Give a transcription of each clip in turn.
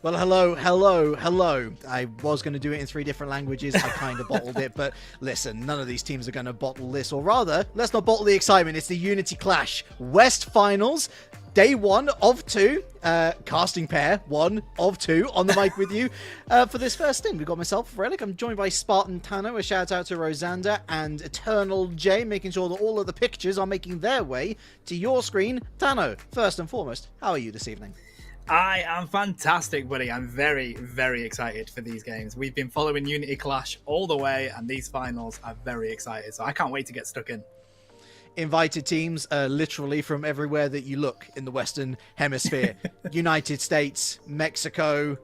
Well, hello. I was going to do it in 3 different languages. I kind of bottled it, but listen, none of these teams are going to bottle this, or rather, let's not bottle the excitement. It's the Unity Clash West Finals. Day 1 of 2, casting pair 1 of 2 on the mic with you for this first stint. We've got myself, Relic. I'm joined by Spartan Tano. A shout out to Rosanda and Eternal J, making sure that all of the pictures are making their way to your screen. Tano, first and foremost, how are you this evening? I am fantastic, buddy. I'm very, very excited for these games. We've been following Unity Clash all the way, and these finals are very excited. So I can't wait to get stuck in. Invited teams literally from everywhere that you look in the Western Hemisphere. United States, Mexico,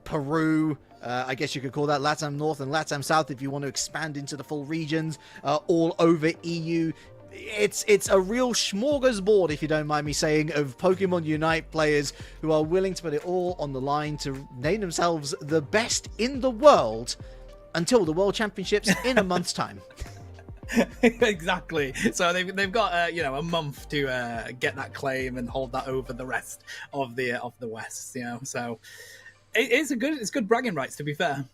Peru, I guess you could call that LATAM North and LATAM South if you want to expand into the full regions, all over EU. It's a real smorgasbord, if you don't mind me saying, of Pokemon Unite players who are willing to put it all on the line to name themselves the best in the world until the World Championships in a month's time. Exactly. So they've got a month to get that claim and hold that over the rest of the West. So it's good bragging rights, to be fair.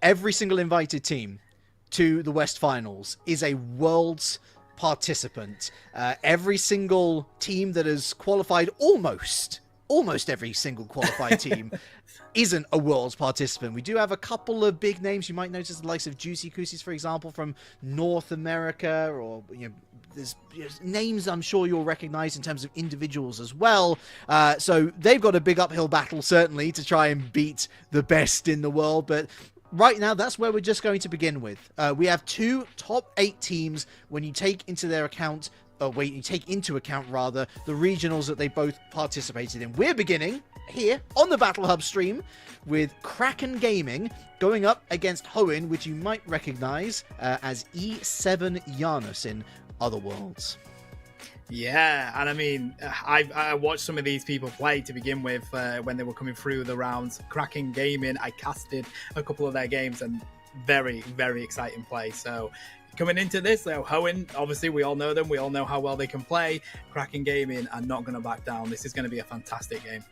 Every single invited team to the West Finals is a Worlds participant. Every single team that has qualified, almost every single qualified team isn't a Worlds participant. We do have a couple of big names. You might notice the likes of Juicy Goosies, for example, from North America, or there's names I'm sure you'll recognize in terms of individuals as well. So they've got a big uphill battle, certainly, to try and beat the best in the world. But right now, that's where we're just going to begin with. We have 2 top 8 teams when you take into account the regionals that they both participated in. We're beginning here on the Battle Hub stream with Kraken Gaming going up against Hoenn, which you might recognize as E7 Janus in other worlds. Yeah, and I mean, I watched some of these people play to begin with when they were coming through the rounds. Kraken Gaming, I casted a couple of their games, and very, very exciting play. So coming into this, though, Hoenn, obviously we all know them. We all know how well they can play. Kraken Gaming are not going to back down. This is going to be a fantastic game.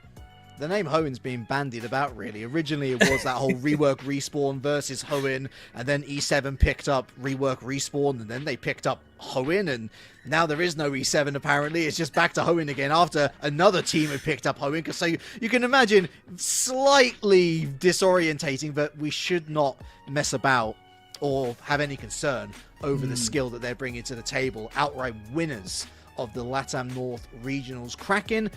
The name Hoenn's been bandied about, really. Originally, it was that whole Rework Respawn versus Hoenn, and then E7 picked up Rework Respawn, and then they picked up Hoenn, and now there is no E7, apparently. It's just back to Hoenn again after another team had picked up Hoenn. So you can imagine, slightly disorientating, but we should not mess about or have any concern over the skill that they're bringing to the table. Outright winners of the LATAM North Regionals. Kraken,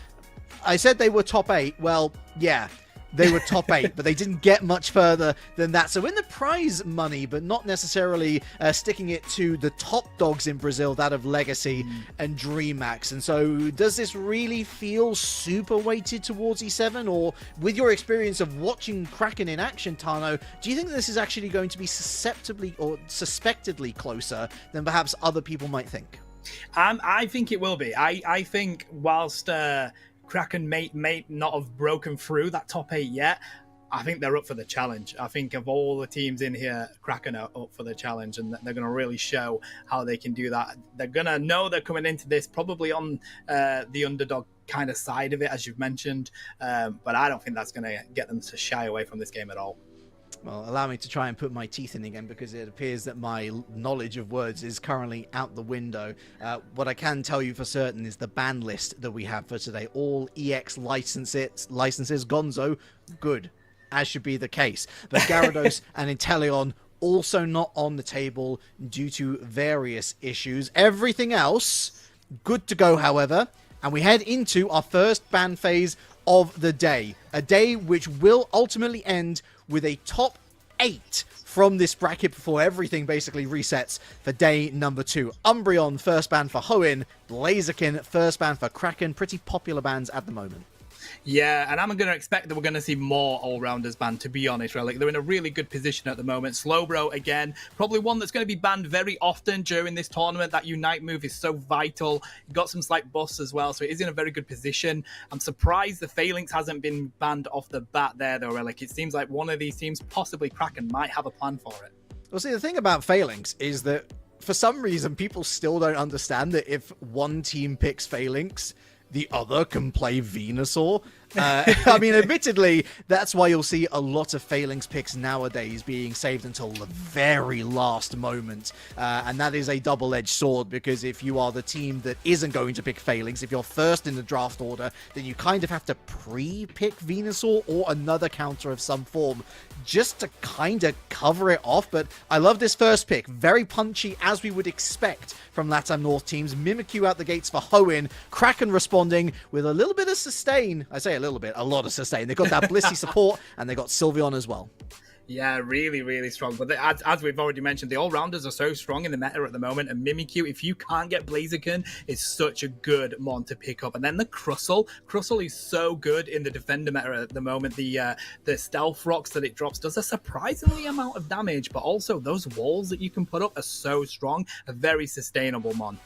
I said they were top 8. Well, yeah, they were top 8, but they didn't get much further than that. So in the prize money, but not necessarily sticking it to the top dogs in Brazil, that of Legacy and DreamHack. And so does this really feel super weighted towards E7? Or with your experience of watching Kraken in action, Tano, do you think this is actually going to be susceptibly or suspectedly closer than perhaps other people might think? I think it will be. I think whilst Kraken may not have broken through that top 8 yet, I think they're up for the challenge. I think of all the teams in here, Kraken are up for the challenge, and they're going to really show how they can do that. They're going to know they're coming into this probably on the underdog kind of side of it, as you've mentioned, but I don't think that's going to get them to shy away from this game at all. Well, allow me to try and put my teeth in again, because it appears that my knowledge of words is currently out the window. What I can tell you for certain is the ban list that we have for today. All EX licenses, Gonzo, good, as should be the case. But Gyarados and Inteleon also not on the table due to various issues. Everything else, good to go, however. And we head into our first ban phase of the day. A day which will ultimately end with a top 8 from this bracket before everything basically resets for day number 2. Umbreon, first ban for Hoenn. Blaziken, first ban for Kraken. Pretty popular bans at the moment. Yeah, and I'm going to expect that we're going to see more all-rounders banned, to be honest, Relic. They're in a really good position at the moment. Slowbro, again, probably one that's going to be banned very often during this tournament. That Unite move is so vital. He got some slight busts as well, so it is in a very good position. I'm surprised the Phalanx hasn't been banned off the bat there, though, Relic. It seems like one of these teams, possibly Kraken, might have a plan for it. Well, see, the thing about Phalanx is that for some reason, people still don't understand that if one team picks Phalanx, the other can play Venusaur. I mean, admittedly, that's why you'll see a lot of Phalanx picks nowadays being saved until the very last moment. And that is a double-edged sword, because if you are the team that isn't going to pick Phalanx, if you're first in the draft order, then you kind of have to pre-pick Venusaur or another counter of some form just to kind of cover it off. But I love this first pick. Very punchy, as we would expect from LATAM North teams. Mimikyu out the gates for Hoenn. Kraken responding with a little bit of sustain. I say a little bit, a lot of sustain. They got that Blissey support, and they got Sylveon as well. Yeah, really, really strong. But as we've already mentioned, the all-rounders are so strong in the meta at the moment. And Mimikyu, if you can't get Blaziken, is such a good mon to pick up. And then the Crustle. Crustle is so good in the defender meta at the moment. The stealth rocks that it drops does a surprisingly amount of damage. But also those walls that you can put up are so strong. A very sustainable mon.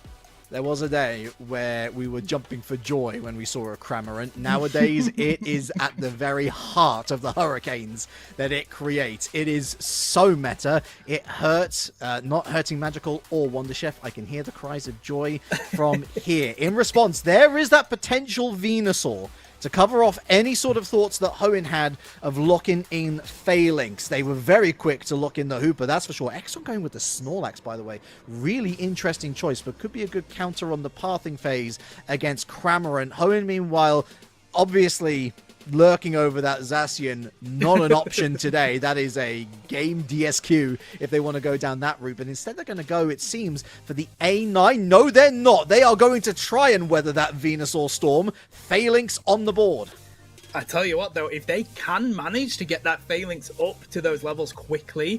There was a day where we were jumping for joy when we saw a Cramorant. Nowadays, it is at the very heart of the hurricanes that it creates. It is so meta. It hurts, not hurting Magical or Wonder Chef. I can hear the cries of joy from here. In response, there is that potential Venusaur to cover off any sort of thoughts that Hoenn had of locking in Phalanx. They were very quick to lock in the Hooper, that's for sure. Exxon going with the Snorlax, by the way. Really interesting choice, but could be a good counter on the pathing phase against Cramorant. Hoenn, meanwhile, obviously lurking over that Zacian, not an option today. That is a game DSQ if they want to go down that route. But instead they're going to go, it seems, for the A9. No, they're not. They are going to try and weather that Venusaur storm. Phalanx on the board. I tell you what, though, if they can manage to get that Phalanx up to those levels quicker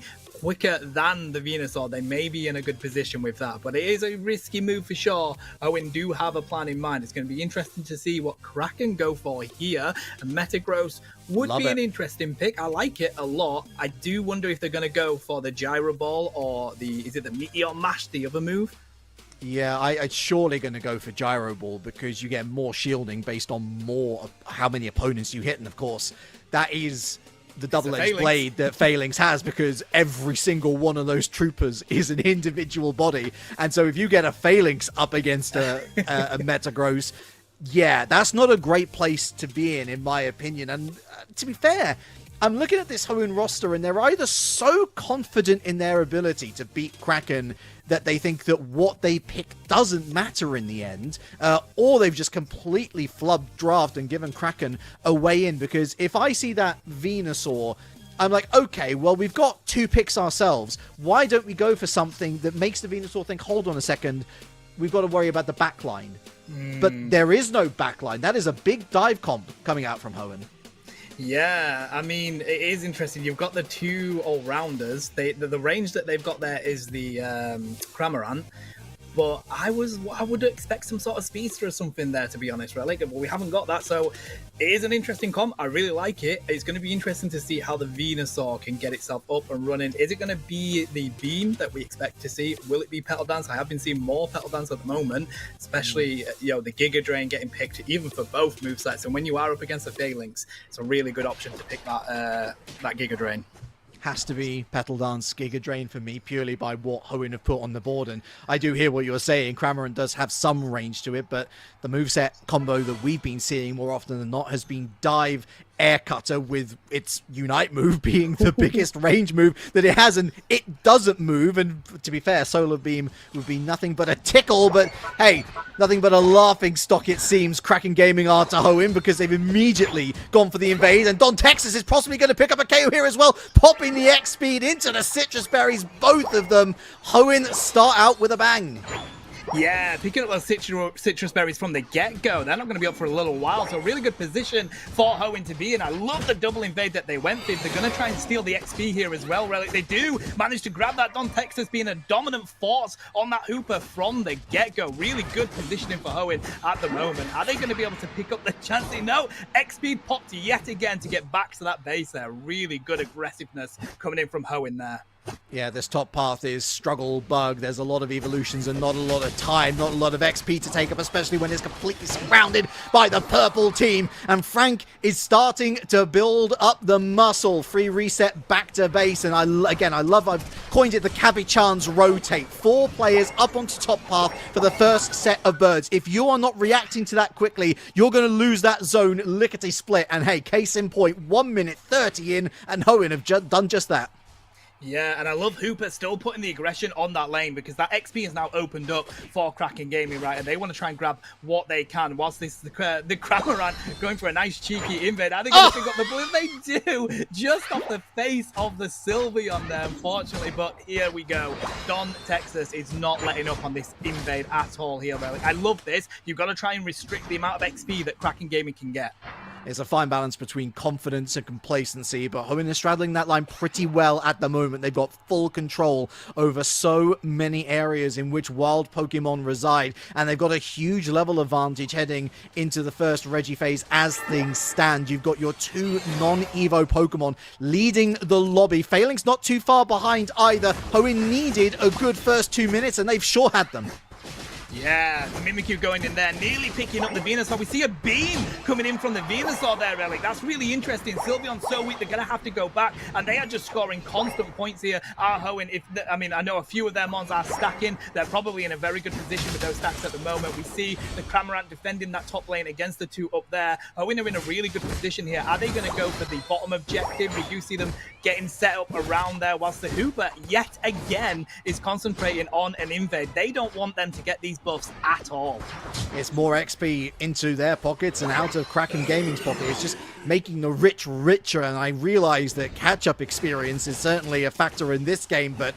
than the Venusaur, they may be in a good position with that. But it is a risky move for sure. Hoenn do have a plan in mind. It's going to be interesting to see what Kraken go for here. And Metagross would be an interesting pick. I like it a lot. I do wonder if they're going to go for the Gyro Ball or is it the Meteor Mash, the other move? Yeah, I'm surely going to go for Gyro Ball because you get more shielding based on more of how many opponents you hit. And of course, that is the double-edged blade that Phalanx has, because every single one of those troopers is an individual body. And so if you get a Phalanx up against a Metagross, yeah, that's not a great place to be in my opinion. And to be fair, I'm looking at this Hoenn roster, and they're either so confident in their ability to beat Kraken that they think that what they pick doesn't matter in the end, or they've just completely flubbed draft and given Kraken a way in. Because if I see that Venusaur, I'm like, okay, well, we've got 2 picks ourselves. Why don't we go for something that makes the Venusaur think, hold on a second, we've got to worry about the backline. But there is no backline. That is a big dive comp coming out from Hoenn. Yeah, I mean, it is interesting. You've got the 2 all-rounders. The range that they've got there is the Cramorant. But I would expect some sort of speedster or something there, to be honest, Relic. But we haven't got that, so it is an interesting comp. I really like it. It's going to be interesting to see how the Venusaur can get itself up and running. Is it going to be the Beam that we expect to see? Will it be Petal Dance? I have been seeing more Petal Dance at the moment, especially the Giga Drain getting picked even for both movesets. And when you are up against the Phalanx, it's a really good option to pick that Giga Drain. Has to be Petal Dance, Giga Drain for me, purely by what Hoenn have put on the board. And I do hear what you're saying. Cramorant does have some range to it, but the moveset combo that we've been seeing more often than not has been Dive, Air Cutter, with its Unite move being the biggest range move that it has, and it doesn't move. And to be fair, Solar Beam would be nothing but a tickle, but hey, nothing but a laughing stock, it seems, Kraken Gaming are to Hoenn, because they've immediately gone for the invade, and Don Texas is possibly going to pick up a KO here as well, popping the X speed into the Citrus Berries, both of them. Hoenn start out with a bang. Yeah, picking up those citrus berries from the get-go. They're not going to be up for a little while, so really good position for Hoenn to be in. I love the double invade that they went with. They're going to try and steal the XP here as well, Relic. They do manage to grab that. Don Texas being a dominant force on that Hooper from the get-go. Really good positioning for Hoenn at the moment. Are they going to be able to pick up the chance? No, XP popped yet again to get back to that base there. Really good aggressiveness coming in from Hoenn there. Yeah, this top path is struggle bug. There's a lot of evolutions and not a lot of time, not a lot of XP to take up, especially when it's completely surrounded by the purple team. And Frank is starting to build up the muscle. Free reset back to base. And I've coined it the Cabbie-chan's rotate. 4 players up onto top path for the first set of birds. If you are not reacting to that quickly, you're going to lose that zone lickety-split. And hey, case in point, 1 minute 30 in, and Hoenn have done just that. Yeah, and I love Hooper still putting the aggression on that lane, because that XP is now opened up for Kraken Gaming, right? And they want to try and grab what they can. Whilst the Cramorant going for a nice cheeky invade. I think they got the blue. They do, just off the face of the Sylveon there, unfortunately. But here we go. Don Texas is not letting up on this invade at all here, really. I love this. You've got to try and restrict the amount of XP that Kraken Gaming can get. It's a fine balance between confidence and complacency, but Hoenn is straddling that line pretty well at the moment. They've got full control over so many areas in which wild Pokemon reside, and they've got a huge level advantage heading into the first Reggie phase as things stand. You've got your 2 non-Evo Pokemon leading the lobby. Failing's not too far behind either. Hoenn needed a good first 2 minutes, and they've sure had them. Yeah, the Mimikyu going in there, nearly picking up the Venusaur. We see a beam coming in from the Venusaur there, Relic. That's really interesting. Sylveon's so weak, they're going to have to go back, and they are just scoring constant points here. Hoenn, I know a few of their mons are stacking. They're probably in a very good position with those stacks at the moment. We see the Cramorant defending that top lane against the 2 up there. Hoenn are in a really good position here. Are they going to go for the bottom objective? We do see them getting set up around there, whilst the Hooper, yet again, is concentrating on an invade. They don't want them to get these buffs at all. It's more XP into their pockets and out of Kraken Gaming's pocket. It's just making the rich richer, and I realize that catch-up experience is certainly a factor in this game, but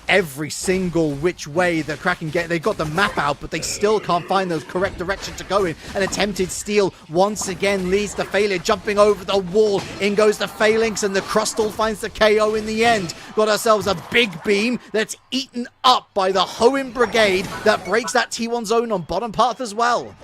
every single which way the Kraken get, they've got the map out, but they still can't find the correct direction to go in. An attempted steal once again leads to failure, jumping over the wall. In goes the Phalanx, and the Crustle finds the KO in the end. Got ourselves a big beam that's eaten up by the Hoenn Brigade that breaks that T1 zone on bottom path as well.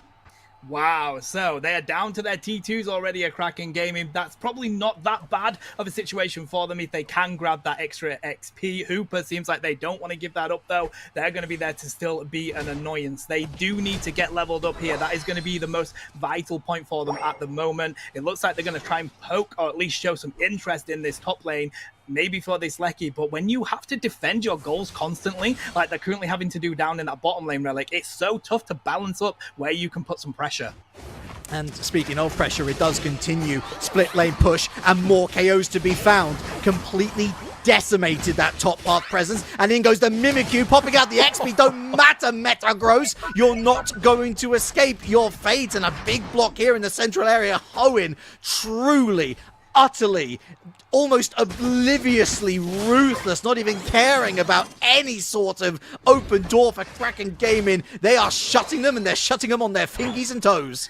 Wow, so they are down to their T2s already at Kraken Gaming. That's probably not that bad of a situation for them if they can grab that extra XP. Hooper seems like they don't want to give that up, though. They're going to be there to still be an annoyance. They do need to get leveled up here. That is going to be the most vital point for them at the moment. It looks like they're going to try and poke, or at least show some interest in this top lane, maybe for this Lecky, but when you have to defend your goals constantly, like they're currently having to do down in that bottom lane, Relic, it's so tough to balance up where you can put some pressure. And speaking of pressure, it does continue. Split lane push and more KOs to be found. Completely decimated that top path presence, and in goes the Mimikyu, popping out the XP. Don't matter, Metagross, you're not going to escape your fate. And a big block here in the central area. Hoenn truly, utterly, almost obliviously ruthless, not even caring about any sort of open door for Kraken Gaming. They are shutting them, and they're shutting them on their fingies and toes.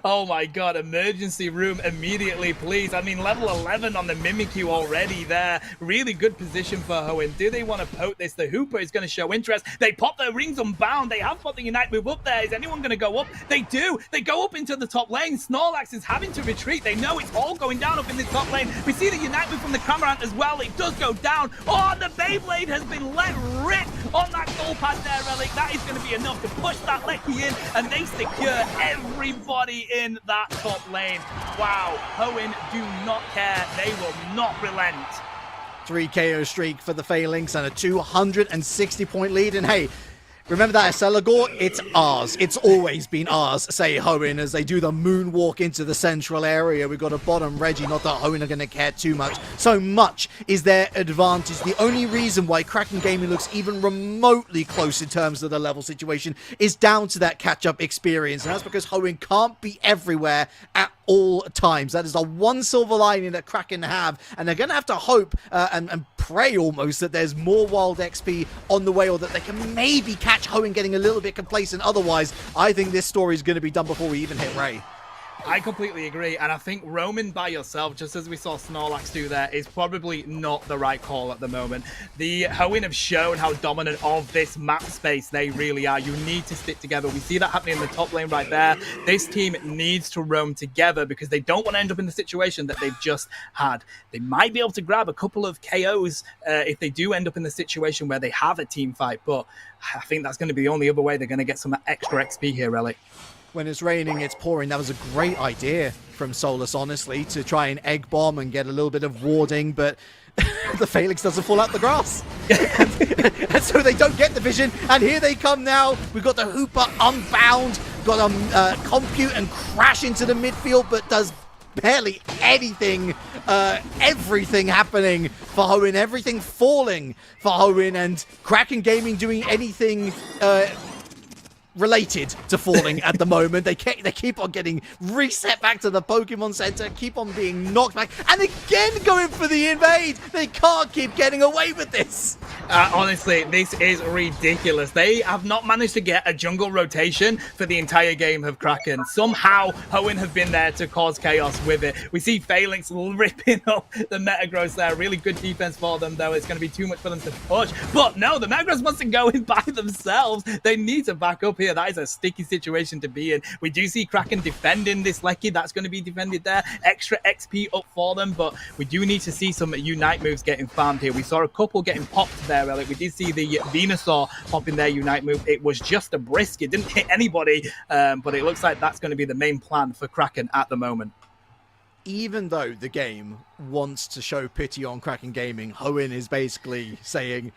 Oh my god, emergency room immediately, please. I mean, level 11 on the Mimikyu already there. Really good position for Hoenn. Do they want to poke this? The Hooper is going to show interest. They pop their Rings Unbound. They have put the Unite move up there. Is anyone going to go up? They do. They go up into the top lane. Snorlax is having to retreat. They know it's all going down up in the top lane. We see the Unite move from the Cramorant as well. It does go down. Oh, the Beyblade has been let rip on that goal pad there, Relic. That is going to be enough to push that Lecky in, and they secure everybody in that top lane. Wow, Hoenn do not care. They will not relent. 3 KO streak for the Phalanx and a 260 point lead. And hey, remember that Accelagor? It's ours. It's always been ours, say Hoenn, as they do the moonwalk into the central area. We've got a bottom Reggie, not that Hoenn are going to care too much. So much is their advantage. The only reason why Kraken Gaming looks even remotely close in terms of the level situation is down to that catch-up experience. And that's because Hoenn can't be everywhere at all times. That is the one silver lining that Kraken have, and they're going to have to hope and pray almost that there's more wild XP on the way, or that they can maybe catch Hoenn getting a little bit complacent. Otherwise, I think this story is going to be done before we even hit Ray. I completely agree, and I think roaming by yourself, just as we saw Snorlax do there, is probably not the right call at the moment. The Hoenn have shown how dominant of this map space they really are. You need to stick together. We see that happening in the top lane right there. This team needs to roam together because they don't want to end up in the situation that they've just had. They might be able to grab a couple of KOs if they do end up in the situation where they have a team fight, but I think that's going to be the only other way they're going to get some extra XP here, Relic. When it's raining, it's pouring. That was a great idea from Solus, honestly, to try and egg bomb and get a little bit of warding, but the Phalanx doesn't fall out the grass. And so they don't get the vision, and here they come now. We've got the Hooper Unbound, got a compute and crash into the midfield, but does barely anything. Everything happening for Hoenn, everything falling for Hoenn, and Kraken Gaming doing anything related to falling at the moment. They keep on getting reset back to the Pokemon Center, keep on being knocked back, and again going for the invade. They can't keep getting away with this. Honestly, this is ridiculous. They have not managed to get a jungle rotation for the entire game of Kraken. Somehow, Hoenn have been there to cause chaos with it. We see Phalanx ripping up the Metagross there. Really good defense for them, though. It's going to be too much for them to push. But no, the Metagross wants to go in by themselves. They need to back up here. That is a sticky situation to be in. We do see Kraken defending this Lecky. That's going to be defended there. Extra XP up for them, but we do need to see some Unite moves getting farmed here. We saw a couple getting popped there, Relic. We did see the Venusaur popping their Unite move. It was just a brisk. It didn't hit anybody, but it looks like that's going to be the main plan for Kraken at the moment. Even though the game wants to show pity on Kraken Gaming, Hoenn is basically saying,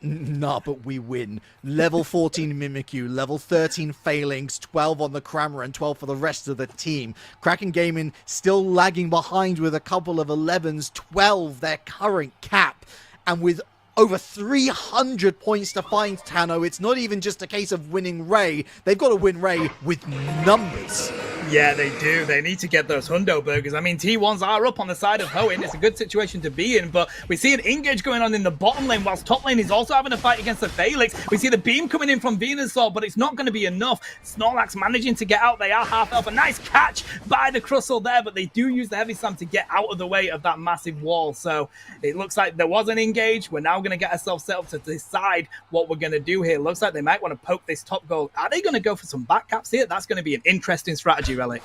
nah, but we win. Level 14 Mimikyu, level 13 Phalanx, 12 on the Cramorant, and 12 for the rest of the team. Kraken Gaming still lagging behind with a couple of 11s, 12 their current cap, and with over 300 points to find Tano. It's not even just a case of winning Ray. They've got to win Ray with numbers. Yeah, they do. They need to get those Hundo burgers. I mean, T1s are up on the side of Hoenn. It's a good situation to be in, but we see an engage going on in the bottom lane, whilst top lane is also having a fight against the Phalanx. We see the beam coming in from Venusaur, but it's not going to be enough. Snorlax managing to get out. They are half health. A nice catch by the Crustle there, but they do use the Heavy Slam to get out of the way of that massive wall. So it looks like there was an engage. We're now going to get ourselves set up to decide what we're going to do here. Looks like they might want to poke this top goal. Are they going to go for some backcaps here? That's going to be an interesting strategy, Relic.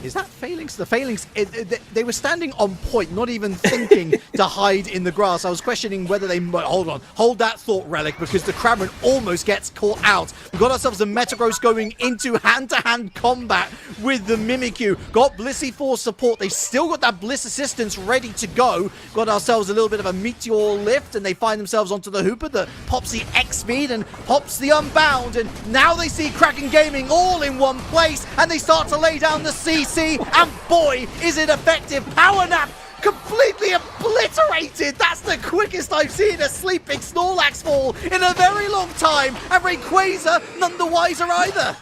Is that Phalanx? The Phalanx, they were standing on point, not even thinking to hide in the grass. I was questioning whether they might... Hold that thought, Relic, because the Cramorant almost gets caught out. We've got ourselves a Metagross going into hand-to-hand combat with the Mimikyu. Got Blissey for support. They still got that Bliss assistance ready to go. Got ourselves a little bit of a Meteor lift, and they find themselves onto the Hooper that pops the X-Speed and pops the Unbound. And now they see Kraken Gaming all in one place, and they start to lay down the CC. And boy, is it effective. Power Nap completely obliterated. That's the quickest I've seen a sleeping Snorlax fall in a very long time. And Rayquaza none the wiser either.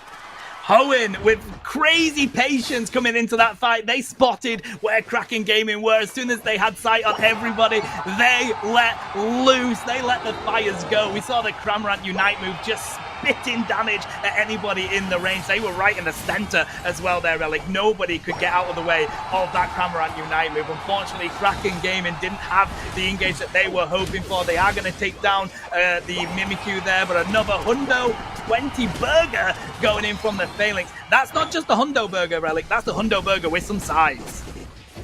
Hoenn with crazy patience coming into that fight. They spotted where Kraken Gaming were. As soon as they had sight on everybody, they let loose. They let the fires go. We saw the Cramorant Unite move just spitting damage at anybody in the range. They were right in the center as well there, Relic. Nobody could get out of the way of that Cramorant Unite move. Unfortunately, Kraken Gaming didn't have the engage that they were hoping for. They are going to take down the Mimikyu there, but another Hundo 20 burger going in from the Phalanx. That's not just the Hundo burger, Relic. That's the Hundo burger with some sides.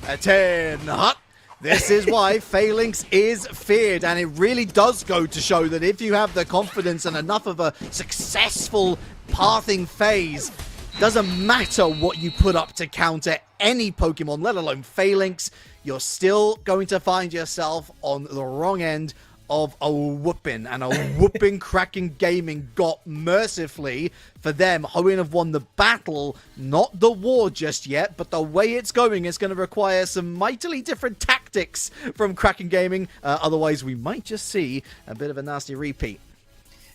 A 10 hot. This is why Phalanx is feared, and it really does go to show that if you have the confidence and enough of a successful pathing phase, doesn't matter what you put up to counter any Pokemon, let alone Phalanx, you're still going to find yourself on the wrong end of a whooping, and a whooping Kraken Gaming got mercifully for them. Hoenn have won the battle, not the war just yet, but the way it's going is going to require some mightily different tactics from Kraken Gaming. Otherwise, we might just see a bit of a nasty repeat.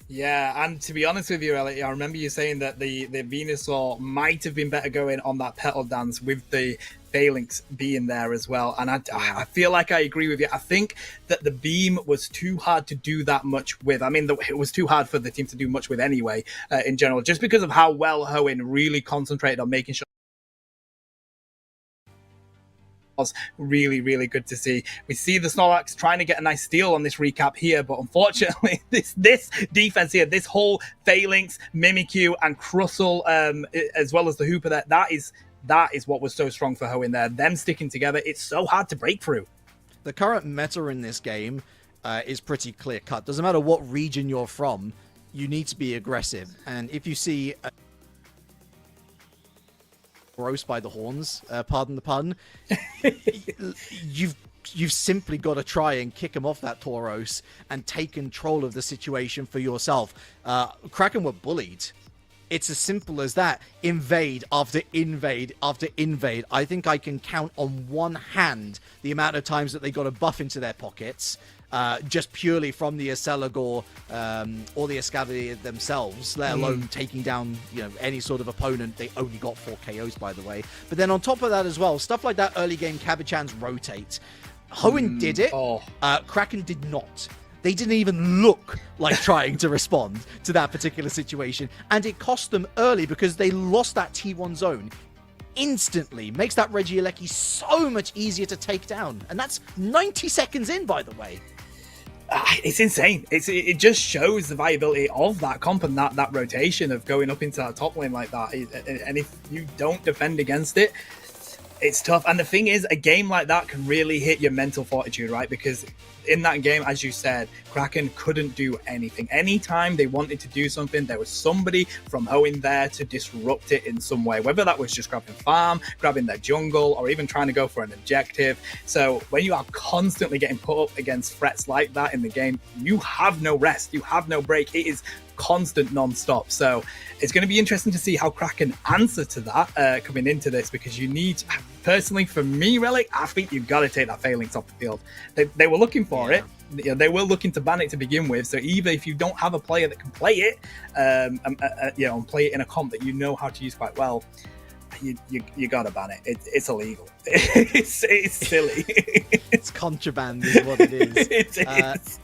Yeah, and to be honest with you, Elliot, I remember you saying that the Venusaur might have been better going on that Petal Dance with the Phalanx being there as well. And I feel like I agree with you. I think that the beam was too hard to do that much with. I mean, it was too hard for the team to do much with anyway, in general, just because of how well Hoenn really concentrated on making sure. Was really, really good to see. We see the Snorlax trying to get a nice steal on this recap here, but unfortunately, this defense here, this whole Phalanx, Mimikyu, and Crustle, as well as the Hooper there, that is what was so strong for Hoenn there. Them sticking together, it's so hard to break through. The current meta in this game is pretty clear cut. Doesn't matter what region you're from, you need to be aggressive. And if you see Tauros by the horns, pardon the pun, you've simply got to try and kick him off that Tauros and take control of the situation for yourself. Kraken were bullied. It's as simple as that. Invade after invade after invade. I think I can count on one hand the amount of times that they got a buff into their pockets, just purely from the Accelagor or the Escavalier themselves, let alone taking down any sort of opponent. They only got 4 KOs, by the way. But then on top of that as well, stuff like that early game Cabochans rotate. Hoenn did it. Kraken did not. They didn't even look like trying to respond to that particular situation. And it cost them early because they lost that T1 zone instantly. Makes that Regieleki so much easier to take down. And that's 90 seconds in, by the way. It's insane. It just shows the viability of that comp and that rotation of going up into that top lane like that. And if you don't defend against it, it's tough. And the thing is, a game like that can really hit your mental fortitude, right? Because in that game, as you said, Kraken couldn't do anything. Anytime they wanted to do something, there was somebody from Hoenn there to disrupt it in some way, whether that was just grabbing farm, grabbing their jungle, or even trying to go for an objective. So when you are constantly getting put up against threats like that in the game, you have no rest, you have no break. It is constant non-stop. So it's going to be interesting to see how Kraken answer to that coming into this, because you need, personally for me, Relic, I think you've got to take that Phalanx off the field. They were looking for it. You know, they were looking to ban it to begin with. So even if you don't have a player that can play it, and play it in a comp that you know how to use quite well, you gotta ban it. It's illegal. It's silly. It's contraband is what it is. It is.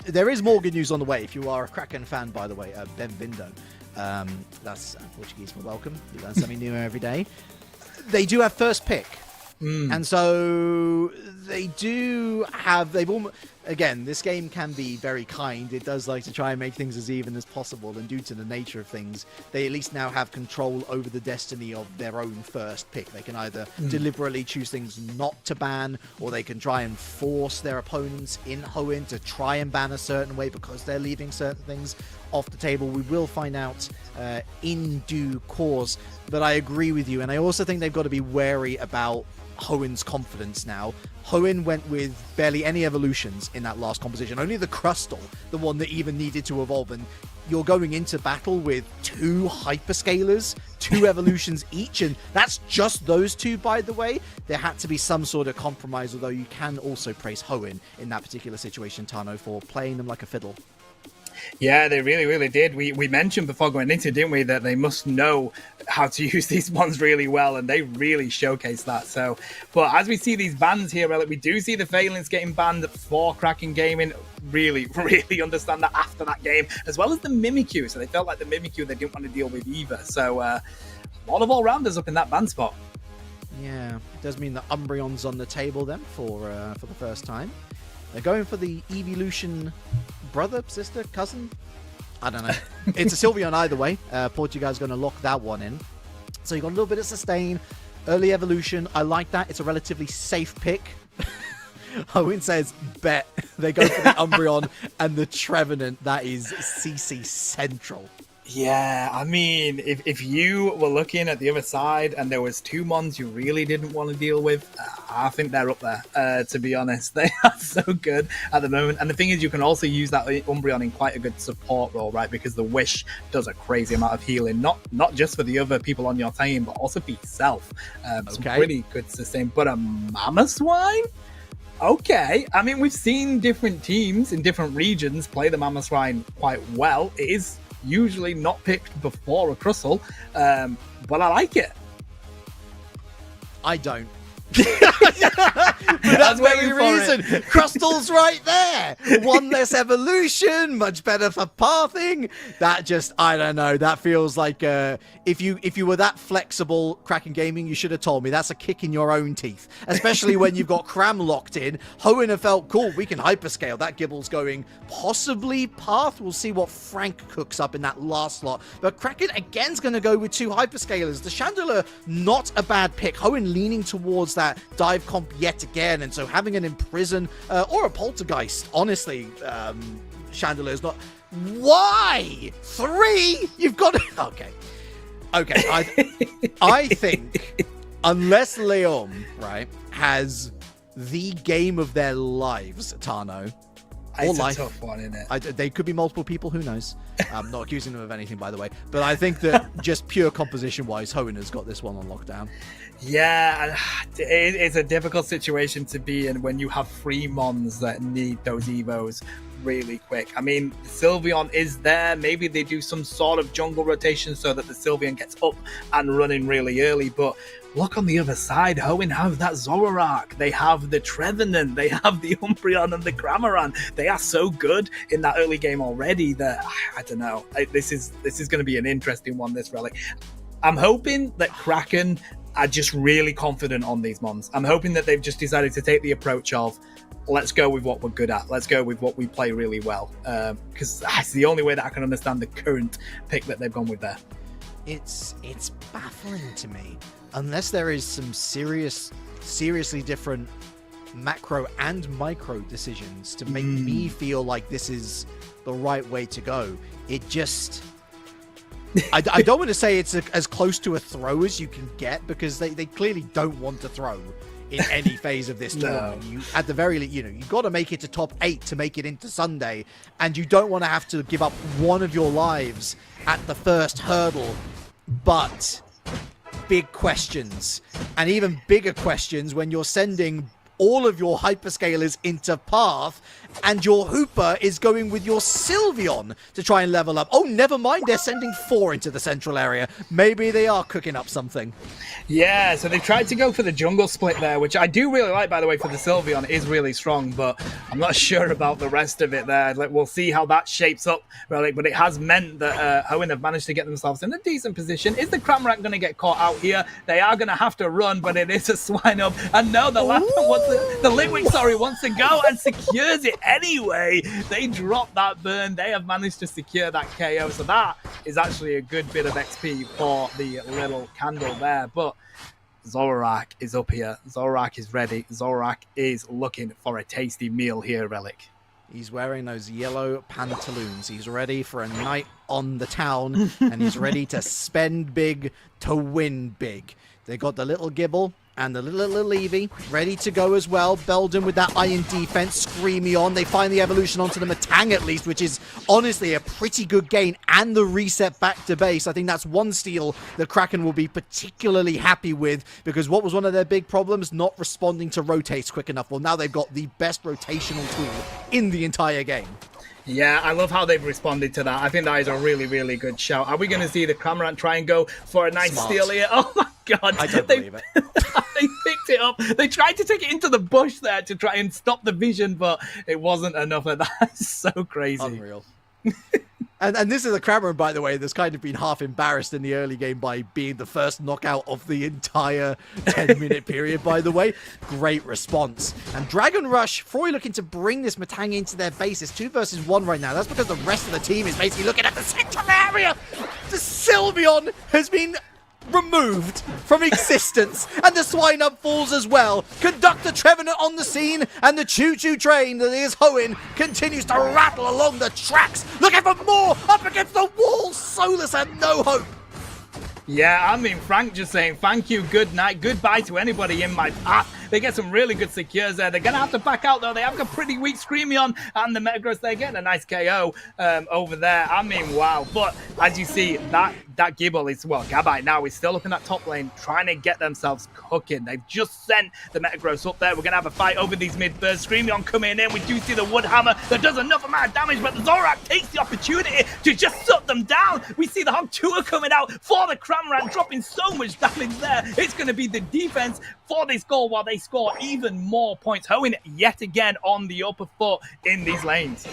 There is more good news on the way. If you are a Kraken fan, by the way, Bem-vindo. That's Portuguese for welcome. You learn something new every day. They do have first pick. And so they do have, again, this game can be very kind. It does like to try and make things as even as possible, and due to the nature of things, they at least now have control over the destiny of their own first pick. They can either deliberately choose things not to ban, or they can try and force their opponents in Hoenn to try and ban a certain way because they're leaving certain things off the table. We will find out in due course, but I agree with you, and I also think they've got to be wary about Hoenn's confidence now. Hoenn went with barely any evolutions in that last composition, only the Crustle, the one that even needed to evolve, and you're going into battle with 2 hyperscalers, 2 evolutions each, and that's just those 2, by the way. There had to be some sort of compromise, although you can also praise Hoenn in that particular situation, Tano, for playing them like a fiddle. Yeah, they really, really did. We mentioned before going into, didn't we, that they must know how to use these ones really well, and they really showcased that. So, but as we see these bans here, we do see the Phalanx getting banned for Kraken Gaming. Really, really understand that after that game, as well as the Mimikyu. So they felt like the Mimikyu they didn't want to deal with either. So a lot of all-rounders up in that ban spot. Yeah, it does mean that Umbreon's on the table then for the first time. They're going for the Evolution brother, sister, cousin? I don't know. It's a Sylveon either way. Portugal's going to lock that one in. So you got a little bit of sustain, early evolution. I like that. It's a relatively safe pick. Hoenn says, bet. They go for the Umbreon and the Trevenant. That is CC Central. Yeah, I mean, if you were looking at the other side and there was 2 mons you really didn't want to deal with, I think they're up there, to be honest. They are so good at the moment. And the thing is, you can also use that Umbreon in quite a good support role, right? Because the Wish does a crazy amount of healing, not just for the other people on your team, but also for yourself. Some pretty good sustain. But a Mamoswine? Okay, I mean, we've seen different teams in different regions play the Mamoswine quite well. It is usually not picked before a Crustle, but I like it. I don't. That's very reason. Crustle's right there. 1 less evolution, much better for pathing. That just, I don't know. That feels like if you were that flexible, Kraken Gaming, you should have told me. That's a kick in your own teeth, especially when you've got Cram locked in. Hoenn have felt cool. We can hyperscale. That Gibble's going possibly path. We'll see what Frank cooks up in that last slot. But Kraken again's going to go with 2 hyperscalers. The Chandelier, not a bad pick. Hoenn leaning towards that dive comp yet again, and so having an Imprison or a Poltergeist, honestly, Chandelier's not. Why 3? You've got to... okay. I think unless Leon, right, has the game of their lives, Tano. It's a tough one, isn't it? They could be multiple people, who knows? I'm not accusing them of anything, by the way. But I think that just pure composition-wise, Hoenn has got this one on lockdown. Yeah, it's a difficult situation to be in when you have 3 mons that need those evos really quick. I mean, the Sylveon is there. Maybe they do some sort of jungle rotation so that the Sylveon gets up and running really early, but look on the other side. Hoenn have that Zoroark. They have the Trevenant. They have the Umbreon and the Cramorant. They are so good in that early game already that, I don't know. This is going to be an interesting one, this Relic. I'm hoping that Kraken are just really confident on these mons. I'm hoping that they've just decided to take the approach of, let's go with what we're good at. Let's go with what we play really well. Because that's the only way that I can understand the current pick that they've gone with there. It's baffling to me. Unless there is some seriously different macro and micro decisions to make me feel like this is the right way to go. It just... I don't want to say it's as close to a throw as you can get, because they clearly don't want to throw in any phase of this tournament. You, at the very least, you've got to make it to top 8 to make it into Sunday, and you don't want to have to give up one of your lives at the first hurdle. But big questions, and even bigger questions when you're sending all of your hyperscalers into Path, and your Hooper is going with your Sylveon to try and level up. Oh, never mind, they're sending 4 into the central area. Maybe they are cooking up something. Yeah, so they tried to go for the jungle split there, which I do really like, by the way, for the Sylveon. It is really strong, but I'm not sure about the rest of it there. We'll see how that shapes up, Relic, but it has meant that Hoenn have managed to get themselves in a decent position. Is the Cramorant going to get caught out here? They are going to have to run, but it is a swine up. And no, the last one wants the Litwick, wants to go and secures it anyway. They drop that burn. They have managed to secure that KO, so that is actually a good bit of XP for the little candle there. But Zoroark is up here. Zoroark is ready. Zoroark is looking for a tasty meal here, Relic. He's wearing those yellow pantaloons. He's ready for a night on the town, and he's ready to spend big to win big. They got the little Gibble and the little Eevee ready to go as well. Beldum with that iron defense, Screamion. They find the evolution onto the Matang at least, which is honestly a pretty good gain, and the reset back to base. I think that's one steal that Kraken will be particularly happy with, because what was one of their big problems? Not responding to rotates quick enough. Well, now they've got the best rotational tool in the entire game. Yeah, I love how they've responded to that. I think that is a really, really good shout. Are we going to see the Cramorant try and go for a nice steal here? Oh my god. I don't believe it. They picked it up. They tried to take it into the bush there to try and stop the vision, but it wasn't enough of that. It's so crazy. Unreal. And this is a Cramorant, by the way, that's kind of been half embarrassed in the early game by being the first knockout of the entire 10-minute period, by the way. Great response. And Dragon Rush, Froy looking to bring this Matang into their base. It's 2 versus 1 right now. That's because the rest of the team is basically looking at the central area. The Sylveon has been removed from existence, and the swine up falls as well. Conductor Trevenant on the scene, and the choo-choo train that is Hoenn continues to rattle along the tracks, looking for more, up against the wall. Solus had no hope. Yeah, I mean, Frank just saying thank you, good night, goodbye to anybody in my path. They get some really good secures there. They're going to have to back out, though. They have a pretty weak Screamion, and the Metagross, they're getting a nice KO over there. I mean, wow. But as you see, that Gible is, well, Gabite now is still up in that top lane, trying to get themselves cooking. They've just sent the Metagross up there. We're going to have a fight over these mid-birds. Screamion coming in. We do see the Wood Hammer that does enough amount of damage, but the Zoroark takes the opportunity to just shut them down. We see the Hogtua coming out for the Cramorant, dropping so much damage there. It's going to be the defense for this goal while they score even more points. Hoenn yet again on the upper foot in these lanes.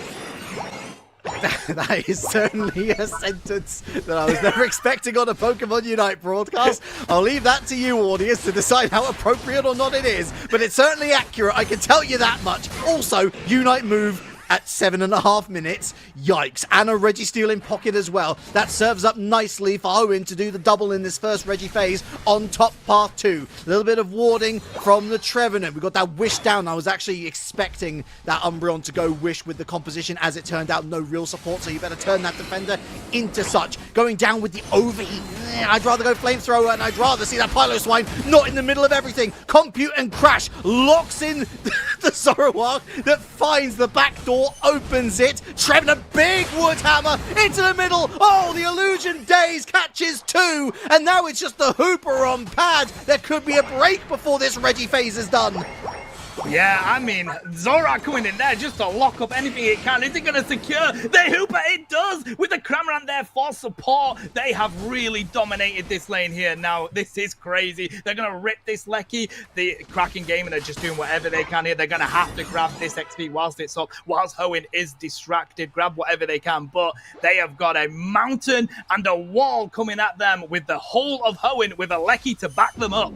That is certainly a sentence that I was never expecting on a Pokemon Unite broadcast. I'll leave that to you, audience, to decide how appropriate or not it is, but it's certainly accurate, I can tell you that much. Also, Unite move at 7.5 minutes. Yikes. And a Registeel in pocket as well. That serves up nicely for Hoenn to do the double in this first Regi phase on top path 2. A little bit of warding from the Trevenant. We got that Wish down. I was actually expecting that Umbreon to go Wish with the composition. As it turned out, no real support, so you better turn that defender into such. Going down with the overheat. I'd rather go Flamethrower, and I'd rather see that Piloswine not in the middle of everything. Compute and Crash locks in the Zoroark that finds the back door, opens it. Trevenant, big Wood Hammer into the middle. Oh, the Illusion Daze catches 2, and now it's just the Hooper on pad. There could be a break before this Regi phase is done. Yeah, I mean, Zorak coming in there just to lock up anything it can. Is it going to secure the Hooper? It does! With the Cramorant there for support, they have really dominated this lane here. Now, this is crazy. They're going to rip this Lecky. The Kraken Gaming are just doing whatever they can here. They're going to have to grab this XP whilst it's up, whilst Hoenn is distracted. Grab whatever they can, but they have got a mountain and a wall coming at them with the whole of Hoenn with a Lecky to back them up.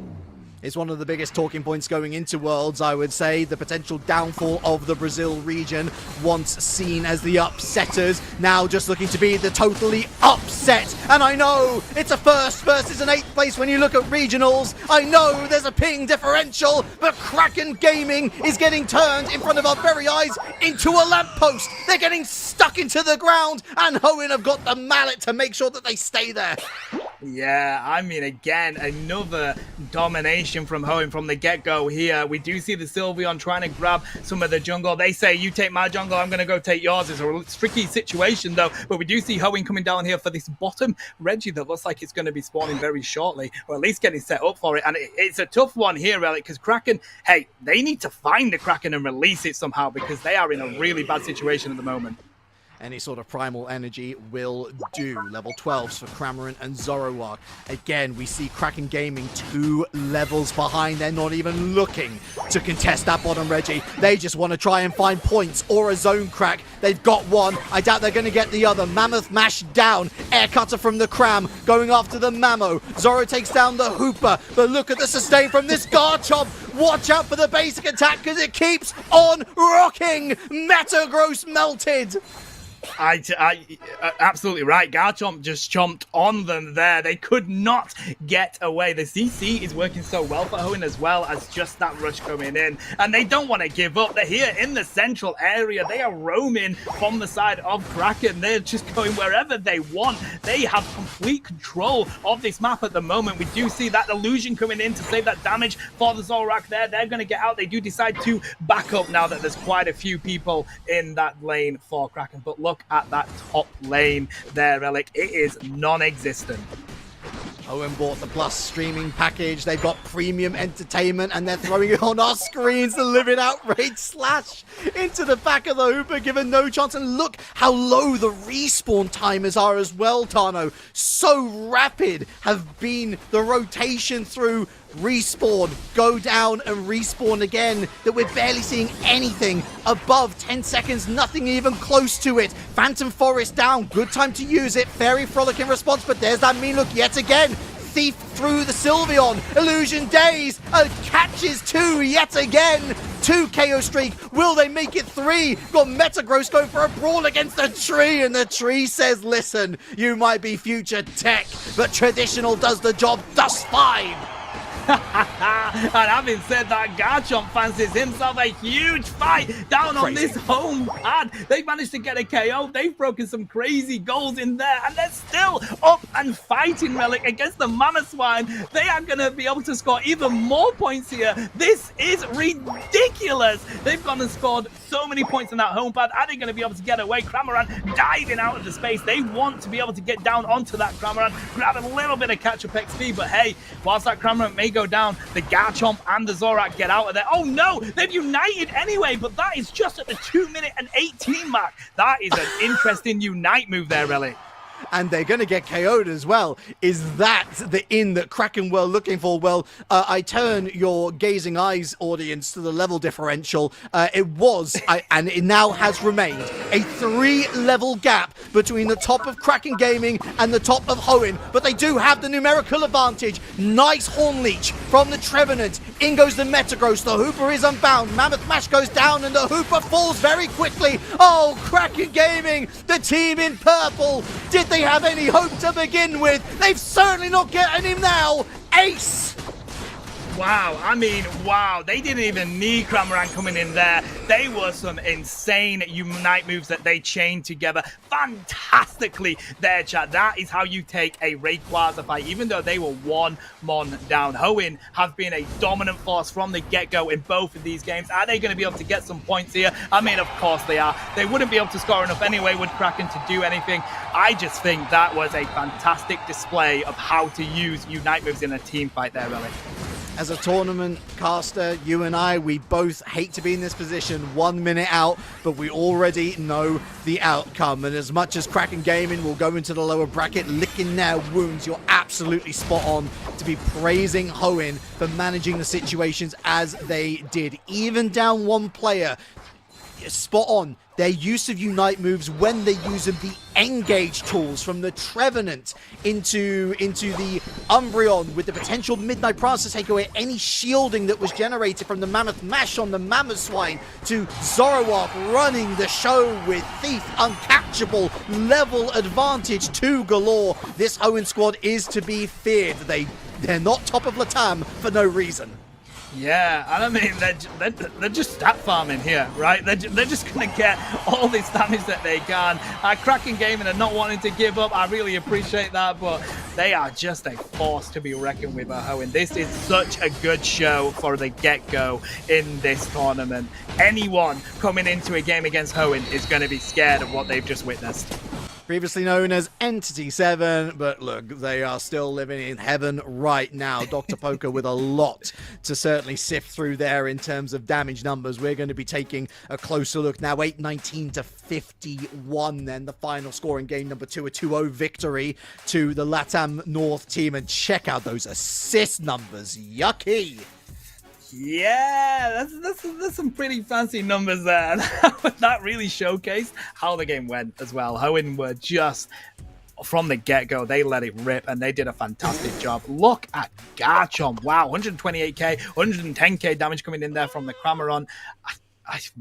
It's one of the biggest talking points going into Worlds, I would say. The potential downfall of the Brazil region, once seen as the upsetters, now just looking to be the totally upset. And I know it's a first versus an 8th place when you look at regionals. I know there's a ping differential, but Kraken Gaming is getting turned in front of our very eyes into a lamppost. They're getting stuck into the ground, and Hoenn have got the mallet to make sure that they stay there. Yeah, I mean, again, another domination from Hoenn from the get-go here. We do see the Sylveon trying to grab some of the jungle. They say, you take my jungle, I'm going to go take yours. It's a tricky situation, though. But we do see Hoenn coming down here for this bottom Reggie that looks like it's going to be spawning very shortly, or at least getting set up for it. And it's a tough one here, Relic, because Kraken, hey, they need to find the Kraken and release it somehow, because they are in a really bad situation at the moment. Any sort of primal energy will do. Level 12s for Cramorant and Zoroark. Again, we see Kraken Gaming 2 levels behind. They're not even looking to contest that bottom Reggie. They just want to try and find points or a zone crack. They've got one. I doubt they're going to get the other. Mammoth Mash down. Air Cutter from the Cram going after the Mamo. Zoro takes down the Hooper. But look at the sustain from this Garchomp. Watch out for the basic attack because it keeps on rocking. Metagross melted. Absolutely right. Garchomp just chomped on them there. They could not get away. The CC is working so well for Hoenn as well as just that rush coming in. And they don't want to give up. They're here in the central area. They are roaming from the side of Kraken. They're just going wherever they want. They have complete control of this map at the moment. We do see that illusion coming in to save that damage for the Zoroark there. They're going to get out. They do decide to back up now that there's quite a few people in that lane for Kraken. But look at that top lane there, Relic. It is non-existent. Hoenn bought the Plus streaming package. They've got premium entertainment, and they're throwing it on our screens to live in outrage slash into the back of the Hooper, given no chance. And look how low the respawn timers are as well, Tano. So rapid have been the rotation through respawn, go down and respawn again, that we're barely seeing anything above 10 seconds, nothing even close to it. Phantom Forest down, good time to use it. Fairy Frolic in response, but there's that mean look yet again. Thief through the Sylveon, Illusion Daze, catches 2 yet again. 2 KO streak, will they make it 3? Got Metagross going for a brawl against the tree, and the tree says, listen, you might be future tech, but traditional does the job just fine. And having said that, Garchomp fancies himself a huge fight down on this home pad. They've managed to get a KO. They've broken some crazy goals in there, and they're still up and fighting, Relic, against the Mamoswine. They are going to be able to score even more points here. This is ridiculous. They've gone and scored so many points on that home pad. Are they going to be able to get away? Cramorant diving out of the space. They want to be able to get down onto that Cramorant, grab a little bit of catch-up XP, but hey, whilst that Cramorant may go down, the Garchomp and the Zoroark get out of there. Oh no, they've united anyway, but that is just at the 2-minute and 18 mark. That is an interesting unite move there, Relic. And they're going to get KO'd as well. Is that the in that Kraken were looking for? Well, I turn your gazing eyes audience to the level differential. It was, and it now has remained, a 3-level gap between the top of Kraken Gaming and the top of Hoenn. But they do have the numerical advantage. Nice Horn Leech from the Trevenant. In goes the Metagross. The Hooper is unbound. Mammoth Mash goes down, and the Hooper falls very quickly. Oh, Kraken Gaming, the team in purple. Did they have any hope to begin with? They've certainly not getting him now. Ace! Wow, I mean, wow. They didn't even need Cramorant coming in there. They were some insane Unite moves that they chained together fantastically there, chat. That is how you take a Rayquaza fight, even though they were 1 mon down. Hoenn have been a dominant force from the get-go in both of these games. Are they going to be able to get some points here? I mean, of course they are. They wouldn't be able to score enough anyway with Kraken to do anything. I just think that was a fantastic display of how to use Unite moves in a team fight there, Relic. As a tournament caster, you and I, we both hate to be in this position 1 minute out, but we already know the outcome. And as much as Kraken Gaming will go into the lower bracket licking their wounds, you're absolutely spot on to be praising Hoenn for managing the situations as they did. Even down one player, spot on. Their use of Unite moves when they use them, the Engage tools from the Trevenant into the Umbreon with the potential Midnight Prance to take away any shielding that was generated from the Mammoth Mash on the Mammoth Swine to Zoroark running the show with Thief, uncatchable, level advantage to galore. This Hoenn squad is to be feared. They're not top of Latam for no reason. Yeah, and I mean, they're just stat farming here, right? They're just going to get all this damage that they can. Kraken Gaming are not wanting to give up. I really appreciate that, but they are just a force to be reckoned with at Hoenn. This is such a good show for the get-go in this tournament. Anyone coming into a game against Hoenn is going to be scared of what they've just witnessed. Previously known as Entity 7, but look, they are still living in heaven right now. Dr. Poker with a lot to certainly sift through there in terms of damage numbers. We're going to be taking a closer look now. 819 to 51 then, the final score in game number 2, a 2-0 victory to the LATAM North team. And check out those assist numbers. Yucky! Yeah, that's some pretty fancy numbers there. That really showcased how the game went as well. Hoenn were just, from the get-go, they let it rip, and they did a fantastic job. Look at Garchomp. Wow, 128k, 110k damage coming in there from the Cramorant.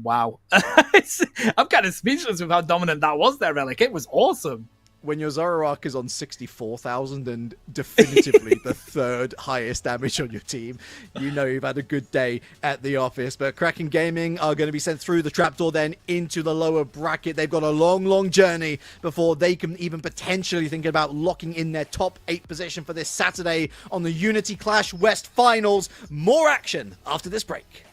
Wow. I'm kind of speechless with how dominant that was there, Relic. It was awesome. When your Zoroark is on 64,000 and definitively the third highest damage on your team, you know you've had a good day at the office. But Kraken Gaming are going to be sent through the trapdoor then into the lower bracket. They've got a long, long journey before they can even potentially think about locking in their top 8 position for this Saturday on the Unity Clash West Finals. More action after this break.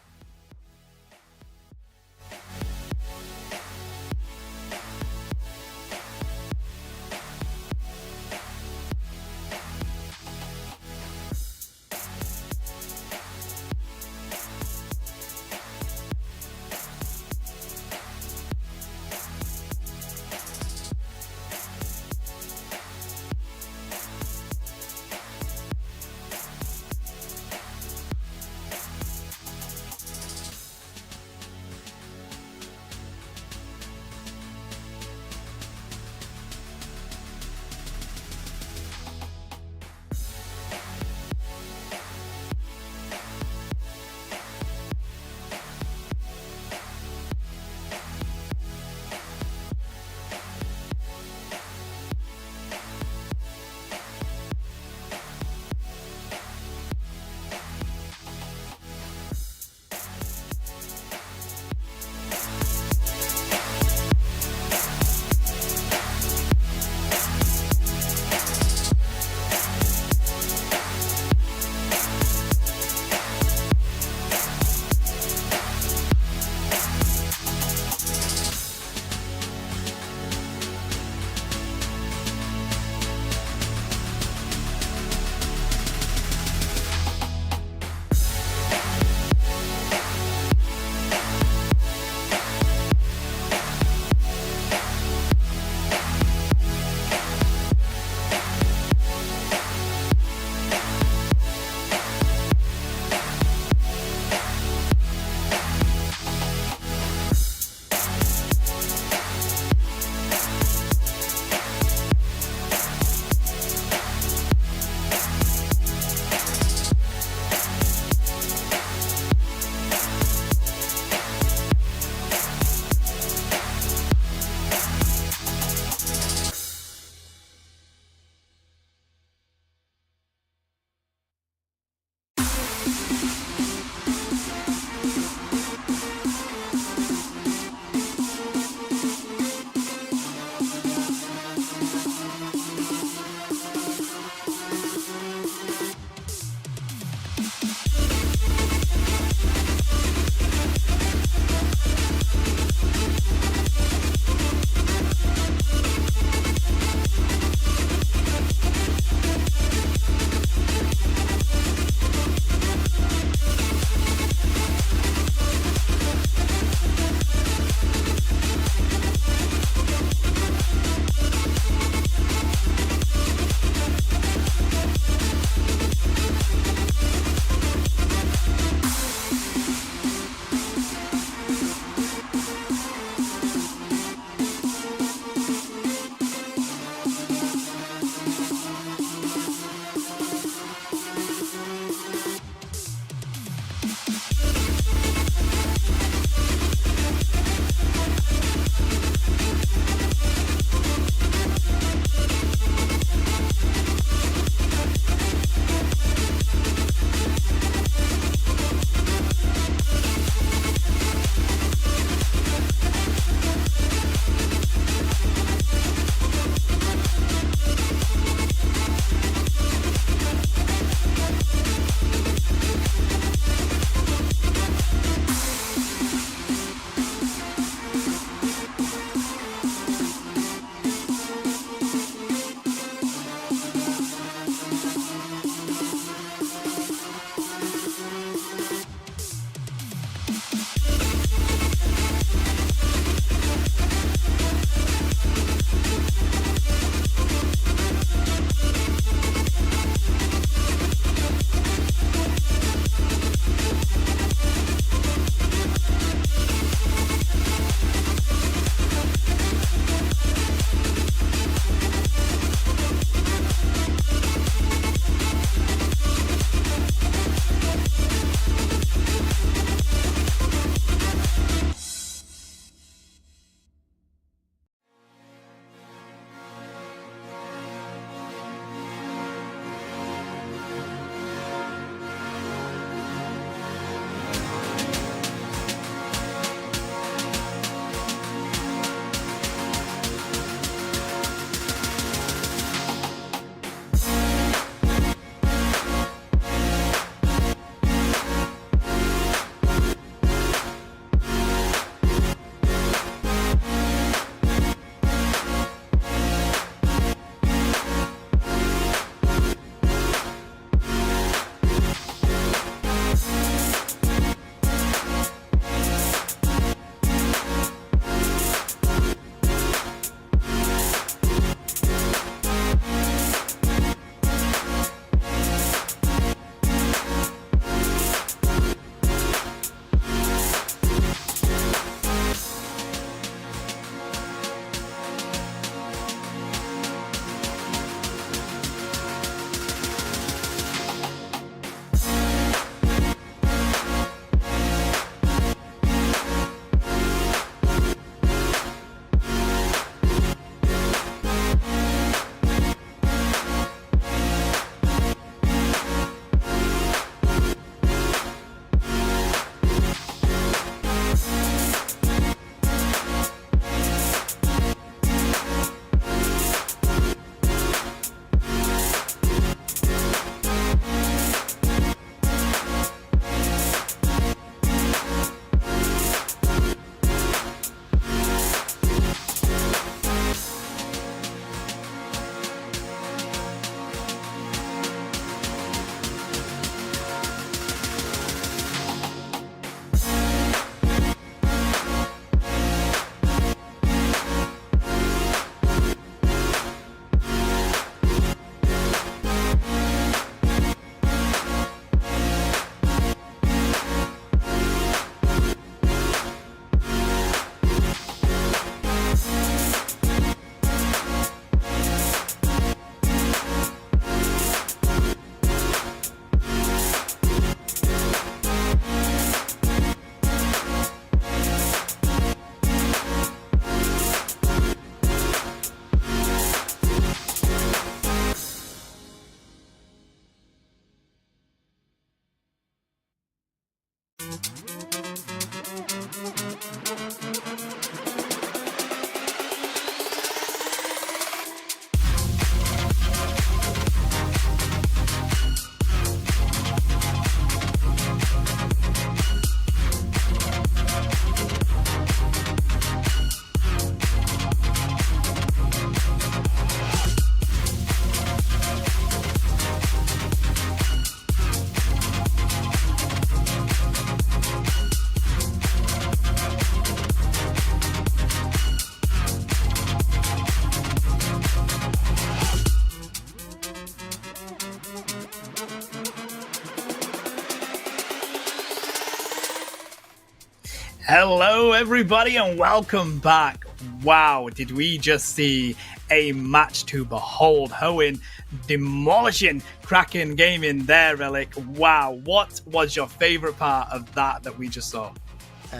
Hello, everybody, and welcome back. Wow, did we just see a match to behold? Hoenn demolishing Kraken Gaming there, Relic. Wow, what was your favorite part of that we just saw?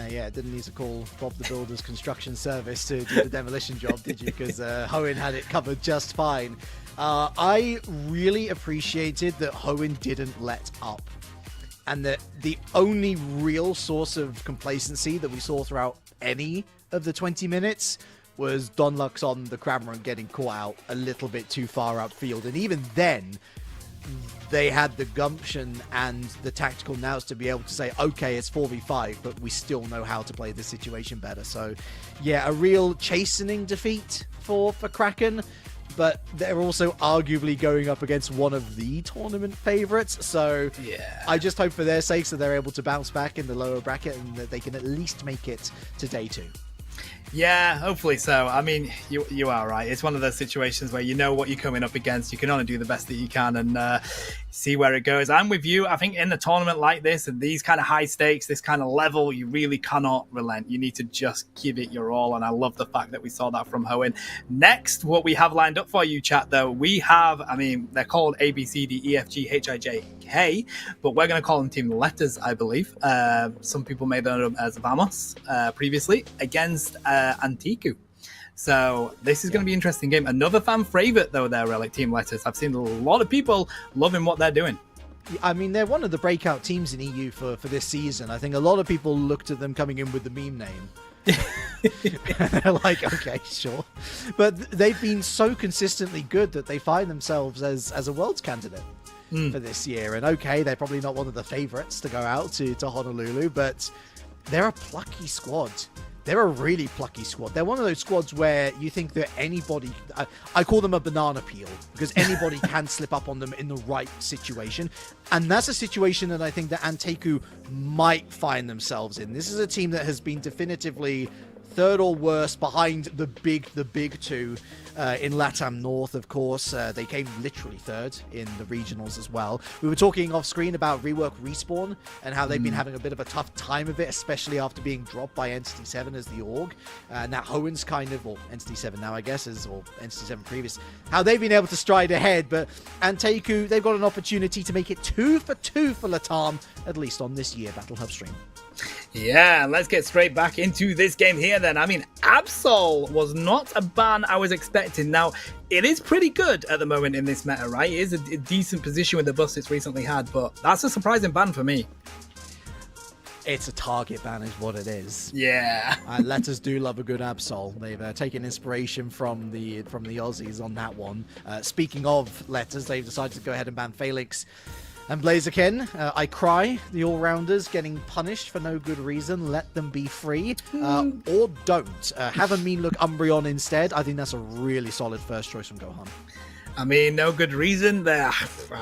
Yeah, didn't need to call Bob the Builder's construction service to do the demolition job, did you? Because Hoenn had it covered just fine. I really appreciated that Hoenn didn't let up. And that the only real source of complacency that we saw throughout any of the 20 minutes was Donlux on the Cramorant getting caught out a little bit too far upfield. And even then, they had the gumption and the tactical nous to be able to say, okay, it's 4v5, but we still know how to play this situation better. So, yeah, a real chastening defeat for Kraken. But they're also arguably going up against one of the tournament favorites. So yeah, I just hope for their sakes that they're able to bounce back in the lower bracket and that they can at least make it to day 2. Yeah, hopefully so. I mean, you are right. It's one of those situations where you know what you're coming up against. You can only do the best that you can and see where it goes. I'm with you. I think in a tournament like this and these kind of high stakes, this kind of level, you really cannot relent. You need to just give it your all. And I love the fact that we saw that from Hoenn. Next, what we have lined up for you, chat, though, we have, I mean, they're called A, B, C, D, E, F, G, H, I, J, K, but we're going to call them team letters, I believe. Some people made them up as Vamos previously against Antiku. So this is going to be an interesting game. Another fan favorite, though, there, Relic Team Letters. I've seen a lot of people loving what they're doing. I mean, they're one of the breakout teams in EU for this season. I think a lot of people looked at them coming in with the meme name. They're like, okay, sure. But they've been so consistently good that they find themselves as a Worlds candidate for this year. And okay, they're probably not one of the favorites to go out to Honolulu, but they're a plucky squad. They're a really plucky squad. They're one of those squads where you think that anybody... I call them a banana peel, because anybody can slip up on them in the right situation. And that's a situation that I think that Anteku might find themselves in. This is a team that has been definitively third or worse behind the big two in LATAM North, of course. They came literally third in the regionals as well. We were talking off screen about Rework Respawn and how they've been having a bit of a tough time of it, especially after being dropped by Entity 7 as the org. Now Hoenn's kind of, or Entity 7 now I guess, or Entity 7 previous, how they've been able to stride ahead. But Anteku, they've got an opportunity to make it 2 for 2 for LATAM, at least on this year Battle Hub stream. Yeah, let's get straight back into this game here then. I mean, Absol was not a ban I was expecting. Now, it is pretty good at the moment in this meta, right? It is a decent position with the bust it's recently had, but that's a surprising ban for me. It's a target ban is what it is. Yeah. Letters do love a good Absol. They've taken inspiration from the Aussies on that one. Speaking of Letters, they've decided to go ahead and ban Felix and Blaziken. I cry, the all-rounders getting punished for no good reason. Let them be free. Or don't. Have a mean look Umbreon instead. I think that's a really solid first choice from Gohan. I mean, no good reason. I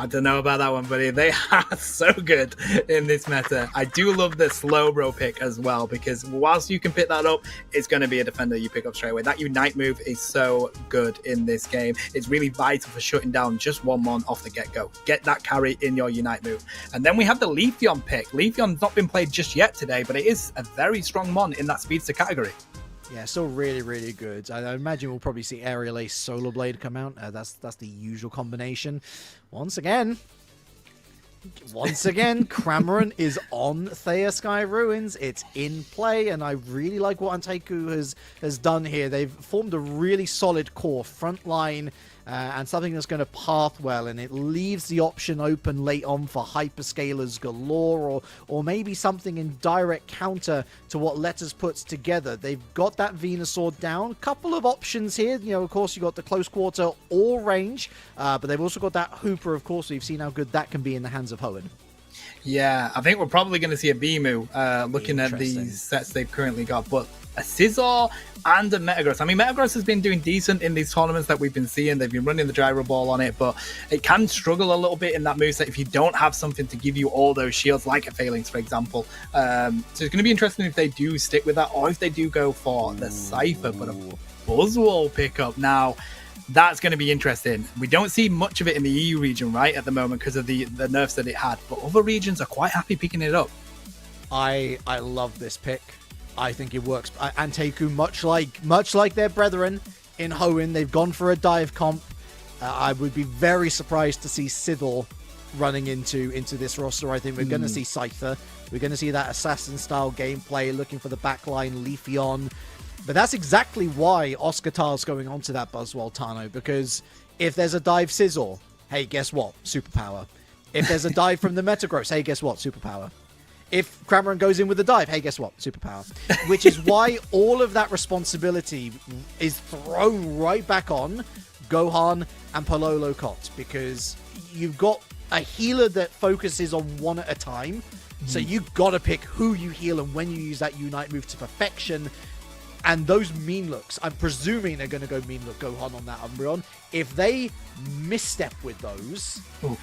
don't know about that one, buddy. They are so good in this meta. I do love the Slowbro pick as well, because whilst you can pick that up, it's going to be a defender you pick up straight away. That Unite move is so good in this game. It's really vital for shutting down just one mon off the get-go. Get that carry in your Unite move. And then we have the Leafeon pick. Leafeon's not been played just yet today, but it is a very strong mon in that speedster category. Yeah, still really, really good. I imagine we'll probably see Aerial Ace Solar Blade come out. That's the usual combination. Once again, Cramorant is on Thea Sky Ruins. It's in play, and I really like what Anteku has done here. They've formed a really solid core front line, and something that's going to path well, and it leaves the option open late on for hyperscalers galore, or maybe something in direct counter to what Letters puts together. They've got that Venusaur down. Couple of options here. You know, of course, you've got the close quarter or range, but they've also got that Hooper, of course. We've seen how good that can be in the hands of Hoenn. Yeah, I think we're probably going to see a Bimu looking at these sets they've currently got, but a Scizor and a Metagross. I mean, Metagross has been doing decent in these tournaments that we've been seeing. They've been running the gyro ball on it, but it can struggle a little bit in that moveset if you don't have something to give you all those shields, like a Phalanx, for example. So it's going to be interesting if they do stick with that, or if they do go for the Cypher, but a Buzzwole pickup. Now, that's going to be interesting. We don't see much of it in the EU region, right, at the moment because of the nerfs that it had, but other regions are quite happy picking it up. I love this pick. I think it works. Anteku, much like their brethren in Hoenn, they've gone for a dive comp. I would be very surprised to see Scyther running into this roster. I think we're going to see Scyther. We're going to see that assassin-style gameplay, looking for the backline, Leafeon. But that's exactly why Oscar-Tar's going on to that Buzzwole, Tano, because if there's a dive Scizor, hey, guess what? Superpower. If there's a dive from the Metagross, hey, guess what? Superpower. If Cramorant goes in with a dive, hey, guess what? Superpower. Which is why all of that responsibility is thrown right back on Gohan and Pololocott, because you've got a healer that focuses on one at a time. So you've got to pick who you heal and when you use that Unite move to perfection. And those mean looks, I'm presuming they're going to go mean look Gohan on that Umbreon. If they misstep with those... Ooh.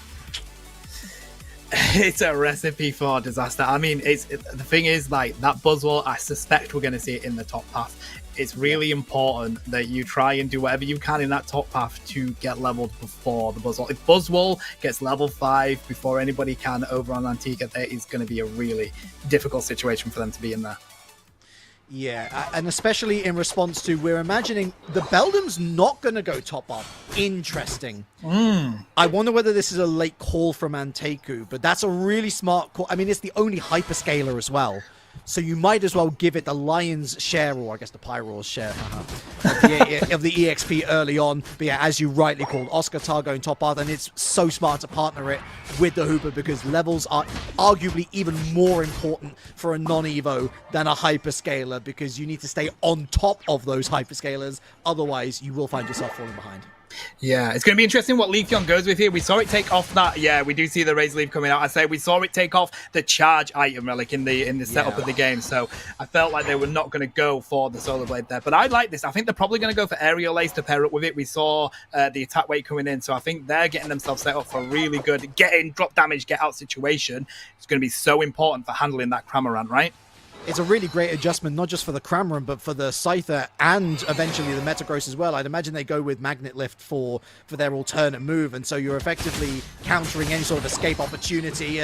It's a recipe for disaster. I mean, the thing is, like, that Buzzwole, I suspect we're going to see it in the top path. It's really important that you try and do whatever you can in that top path to get leveled before the Buzzwole. If Buzzwole gets level 5 before anybody can over on Antica, that is going to be a really difficult situation for them to be in there. Yeah, and especially in response to, we're imagining the Beldum's not going to go top up. Interesting. I wonder whether this is a late call from Anteku, but that's a really smart call. I mean, it's the only hyperscaler as well. So you might as well give it the lion's share, or I guess the Pyroar's share, of the EXP early on. But yeah, as you rightly called, Oscar-Tar going top path, and it's so smart to partner it with the Hooper, because levels are arguably even more important for a non-Evo than a hyperscaler, because you need to stay on top of those hyperscalers. Otherwise, you will find yourself falling behind. Yeah, it's going to be interesting what Leafeon goes with here. We saw it take off that. Yeah, we do see the Razor Leaf coming out. I say we saw it take off the charge item relic in the setup of the game. So I felt like they were not going to go for the Solar Blade there. But I like this. I think they're probably going to go for Aerial Ace to pair up with it. We saw the attack weight coming in. So I think they're getting themselves set up for a really good get in, drop damage, get out situation. It's going to be so important for handling that Cramorant, right? It's a really great adjustment, not just for the Cramorant, but for the Scyther and eventually the Metagross as well. I'd imagine they go with Magnet Lift for their alternate move, and so you're effectively countering any sort of escape opportunity.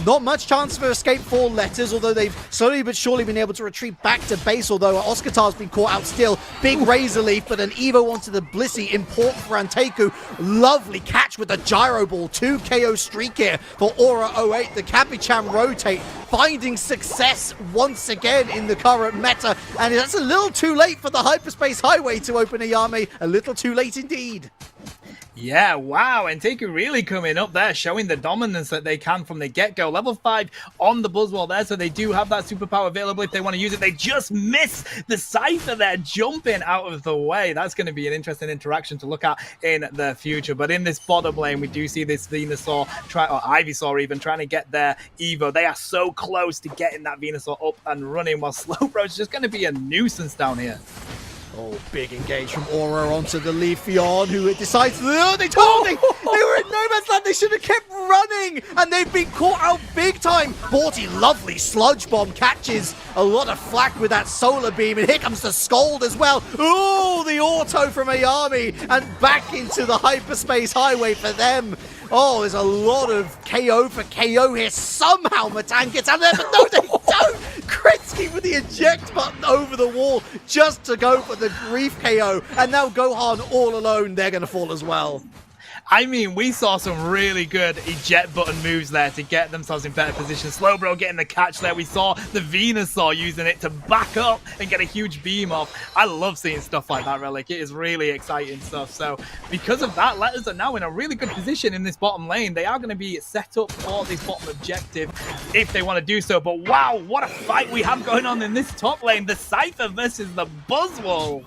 Not much chance for escape for Letters, although they've slowly but surely been able to retreat back to base, although Oscar-Tar's been caught out still. Big Razor Leaf, but an Evo onto the Blissey, important for Anteku. Lovely catch with the Gyro Ball. 2 KO streak here for Aura 08. The Capuchan rotate, finding success once again in the current meta, and that's a little too late for the Hyperspace Highway to open Ayame. A little too late indeed. Yeah, wow, Anteku really coming up there, showing the dominance that they can from the get-go. Level 5 on the Buzzwole there, so they do have that superpower available if they want to use it. They just miss the Scyther there, jumping out of the way. That's going to be an interesting interaction to look at in the future. But in this bottom lane, we do see this Venusaur, or Ivysaur even, trying to get their Evo. They are so close to getting that Venusaur up and running, while Slowbro's just going to be a nuisance down here. Oh, big engage from Aura onto the Leafeon, who decides, oh, they told me they were in no man's land, they should have kept running, and they've been caught out big time. Borty, lovely Sludge Bomb, catches a lot of flack with that Solar Beam, and here comes the Scold as well. Oh, the auto from Ayame, and back into the Hyperspace Highway for them. Oh, there's a lot of KO for KO here. Somehow Matan gets out of there, but no, they don't. Kritsky with the eject button over the wall just to go for the grief KO. And now Gohan all alone, they're going to fall as well. I mean, we saw some really good eject button moves there to get themselves in better position. Slowbro getting the catch there. We saw the Venusaur using it to back up and get a huge beam off. I love seeing stuff like that, Relic. It is really exciting stuff. So because of that, Letters are now in a really good position in this bottom lane. They are going to be set up for this bottom objective if they want to do so. But wow, what a fight we have going on in this top lane. The Scyther versus the Buzzwole.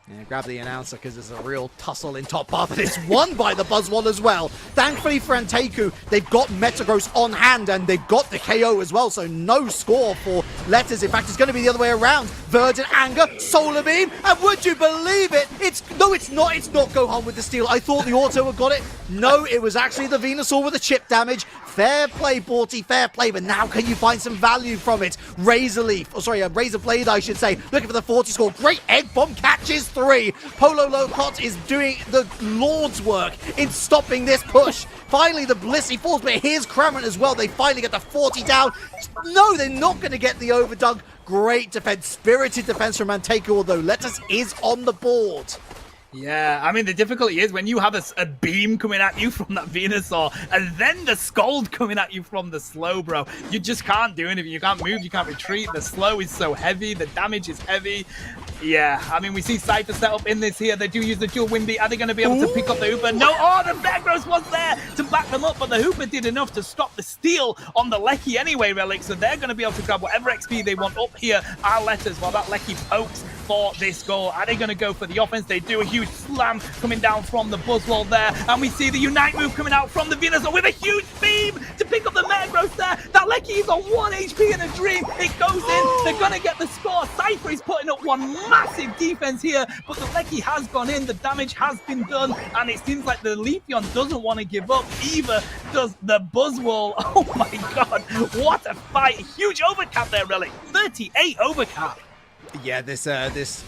Yeah, grab the announcer because there's a real tussle in top path, and it's won by the Buzzwole as well. Thankfully for Anteku, they've got Metagross on hand, and they've got the KO as well, so no score for Letters. In fact, it's going to be the other way around. Verdant Anger, Solar Beam, and would you believe it? It's not Gohan with the steal. I thought the auto had got it. No, it was actually the Venusaur with the chip damage. Fair play, Borty, fair play, but now can you find some value from it? Razor Blade, I should say. Looking for the 40 score. Great Egg Bomb catches 3. Pololocott is doing the Lord's work in stopping this push. Finally, the Blissey falls, but here's Cramorant as well. They finally get the 40 down. No, they're not going to get the overdug. Great defense, spirited defense from Manteca, although Letus is on the board. Yeah, I mean, the difficulty is when you have a beam coming at you from that Venusaur and then the Scald coming at you from the Slowbro, you just can't do anything. You can't move, you can't retreat. The slow is so heavy, the damage is heavy. Yeah, I mean, we see Cypher set up in this here. They do use the dual wind beat. Are they going to be able to pick up the Hooper? No, the Metagross was there to back them up, but the Hooper did enough to stop the steal on the Lecky anyway, Relic, so they're going to be able to grab whatever XP they want up here. Our Letters, while that Lecky pokes for this goal. Are they going to go for the offense? They do a huge slam coming down from the Buzzwole there, and we see the Unite move coming out from the Venusaur with a huge beam to pick up the Metagross there. That Lecky is on 1 HP in a dream. It goes in. They're going to get the score. Cypher is putting up one massive defense here, but the Lecky has gone in. The damage has been done, and it seems like the Leafeon doesn't want to give up. Either does the Buzzwole. Oh my god, what a fight. Huge overcap there, Relic. 38 overcap. Yeah, this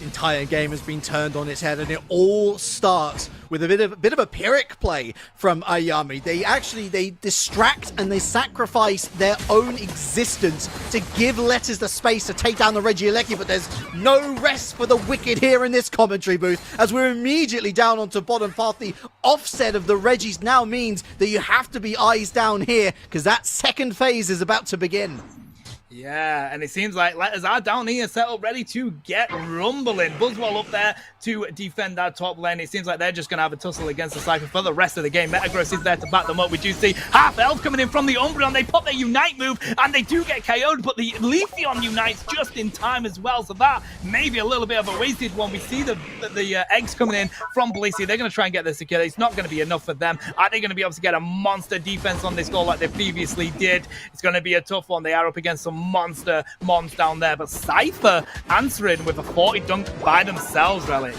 entire game has been turned on its head, and it all starts with a bit of a Pyrrhic play from Ayami. They distract and they sacrifice their own existence to give Letters the space to take down the Regieleki, but there's no rest for the wicked here in this commentary booth, as we're immediately down onto bottom path. The offset of the Regis now means that you have to be eyes down here, because that second phase is about to begin. Yeah, and it seems like Letters are down here set up ready to get rumbling. Buzzwole up there to defend that top lane. It seems like they're just going to have a tussle against the Cypher for the rest of the game. Metagross is there to back them up. We do see Half Elf coming in from the Umbreon. They pop their Unite move and they do get KO'd, but the Leafeon unites just in time as well. So that may be a little bit of a wasted one. We see the eggs coming in from Blissey. They're going to try and get this secure. It's not going to be enough for them. Are they going to be able to get a monster defense on this goal like they previously did? It's going to be a tough one. They are up against some monster mons down there, but Cypher answering with a 40 dunk by themselves, really.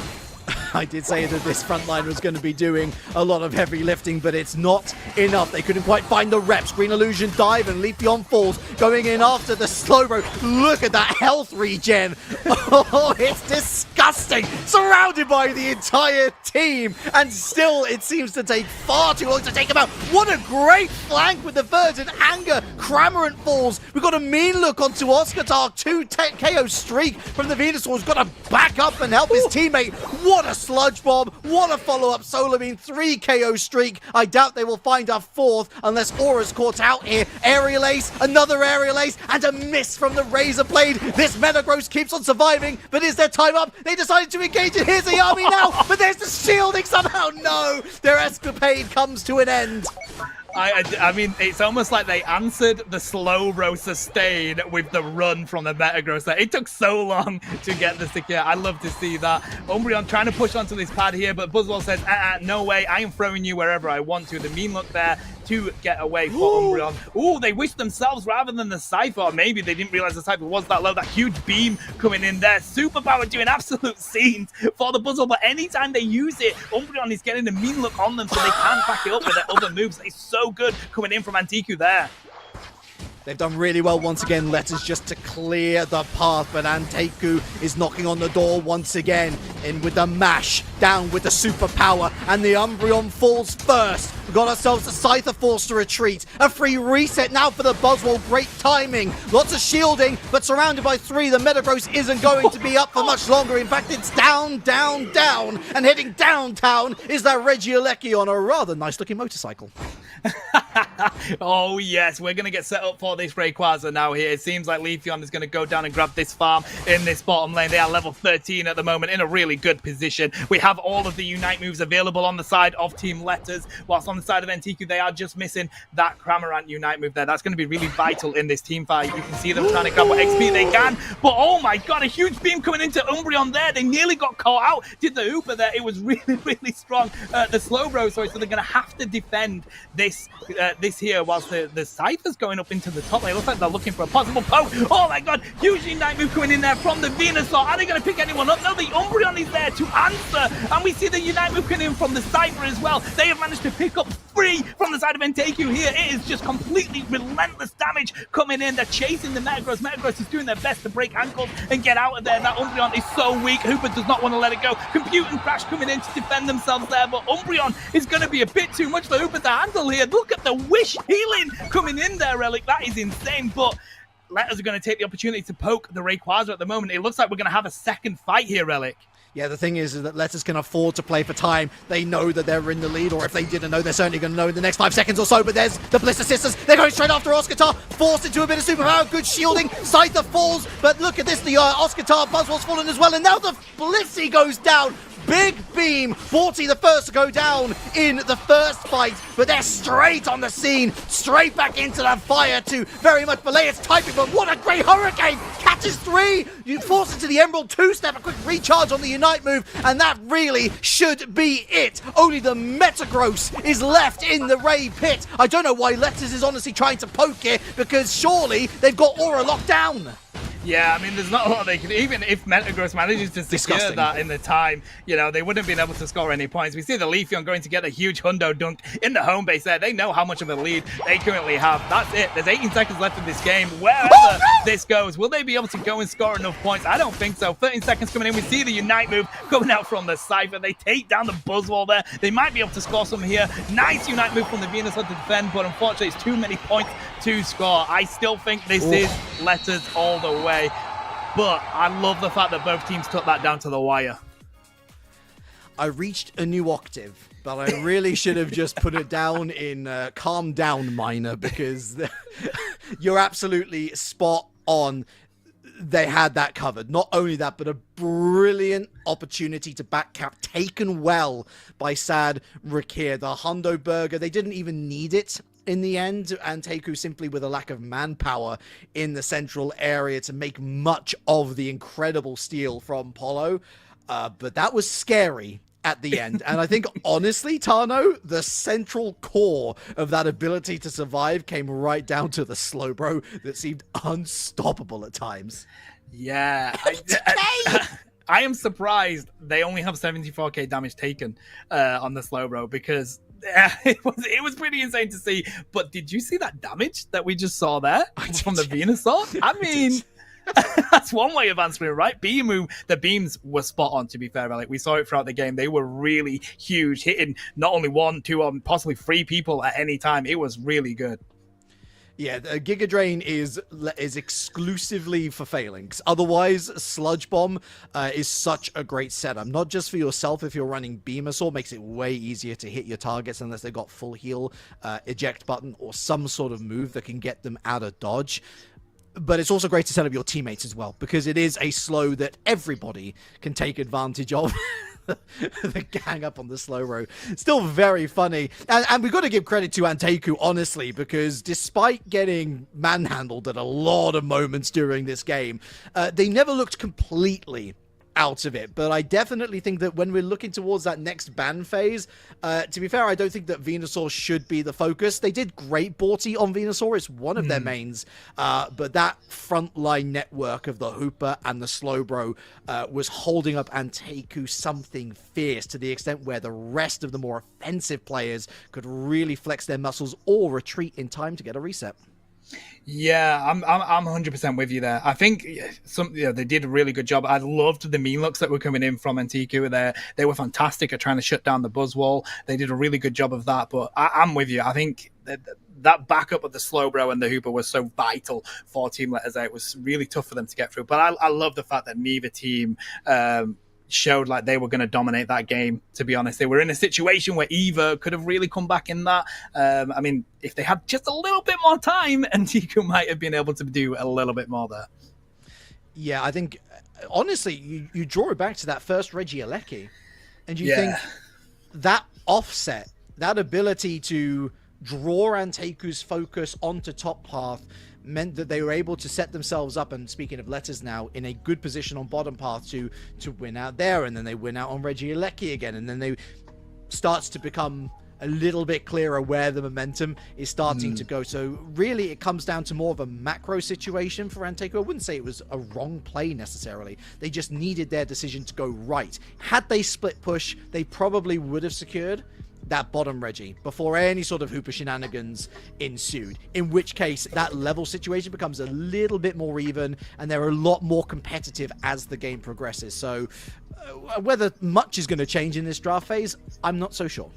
I did say that this front line was going to be doing a lot of heavy lifting, but it's not enough. They couldn't quite find the reps. Green Illusion dive and Leafeon falls, going in after the Slowbro. Look at that health regen. Oh, it's disgusting. Surrounded by the entire team, and still it seems to take far too long to take him out. What a great flank with the Verdant Anger. Cramorant falls. We've got a mean look onto Oscar-Tark. 2 KO streak from the Venusaur's got to back up and help his teammate. What a Sludge Bomb, what a follow-up Solar Beam, 3 KO streak. I doubt they will find a 4th unless Aura's caught out here. Aerial Ace, another Aerial Ace, and a miss from the Razor Blade. This Metagross keeps on surviving, but is their time up? They decided to engage it. Here's the army now, but there's the shielding somehow. No, their escapade comes to an end. I mean, it's almost like they answered the Slowbro sustain with the run from the Metagross there. It took so long to get the secure. I love to see that. Umbreon trying to push onto this pad here, but Buzzwole says, no way, I am throwing you wherever I want to. The mean look there to get away for Umbreon. Ooh, they wished themselves rather than the Cypher. Or maybe they didn't realize the Cypher was that low. That huge beam coming in there. Superpower doing absolute scenes for the Buzzwole, but anytime they use it, Umbreon is getting a mean look on them so they can back it up with their other moves. It's so good coming in from Antiku there. They've done really well once again, Letters just to clear the path, but Anteku is knocking on the door once again, in with the mash, down with the superpower, and the Umbreon falls first. We've got ourselves a Scyther forced to retreat. A free reset now for the Buzzwole, great timing. Lots of shielding, but surrounded by 3, the Metagross isn't going to be up for much longer. In fact, it's down, down, down, and heading downtown is that Regieleki on a rather nice looking motorcycle. Oh yes, we're going to get set up for this Rayquaza now here. It seems like Leafeon is going to go down and grab this farm in this bottom lane. They are level 13 at the moment, in a really good position. We have all of the Unite moves available on the side of Team Letters, whilst on the side of NTQ, they are just missing that Cramorant Unite move there. That's going to be really vital in this team fight. You can see them trying to grab what XP they can, but oh my god, a huge beam coming into Umbreon there. They nearly got caught out. Did the Hooper there. It was really, really strong. The Slowbro, sorry, so they're going to have to defend this here, whilst the Cypher's going up into the top lane. It looks like they're looking for a possible poke. Oh my god, huge Unite move coming in there from the Venusaur. Are they going to pick anyone up? No, the Umbreon is there to answer, and we see the Unite move coming in from the Cypher as well. They have managed to pick up 3 from the side of Ntaku here. It is just completely relentless damage coming in. They're chasing the Metagross. Metagross is doing their best to break ankles and get out of there. That Umbreon is so weak. Hooper does not want to let it go. Compute and Crash coming in to defend themselves there, but Umbreon is going to be a bit too much for Hooper to handle here. Look at the Wish healing coming in there, Relic. That is insane, but Letters are going to take the opportunity to poke the Rayquaza at the moment. It looks like we're going to have a second fight here, Relic. Yeah, the thing is that Letters can afford to play for time. They know that they're in the lead, or if they didn't know, they're certainly going to know in the next 5 seconds or so. But there's the Blister Sisters. They're going straight after Oscar, forced into a bit of superpower. Good shielding. Scyther falls, but look at this. The Oscar Buzzwell's fallen as well, and now the Blissey goes down. Big beam. Borty the first to go down in the first fight, but they're straight on the scene, straight back into the fire to very much belay its typing. But what a great Hurricane! Catches 3. You force into the Emerald 2-step, a quick recharge on the Unite move, and that really should be it. Only the Metagross is left in the Ray pit. I don't know why Letters is honestly trying to poke it, because surely they've got Aura locked down. Yeah, I mean, there's not a lot they can... Even if Metagross manages to secure that in the time, you know, they wouldn't have been able to score any points. We see the Leafeon going to get a huge hundo dunk in the home base there. They know how much of a lead they currently have. That's it. There's 18 seconds left in this game. Wherever this goes, will they be able to go and score enough points? I don't think so. 13 seconds coming in. We see the Unite move coming out from the Cypher. They take down the Buzzwole there. They might be able to score some here. Nice Unite move from the Venusaur to defend, but unfortunately, it's too many points to score. I still think this is Letters all the way. But I love the fact that both teams took that down to the wire. I reached a new octave, but I really should have just put it down in calm down minor, because you're absolutely spot on. They had that covered. Not only that, but a brilliant opportunity to backcap, taken well by Sad Rakir. The Hundo Burger, they didn't even need it in the end, and Taku simply with a lack of manpower in the central area to make much of the incredible steal from Polo. But that was scary at the end. And I think, honestly, Tano, the central core of that ability to survive came right down to the Slowbro that seemed unstoppable at times. Yeah. I am surprised they only have 74k damage taken on the Slowbro, because it was pretty insane to see. But did you see that damage that we just saw there from the Venusaur? I mean... That's one way of answering it, right? The beams were spot on, to be fair. Like, we saw it throughout the game. They were really huge, hitting not only 1, 2, possibly 3 people at any time. It was really good. Yeah, Giga Drain is exclusively for Phalanx. Otherwise, Sludge Bomb is such a great setup. Not just for yourself if you're running Venusaur, makes it way easier to hit your targets unless they've got full heal, eject button, or some sort of move that can get them out of dodge. But it's also great to set up your teammates as well, because it is a slow that everybody can take advantage of. The gang up on the slow row. Still very funny. And we've got to give credit to Anteku, honestly, because despite getting manhandled at a lot of moments during this game, they never looked completely out of it. But I definitely think that when we're looking towards that next ban phase, to be fair, I don't think that Venusaur should be the focus. They did great Borty on Venusaur. It's one of their mains. But that frontline network of the Hooper and the Slowbro was holding up Anteku something fierce, to the extent where the rest of the more offensive players could really flex their muscles or retreat in time to get a reset. Yeah, I'm 100% with you there. I think they did a really good job. I loved the mean looks that were coming in from Antiku there. They were fantastic at trying to shut down the Buzzwole. They did a really good job of that. But I'm with you. I think that backup of the Slowbro and the Hooper was so vital for Team Letters. It was really tough for them to get through. But I love the fact that neither team showed like they were going to dominate that game. To be honest, they were in a situation where either could have really come back in that. I mean, if they had just a little bit more time, Antiku might have been able to do a little bit more there. Yeah, I think, honestly, you draw it back to that first Regieleki, and you think that offset, that ability to draw Anteku's focus onto top path, meant that they were able to set themselves up, and speaking of Letters now, in a good position on bottom path to win out there, and then they win out on Regieleki again, and then they starts to become a little bit clearer where the momentum is starting to go. So really it comes down to more of a macro situation for Anteku. I wouldn't say it was a wrong play necessarily. They just needed their decision to go right. Had they split push, they probably would have secured that bottom Reggie before any sort of Hooper shenanigans ensued, in which case that level situation becomes a little bit more even, and they're a lot more competitive as the game progresses. So whether much is going to change in this draft phase, I'm not so sure.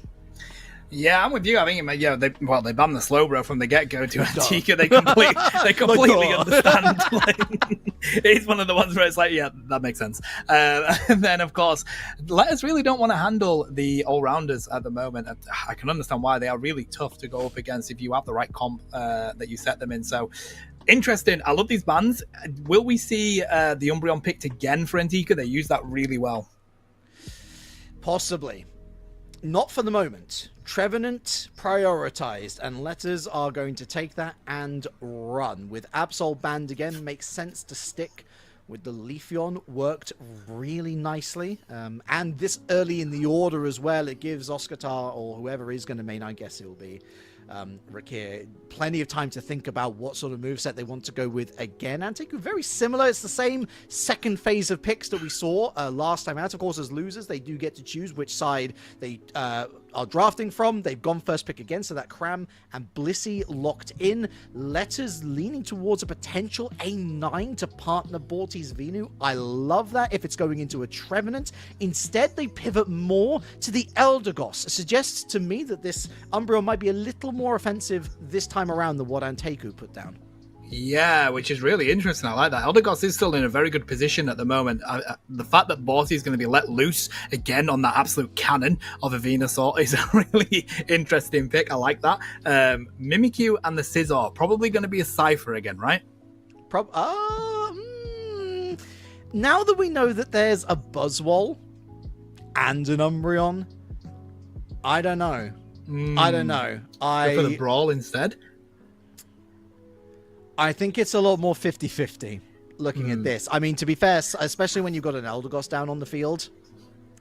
Yeah, I'm with you. I think they banned the slow bro from the get go to Antigua. They completely understand. It's one of the ones where it's like, yeah, that makes sense. And then of course, Letters really don't want to handle the all rounders at the moment. I can understand why. They are really tough to go up against if you have the right comp that you set them in. So interesting. I love these bans. Will we see the Umbreon picked again for Antigua? They use that really well. Possibly. Not for the moment. Trevenant prioritized, and Letters are going to take that and run. With Absol banned again, makes sense to stick with the Leafeon. Worked really nicely. And this early in the order as well, it gives Oscartar, or whoever is going to main, I guess it will be Rakir, plenty of time to think about what sort of moveset they want to go with again. Antiku, very similar. It's the same second phase of picks that we saw last time out. Of course, as losers, they do get to choose which side they are drafting from. They've gone first pick again, so that Cram and Blissey locked in. Letters leaning towards a potential A9 to partner Borti's Venu. I love that if it's going into a Trevenant. Instead, they pivot more to the Eldegoss. It suggests to me that this Umbreon might be a little more offensive this time around than what Anteku put down. Yeah, which is really interesting. I like that. Eldegoss is still in a very good position at the moment. The fact that Borty is going to be let loose again on that absolute cannon of a Venusaur is a really interesting pick. I like that. Mimikyu and the Scizor, probably going to be a Cypher again, right? Now that we know that there's a Buzzwole and an Umbreon, I don't know. I don't know. Go for the Brawl instead? I think it's a lot more 50-50 looking at this. I mean, to be fair, especially when you've got an Eldegoss down on the field,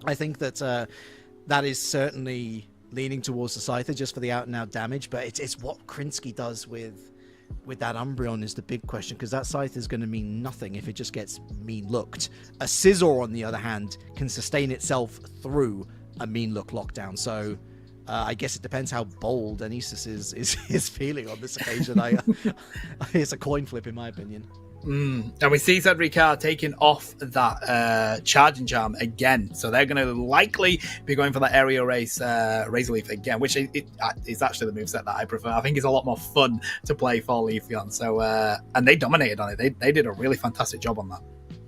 I think that that is certainly leaning towards the Scyther just for the out-and-out damage, but it's what Krinsky does with that Umbreon is the big question, because that Scythe is going to mean nothing if it just gets mean-looked. A Scizor, on the other hand, can sustain itself through a mean-look lockdown, so... I guess it depends how bold Anesis is feeling on this occasion. It's a coin flip, in my opinion. And we see Zedrikar taking off that Charging Charm again. So they're going to likely be going for that Area Race Razor Leaf again, which is actually the moveset that I prefer. I think it's a lot more fun to play for Leafeon. So, and they dominated on it. They did a really fantastic job on that.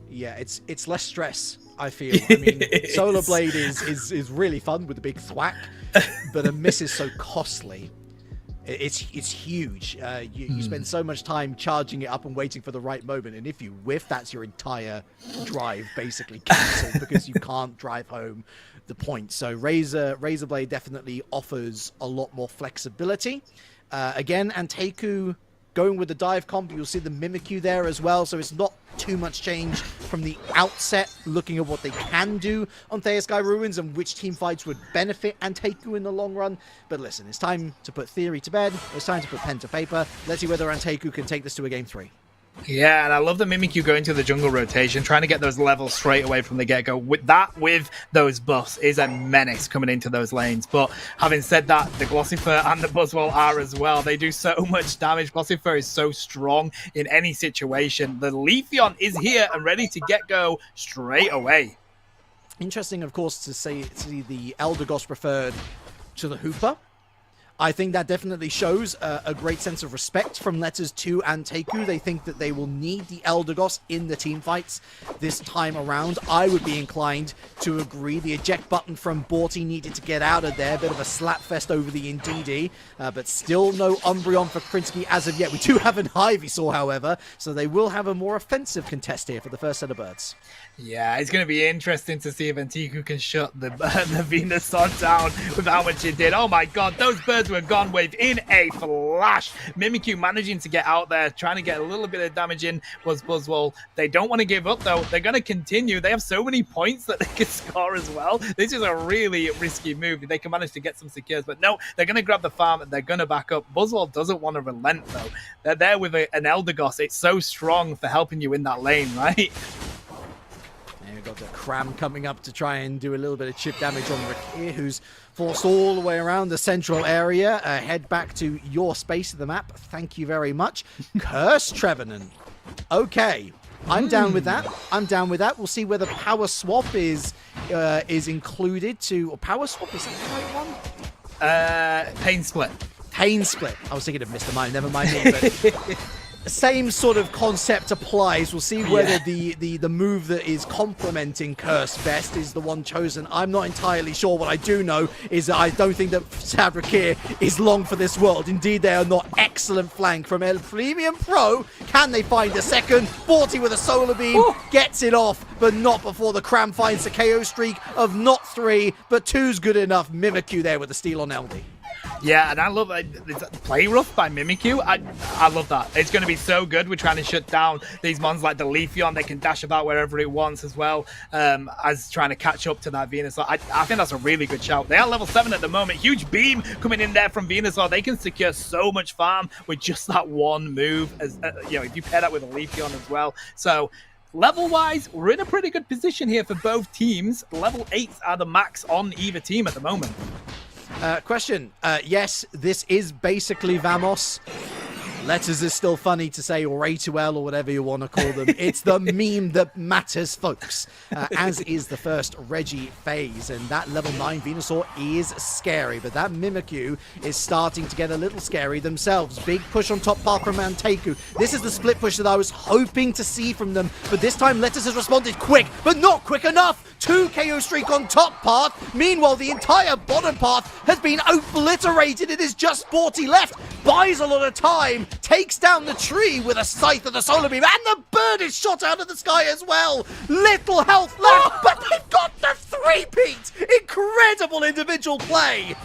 Yeah, it's less stress, I feel. I mean, Solar Blade is really fun with the big thwack, but a miss is so costly. It's huge. You spend so much time charging it up and waiting for the right moment, and if you whiff, that's your entire drive basically cancelled because you can't drive home the point. So Razor Blade definitely offers a lot more flexibility. Again, Anteku going with the dive comp, you'll see the Mimikyu there as well, so it's not too much change from the outset, looking at what they can do on Theosky Ruins and which team fights would benefit Anteku in the long run. But listen, it's time to put theory to bed. It's time to put pen to paper. Let's see whether Anteku can take this to a Game 3. Yeah, and I love the Mimikyu going to the jungle rotation, trying to get those levels straight away from the get-go. With those buffs is a menace coming into those lanes. But having said that, the Glossifer and the Buzzwole are as well. They do so much damage. Glossifer is so strong in any situation. The Leafeon is here and ready to get-go straight away. Interesting, of course, to see the Eldegoss preferred to the Hooper. I think that definitely shows a great sense of respect from Letters to Anteku. They think that they will need the Eldegoss in the team fights this time around. I would be inclined to agree. The eject button from Borty needed to get out of there. Bit of a slap fest over the Indeedee, but still no Umbreon for Krinsky as of yet. We do have an Ivysaur, however, so they will have a more offensive contest here for the first set of birds. Yeah, it's going to be interesting to see if Antiku can shut the Venusaur down with how much it did. Oh my god, those birds were gone within a flash. Mimikyu managing to get out there, trying to get a little bit of damage in was Buzzwole. They don't want to give up though. They're going to continue. They have so many points that they can score as well. This is a really risky move. They can manage to get some secures, but no, they're going to grab the farm and they're going to back up. Buzzwole doesn't want to relent though. They're there with an Eldegoss. It's so strong for helping you in that lane, right? We've got the Cram coming up to try and do a little bit of chip damage on Rakir, who's forced all the way around the central area. Head back to your space of the map. Thank you very much. Curse Trevenant. Okay, I'm down with that. I'm down with that. We'll see whether Power Swap is included to... Or Power Swap, is that the right one? Pain Split. Pain Split. I was thinking of Mr. Mime, never mind me, but same sort of concept applies. We'll see whether the move that is complementing Curse best is the one chosen. I'm not entirely sure. What I do know is that I don't think that Sabrakir is long for this world. Indeed, they are not. Excellent flank from El Premium Pro. Can they find a second? Borty with a solar beam gets it off, but not before the Cram finds a KO streak of not 3, but 2's good enough. Mimikyu there with the steal on LD. Yeah, and I love play rough by Mimikyu. I love that. It's going to be so good. We're trying to shut down these mons like the Leafeon. They can dash about wherever it wants as well, as trying to catch up to that Venusaur. I think that's a really good shout. They are level 7 at the moment. Huge beam coming in there from Venusaur. They can secure so much farm with just that one move. As if you pair that with a Leafeon as well. So level-wise, we're in a pretty good position here for both teams. Level 8s are the max on either team at the moment. Question. Yes, this is basically Vamos. Letters is still funny to say, or A2L, or whatever you want to call them. It's the meme that matters, folks. As is the first Reggie phase. And that level 9 Venusaur is scary. But that Mimikyu is starting to get a little scary themselves. Big push on top path from Manteku. This is the split push that I was hoping to see from them. But this time, Letters has responded quick, but not quick enough. 2 KO streak on top path. Meanwhile, the entire bottom path has been obliterated. It is just Borty left. Buys a lot of time. Takes down the tree with a scythe of the solar beam. And the bird is shot out of the sky as well. Little health left, but they've got the 3-peat. Incredible individual play.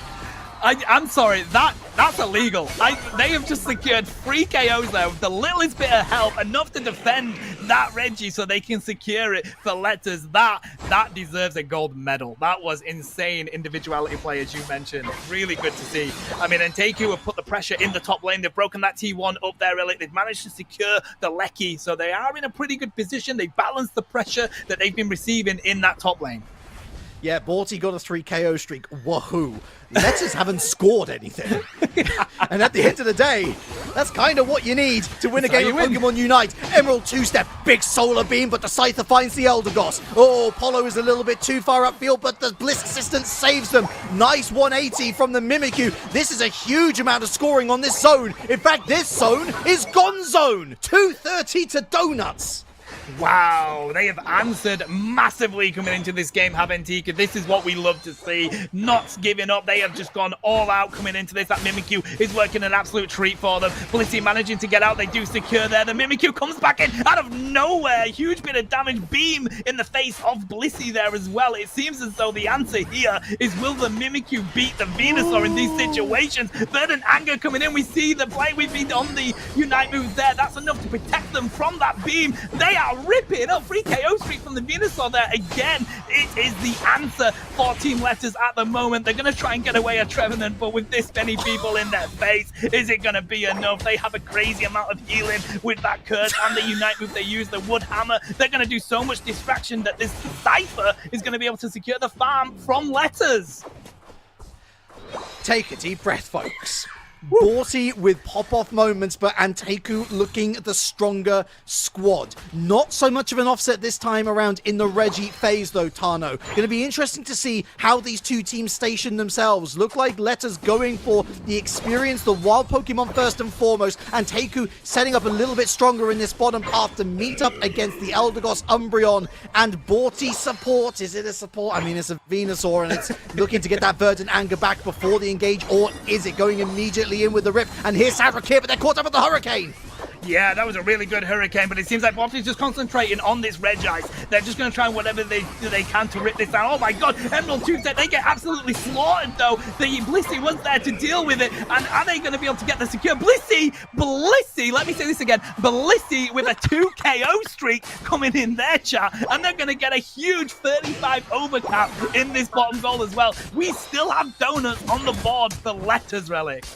I'm sorry, that's illegal. They have just secured 3 KOs there with the littlest bit of help, enough to defend that Reggie so they can secure it for Letters. That deserves a gold medal. That was insane individuality play, as you mentioned. Really good to see. I mean, and Taku have put the pressure in the top lane. They've broken that T1 up there. They've managed to secure the Lecky, so they are in a pretty good position. They balanced the pressure that they've been receiving in that top lane. Yeah, Borty got a 3 KO streak. Wahoo. Letters haven't scored anything. And at the end of the day, that's kind of what you need to win a game of Pokemon Unite. Emerald 2-step, big solar beam, but the Scyther finds the Eldegoss. Oh, Polo is a little bit too far upfield, but the Bliss Assistant saves them. Nice 180 from the Mimikyu. This is a huge amount of scoring on this zone. In fact, this zone is Gone Zone. 230 to donuts. Wow, they have answered massively coming into this game, Haventika. This is what we love to see. Not giving up. They have just gone all out coming into this. That Mimikyu is working an absolute treat for them. Blissey managing to get out. They do secure there. The Mimikyu comes back in out of nowhere. Huge bit of damage. Beam in the face of Blissey there as well. It seems as though the answer here is, will the Mimikyu beat the Venusaur in these situations? Verdant Anger coming in. We see the play we've been on the Unite move there. That's enough to protect them from that beam. They are ripping up. 3 KO streak from the Venusaur there again. It is the answer for Team Letters at the moment. They're going to try and get away at Trevenant, but with this many people in their face, is it going to be enough? They have a crazy amount of healing with that Curse and the Unite move they use, the Wood Hammer. They're going to do so much distraction that this Cypher is going to be able to secure the farm from Letters. Take a deep breath, folks. Borty with pop-off moments, but Anteku looking the stronger squad. Not so much of an offset this time around in the Reggie phase, though, Tano. Going to be interesting to see how these two teams station themselves. Look like Letters going for the experience, the wild Pokemon first and foremost. Anteku setting up a little bit stronger in this bottom path to meet up against the Eldegoss Umbreon. And Borty support. Is it a support? I mean, it's a Venusaur, and it's looking to get that Verdant Anger back before the engage, or is it going immediately in with the rip? And here's Sabrakir, but they're caught up with the Hurricane. Yeah, that was a really good Hurricane, but it seems like Borty's just concentrating on this Regice. They're just going to try whatever they can to rip this down. Oh my god, Emerald 2-step, they get absolutely slaughtered though. The Blissey was there to deal with it, and are they going to be able to get the secure? Blissey, let me say this again, Blissey with a 2 KO streak coming in their chat, and they're going to get a huge 35 overcap in this bottom goal as well. We still have donuts on the board for Letters, Relic.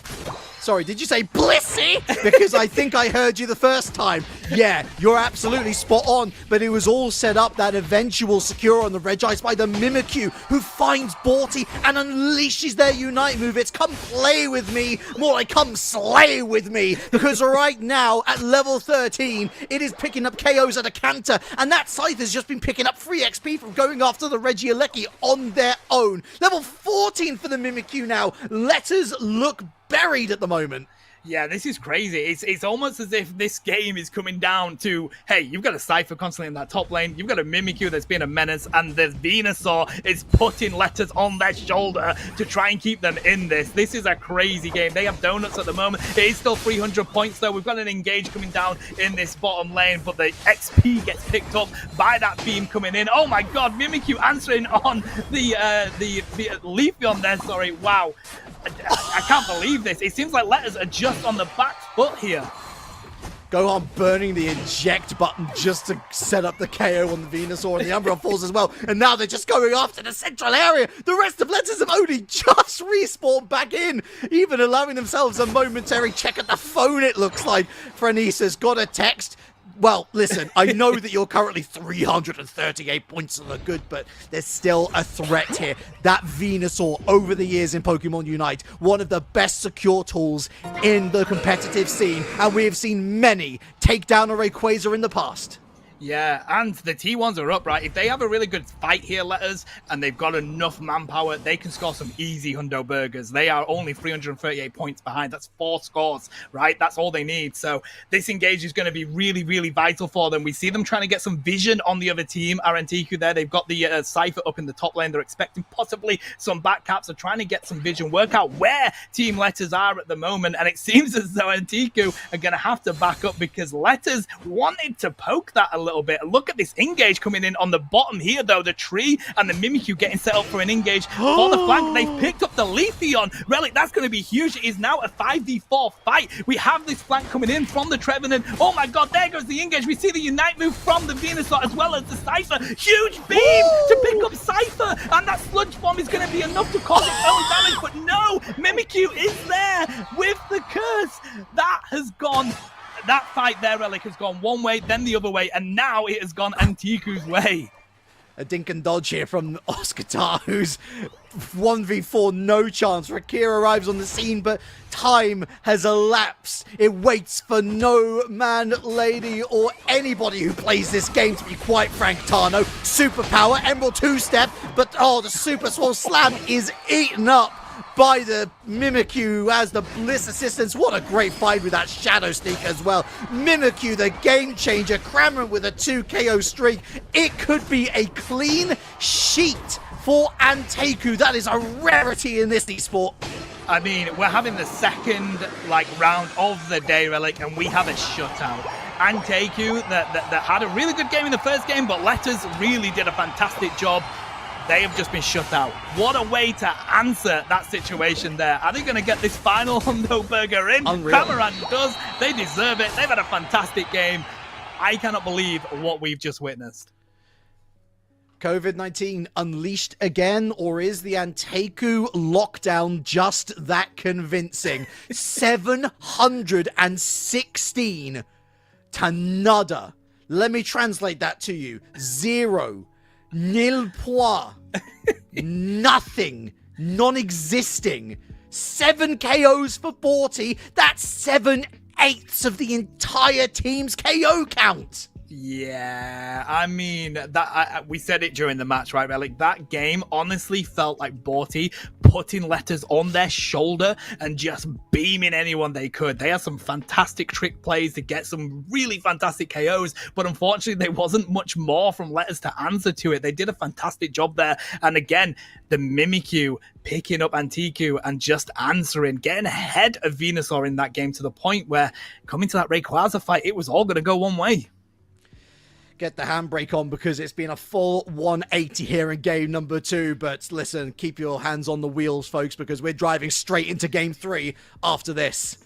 Sorry, did you say Blissey? Because I think I heard you the first time. Yeah, you're absolutely spot on, but it was all set up, that eventual secure on the Regice by the Mimikyu, who finds Borty and unleashes their Unite move. It's come play with me, more like come slay with me, because right now, at level 13, it is picking up KOs at a canter, and that Scythe has just been picking up free XP from going after the Regieleki on their own. Level 14 for the Mimikyu now. Letters look buried at the moment. Yeah, this is crazy. It's almost as if this game is coming down to, hey, you've got a Cypher constantly in that top lane, you've got a Mimikyu that's been a menace, and the Venusaur is putting Letters on their shoulder to try and keep them in this. This is a crazy game. They have donuts at the moment. It is still 300 points, though. We've got an engage coming down in this bottom lane, but the XP gets picked up by that beam coming in. Oh my god, Mimikyu answering on the Leafeon there, sorry. Wow. I can't believe this. It seems like Letters are just on the back foot here. Gohan burning the eject button just to set up the KO on the Venusaur and the Umbreon Falls as well. And now they're just going after the central area. The rest of Letters have only just respawned back in, even allowing themselves a momentary check at the phone, it looks like. Frenisa's got a text. Well, listen, I know that you're currently 338 points on the good, but there's still a threat here. That Venusaur, over the years in Pokemon Unite, one of the best secure tools in the competitive scene, and we have seen many take down a Rayquaza in the past. Yeah, and the T1s are up, right? If they have a really good fight here, Letters, and they've got enough manpower, they can score some easy hundo burgers. They are only 338 points behind. That's 4 scores, right? That's all they need. So this engage is going to be really, really vital for them. We see them trying to get some vision on the other team. RNTQ there, they've got the Cypher up in the top lane. They're expecting possibly some back caps. They're trying to get some vision, work out where Team Letters are at the moment, and it seems as though NTQ are going to have to back up because Letters wanted to poke that a little bit. Look at this engage coming in on the bottom here, though. The tree and the Mimikyu getting set up for an engage for the flank. They've picked up the Leafeon. Relic, that's going to be huge. It is now a 5v4 fight. We have this flank coming in from the Trevenant. Oh my god, there goes the engage. We see the Unite move from the Venusaur as well as the Cypher. Huge beam to pick up Cypher, and that Sludge Bomb is going to be enough to cause its own damage, but no, Mimikyu is there with the curse. That has gone... That fight there, Relic, has gone one way, then the other way, and now it has gone Antiku's way. A dink and dodge here from Oscar, who's 1v4, no chance. Rakir arrives on the scene, but time has elapsed. It waits for no man, lady, or anybody who plays this game, to be quite frank, Tano. Superpower, Emerald 2-step, but oh, the Super Swole Slam is eaten up by the Mimikyu as the Bliss assistants. What a great fight with that Shadow Sneak as well. Mimikyu, the game changer, Cramorant with a 2 KO streak. It could be a clean sheet for Antaku. That is a rarity in this esport. I mean, we're having the second round of the day, Relic, and we have a shutout. Antaku that had a really good game in the first game, but Letters really did a fantastic job. They have just been shut out. What a way to answer that situation there. Are they going to get this final hundo burger in? Unreal. Cramorant does. They deserve it. They've had a fantastic game. I cannot believe what we've just witnessed. COVID-19 unleashed again, or is the Antaku lockdown just that convincing? 716 to nada. Let me translate that to you. 0. Nil point. Nothing. Non-existing. 7 KOs for 40. That's 7/8 of the entire team's KO count. Yeah, I mean, we said it during the match, right, Relic? That game honestly felt like Borty putting Letters on their shoulder and just beaming anyone they could. They had some fantastic trick plays to get some really fantastic KOs, but unfortunately there wasn't much more from Letters to answer to it. They did a fantastic job there, and again, the Mimikyu picking up Antiku and just answering, getting ahead of Venusaur in that game to the point where coming to that Rayquaza fight, it was all going to go one way. Get the handbrake on because it's been a full 180 here in game number 2. But listen, keep your hands on the wheels, folks, because we're driving straight into game 3 after this.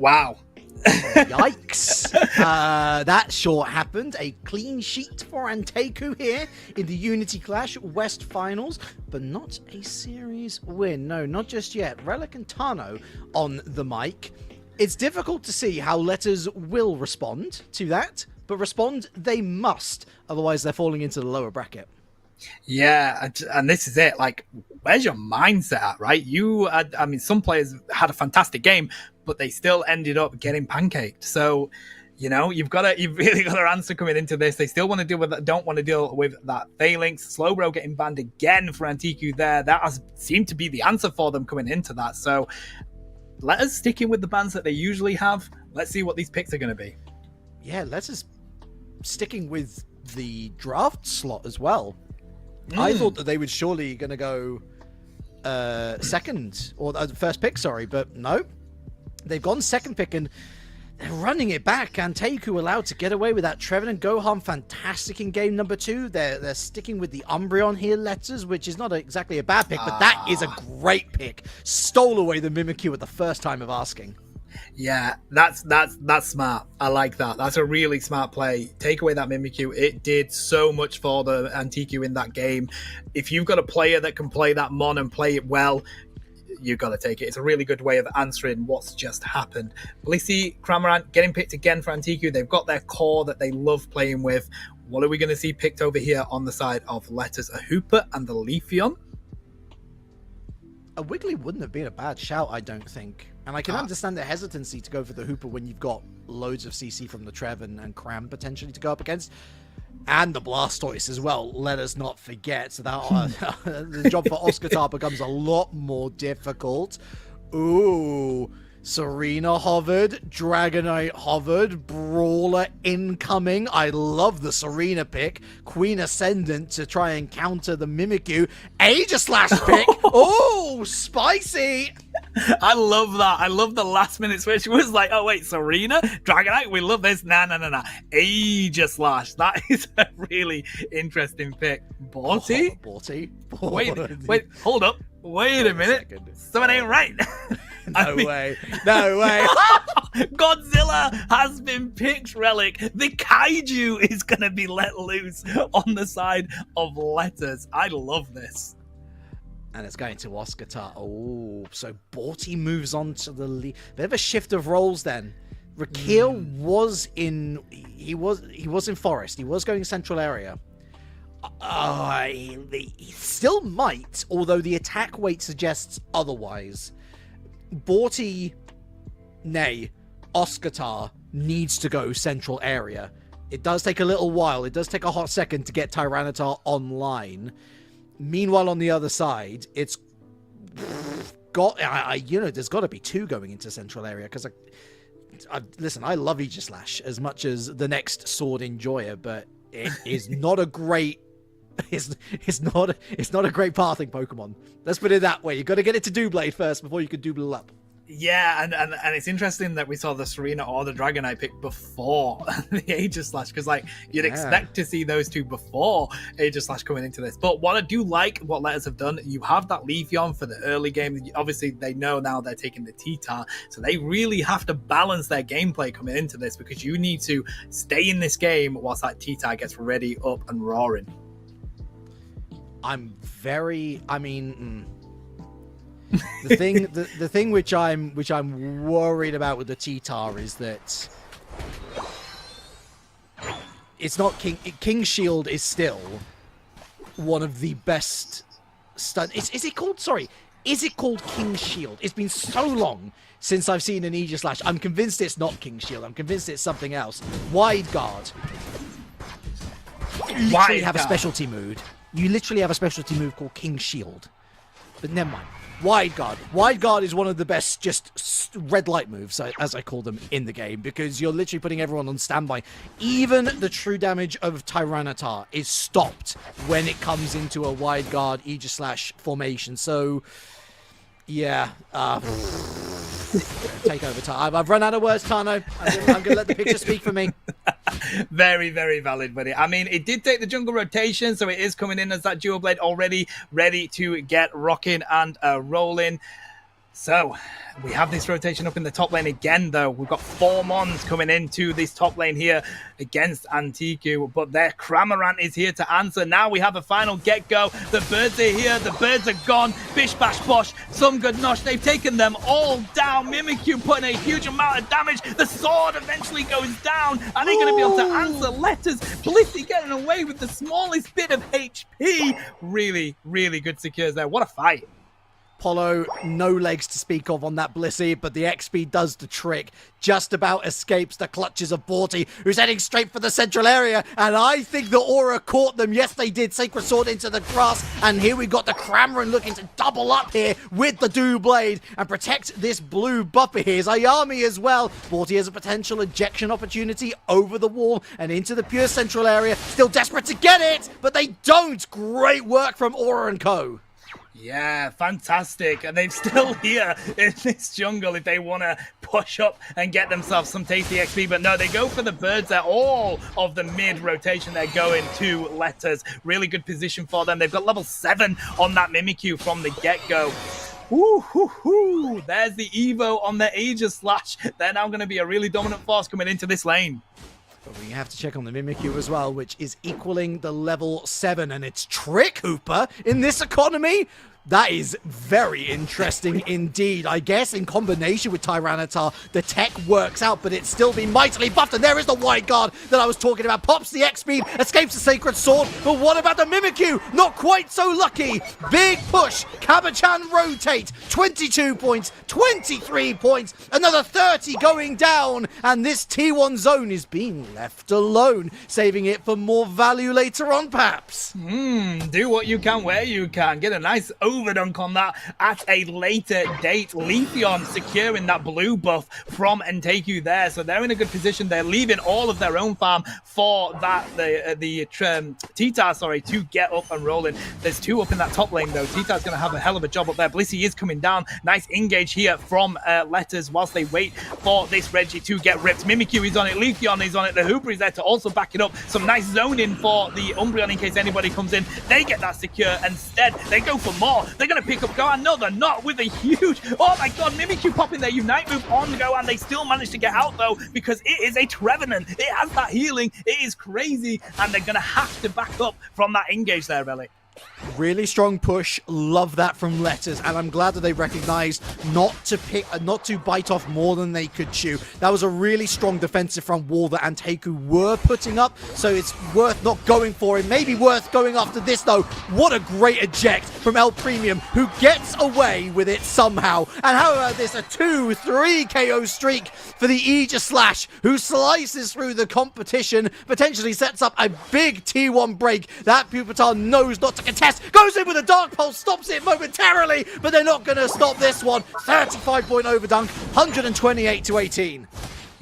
Wow. Yikes. That sure happened. A clean sheet for Anteku here in the Unity Clash West Finals, but not a series win. No, not just yet. Relic and Tano on the mic. It's difficult to see how Letters will respond to that, but respond they must. Otherwise, they're falling into the lower bracket. Yeah, and this is it. Like, where's your mindset at, right? Some players had a fantastic game, but they still ended up getting pancaked. So, you've really got to answer coming into this. They still want to deal with that, don't want to deal with that Phalanx. Slowbro getting banned again for Antiku there. That has seemed to be the answer for them coming into that. So, let us stick in with the bans that they usually have. Let's see what these picks are going to be. Yeah, let us sticking with the draft slot as well. I thought that they would surely going to go second, or first pick, sorry, but no. They've gone second pick, and they're running it back. Anteku allowed to get away with that. Trevin and Gohan, fantastic in game number 2. They're sticking with the Umbreon here, Letters, which is not exactly a bad pick, but that is a great pick. Stole away the Mimikyu at the first time of asking. Yeah, that's smart. I like that. That's a really smart play. Take away that Mimikyu. It did so much for the Antiku in that game. If you've got a player that can play that Mon and play it well, you've got to take it. It's a really good way of answering what's just happened. Blissey, Cramorant getting picked again for Antiku. They've got their core that they love playing with. What are we going to see picked over here on the side of Letters? A Hooper and the Leafeon? A Wiggly wouldn't have been a bad shout, I don't think. And I can understand the hesitancy to go for the Hooper when you've got loads of CC from the Trev and Cram potentially to go up against. And the Blastoise as well, let us not forget. So that the job for Oscar becomes a lot more difficult. Ooh, Serena hovered, Dragonite hovered, Brawler incoming. I love the Serena pick. Queen Ascendant to try and counter the Mimikyu. Aegislash pick. Oh, spicy. I love that. I love the last minute switch. It was like, oh wait, Serena? Dragonite? We love this. Nah. Aegislash. That is a really interesting pick. Borty? Borty? Wait, hold up. Wait a minute. Something ain't right. No way. Godzilla has been picked, Relic. The kaiju is going to be let loose on the side of Letters. I love this. And it's going to Oscar. Oh, so Borty moves on to the lead. Bit of a shift of roles then. Rakil was in... He was in Forest. He was going central area. He still might, although the attack weight suggests otherwise. Borty, nay, Oscar needs to go central area. It does take a little while. It does take a hot second to get Tyranitar online. Meanwhile, on the other side, it's got... there's got to be 2 going into central area, because listen, I love Aegislash as much as the next Sword Enjoyer, but it is not a great... It's not a great pathing Pokemon. Let's put it that way. You've got to get it to Doublade first before you can Double up. Yeah, and it's interesting that we saw the Serena or the Dragonite pick before the Aegislash, because you'd expect to see those 2 before Aegislash coming into this. But what I do like, what Letters have done, you have that Leafeon for the early game. Obviously, they know now they're taking the T-Tar, so they really have to balance their gameplay coming into this, because you need to stay in this game whilst that T-Tar gets ready, up and roaring. The thing which I'm worried about with the T-Tar is that it's not King Shield is still one of the best is it called King Shield? It's been so long since I've seen an Aegislash. I'm convinced it's not King Shield. I'm convinced it's something else. Wide Guard. You literally have a specialty move. You literally have a specialty move called King Shield. But never mind. Wide Guard. Wide Guard is one of the best just red light moves, as I call them, in the game, because you're literally putting everyone on standby. Even the true damage of Tyranitar is stopped when it comes into a Wide Guard Aegislash formation. So, yeah. Take over, Tano. I've run out of words, Tano. I'm going to let the picture speak for me. Very, very valid, buddy. I mean, it did take the jungle rotation, so it is coming in as that Dual Blade already ready to get rocking and rolling. So, we have this rotation up in the top lane again, though. We've got 4 Mons coming into this top lane here against Antiku, but their Cramorant is here to answer. Now we have a final get-go. The birds are here, the birds are gone. Bish, bash, bosh, some good nosh. They've taken them all down. Mimikyu putting a huge amount of damage. The sword eventually goes down. Are they going to be able to answer letters? Blissey getting away with the smallest bit of HP. Really, really good secures there. What a fight. Polo, no legs to speak of on that Blissey, but the XP does the trick. Just about escapes the clutches of Borty, who's heading straight for the central area, and I think the Aura caught them. Yes, they did. Sacred Sword into the grass, and here we got the Cramorant looking to double up here with the Dew Blade and protect this blue buffer here. Ayami as well. Borty has a potential ejection opportunity over the wall and into the pure central area. Still desperate to get it, but they don't. Great work from Aura and Co. Yeah, fantastic. And they're still here in this jungle if they want to push up and get themselves some tasty XP. But no, they go for the birds there. All of the mid rotation, they're going to letters. Really good position for them. They've got level 7 on that Mimikyu from the get-go. Ooh, there's the Evo on the Aegislash. They're now going to be a really dominant force coming into this lane. But we have to check on the Mimikyu as well, which is equaling the level 7, and it's Trick Hooper in this economy. That is very interesting indeed. I guess in combination with Tyranitar, the tech works out, but it's still been mightily buffed. And there is the White Guard that I was talking about. Pops the X-Speed, escapes the Sacred Sword. But what about the Mimikyu? Not quite so lucky. Big push. Kabachan rotate. 22 points, 23 points, another 30 going down. And this T1 zone is being left alone, saving it for more value later on, perhaps. Do what you can where you can. Get a nice overdunk on that at a later date. Leafeon securing that blue buff from Ntaku there, so they're in a good position. They're leaving all of their own farm for that T-Tar, to get up and rolling. There's 2 up in that top lane though. T-Tar's going to have a hell of a job up there. Blissey is coming down. Nice engage here from Letters whilst they wait for this Reggie to get ripped. Mimikyu is on it. Leafeon is on it. The Hooper is there to also back it up. Some nice zoning for the Umbreon in case anybody comes in. They get that secure. Instead, they go for more. They're going to pick up Gohan. No, they're not, with a huge... Oh my god, Mimikyu popping their Unite move on Gohan. They still manage to get out though, because it is a Trevenant. It has that healing. It is crazy, and they're going to have to back up from that engage there, Relic. Really strong push. Love that from Letters, and I'm glad that they recognized not to bite off more than they could chew. That was a really strong defensive front wall that Ntaku were putting up, so it's worth not going for it. Maybe worth going after this though. What a great eject from El Premium, who gets away with it somehow. And how about this? A 2-3 KO streak for the Aegislash, who slices through the competition, potentially sets up a big T1 break. That Pupitar knows not to contest. Goes in with a Dark Pulse, stops it momentarily, but they're not going to stop this one. 35-point overdunk, 128-18.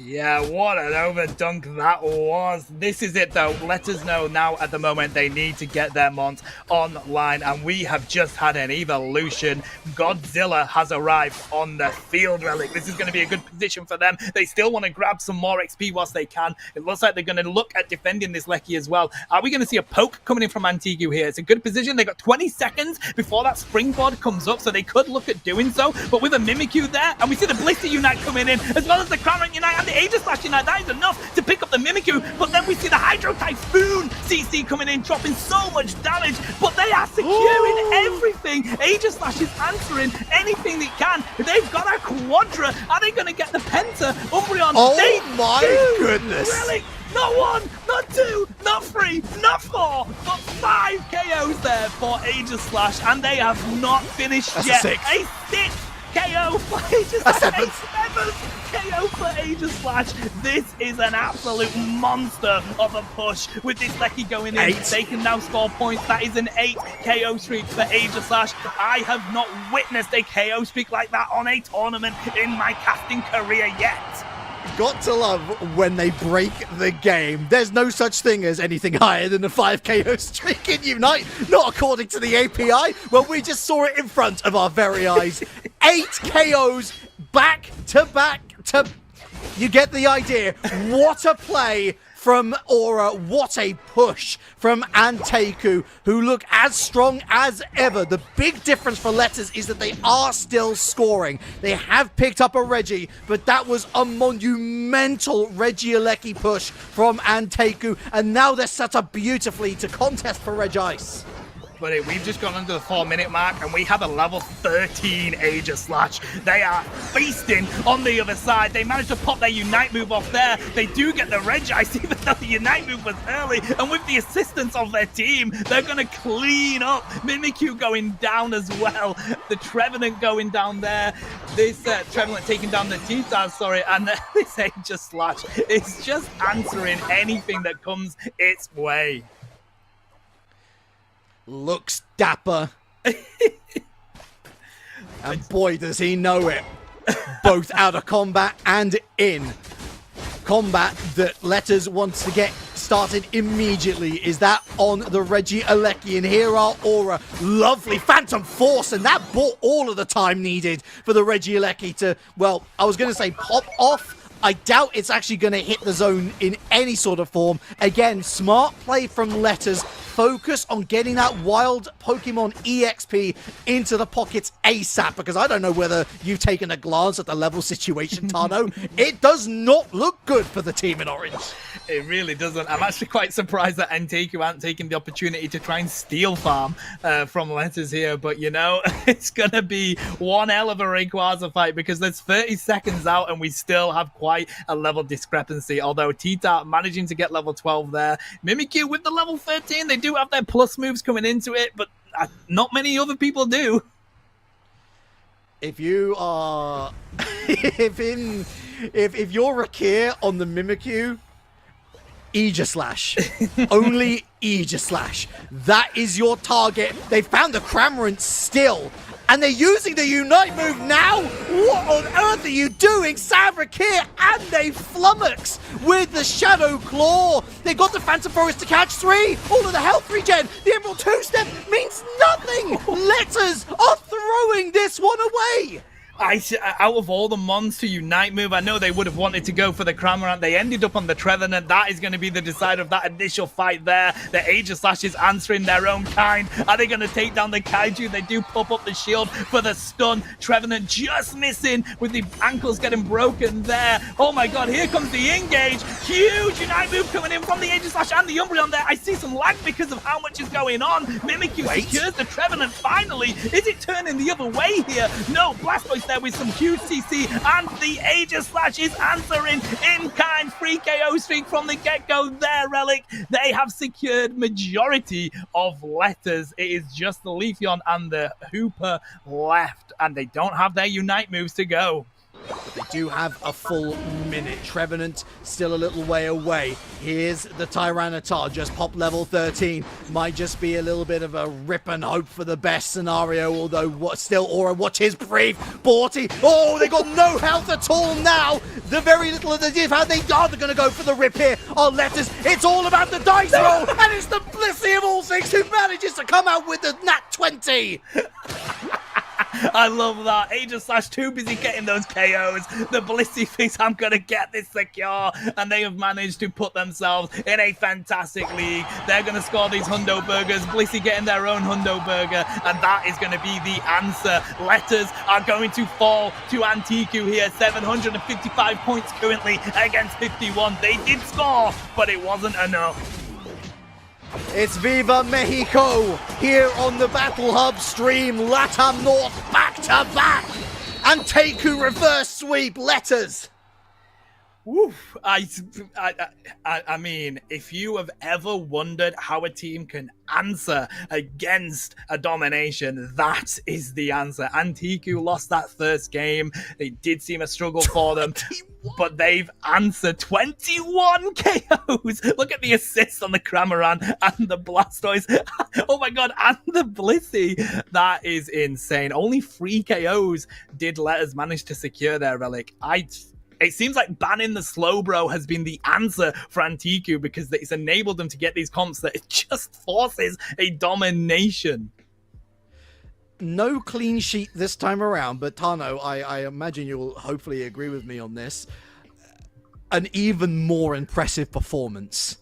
Yeah, what an overdunk that was. This is it though. Let us know now at the moment they need to get their Mons online, and we have just had an evolution. Godzilla has arrived on the field, Relic. This is going to be a good position for them. They still want to grab some more XP whilst they can. It looks like they're going to look at defending this Lecky as well. Are we going to see a poke coming in from Antigu here? It's a good position. They got 20 seconds before that springboard comes up, so they could look at doing so. But with a Mimikyu there, and we see the Blissey Unite coming in, as well as the Cramorant Unite and the Aegislash Unite, that is enough to pick up the Mimikyu. But then we see the Hydro Typhoon CC coming in, dropping so much damage, but they are securing everything. Aegislash is answering anything they can. They've got a Quadra. Are they going to get the Penta? Umbreon, my goodness. Relic, not 1, not 2, not 3, not 4, but 5 KOs there for Aegislash, and they have not finished yet. A 6 KO for Aegislash. A 7 KO for Aegislash. This is an absolute monster of a push with this Lecky going in. They can now score points. That is an 8 KO streak for Aegislash. I have not witnessed a KO streak like that on a tournament in my casting career yet. Got to love when they break the game. There's no such thing as anything higher than a 5 KO streak in Unite, not according to the API. Well, we just saw it in front of our very eyes. 8 KOs back to back to... You get the idea. What a play from Aura. What a push from Anteku, who look as strong as ever. The big difference for Letters is that they are still scoring. They have picked up a Reggie, but that was a monumental Regieleki push from Anteku, and now they're set up beautifully to contest for Regice. But we've just gone under the 4-minute mark, and we have a level 13 Aegislash. They are feasting on the other side. They managed to pop their Unite move off there. They do get the Regice, even though the Unite move was early. And with the assistance of their team, they're going to clean up. Mimikyu going down as well. The Trevenant going down there. This Trevenant taking down the T-Taz, sorry. And this Aegislash is just answering anything that comes its way. Looks dapper. And boy, does he know it. Both out of combat and in combat that Letters wants to get started immediately. Is that on the Regieleki? And here are Aura. Lovely Phantom Force, and that bought all of the time needed for the Regieleki to, well, I was going to say pop off. I doubt it's actually going to hit the zone in any sort of form. Again, smart play from Letters. Focus on getting that wild Pokemon EXP into the pockets ASAP, because I don't know whether you've taken a glance at the level situation, Tano. It does not look good for the team in orange. It really doesn't. I'm actually quite surprised that Anteku aren't taking the opportunity to try and steal farm from Letters here. But, you know, it's going to be one hell of a Rayquaza fight, because there's 30 seconds out and we still have quite a level discrepancy. Although Tita managing to get level 12 there. Mimikyu with the level 13, they do have their plus moves coming into it, but not many other people do. If you are... if you're Rakir on the Mimikyu, Aegislash. Only Aegislash. That is your target. They found the Cramorant still. And they're using the Unite move now? What on earth are you doing, Savrakir? And they flummox with the Shadow Claw. They got the Phantom Forest to catch 3. All of the health regen. The Emerald 2-step means nothing. Letters are throwing this one away. Out of all the mons to Unite move, I know they would have wanted to go for the Cramorant. They ended up on the Trevenant. That is going to be the decider of that initial fight there. The Aegislash is answering their own kind. Are they going to take down the Kaiju? They do pop up the shield for the stun. Trevenant just missing with the ankles getting broken there. Oh my god, here comes the engage. Huge Unite move coming in from the Aegislash and the Umbreon there. I see some lag because of how much is going on. Mimikyu secures the Trevenant finally. Is it turning the other way here? No, Blastoise there with some huge CC, and the Aegislash is answering in kind. Free KO streak from the get-go there, Relic. They have secured majority of Letters. It is just the Leafeon and the Hooper left, and they don't have their Unite moves to go. They do have a full minute. Trevenant still a little way away. Here's the Tyranitar, just pop level 13. Might just be a little bit of a rip and hope for the best scenario, although still Aura, watch his brief. Borty, oh, they got no health at all now. The very little that they have, they're going to go for the rip here on Letters. It's all about the dice roll, and it's the Blissey of all things who manages to come out with the Nat 20. I love that. Aegislash too busy getting those KOs. The Blissey thinks, I'm going to get this secure. And they have managed to put themselves in a fantastic league. They're going to score these Hundo Burgers. Blissey getting their own Hundo Burger. And that is going to be the answer. Letters are going to fall to Anteku here. 755 points currently against 51. They did score, but it wasn't enough. It's Viva Mexico here on the Battle Hub stream. Latam North back to back. Anteku reverse sweep. Letters. Woof. I mean, if you have ever wondered how a team can answer against a domination, that is the answer. Anteku lost that first game. It did seem a struggle for them, but they've answered 21 KOs. Look at the assists on the Cramorant and the Blastoise. Oh my god, and the Blissey. That is insane. Only 3 KOs did Letters manage to secure their Relic. It seems like banning the Slowbro has been the answer for Anteku, because it's enabled them to get these comps that it just forces a domination. No clean sheet this time around, but Tano, I imagine you'll hopefully agree with me on this. an even more impressive performance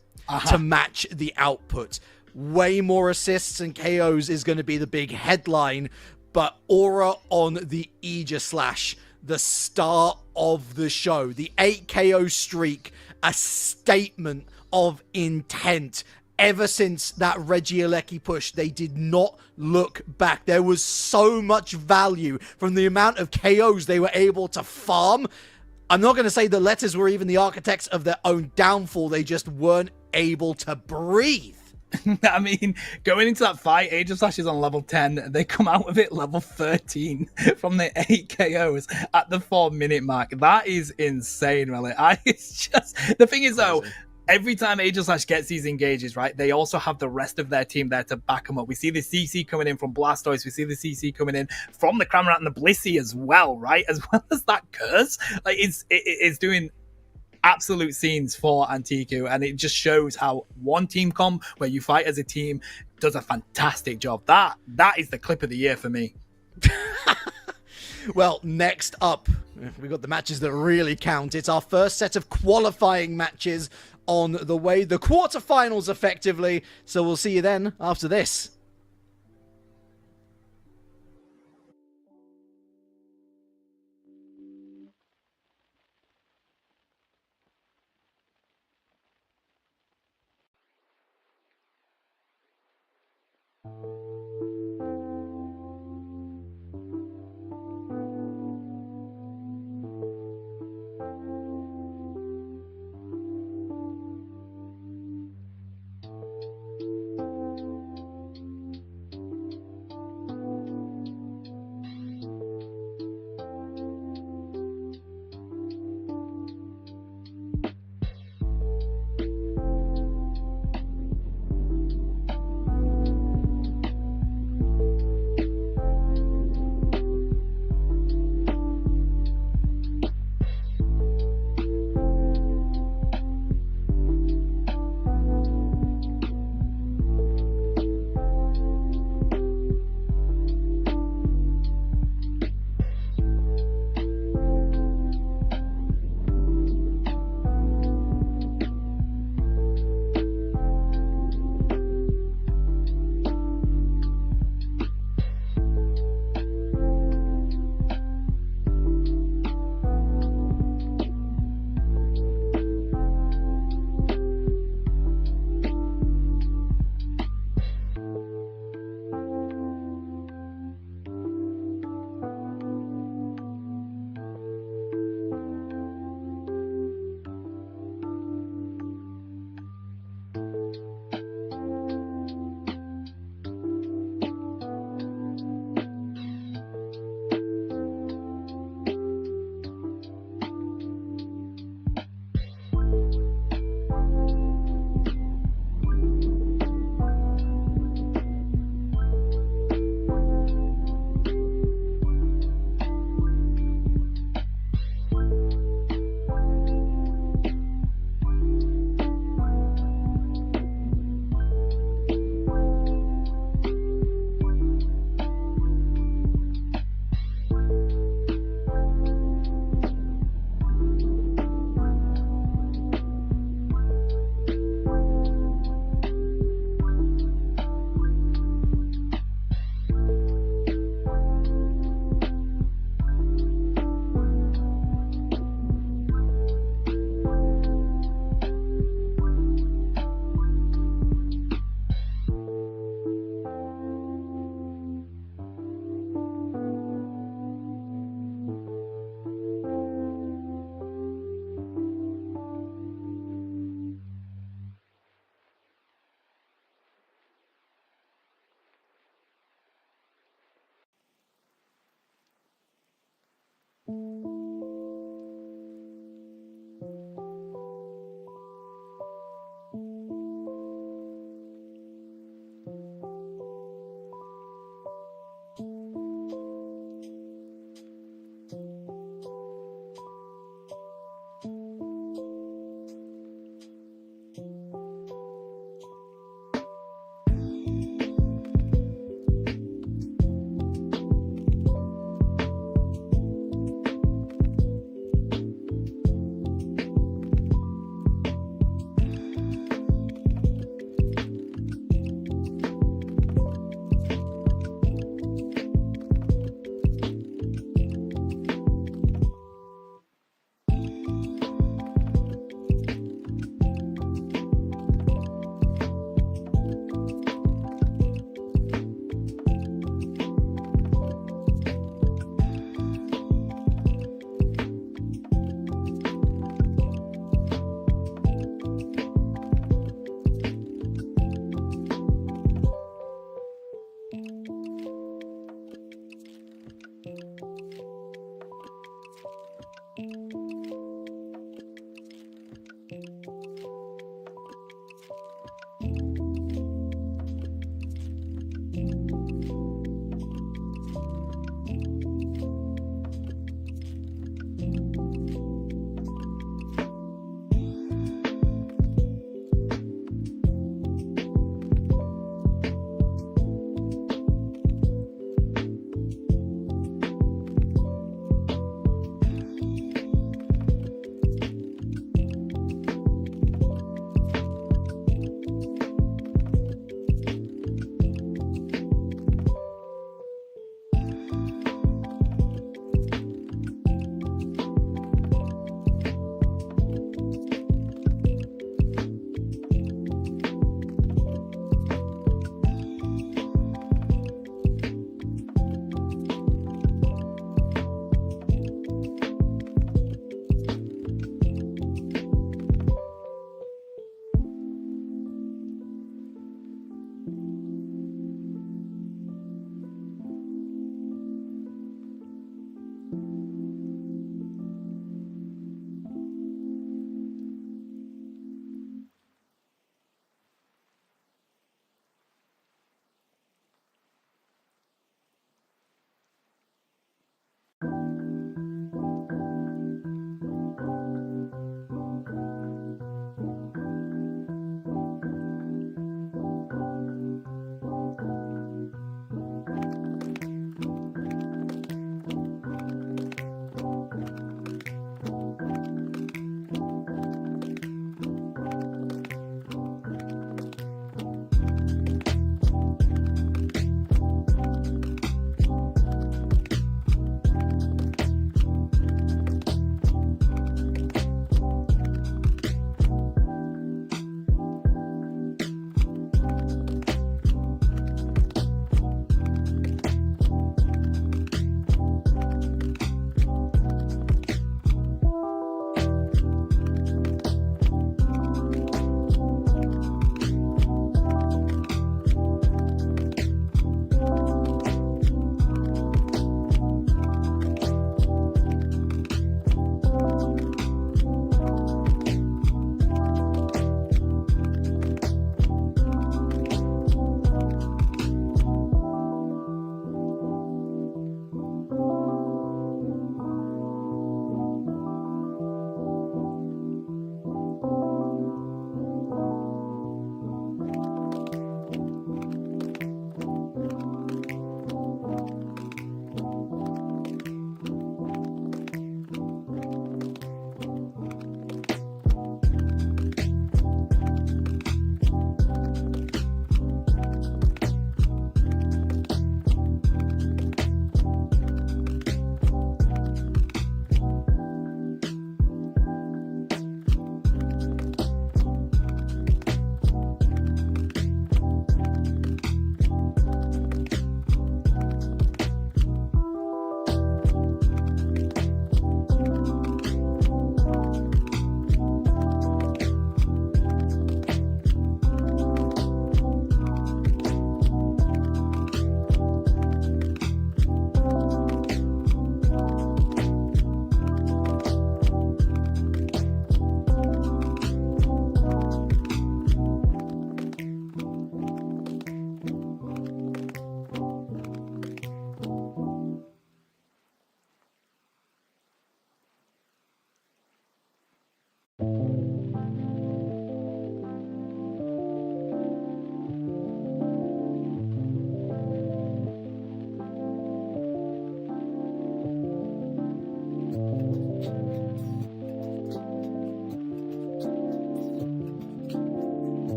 to match the output. Way more assists and KOs is going to be the big headline, but Aura on the Aegislash, the star of the show, the 8 KO streak, a statement of intent. Ever since that Regieleki push, they did not look back. There was so much value from the amount of KOs they were able to farm. I'm not going to say the Letters were even the architects of their own downfall. They just weren't able to breathe. I mean, going into that fight, Aegislash is on level 10. They come out with it level 13 from the 8 KOs at the 4-minute mark. That is insane, really. It's just... The thing is, though, every time Aegislash gets these engages, right, they also have the rest of their team there to back them up. We see the CC coming in from Blastoise. We see the CC coming in from the Cramorant and the Blissey as well, right? As well as that Curse. Like, it's doing absolute scenes for Antiku, and it just shows how one team comp where you fight as a team does a fantastic job. That is the clip of the year for me. Well, next up, we've got the matches that really count. It's our first set of qualifying matches on the way, the quarterfinals effectively. So we'll see you then after this.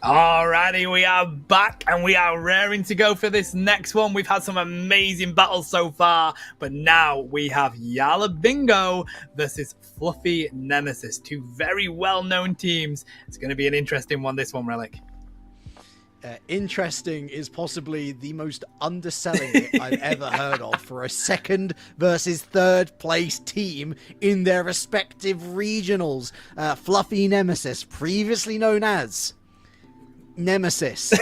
Alrighty, we are back and we are raring to go for this next one. We've had some amazing battles so far, but now we have Yala Bingo versus Fluffy Nemesis, two very well-known teams. It's going to be an interesting one, this one, Relic. Interesting is possibly the most underselling I've ever heard of for a second versus third place team in their respective regionals. Fluffy Nemesis, previously known as Nemesis,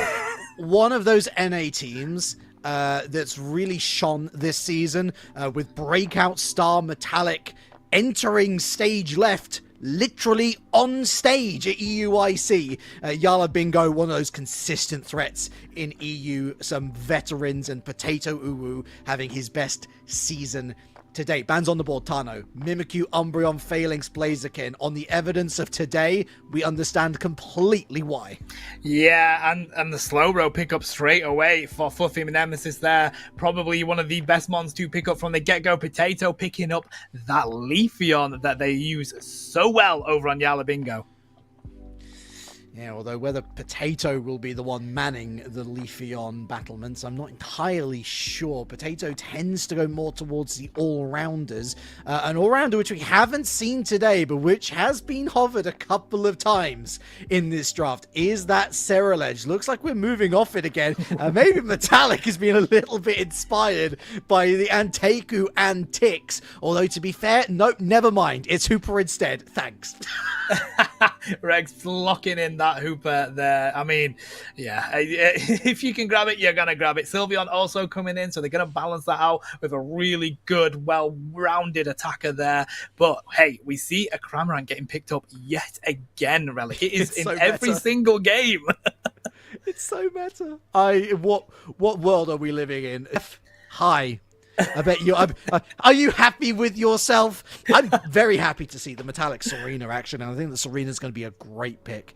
one of those NA teams that's really shone this season with breakout star Metallic entering stage left, literally on stage at EUIC. Yala Bingo, one of those consistent threats in EU, some veterans, and Potato Uwu having his best season to date. Bans on the board, Tano. Mimikyu, Umbreon, Phalanx, Blaziken. On the evidence of today, we understand completely why. Yeah, and the Slowbro pick up straight away for Fluffy Nemesis there. Probably one of the best mons to pick up from the get-go. Potato picking up that Leafeon that they use so well over on Yala Bingo. Yeah, although whether Potato will be the one manning the Leafeon battlements, I'm not entirely sure. Potato tends to go more towards the all-rounders. An all-rounder which we haven't seen today, but which has been hovered a couple of times in this draft, is that Ceruledge. Looks like we're moving off it again. Maybe Metallic has been a little bit inspired by the Anteku Antics. Although, to be fair, nope, never mind. It's Hooper instead. Thanks. Rex locking in that Hooper there. I mean, yeah, if you can grab it, you're going to grab it. Sylveon also coming in, so they're going to balance that out with a really good, well-rounded attacker there. But, hey, we see a Cramorant getting picked up yet again, Relic. It is in every single game. It's so meta. What world are we living in? Hi. I bet you. Are you happy with yourself? I'm very happy to see the Metallic Serena action, and I think that Serena's going to be a great pick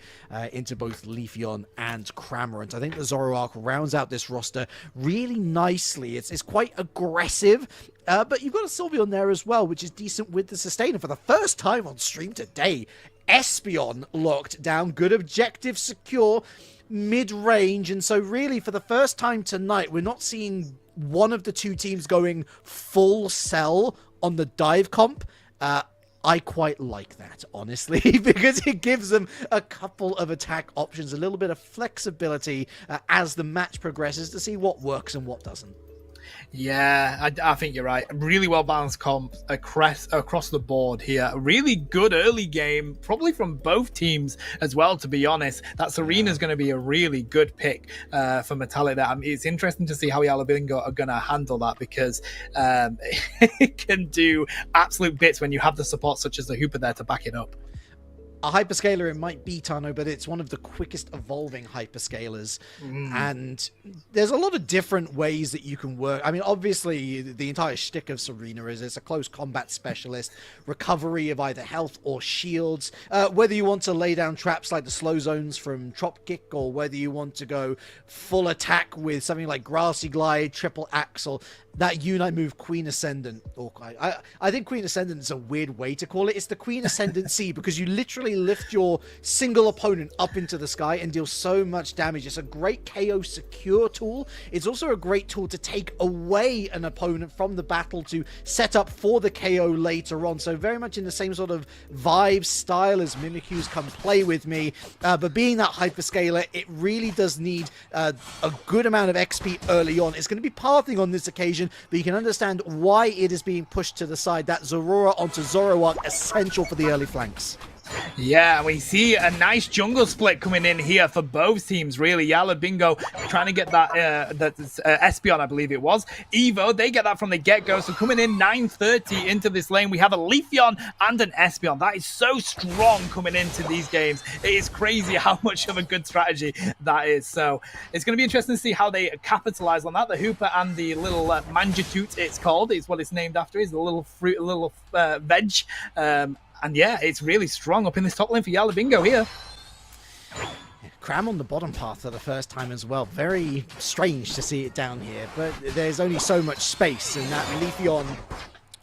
into both Leafeon and Cramorant. I think the Zoroark rounds out this roster really nicely. It's quite aggressive, but you've got a Sylveon there as well, which is decent with the Sustainer. For the first time on stream today, Espeon locked down, good objective, secure, mid-range, and so really for the first time tonight, we're not seeing one of the two teams going full sell on the dive comp. I quite like that, honestly, because it gives them a couple of attack options, a little bit of flexibility as the match progresses to see what works and what doesn't. Yeah, I think you're right. Really well-balanced comp across the board here. A really good early game, probably from both teams as well, to be honest. That Serena's going to be a really good pick for Metallic there. I mean, it's interesting to see how Yala Bingo are going to handle that, because it can do absolute bits when you have the support such as the Hooper there to back it up. A hyperscaler it might be, Tano, but it's one of the quickest evolving hyperscalers. And there's a lot of different ways that you can work. I mean, obviously, the entire shtick of Serena is it's a close combat specialist, recovery of either health or shields. Whether you want to lay down traps like the slow zones from Dropkick, or whether you want to go full attack with something like Grassy Glide, Triple Axle, that Unite move, Queen Ascendant. Or I think Queen Ascendant is a weird way to call it. It's the Queen Ascendancy, because you literally quickly lift your single opponent up into the sky and deal so much damage. It's a great KO secure tool. It's also a great tool to take away an opponent from the battle to set up for the KO later on. So very much in the same sort of vibe style as Mimikyu's Come Play With Me. But being that hyperscaler, it really does need a good amount of XP early on. It's going to be pathing on this occasion, but you can understand why it is being pushed to the side. That Zorora onto Zoroark, essential for the early flanks. Yeah, we see a nice jungle split coming in here for both teams, really. Yalla Bingo trying to get that Espeon, I believe it was. Evo, they get that from the get-go. So coming in 9:30 into this lane, we have a Leafeon and an Espeon. That is so strong coming into these games. It is crazy how much of a good strategy that is. So it's going to be interesting to see how they capitalize on that. The Hooper and the little Manjitoot, it's called. It's what it's named after. Is a little fruit, a little veg. And yeah, it's really strong up in this top lane for Yalla Bingo here. Cram on the bottom path for the first time as well. Very strange to see it down here, but there's only so much space, and that Leafeon,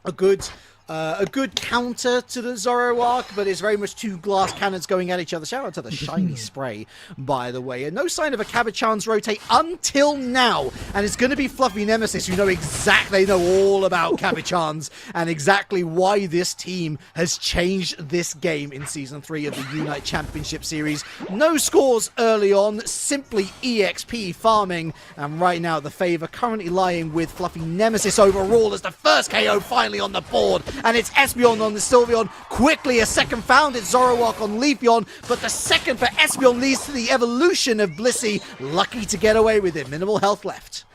a good counter to the Zoroark, but it's very much two glass cannons going at each other. Shout out to the shiny spray, by the way. And no sign of a Cabochans rotate until now. And it's going to be Fluffy Nemesis, who they know all about Cabochans and exactly why this team has changed this game in Season 3 of the Unite Championship Series. No scores early on, simply EXP farming. And right now, the favor currently lying with Fluffy Nemesis overall as the first KO finally on the board. And it's Espeon on the Sylveon. Quickly, a second found. It's Zoroark on Leafeon. But the second for Espeon leads to the evolution of Blissey. Lucky to get away with it. Minimal health left.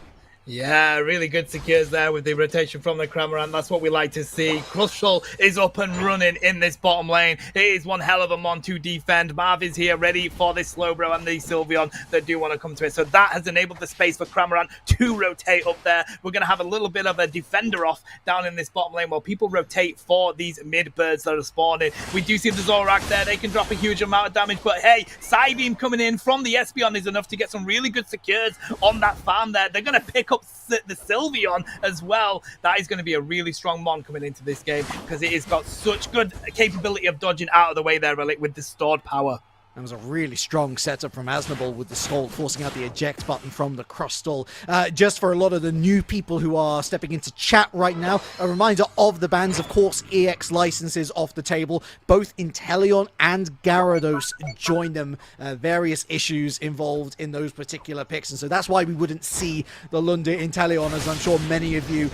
Yeah, really good secures there with the rotation from the Cramorant. That's what we like to see. Crucial is up and running in this bottom lane. It is one hell of a mon to defend. Marv is here ready for this Slowbro and the Sylveon that do want to come to it. So that has enabled the space for Cramorant to rotate up there. We're going to have a little bit of a defender off down in this bottom lane while people rotate for these mid birds that are spawning. We do see the Zoroark there. They can drop a huge amount of damage, but hey, Psybeam coming in from the Espeon is enough to get some really good secures on that farm there. They're going to pick up the Sylveon as well. That is going to be a really strong mon coming into this game because it has got such good capability of dodging out of the way there, Relic, with the stored power. That was a really strong setup from Asnable with the stall, forcing out the eject button from the cross stall. Just for a lot of the new people who are stepping into chat right now, a reminder of the bans, of course, EX licenses off the table. Both Inteleon and Gyarados join them. Various issues involved in those particular picks, and so that's why we wouldn't see the Lunde Inteleon, as I'm sure many of you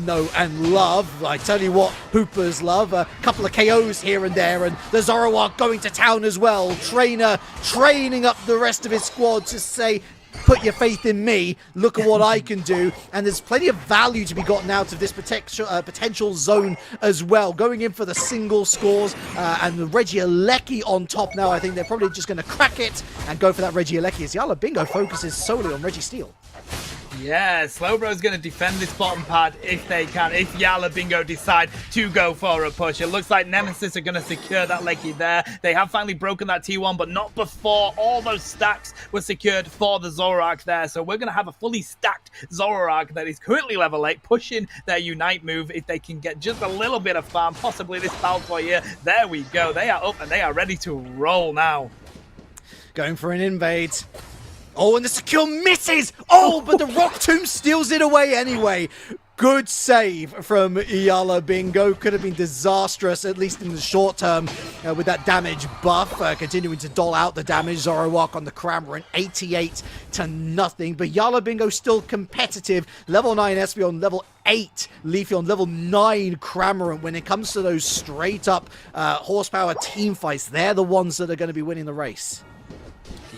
know and love. I tell you what, Hoopers love. A couple of KOs here and there, and the Zoroark going to town as well. Training up the rest of his squad to say, put your faith in me, look at what I can do. And there's plenty of value to be gotten out of this potential zone as well. Going in for the single scores and the Regieleki on top now. I think they're probably just going to crack it and go for that Regieleki as Yalla Bingo focuses solely on Registeel. Yeah, Slowbro's going to defend this bottom pad if they can, if Yalla Bingo decide to go for a push. It looks like Nemesis are going to secure that Lecky there. They have finally broken that T1, but not before all those stacks were secured for the Zoroark there. So we're going to have a fully stacked Zoroark that is currently level 8, pushing their Unite move. If they can get just a little bit of farm, possibly this Baltoy here. There we go. They are up and they are ready to roll now. Going for an invade. Oh, and the secure misses! Oh, but the Rock Tomb steals it away anyway. Good save from Yalla Bingo. Could have been disastrous, at least in the short term, with that damage buff. Continuing to dole out the damage. Zoroark on the Cramorant, 88-0. But Yalla Bingo still competitive. Level 9 Espeon, level 8 Leafeon, level 9 Cramorant. When it comes to those straight up horsepower team fights, they're the ones that are going to be winning the race.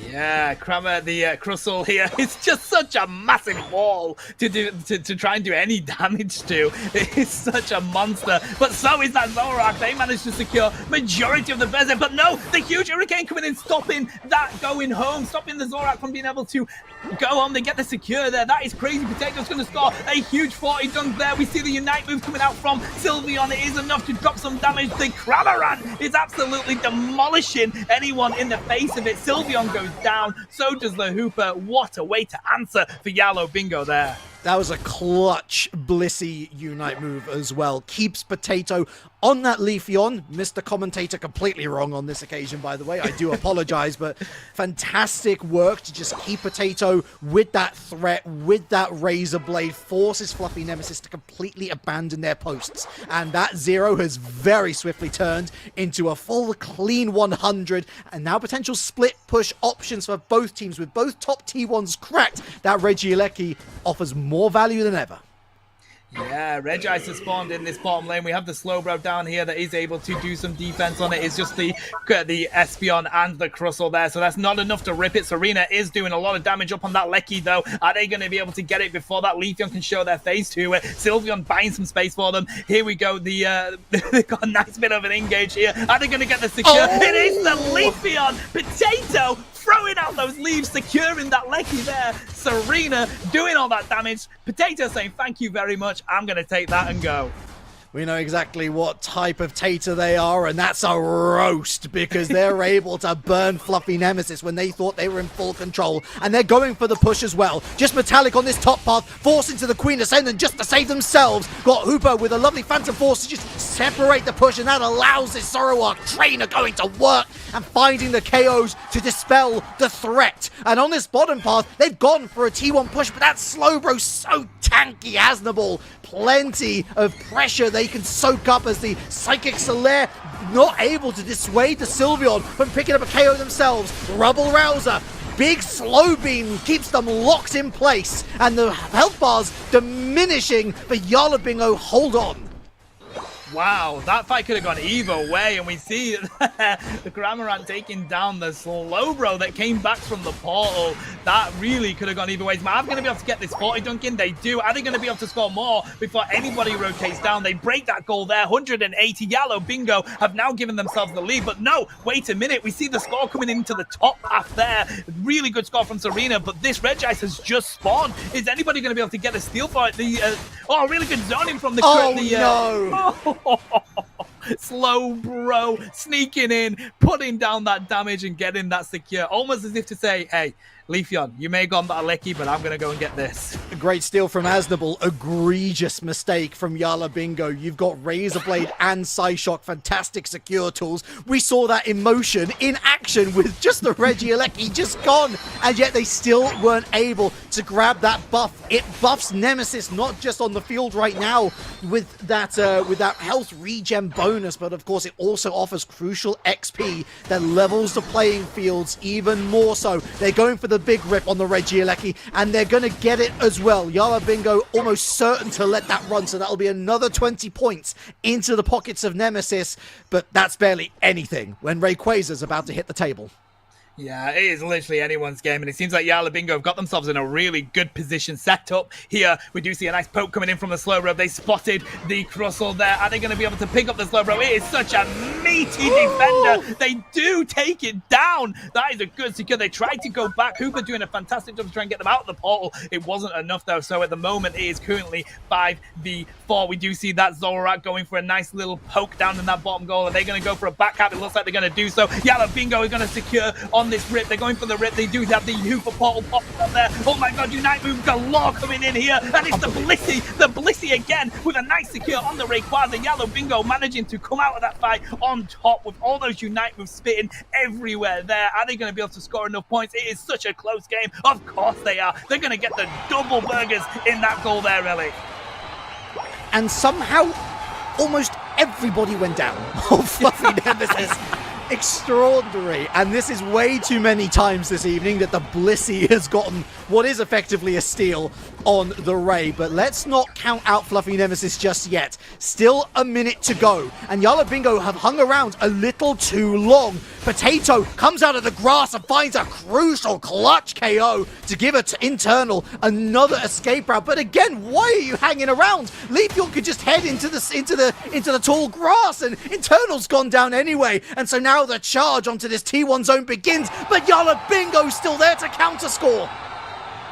Yeah, Kramer, the Crustle here, it's just such a massive wall to try and do any damage to. It's such a monster. But so is that Zoroark. They managed to secure majority of the Berserk. But no, the huge Hurricane coming in, stopping that going home, stopping the Zoroark from being able to go home. They get the secure there. That is crazy. Potato's going to score a huge 40 dunk there. We see the Unite move coming out from Sylveon. It is enough to drop some damage. The Cramorant is absolutely demolishing anyone in the face of it. Sylveon goes down. So does the Hooper. What a way to answer for Yalla Bingo there. That was a clutch Blissey Unite move as well. Keeps Potato on that Leafeon. Mr. Commentator completely wrong on this occasion, by the way. I do apologize, but fantastic work to just keep Potato with that threat, with that Razor Blade, forces Fluffy Nemesis to completely abandon their posts. And that 0 has very swiftly turned into a full clean 100, and now potential split push options for both teams with both top T1s cracked. That Regieleki offers more value than ever. Yeah, Regice has spawned in this bottom lane. We have the Slowbro down here that is able to do some defense on it. It's just the Espeon and the Crustle there, so that's not enough to rip it. Serena is doing a lot of damage up on that Lecky, though. Are they going to be able to get it before that Leafeon can show their face to it? Sylveon buying some space for them. Here we go. They've got a nice bit of an engage here. Are they going to get the secure? Oh! It is the Leafeon! Potato throwing out those leaves, securing that Lecky there. Serena doing all that damage. Potato saying, thank you very much. I'm going to take that and go. We know exactly what type of Tater they are, and that's a roast, because they're able to burn Fluffy Nemesis when they thought they were in full control, and they're going for the push as well. Just Metallic on this top path, forced into the Queen Ascendant just to save themselves. Got Hooper with a lovely Phantom Force to just separate the push, and that allows this Zoroark trainer going to work and finding the KOs to dispel the threat. And on this bottom path, they've gone for a T1 push, but that Slowbro so tanky, Asnable. Plenty of pressure they can soak up as the Psychic Solaire not able to dissuade the Sylveon from picking up a KO themselves. Rubble Rouser, big slow beam keeps them locked in place, and the health bars diminishing, but Jarl Bingo hold on. Wow, that fight could have gone either way, and we see the Cramorant taking down the Slowbro that came back from the portal. That really could have gone either way. Is Marv going to be able to get this 40 Duncan? They do. Are they going to be able to score more before anybody rotates down? They break that goal there, 180. Yellow Bingo have now given themselves the lead, but no, wait a minute. We see the score coming into the top half there. Really good score from Serena, but this Regice has just spawned. Is anybody going to be able to get a steal for it? Really good zoning from the... no! Slowbro sneaking in, putting down that damage and getting that secure, almost as if to say, hey, Leafeon, you may have gone that Lecky, but I'm going to go and get this. A great steal from Asnable. Egregious mistake from Jarl Bingo. You've got Razor Blade and Psyshock. Fantastic secure tools. We saw that in motion, in action, with just the Regieleki just gone. And yet they still weren't able to grab that buff. It buffs Nemesis, not just on the field right now with that health regen bonus, but of course it also offers crucial XP that levels the playing fields even more so. They're going for the big rip on the Regieleki, and they're going to get it as well. Jarl Bingo almost certain to let that run, so that'll be another 20 points into the pockets of Nemesis, but that's barely anything when Rayquaza's about to hit the table. Yeah, it is literally anyone's game, and it seems like Jarl Bingo have got themselves in a really good position set up here. We do see a nice poke coming in from the Slowbro. They spotted the Crustle there. Are they going to be able to pick up the Slowbro? It is such a meaty defender. They do take it down. That is a good secure. They tried to go back. Hooper doing a fantastic job to try and get them out of the portal. It wasn't enough, though, so at the moment, it is currently 5v4. We do see that Zoroark going for a nice little poke down in that bottom goal. Are they going to go for a back cap? It looks like they're going to do so. Jarl Bingo is going to secure on this rip. They're going for the rip. They do have the Hooper portal popping up there. Oh my god, Unite move galore coming in here. And it's the Blissey again with a nice secure on the Rayquaza. Jarl Bingo managing to come out of that fight on top with all those Unite moves spitting everywhere there. Are they going to be able to score enough points? It is such a close game. Of course they are. They're going to get the double burgers in that goal there, Ellie. And somehow almost everybody went down. Oh, Fluffy Nemesis. Extraordinary, and this is way too many times this evening that the Blissey has gotten what is effectively a steal on the Ray, but let's not count out Fluffy Nemesis just yet. Still a minute to go, and Jarl Bingo have hung around a little too long. Potato comes out of the grass and finds a crucial clutch KO to give it to Internal another escape route, but again, why are you hanging around? Leafeon could just head into the tall grass, and Internal's gone down anyway, and so now the charge onto this T1 zone begins, but Jarl Bingo's still there to counter score.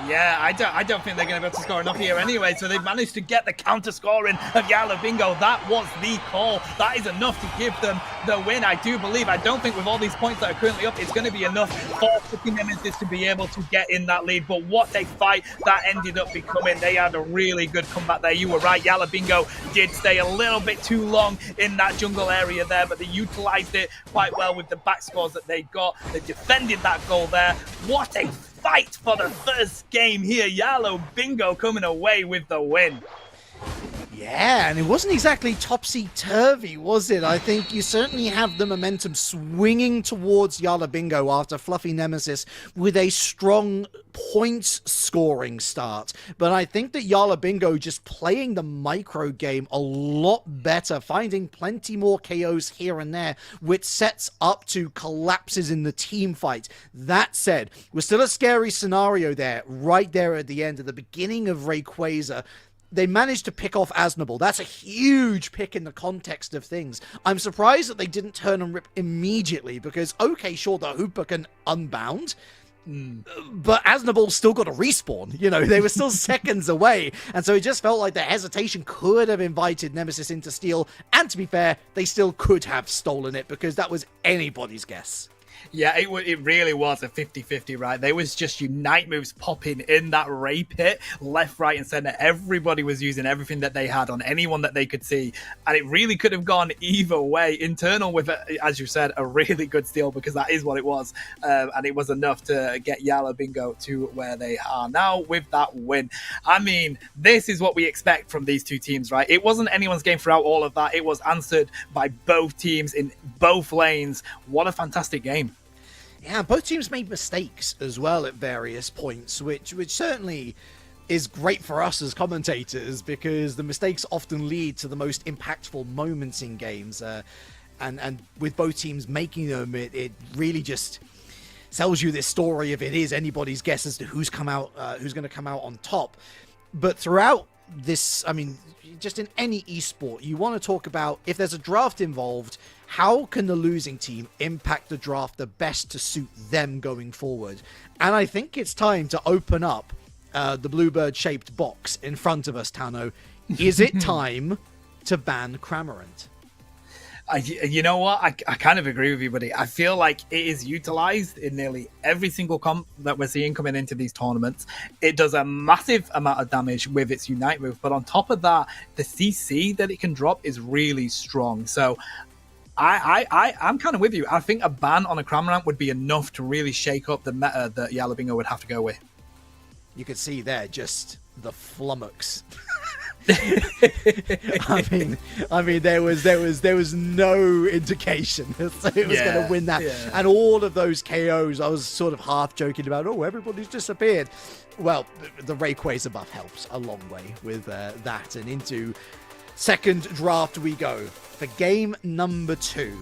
Yeah, I don't think they're going to be able to score enough here anyway. So they've managed to get the counter scoring of Yalla Bingo. That was the call. That is enough to give them the win. I do believe. I don't think with all these points that are currently up, it's going to be enough for Fluffy Nemesis to be able to get in that lead. But what a fight that ended up becoming. They had a really good comeback there. You were right. Yalla Bingo did stay a little bit too long in that jungle area there, but they utilized it quite well with the back scores that they got. They defended that goal there. What a fight for the first game here. Yalla Bingo coming away with the win. Yeah, and it wasn't exactly topsy-turvy, was it? I think you certainly have the momentum swinging towards Yalla Bingo after Fluffy Nemesis with a strong points scoring start. But I think that Yalla Bingo just playing the micro game a lot better, finding plenty more KOs here and there, which sets up to collapses in the team fight. That said, we're still a scary scenario there, right there at the end, at the beginning of Rayquaza. They managed to pick off Aznable. That's a huge pick in the context of things. I'm surprised that they didn't turn and rip immediately because, okay, sure, the Hooper can unbound, but Aznable still got a respawn. You know, they were still seconds away. And so it just felt like the hesitation could have invited Nemesis into steal. And to be fair, they still could have stolen it because that was anybody's guess. Yeah, it really was a 50-50, right? There was just Unite moves popping in that Ray pit, left, right, and center. Everybody was using everything that they had on anyone that they could see, and it really could have gone either way. Internal with, as you said, a really good steal, because that is what it was, and it was enough to get Yalla Bingo to where they are now with that win. I mean, this is what we expect from these two teams, right? It wasn't anyone's game throughout all of that. It was answered by both teams in both lanes. What a fantastic game. Yeah, both teams made mistakes as well at various points, which certainly is great for us as commentators because the mistakes often lead to the most impactful moments in games. And with both teams making them, it really just tells you this story of it is anybody's guess as to who's going to come out on top. But throughout this, I mean, just in any esport, you want to talk about if there's a draft involved, how can the losing team impact the draft the best to suit them going forward? And I think it's time to open up the bluebird-shaped box in front of us, Tano. Is it time to ban Cramorant? You know what? I kind of agree with you, buddy. I feel like it is utilized in nearly every single comp that we're seeing coming into these tournaments. It does a massive amount of damage with its Unite move, but on top of that, the CC that it can drop is really strong. So I'm kind of with you. I think a ban on a Cramorant would be enough to really shake up the meta that Yalla Bingo would have to go with. You could see there just the flummox. I mean, there was no indication that it was going to win that, and all of those KOs. I was sort of half joking about, oh, everybody's disappeared. Well, the Rayquaza buff helps a long way with that, and into second draft we go for game number 2.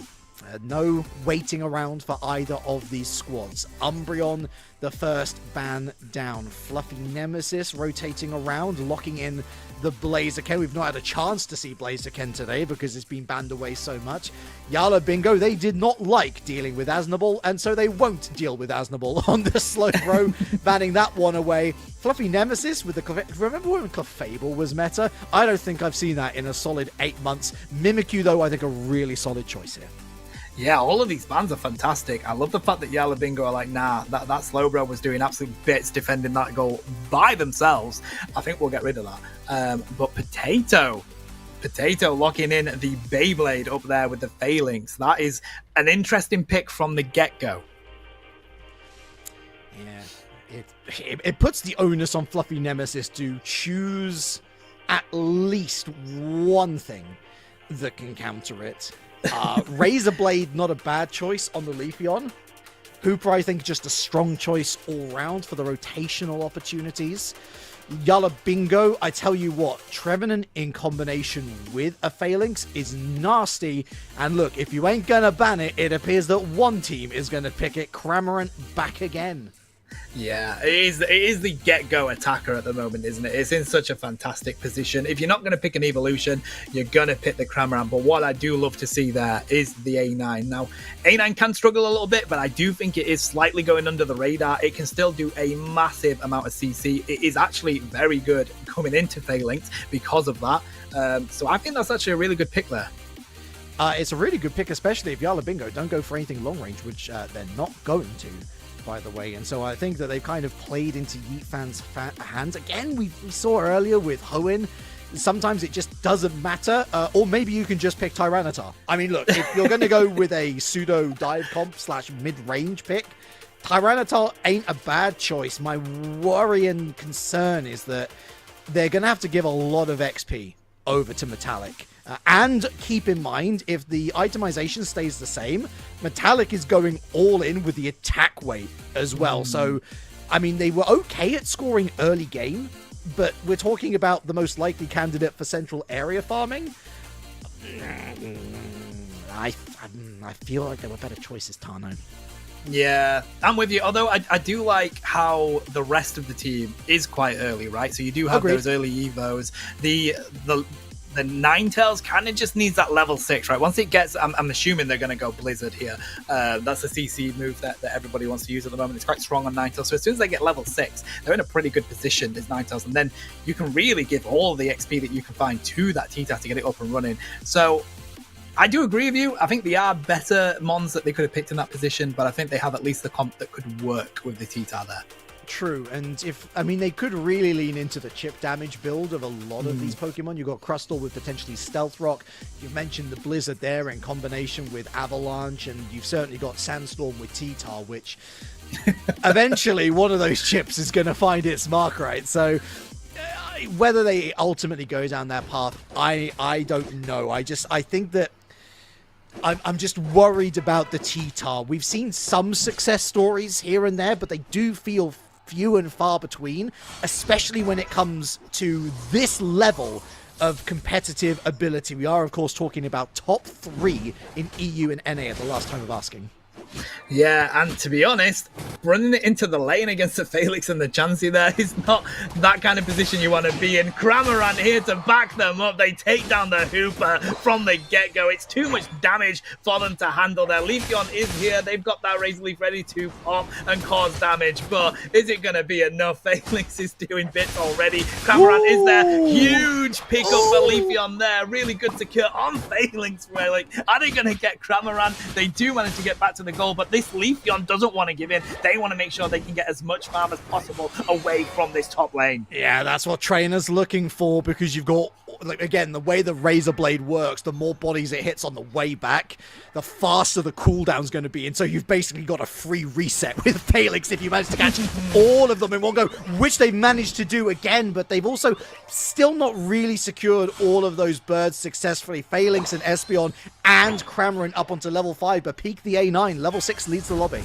No waiting around for either of these squads. Umbreon, the first ban down. Fluffy Nemesis rotating around, locking in the Blaziken. We've not had a chance to see Blaziken today because it's been banned away so much. Yalla Bingo, they did not like dealing with Aznable, and so they won't deal with Aznable on the slow throw, banning that one away. Fluffy Nemesis with the... Remember when Clefable was meta? I don't think I've seen that in a solid 8 months. Mimikyu, though, I think a really solid choice here. Yeah, all of these bans are fantastic. I love the fact that Yalla Bingo are like, nah, that Slowbro was doing absolute bits defending that goal by themselves. I think we'll get rid of that. But Potato locking in the Beyblade up there with the Phalanx. That is an interesting pick from the get-go. Yeah, it puts the onus on Fluffy Nemesis to choose at least one thing that can counter it. Razor Blade, not a bad choice on the Leafeon. Hooper, I think, just a strong choice all round for the rotational opportunities. Yalla Bingo, I tell you what, Trevenant in combination with a Phalanx is nasty. And look, if you ain't gonna ban it, it appears that one team is gonna pick it. Cramorant back again. Yeah, it is the get-go attacker at the moment, isn't it? It's in such a fantastic position. If you're not going to pick an evolution, you're going to pick the Cramorant. But what I do love to see there is the A9. Now, A9 can struggle a little bit, but I do think it is slightly going under the radar. It can still do a massive amount of CC. It is actually very good coming into Phalanx because of that. So I think that's actually a really good pick there. It's a really good pick, especially if Yala Bingo don't go for anything long range, which they're not going to, by the way. And so I think that they've kind of played into Yeet fans' hands. Again, we saw earlier with Hoenn, sometimes it just doesn't matter. Or maybe you can just pick Tyranitar. I mean, look, if you're going to go with a pseudo dive comp / mid-range pick, Tyranitar ain't a bad choice. My worry and concern is that they're going to have to give a lot of XP over to Metallic. And keep in mind, if the itemization stays the same, Metallic is going all in with the attack weight as well. So, I mean, they were okay at scoring early game, but we're talking about the most likely candidate for central area farming. I feel like there were better choices, Tano. Yeah, I'm with you. Although I do like how the rest of the team is quite early, right? So you do have those early Evos. The Ninetales kind of just needs that level 6, right? Once it gets, I'm assuming they're going to go Blizzard here. That's a CC move that everybody wants to use at the moment. It's quite strong on Ninetales. So as soon as they get level 6, they're in a pretty good position as Ninetales. And then you can really give all the XP that you can find to that T-Tat to get it up and running. So I do agree with you. I think they are better Mons that they could have picked in that position, but I think they have at least the comp that could work with the T-Tat there. True, and they could really lean into the chip damage build of a lot of these Pokemon. You've got Crustle with potentially Stealth Rock. You've mentioned the Blizzard there in combination with Avalanche, and you've certainly got Sandstorm with T-Tar, which eventually one of those chips is going to find its mark, right? So whether they ultimately go down that path, I don't know. I think that I'm just worried about the T-Tar. We've seen some success stories here and there, but they do feel few and far between, especially when it comes to this level of competitive ability. We are, of course, talking about top 3 in EU and NA at the last time of asking. Yeah, and to be honest, running it into the lane against the Phalanx and the Chansey there is not that kind of position you want to be in. Cramorant here to back them up. They take down the Hooper from the get-go. It's too much damage for them to handle there. Leafeon is here. They've got that Razor Leaf ready to pop and cause damage, but is it going to be enough? Phalanx is doing bits already. Cramorant is there. Huge pickup for Leafeon there. Really good secure on Phalanx. Like, are they going to get Cramorant? They do manage to get back to the goal, but this Leafeon doesn't want to give in. They want to make sure they can get as much farm as possible away from this top lane. Yeah, that's what Trainer's looking for, because you've got, like, again, the way the Razor Blade works, the more bodies it hits on the way back, the faster the cooldown's going to be. And so you've basically got a free reset with Phalanx if you manage to catch all of them in one go, which they've managed to do again, but they've also still not really secured all of those birds successfully. Phalanx and Espeon and Cramorant up onto level 5, but peak the A9. Level 6 leads the lobby.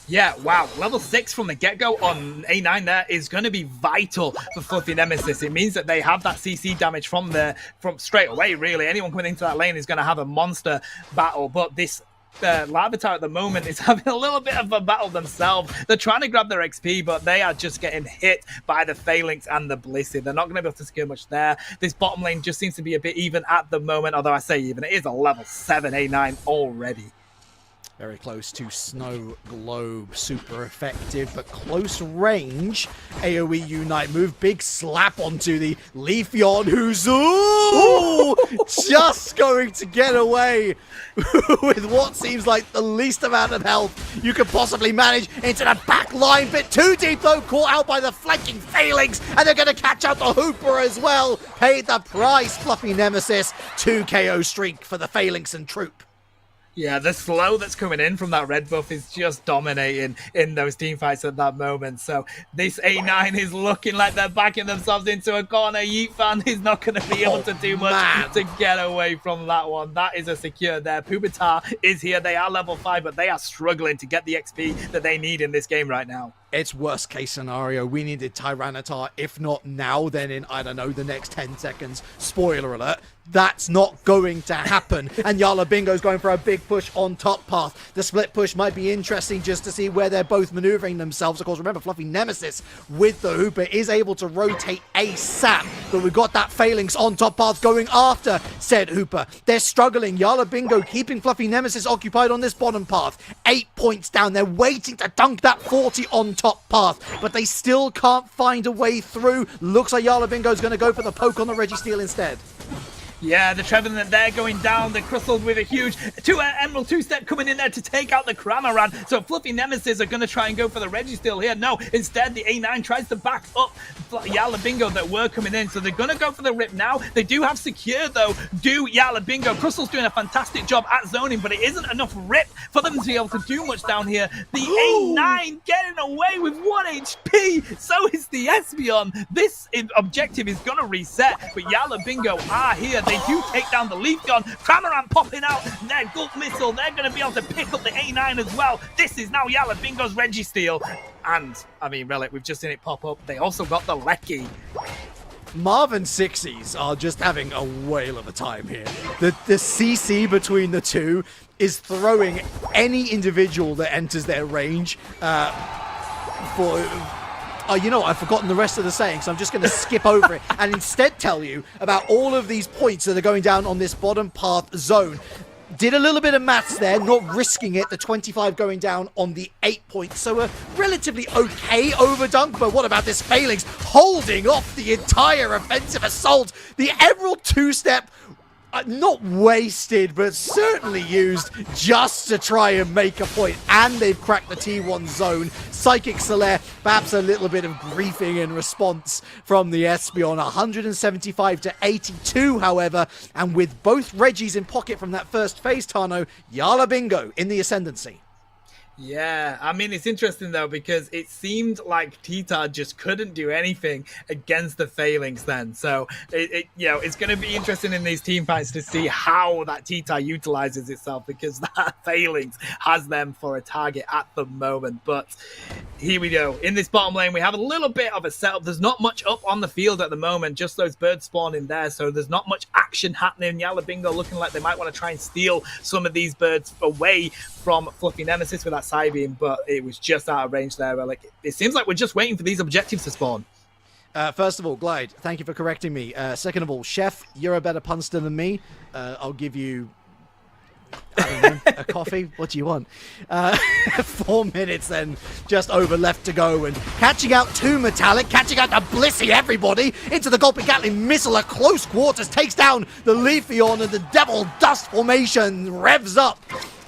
Yeah, wow. Level 6 from the get-go on A9 there is going to be vital for Fluffy Nemesis. It means that they have that CC damage from straight away, really. Anyone coming into that lane is going to have a monster battle, but this Larvitar at the moment is having a little bit of a battle themselves. They're trying to grab their XP, but they are just getting hit by the Phalanx and the Blissey. They're not going to be able to secure much there. This bottom lane just seems to be a bit even at the moment, although I say even, it is a level 7 A9 already. Very close to Snow Globe. Super effective, but close range. AoE Unite move. Big slap onto the Leafeon, who's just going to get away with what seems like the least amount of health you could possibly manage into the back line. Bit too deep, though. Caught out by the flanking Phalanx, and they're going to catch out the Hooper as well. Paid the price. Fluffy Nemesis. 2 KO streak for the Phalanx and troop. Yeah, the slow that's coming in from that red buff is just dominating in those team fights at that moment. So this A9 is looking like they're backing themselves into a corner. Yeet fan is not going to be able to do much to get away from that one. That is a secure there. Pupitar is here. They are level 5, but they are struggling to get the XP that they need in this game right now. It's worst case scenario. We needed Tyranitar. If not now, then in, I don't know, the next 10 seconds. Spoiler alert, That's not going to happen. And Yala Bingo's going for a big push on top path. The split push might be interesting just to see where they're both maneuvering themselves. Of course, remember, Fluffy Nemesis with the Hooper is able to rotate ASAP. But we've got that Phalanx on top path going after said Hooper. They're struggling. Yala Bingo keeping Fluffy Nemesis occupied on this bottom path. 8 points down. They're waiting to dunk that 40 on top path. But they still can't find a way through. Looks like Yala Bingo's going to go for the poke on the Registeel instead. Yeah, the Trevenant there going down. The Crystal with a huge Emerald two-step coming in there to take out the Cramorant. So Fluffy Nemesis are going to try and go for the Registeel here. No, instead the A9 tries to back up Yala Bingo that were coming in. So they're going to go for the rip now. They do have secure, though, do Yala Bingo. Crystal's doing a fantastic job at zoning, but it isn't enough rip for them to be able to do much down here. The A9 getting away with 1 HP. So is the Espeon. This objective is going to reset, but Yala Bingo are here. They do take down the Leafeon. Cramorant popping out their Gulp Missile. They're going to be able to pick up the A9 as well. This is now Yala Bingo's Registeel. And, I mean, Relic, we've just seen it pop up. They also got the Lecky. Marvin Sixies are just having a whale of a time here. The CC between the two is throwing any individual that enters their range for... Oh, you know what? I've forgotten the rest of the saying, so I'm just going to skip over it and instead tell you about all of these points that are going down on this bottom path zone. Did a little bit of maths there, not risking it. The 25 going down on the 8 points. So a relatively okay overdunk, but what about this Phalanx holding off the entire offensive assault? The Emerald two-step... not wasted, but certainly used just to try and make a point. And they've cracked the T1 zone. Psychic Solaire, perhaps a little bit of griefing in response from the Espeon. 175 to 82, however. And with both Reggies in pocket from that first phase, Tano, Yala Bingo in the ascendancy. Yeah, I mean, it's interesting, though, because it seemed like T-Tar just couldn't do anything against the Phalanx then. So, it's going to be interesting in these team fights to see how that T-Tar utilizes itself, because that Phalanx has them for a target at the moment. But here we go. In this bottom lane, we have a little bit of a setup. There's not much up on the field at the moment, just those birds spawning there. So there's not much action happening. Yala Bingo looking like they might want to try and steal some of these birds away from Fluffy Nemesis with that Psybeam, but it was just out of range there. Like, it seems like we're just waiting for these objectives to spawn. First of all, Glide, thank you for correcting me. Second of all, Chef, you're a better punster than me. I'll give you... I don't know, a coffee? What do you want? 4 minutes then, just over left to go, and catching out two Metallic, catching out the Blissey, everybody, into the Gulping Gatling missile at close quarters, takes down the Leafeon, and the Devil Dust formation revs up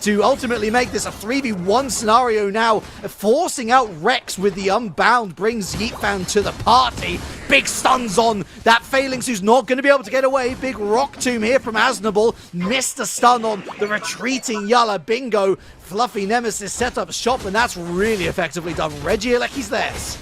to ultimately make this a 3v1 scenario now, forcing out Rex with the Unbound, brings Yeetfan to the party. Big stuns on that Phalanx, who's not going to be able to get away. Big Rock Tomb here from Aznable. Missed a stun on the retreating Yala Bingo. Fluffy Nemesis set up shop, and that's really effectively done. Reggie-Alecki's theirs.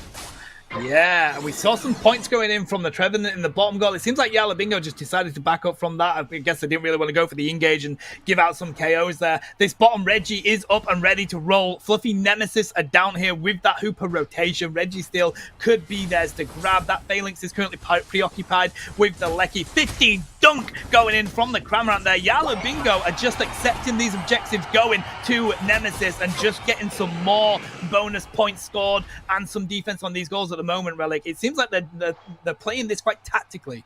Yeah, we saw some points going in from the Trevenant in the bottom goal. It seems like Yala Bingo just decided to back up from that. I guess they didn't really want to go for the engage and give out some KOs there. This bottom Reggie is up and ready to roll. Fluffy Nemesis are down here with that Hooper rotation. Registeel could be theirs to grab. That Phalanx is currently preoccupied with the Lecky. 15 dunk going in from the Cramorant there. Yala Bingo are just accepting these objectives going to Nemesis and just getting some more bonus points scored and some defense on these goals at the moment, Relic. It seems like they're playing this quite tactically.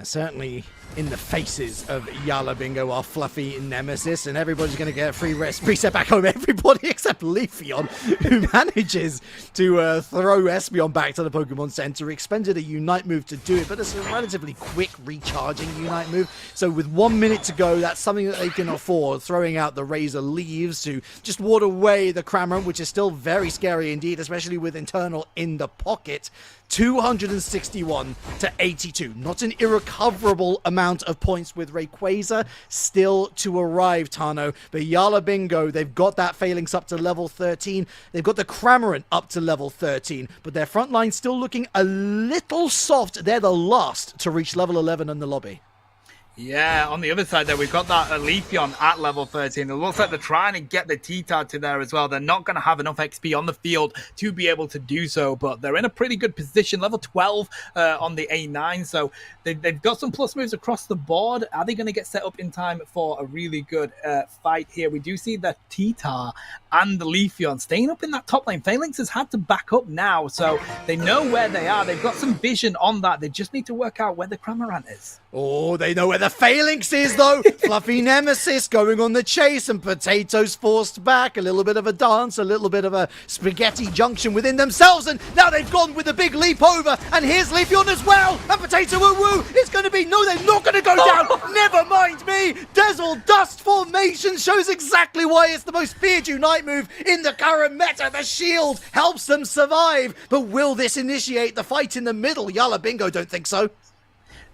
Certainly in the faces of Yala Bingo are Fluffy Nemesis, and everybody's going to get a free reset back home. Everybody except Leafeon, who manages to throw Espeon back to the Pokemon Center. Expended a Unite move to do it, but it's a relatively quick recharging Unite move. So with 1 minute to go, that's something that they can afford, throwing out the Razor Leaves to just ward away the Cramorant, which is still very scary indeed, especially with Internal in the pocket. 261 to 82. Not an irrecoverable amount of points with Rayquaza still to arrive, Tano. But Yala Bingo, they've got that Phalanx up to level 13. They've got the Cramorant up to level 13. But their front line still looking a little soft. They're the last to reach level 11 in the lobby. Yeah, on the other side there, we've got that Leafeon at level 13. It looks like they're trying to get the T-Tar to there as well. They're not going to have enough XP on the field to be able to do so, but they're in a pretty good position. Level 12 on the A9, so they've got some plus moves across the board. Are they going to get set up in time for a really good fight here? We do see the T-Tar and the Leafeon staying up in that top lane. Phalanx has had to back up now, so they know where they are. They've got some vision on that. They just need to work out where the Cramorant is. Oh, they know where the Phalanx is, though. Fluffy Nemesis going on the chase, and Potatoes forced back. A little bit of a dance, a little bit of a spaghetti junction within themselves, and now they've gone with a big leap over, and here's Leafeon as well, and Potato Woo is going to be, no, they're not going to go down. Never mind me. Dazzle Dust Formation shows exactly why it's the most feared Unite move in the current meta. The shield helps them survive, but will this initiate the fight in the middle? Yalla Bingo don't think so.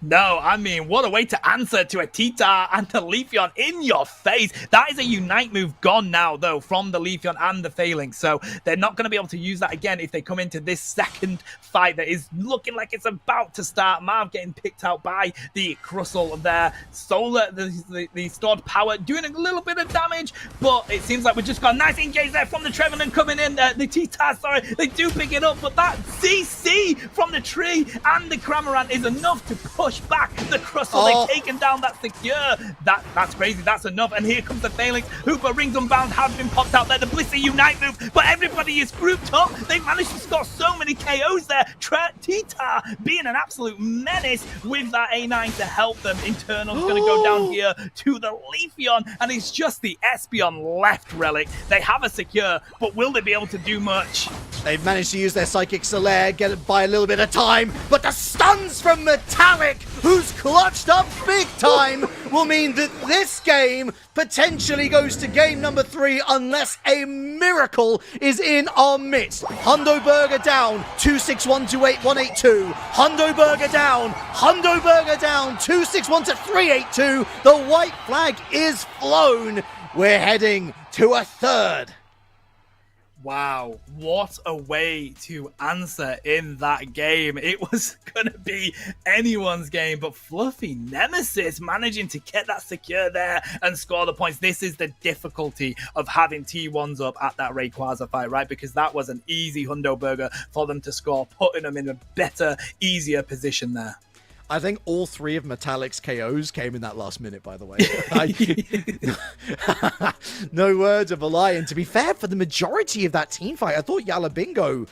No, I mean, what a way to answer to a T-Tar and a Leafeon in your face. That is a Unite move gone now, though, from the Leafeon and the Phalanx. So they're not going to be able to use that again if they come into this second fight that is looking like it's about to start. Marv getting picked out by the Crustle there. Solar, the stored power, doing a little bit of damage, but it seems like we've just got a nice engage there from the Trevenant coming in. The T-Tar, sorry, they do pick it up, but that CC from the tree and the Cramorant is enough to push back the Crustle. They've taken down that secure. That's crazy. That's enough. And here comes the Phalanx. Hooper Rings Unbound have been popped out there. The Blissey Unite move, but everybody is grouped up. They've managed to score so many KOs there. T-Tar being an absolute menace with that A9 to help them. Internal's going to go down here to the Leafeon, and it's just the Espeon left relic. They have a secure, but will they be able to do much? They've managed to use their Psychic Solaire, get it by a little bit of time, but the stuns from Metallic, who's clutched up big time, will mean that this game potentially goes to game number 3 unless a miracle is in our midst. Hundo Burger down, 261 to 8182. Hundo Burger down, 261 to 382. The white flag is flown. We're heading to a third. Wow, what a way to answer in that game. It was going to be anyone's game, but Fluffy Nemesis managing to get that secure there and score the points. This is the difficulty of having T1s up at that Rayquaza fight, right? Because that was an easy Hundo Burger for them to score, putting them in a better, easier position there. I think all 3 of Metallic's KOs came in that last minute, by the way. No words of a lie. And to be fair, for the majority of that team fight, I thought Yalla Bingo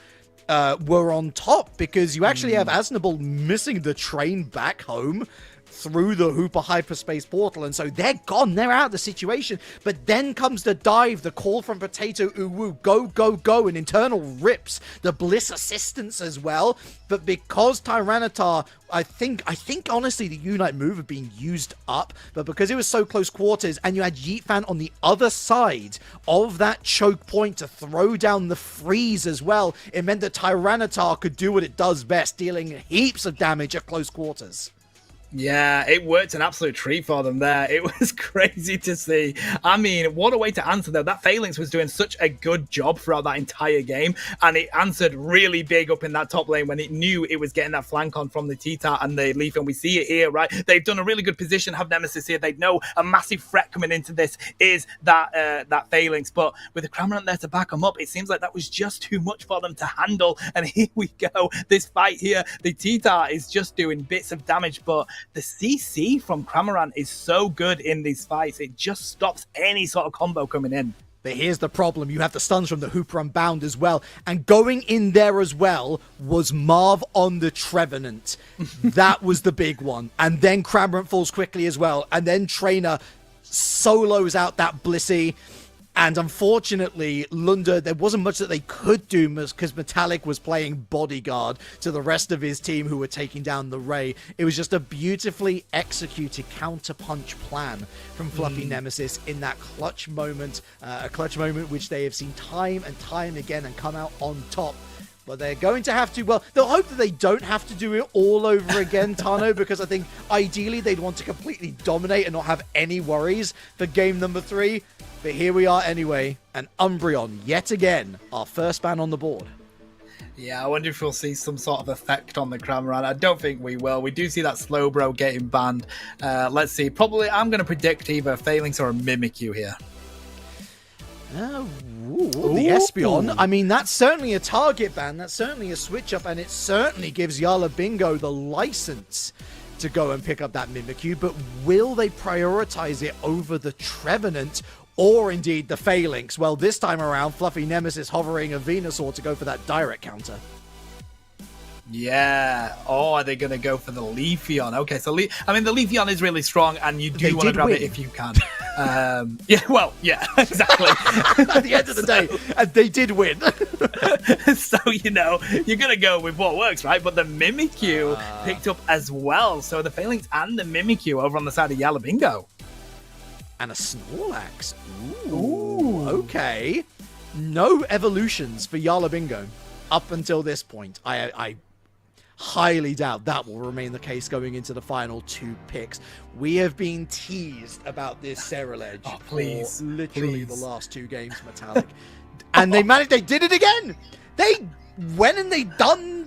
were on top, because you actually have Asnable missing the train back home through the Hooper hyperspace portal, and so they're gone, they're out of the situation. But then comes the dive, the call from Potato Uwu, go, go, go, and Internal rips the Bliss assistance as well. But because Tyranitar, I think honestly the Unite move had been used up, but because it was so close quarters and you had Yeet Fan on the other side of that choke point to throw down the freeze as well, it meant that Tyranitar could do what it does best, dealing heaps of damage at close quarters. Yeah, it worked an absolute treat for them there. It was crazy to see. I mean, what a way to answer though. That Phalanx was doing such a good job throughout that entire game, and it answered really big up in that top lane when it knew it was getting that flank on from the T-Tar and the Leaf, and we see it here, right? They've done a really good position, have Nemesis here. They know a massive threat coming into this is that Phalanx, but with the Cramorant there to back them up, it seems like that was just too much for them to handle, and here we go. This fight here, the T-Tar is just doing bits of damage, but the CC from Cramorant is so good in these fights. It just stops any sort of combo coming in. But here's the problem. You have the stuns from the Hooper Unbound as well. And going in there as well was Marv on the Trevenant. That was the big one. And then Cramorant falls quickly as well. And then Trainer solos out that Blissey. And unfortunately, Lunda, there wasn't much that they could do because Metallic was playing bodyguard to the rest of his team who were taking down the Ray. It was just a beautifully executed counterpunch plan from Fluffy Nemesis in that clutch moment, a clutch moment which they have seen time and time again and come out on top. But they're going to have to, well, they'll hope that they don't have to do it all over again, Tano, because I think ideally they'd want to completely dominate and not have any worries for game number 3. But here we are anyway, and Umbreon, yet again, our first ban on the board. Yeah, I wonder if we'll see some sort of effect on the Cramorant. I don't think we will. We do see that Slowbro getting banned. Let's see. Probably, I'm going to predict either a Phalanx or a Mimikyu here. The Espeon. I mean, that's certainly a target ban. That's certainly a switch up, and it certainly gives Yala Bingo the license to go and pick up that Mimikyu. But will they prioritize it over the Trevenant or indeed the Phalanx? Well, this time around, Fluffy Nemesis hovering a Venusaur to go for that direct counter. Yeah. Oh, are they going to go for the Leafeon? Okay, so the Leafeon is really strong, and you do want to grab it if you can. Yeah, exactly. At the end of the day, and they did win. So, you're going to go with what works, right? But the Mimikyu picked up as well. So the Phalanx and the Mimikyu over on the side of Yala Bingo. And a Snorlax. Ooh. Okay. No evolutions for Yala Bingo up until this point. I highly doubt that will remain the case going into the final two picks. We have been teased about this Ceruledge for literally the last two games, Metallic. And they did it again! They went and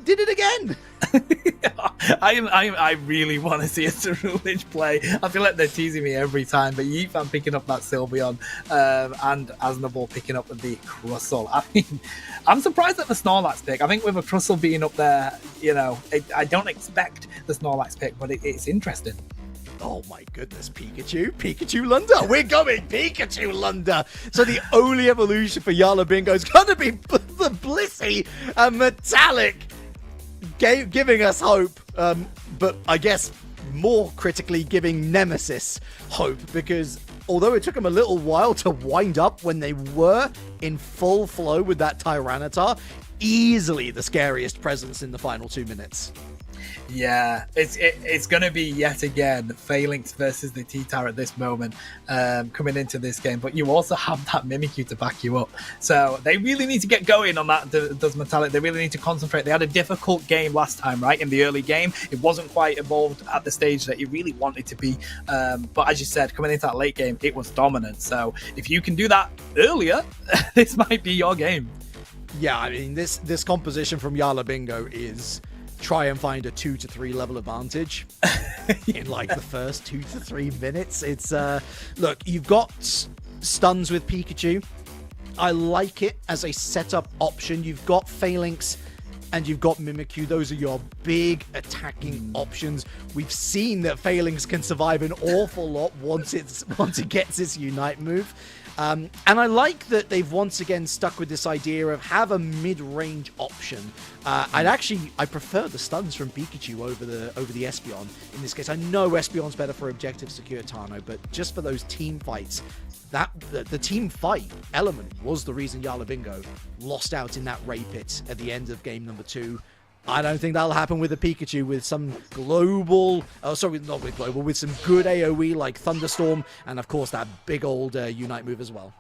did it again! I really want to see a Ceruledge play. I feel like they're teasing me every time, but Yeefan picking up that Sylveon and Asnaball picking up the Crustle. I mean, I'm surprised at the Snorlax pick. I think with a Crustle being up there, I don't expect the Snorlax pick, but it's interesting. Oh my goodness, Pikachu Lunda. We're going Pikachu Lunda. So the only evolution for Yala Bingo is going to be the Blissey and Metallic, giving us hope. But I guess more critically giving Nemesis hope, because although it took them a little while to wind up when they were in full flow with that Tyranitar, easily the scariest presence in the final 2 minutes. Yeah, it's going to be yet again Phalanx versus the T-Tar at this moment coming into this game, but you also have that Mimikyu to back you up. So they really need to get going on that, does Metallic. They really need to concentrate. They had a difficult game last time, right? In the early game, it wasn't quite evolved at the stage that you really wanted to be. But as you said, coming into that late game, it was dominant. So if you can do that earlier, this might be your game. Yeah, I mean, this composition from Yala Bingo is try and find a 2 to 3 level advantage in like the first 2 to 3 minutes. It's look, you've got stuns with Pikachu. I like it as a setup option. You've got Phalanx and you've got Mimikyu. Those are your big attacking options. We've seen that Phalanx can survive an awful lot once it gets its Unite move. And I like that they've once again stuck with this idea of have a mid-range option. I prefer the stuns from Pikachu over the Espeon in this case. I know Espeon's better for objective secure Tano, but just for those team fights, the team fight element was the reason Yala Bingo lost out in that Ray Pit at the end of game number 2. I don't think that'll happen with a Pikachu with some with some good AoE like Thunderstorm, and of course that big old Unite move as well.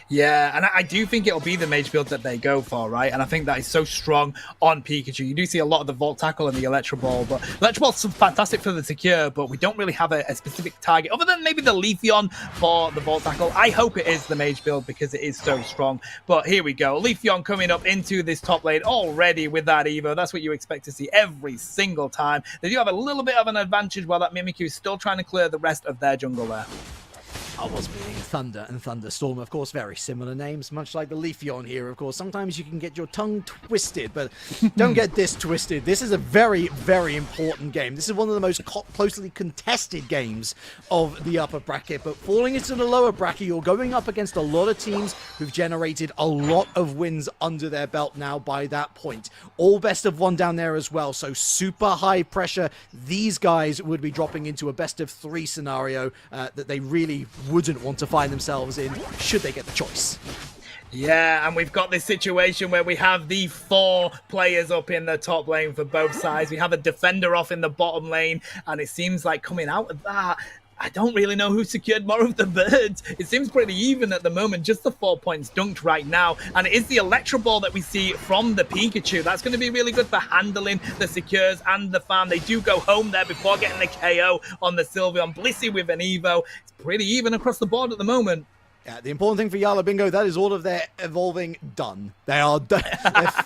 Yeah, and I do think it'll be the mage build that they go for, right? And I think that is so strong on Pikachu. You do see a lot of the Volt Tackle and the Electro Ball, but Electro Ball's fantastic for the secure, but we don't really have a specific target, other than maybe the Leafeon for the Volt Tackle. I hope it is the mage build because it is so strong. But here we go. Leafeon coming up into this top lane already with that Evo. That's what you expect to see every single time. They do have a little bit of an advantage while that Mimikyu is still trying to clear the rest of their jungle there. I was meaning Thunder and Thunderstorm, of course, very similar names, much like the Leafeon here, of course. Sometimes you can get your tongue twisted, but don't get this twisted. This is a very, very important game. This is one of the most closely contested games of the upper bracket, but falling into the lower bracket, you're going up against a lot of teams who've generated a lot of wins under their belt now by that point. All best of one down there as well, so super high pressure. These guys would be dropping into a best of 3 scenario that they really wouldn't want to find themselves in should they get the choice. Yeah, and we've got this situation where we have the 4 players up in the top lane for both sides. We have a defender off in the bottom lane, and it seems like coming out of that, I don't really know who secured more of the birds. It seems pretty even at the moment, just the 4 points dunked right now. And it is the Electro Ball that we see from the Pikachu. That's going to be really good for handling the secures and the farm. They do go home there before getting the KO on the Sylveon. Blissey with an Evo. It's pretty even across the board at the moment. Yeah, the important thing for Yala Bingo, that is all of their evolving done. They're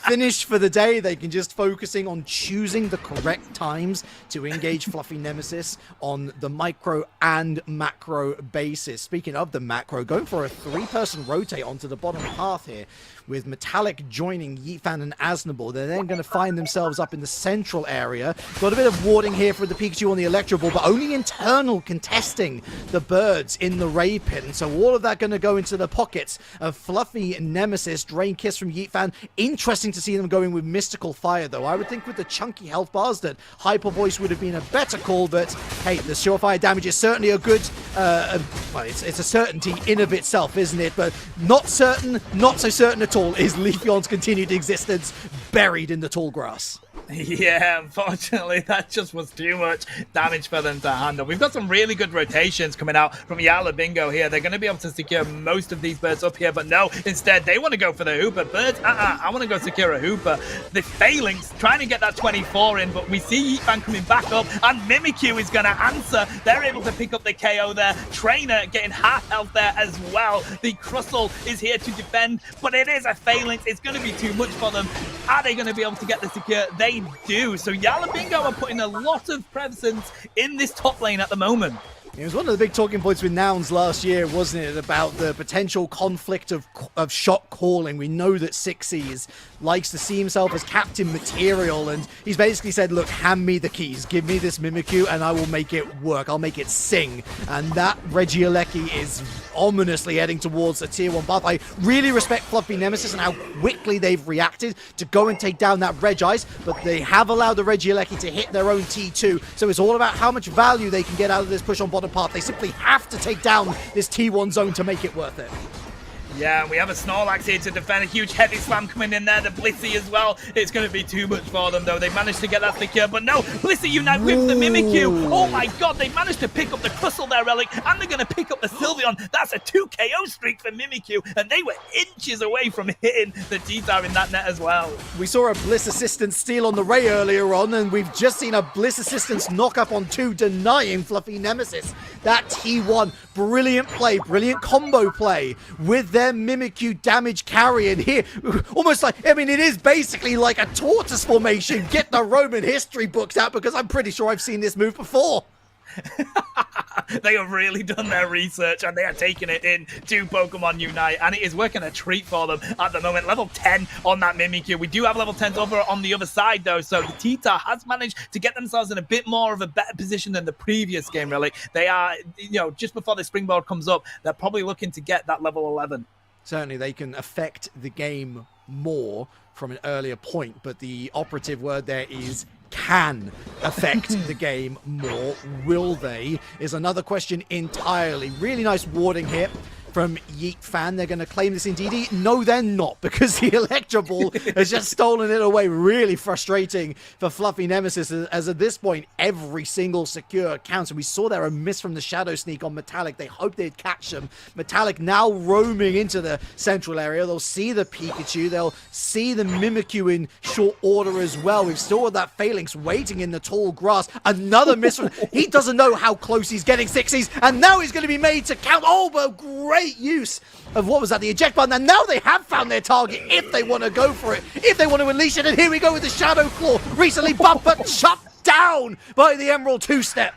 finished for the day. They can just focusing on choosing the correct times to engage Fluffy Nemesis on the micro and macro basis. Speaking of the macro, going for a 3-person rotate onto the bottom path here with Metallic joining Yeetfan and Aznable. They're then going to find themselves up in the central area. Got a bit of warding here for the Pikachu on the Electro Ball, but only internal contesting the birds in the Ray Pit. And so all of that going to go into the pockets of Fluffy Nemesis. Drain Kiss from Yeetfan. Interesting to see them going with Mystical Fire, though. I would think with the chunky health bars that Hyper Voice would have been a better call, but hey, the surefire damage is certainly a good, well, it's a certainty in of itself, isn't it? But not certain, not so certain at all is Leafeon's continued existence buried in the tall grass. Yeah, unfortunately, that just was too much damage for them to handle. We've got some really good rotations coming out from Yala Bingo here. They're going to be able to secure most of these birds up here, but no, instead, they want to go for the Hooper. Birds, I want to go secure a Hooper. The Phalanx trying to get that 24 in, but we see Yeetfan coming back up, and Mimikyu is going to answer. They're able to pick up the KO there. Trainer getting half health there as well. The Crustle is here to defend, but it is a Phalanx. It's going to be too much for them. Are they going to be able to get the secure? They do. So Yala Bingo are putting a lot of presence in this top lane at the moment. It was one of the big talking points with Nouns last year, wasn't it, about the potential conflict of shot calling. We know that Sixes likes to see himself as captain material, and he's basically said, look, hand me the keys, give me this Mimikyu, and I will make it work. I'll make it sing. And that Regieleki is ominously heading towards a tier 1 buff. I really respect Fluffy Nemesis and how quickly they've reacted to go and take down that Regice, but they have allowed the Regieleki to hit their own T2, so it's all about how much value they can get out of this push on bottom path. They simply have to take down this T1 zone to make it worth it. Yeah, we have a Snorlax here to defend. A huge heavy slam coming in there. The Blissey as well. It's going to be too much for them, though. They managed to get that secure, but no. Blissey unite with the Mimikyu. Oh my god, they managed to pick up the Crustle there, Relic, and they're going to pick up the Sylveon. That's a 2 KO streak for Mimikyu, and they were inches away from hitting the T-Tar in that net as well. We saw a Bliss Assistance steal on the Ray earlier on, and we've just seen a Bliss Assistance knock up on 2, denying Fluffy Nemesis that T1. Brilliant play, brilliant combo play with their Mimikyu damage carrying here. Almost like, I mean, it is basically like a tortoise formation. Get the Roman history books out, because I'm pretty sure I've seen this move before. They have really done their research, and they are taking it in to Pokemon Unite, and it is working a treat for them at the moment. Level 10 on that Mimikyu. We do have level 10s over on the other side, though, so the T-Tar has managed to get themselves in a bit more of a better position than the previous game, really. They are, you know, just before the springboard comes up, they're probably looking to get that level 11. Certainly, they can affect the game more from an earlier point, but the operative word there is can affect the game more. Will they? Is another question entirely. Really nice warding here from Yeetfan. They're going to claim this in DD. No, they're not, because the Electro Ball has just stolen it away. Really frustrating for Fluffy Nemesis, as at this point, every single secure counts. And we saw there a miss from the Shadow Sneak on Metallic. They hoped they'd catch them. Metallic now roaming into the central area. They'll see the Pikachu. They'll see the Mimikyu in short order as well. We've still got that Phalanx waiting in the tall grass. Another miss from... He doesn't know how close he's getting. Sixes, and now he's going to be made to count. Oh, but great use of, what was that, the eject button, and now they have found their target if they want to go for it, if they want to unleash it. And here we go with the Shadow Claw, recently buffed but shut down by the Emerald two-step.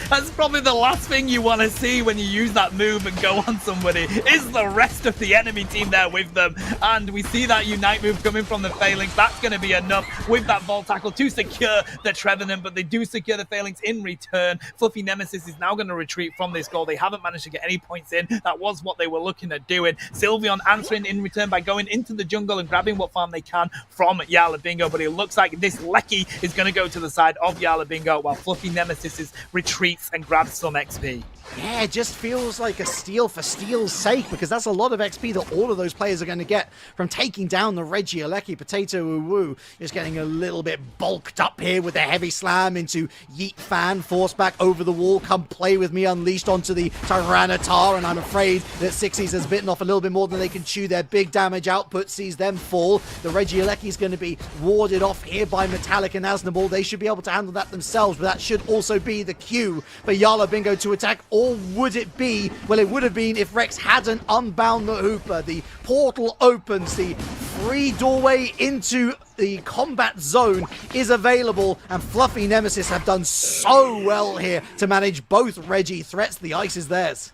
That's probably the last thing you want to see when you use that move and go on somebody, is the rest of the enemy team there with them. And we see that Unite move coming from the Phalanx. That's going to be enough with that Volt Tackle to secure the Trevenant, but they do secure the Phalanx in return. Fluffy Nemesis is now going to retreat from this goal. They haven't managed to get any points in. That was what they were looking at doing. Sylveon answering in return by going into the jungle and grabbing what farm they can from Yala Bingo, but it looks like this Lecky is going to go to the side of Yala Bingo, while Fluffy Nemesis is retreats and grabs some XP. Yeah, it just feels like a steal for steal's sake, because that's a lot of XP that all of those players are going to get from taking down the Regieleki. Potato Uwu is getting a little bit bulked up here with the heavy slam into Yeetfan. Force back over the wall. Come play with me. Unleashed onto the Tyranitar, and I'm afraid that Sixes has bitten off a little bit more than they can chew. Their big damage output sees them fall. The Regieleki is going to be warded off here by Metallic and Aznable. They should be able to handle that themselves, but that should also be the cue for Yala Bingo to attack or would it be? Well, it would have been if Rex hadn't unbound the Hooper. The portal opens, the free doorway into the combat zone is available, and Fluffy Nemesis have done so well here to manage both Reggie threats. The ice is theirs.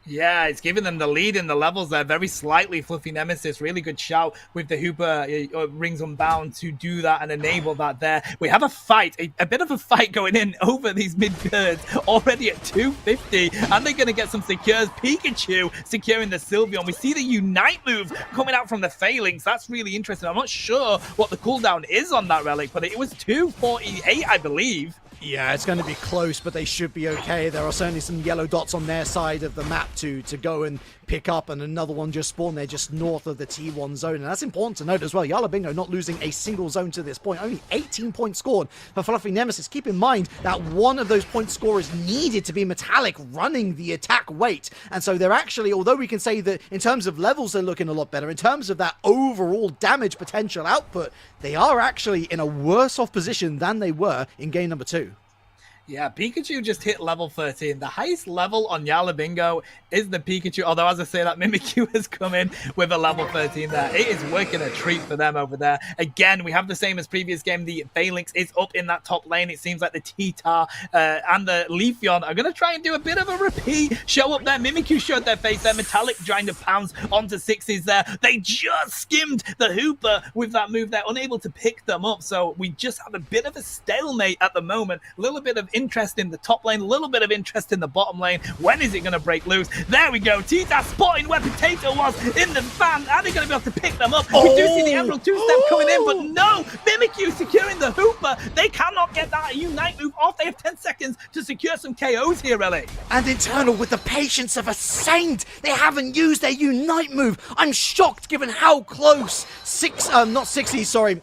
Yeah, it's giving them the lead in the levels there, very slightly. Fluffy Nemesis, really good shout with the Hooper Rings Unbound to do that and enable that there. We have a fight, a bit of a fight going in over these mid-birds, already at 250, and they're going to get some secures. Pikachu securing the Sylveon. We see the Unite move coming out from the Phalanx. That's really interesting. I'm not sure what the cooldown is on that relic, but it was 248, I believe. Yeah, it's going to be close, but they should be okay. There are certainly some yellow dots on their side of the map to go and pick up, and another one just spawned there just north of the T1 zone. And that's important to note as well. Yala Bingo not losing a single zone to this point. Only 18 points scored for Fluffy Nemesis. Keep in mind that one of those point scorers needed to be Metallic running the attack weight. And so they're actually, although we can say that in terms of levels they're looking a lot better, in terms of that overall damage potential output, they are actually in a worse off position than they were in game number 2. Yeah, Pikachu just hit level 13. The highest level on Yala Bingo is the Pikachu. Although, as I say, that Mimikyu has come in with a level 13 there. It is working a treat for them over there. Again, we have the same as previous game. The Phalanx is up in that top lane. It seems like the T-Tar and the Leafeon are going to try and do a bit of a repeat. Show up there. Mimikyu showed their face there. Metallic trying to pounce onto 6s there. They just skimmed the Hooper with that move. They're unable to pick them up. So we just have a bit of a stalemate at the moment. A little bit of interest in the top lane, a little bit of interest in the bottom lane. When is it going to break loose? There we go. T-Tar spotting where Potato was in the fan. Are they going to be able to pick them up? We do see the Emerald two-step coming in, but no! Mimikyu securing the Hooper. They cannot get that Unite move off. They have 10 seconds to secure some KOs here, Relic. And Internal with the patience of a saint. They haven't used their Unite move. I'm shocked given how close. Not 60, sorry.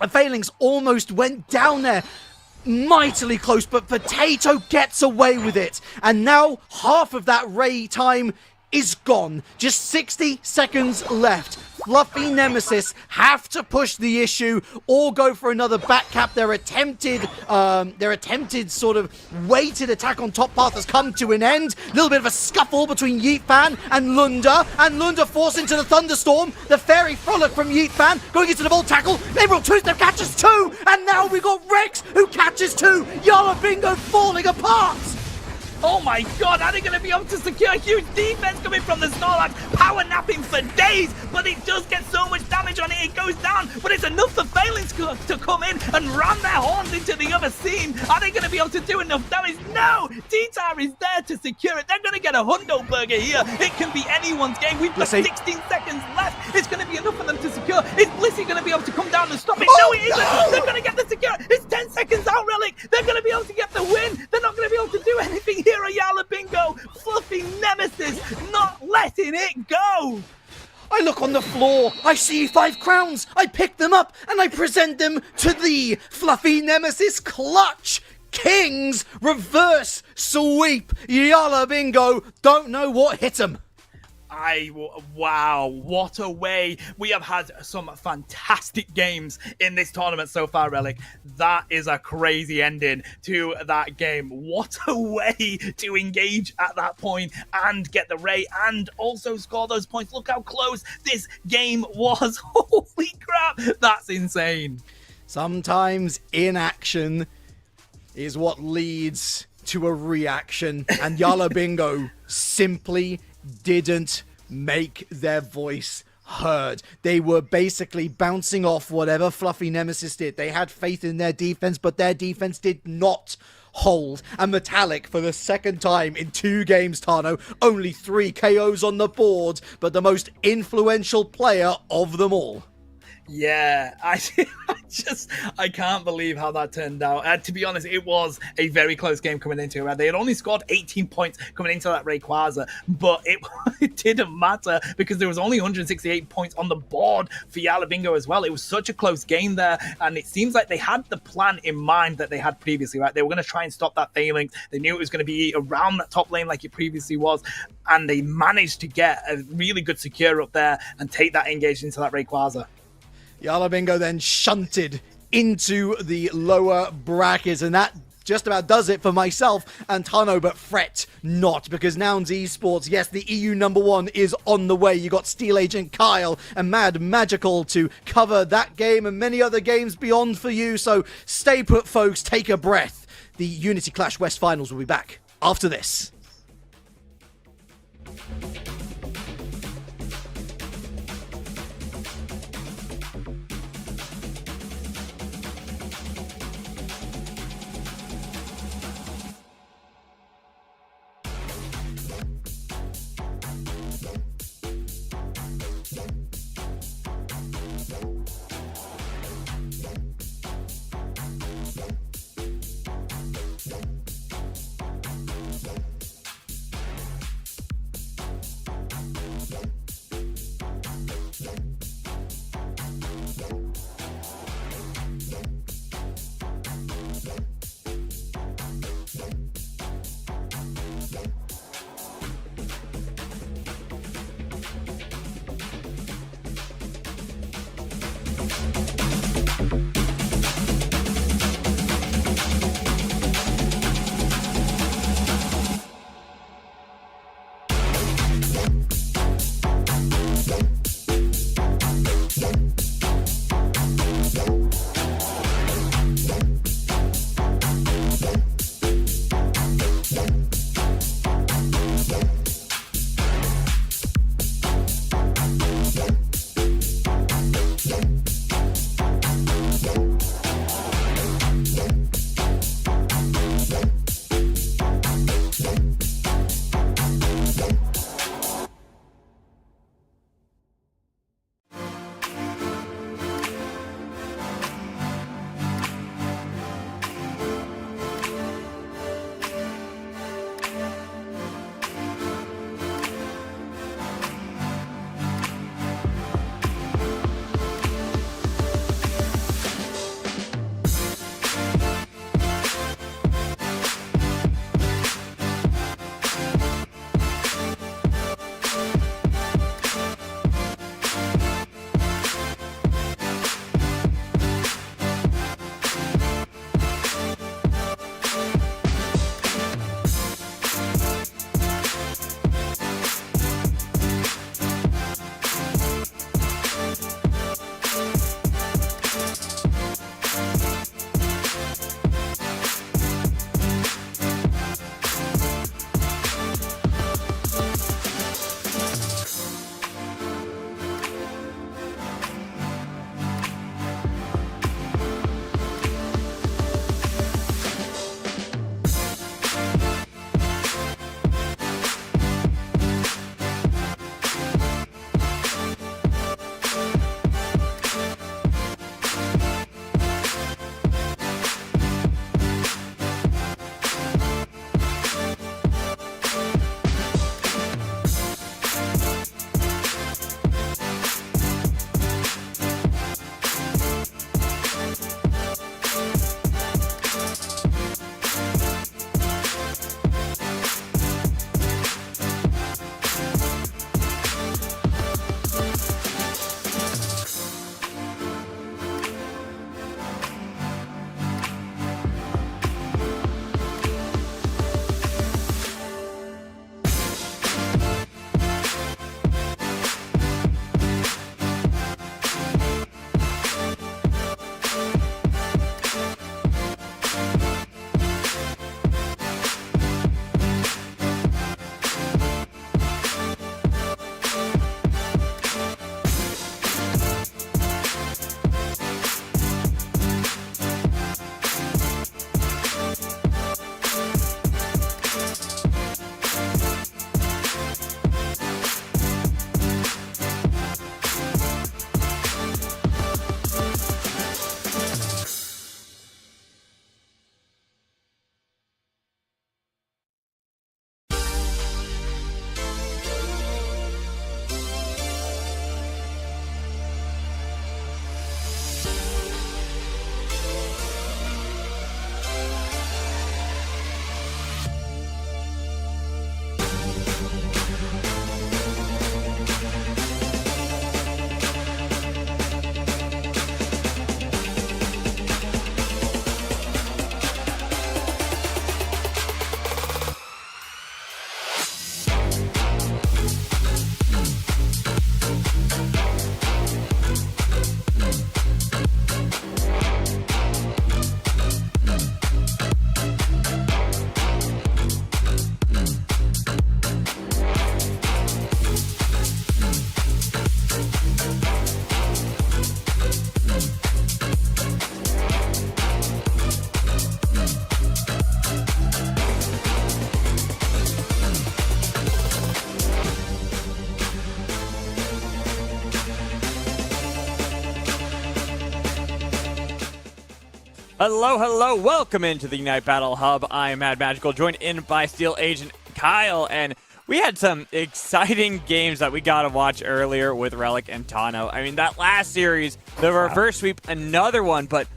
The Phalanx almost went down there. Mightily close, but Potato gets away with it. And now half of that Ray time is gone. Just 60 seconds left. Fluffy Nemesis have to push the issue or go for another back cap. Their attempted sort of weighted attack on top path has come to an end. A little bit of a scuffle between Yeet Fan and Lunda forced into the thunderstorm. The fairy frolic from Yeet Fan going into the Volt Tackle. Emerald two-step catches 2, and now we got Rex who catches 2. Yala Bingo falling apart. Oh my god, are they going to be able to secure a huge defense coming from the Snorlax? Power napping for days, but it does get so much damage on it, it goes down. But it's enough for Phalanx to come in and ram their horns into the other scene. Are they going to be able to do enough damage? No! T-Tar is there to secure it. They're going to get a Hundo Burger here. It can be anyone's game. We've got 16 seconds left. It's going to be enough for them to secure. Is Blissey going to be able to come down and stop it? No, it isn't. No! They're going to get the secure. It's 10 seconds out, Relic. They're going to be able to get the win. They're not going to be able to do anything here. Yala Bingo, Fluffy Nemesis, not letting it go. I look on the floor, I see 5 crowns, I pick them up, and I present them to thee, Fluffy Nemesis Clutch. Kings reverse sweep. Yala Bingo don't know what hit him. Wow, what a way. We have had some fantastic games in this tournament so far, Relic. That is a crazy ending to that game. What a way to engage at that point and get the Ray and also score those points. Look how close this game was. Holy crap, that's insane. Sometimes inaction is what leads to a reaction, and Yala Bingo simply didn't make their voice heard. They were basically bouncing off whatever Fluffy Nemesis did. They had faith in their defense, but their defense did not hold. And Metallic, for the second time in 2 games, Tano, only 3 KOs on the board, but the most influential player of them all. Yeah, I can't believe how that turned out. To be honest, it was a very close game coming into it. They had only scored 18 points coming into that Rayquaza, but it didn't matter because there was only 168 points on the board for Yala Bingo as well. It was such a close game there, and it seems like they had the plan in mind that they had previously, right? They were going to try and stop that Phalanx. They knew it was going to be around that top lane like it previously was, and they managed to get a really good secure up there and take that engage into that Rayquaza. Yala Bingo then shunted into the lower brackets, and that just about does it for myself and Tano, but fret not, because Nouns Esports, yes, the EU #1 is on the way. You got Steel Agent Kyle and Mad Magical to cover that game and many other games beyond for you, so stay put, folks, take a breath. The Unity Clash West Finals will be back after this. Hello, hello, welcome into the Unite Battle Hub. I am Mad Magical, joined in by Steel Agent Kyle, and we had some exciting games that we got to watch earlier with Relic and Tano. I mean, that last series, the reverse sweep, another one, but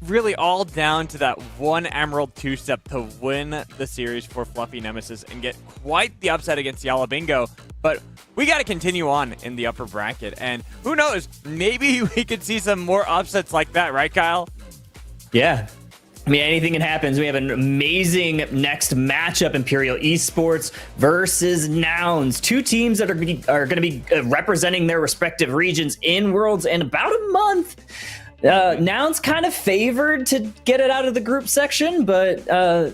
really all down to that one Emerald two-step to win the series for Fluffy Nemesis and get quite the upset against Yala Bingo. But we got to continue on in the upper bracket, and who knows, maybe we could see some more upsets like that, right, Kyle? Yeah. I mean, anything can happen. We have an amazing next matchup, Imperial Esports versus Nouns. Two teams that are going to be representing their respective regions in Worlds in about a month. Nouns kind of favored to get it out of the group section, but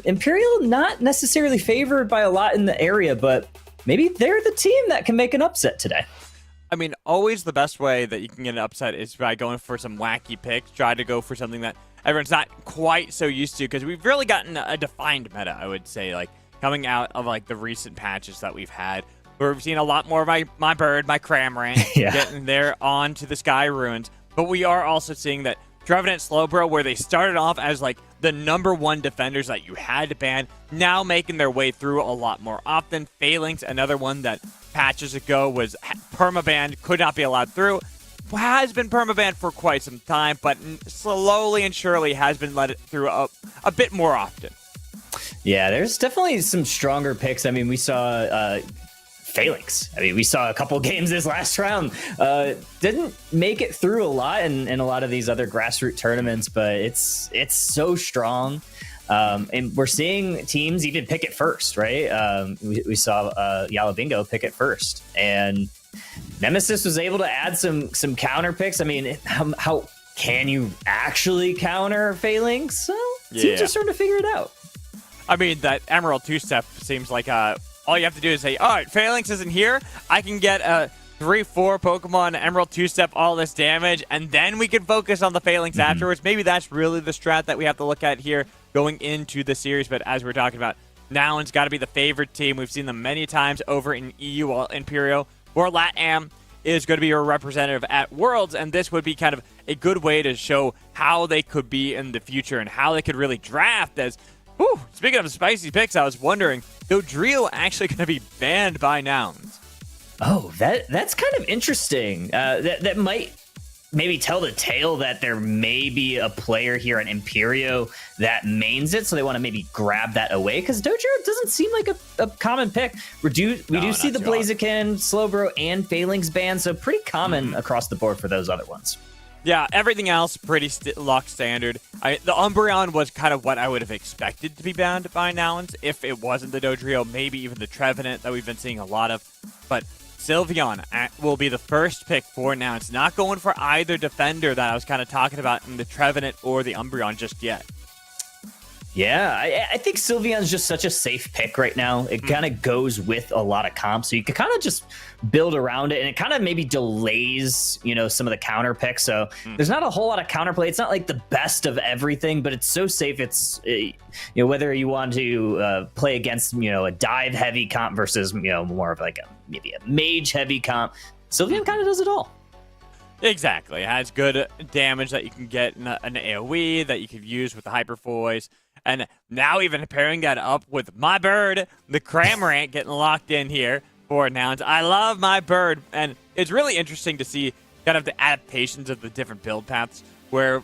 Imperial not necessarily favored by a lot in the area, but maybe they're the team that can make an upset today. I mean, always the best way that you can get an upset is by going for some wacky picks. Try to go for something that everyone's not quite so used to, because we've really gotten a defined meta, I would say, like coming out of like the recent patches that we've had, where we've seen a lot more of my bird, my Cramorant, getting there onto the Sky Ruins. But we are also seeing that Trevenant Slowbro, where they started off as like the #1 defenders that you had to ban, now making their way through a lot more often. Phalanx, another one that patches ago was permabanned, could not be allowed through, has been permabanned for quite some time, but slowly and surely has been let through a bit more often. Yeah, there's definitely some stronger picks. I mean, we saw Phalanx. I mean, we saw a couple games this last round. Didn't make it through a lot in a lot of these other grassroots tournaments, but it's so strong. And we're seeing teams even pick it first, right? We saw Yala Bingo pick it first, and Nemesis was able to add some counter picks. I mean, how can you actually counter Phalanx? So teams are starting to figure it out. I mean, that Emerald two-step seems like all you have to do is say, all right, Phalanx isn't here. I can get a 3-4 Pokemon Emerald two-step all this damage, and then we can focus on the Phalanx afterwards. Maybe that's really the strat that we have to look at here going into the series. But as we're talking about, Nouns got to be the favorite team. We've seen them many times over in EU, while Imperial or LATAM is going to be a representative at Worlds, and this would be kind of a good way to show how they could be in the future and how they could really draft. As speaking of spicy picks, I was wondering, Dodrio actually going to be banned by Nouns? Oh, that's kind of interesting. That might maybe tell the tale that there may be a player here in Imperio that mains it, so they want to maybe grab that away, because Dodrio doesn't seem like a common pick. We do see the Blaziken, Slowbro, and Phalanx banned, so pretty common across the board for those other ones. Yeah, everything else pretty lock standard. The Umbreon was kind of what I would have expected to be banned by Nouns if it wasn't the Dodrio, maybe even the Trevenant that we've been seeing a lot of. But Sylveon will be the first pick for Nouns, not going for either defender that I was kind of talking about in the Trevenant or the Umbreon just yet. Yeah, I think Sylveon's just such a safe pick right now. It kind of goes with a lot of comps, so you can kind of just build around it, and it kind of maybe delays, some of the counter picks. So there's not a whole lot of counterplay. It's not like the best of everything, but it's so safe. It's whether you want to play against a dive heavy comp versus more of like maybe a mage heavy comp. Sylveon kind of does it all. Exactly. It has good damage that you can get in an AoE that you could use with the Hyper Voice. And now even pairing that up with my bird, the Cramorant, getting locked in here for Nouns. I love my bird. And it's really interesting to see kind of the adaptations of the different build paths, where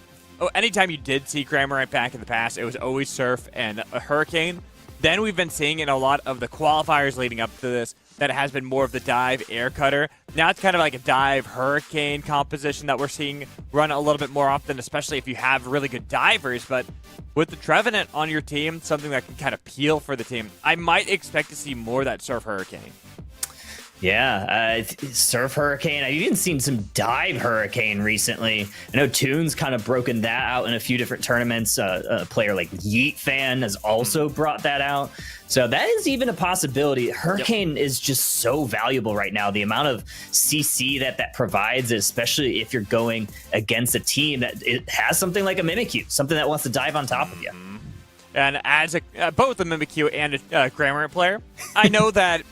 anytime you did see Cramorant back in the past, it was always Surf and a Hurricane. Then we've been seeing in a lot of the qualifiers leading up to this that it has been more of the dive air cutter. Now it's kind of like a dive hurricane composition that we're seeing run a little bit more often, especially if you have really good divers. But with the Trevenant on your team, something that can kind of peel for the team, I might expect to see more of that Surf Hurricane. Yeah, Surf Hurricane. I've even seen some Dive Hurricane recently. I know Toon's kind of broken that out in a few different tournaments. A player like Yeet Fan has also brought that out. So that is even a possibility. Hurricane is just so valuable right now. The amount of CC that provides, especially if you're going against a team that it has something like a Mimikyu, something that wants to dive on top of you. And as both a Mimikyu and a Cramorant player, I know that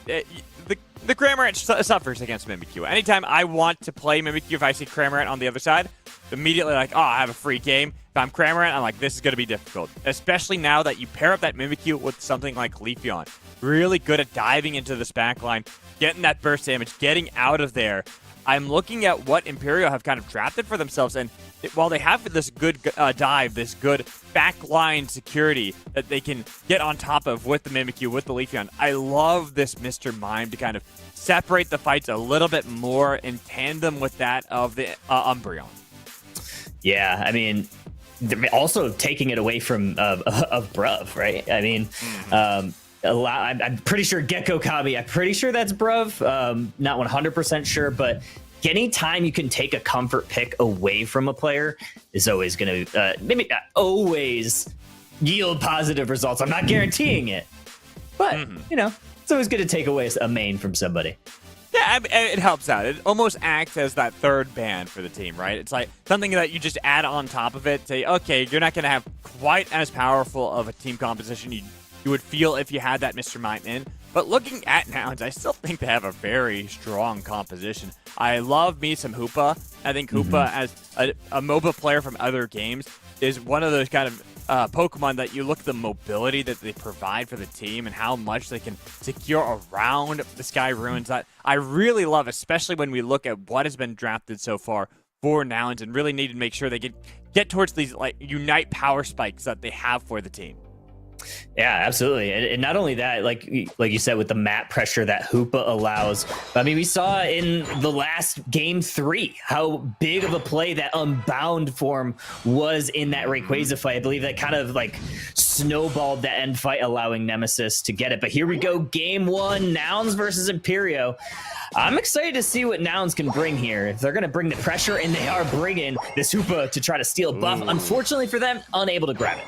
the Cramorant suffers against Mimikyu. Anytime I want to play Mimikyu, if I see Cramorant on the other side, immediately like, I have a free game. if I'm Cramorant, I'm like, this is going to be difficult. Especially now that you pair up that Mimikyu with something like Leafeon. Really good at diving into this backline, getting that burst damage, getting out of there. I'm looking at what Imperial have kind of drafted for themselves, and while they have this good dive, this good backline security that they can get on top of with the Mimikyu, with the Leafeon, I love this Mr. Mime to kind of separate the fights a little bit more in tandem with that of the Umbreon. Yeah, I mean, also taking it away from of Bruv, right? I mean, I'm pretty sure Gecko Kami, I'm pretty sure that's Bruv. Not 100% sure, but anytime you can take a comfort pick away from a player is always going to, maybe not always yield positive results. I'm not guaranteeing it, but, you know, it's always good to take away a main from somebody. Yeah, it helps out. It almost acts as that third band for the team, right? It's like something that you just add on top of it. Say, okay, you're not going to have quite as powerful of a team composition you would feel if you had that Mr. Mime in. But looking at Nouns, I still think they have a very strong composition. I love me some Hoopa. I think Hoopa, as a MOBA player from other games, is one of those kind of Pokemon that you look at the mobility that they provide for the team and how much they can secure around the Sky Ruins. That I really love, especially when we look at what has been drafted so far for Nouns, and really need to make sure they get towards these like Unite power spikes that they have for the team. Yeah, absolutely. And not only that, like you said, with the map pressure that Hoopa allows. I mean, we saw in the last game 3 how big of a play that Unbound form was in that Rayquaza fight. I believe that kind of like snowballed that end fight, allowing Nemesis to get it. But here we go, game 1, Nouns versus Imperio. I'm excited to see what Nouns can bring here. If they're going to bring the pressure, and they are bringing this Hoopa to try to steal a buff. Unfortunately for them, unable to grab it.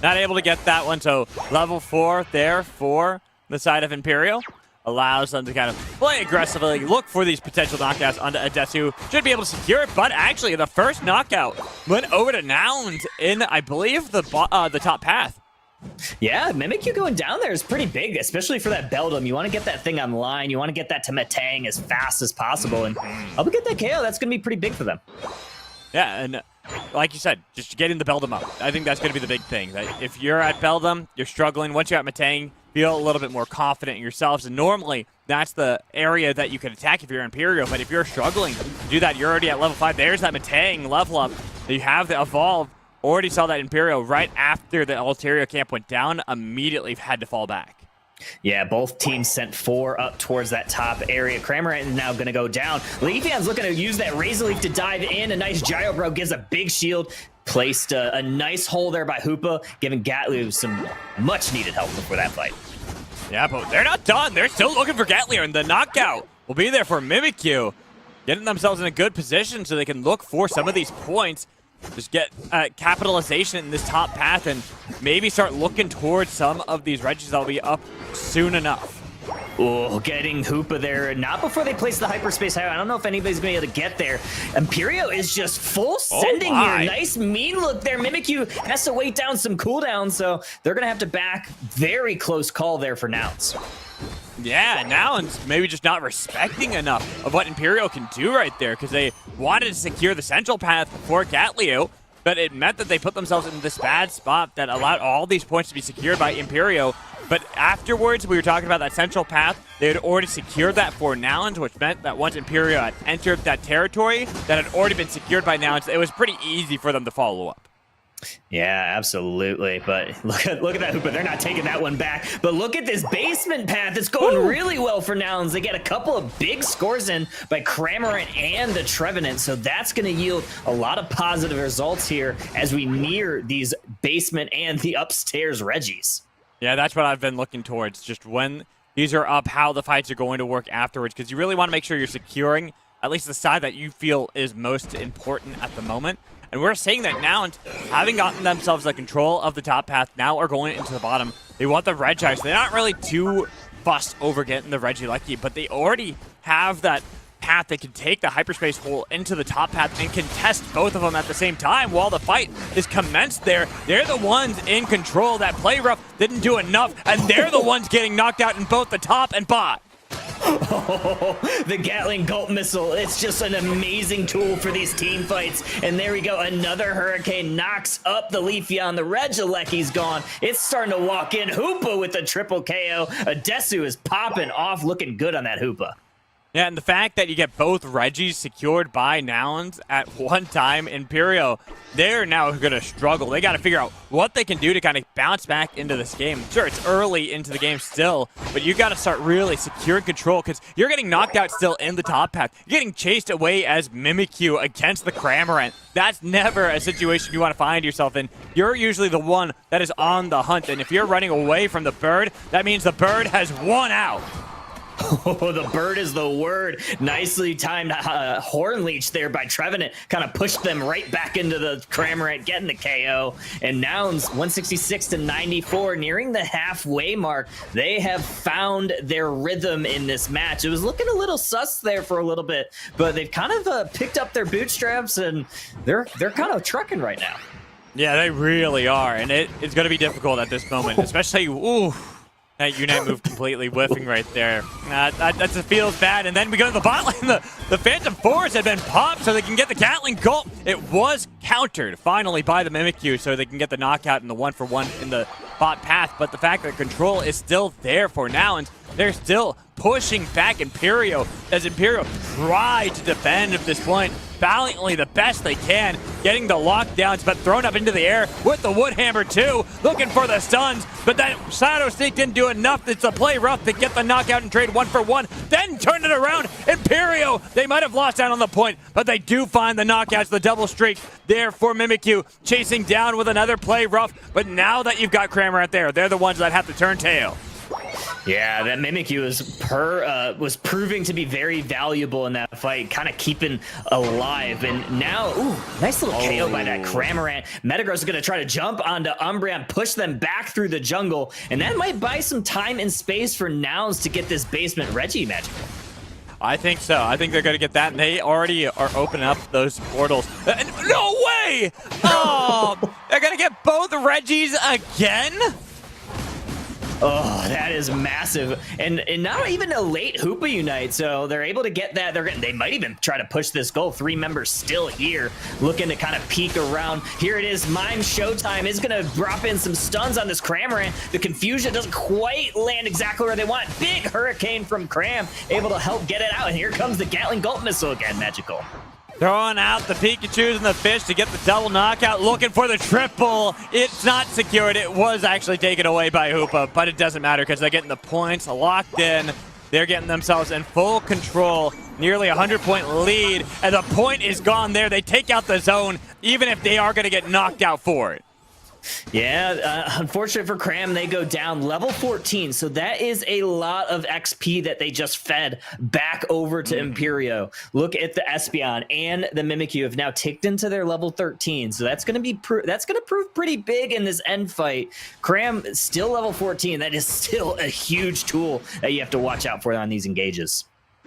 Not able to get that one, so level 4 there for the side of Imperial. Allows them to kind of play aggressively, look for these potential knockouts onto Adesu. Should be able to secure it, but actually the first knockout went over to Nouns in, I believe, the top path. Yeah, Mimikyu going down there is pretty big, especially for that Beldum. You want to get that thing online. You want to get that to Metang as fast as possible, and help get that KO. That's going to be pretty big for them. Yeah, and like you said, just getting the Beldum up. I think that's going to be the big thing. That if you're at Beldum, you're struggling. Once you're at Metang, feel a little bit more confident in yourselves. And normally, that's the area that you can attack if you're Imperial. But if you're struggling to do that, you're already at level 5. There's that Metang level up. You have the Evolve. Already saw that Imperial right after the Altaria camp went down, immediately had to fall back. Yeah, both teams sent 4 up towards that top area. Cramorant is now going to go down. Leafeon's looking to use that Razor Leaf to dive in. A nice Gyro Bro gives a big shield. Placed a nice hole there by Hoopa, giving Gatlu some much-needed help before that fight. Yeah, but they're not done. They're still looking for Gatlier, and the knockout will be there for Mimikyu. Getting themselves in a good position so they can look for some of these points. Just get capitalization in this top path and maybe start looking towards some of these Regis that'll be up soon enough. Oh, getting Hoopa there. Not before they place the hyperspace high. I don't know if anybody's going to be able to get there. Imperio is just full sending here. Nice mean look there. Mimikyu has to wait down some cooldowns, so they're going to have to back. Very close call there for Nouns. Yeah, Nouns maybe just not respecting enough of what Imperial can do right there, because they wanted to secure the central path for Gatliu, but it meant that they put themselves in this bad spot that allowed all these points to be secured by Imperio. But afterwards, we were talking about that central path. They had already secured that for Nouns, which meant that once Imperio had entered that territory that had already been secured by Nouns, it was pretty easy for them to follow up. Yeah, absolutely. But look at that Hoopa. They're not taking that one back. But look at this basement path. It's going really well for Nouns. They get a couple of big scores in by Cramorant and the Trevenant. So that's going to yield a lot of positive results here as we near these basement and the upstairs Regis. Yeah, that's what I've been looking towards. Just when these are up, how the fights are going to work afterwards. Because you really want to make sure you're securing at least the side that you feel is most important at the moment. And we're seeing that Nouns, having gotten themselves the control of the top path, now are going into the bottom. They want the Regis. They're not really too fussed over getting the Regieleki, but they already have that path that can take the hyperspace hole into the top path and contest both of them at the same time while the fight is commenced there. They're the ones in control. That play rough didn't do enough, and they're the ones getting knocked out in both the top and bot. Oh, the Gatling Gulp Missile. It's just an amazing tool for these team fights. And there we go. Another Hurricane knocks up the Leafeon. The Regieleki's gone. It's starting to walk in. Hoopa with the triple KO. Adesu is popping off, looking good on that Hoopa. Yeah, and the fact that you get both Regis secured by Nouns at one time, Imperio, they're now going to struggle. They got to figure out what they can do to kind of bounce back into this game. Sure, it's early into the game still, but you got to start really securing control because you're getting knocked out still in the top path. You're getting chased away as Mimikyu against the Cramorant. That's never a situation you want to find yourself in. You're usually the one that is on the hunt, and if you're running away from the bird, that means the bird has won out. Oh, the bird is the word. Nicely timed Horn Leech there by Trevenant. Kind of pushed them right back into the Cramorant, getting the KO. And Nouns, 166 to 94, nearing the halfway mark. They have found their rhythm in this match. It was looking a little sus there for a little bit, but they've kind of picked up their bootstraps, and they're kind of trucking right now. Yeah, they really are, and it's going to be difficult at this moment, especially, ooh. That Unite move completely whiffing right there. That feels bad. And then we go to the bot lane. The Phantom Force had been popped so they can get the Gatling Gulp. It was countered finally by the Mimikyu so they can get the knockout and the 1-for-1 in the bot path. But the fact that control is still there for now, and they're still pushing back Imperio as Imperio try to defend at this point valiantly the best they can, getting the lockdowns, but thrown up into the air with the Woodhammer too, looking for the stuns, but that Shadow Sneak didn't do enough. It's a play rough to get the knockout and trade 1-for-1, then turn it around. Imperio, they might have lost out on the point, but they do find the knockouts, the double streak there for Mimikyu, chasing down with another play rough, but now that you've got Cramorant there, they're the ones that have to turn tail. Yeah, that Mimikyu was proving to be very valuable in that fight, kind of keeping alive. And now, ooh, nice little KO by that Cramorant. Metagross is going to try to jump onto Umbreon, push them back through the jungle, and that might buy some time and space for Nouns to get this basement Reggie magic. I think so. I think they're going to get that, and they already are opening up those portals. No way! Oh, they're going to get both Regis again? Oh, that is massive. And not even a late Hoopa Unite, so they're able to get that. They might even try to push this goal. 3 members still here, looking to kind of peek around. Here it is, Mime Showtime is going to drop in some stuns on this Cramorant. The confusion doesn't quite land exactly where they want. Big Hurricane from Cram, able to help get it out. And here comes the Gatling Gulp Missile again, Magical. Throwing out the Pikachus and the fish to get the double knockout, looking for the triple. It's not secured. It was actually taken away by Hoopa, but it doesn't matter because they're getting the points locked in. They're getting themselves in full control, nearly 100-point lead, and the point is gone there. They take out the zone, even if they are going to get knocked out for it. Yeah, unfortunate for Cram, they go down level 14, so that is a lot of XP that they just fed back over to Imperio. Look at the Espeon and the Mimikyu have now ticked into their level 13, so that's going to prove pretty big in this end fight. Cram still level 14. That is still a huge tool that you have to watch out for on these engages.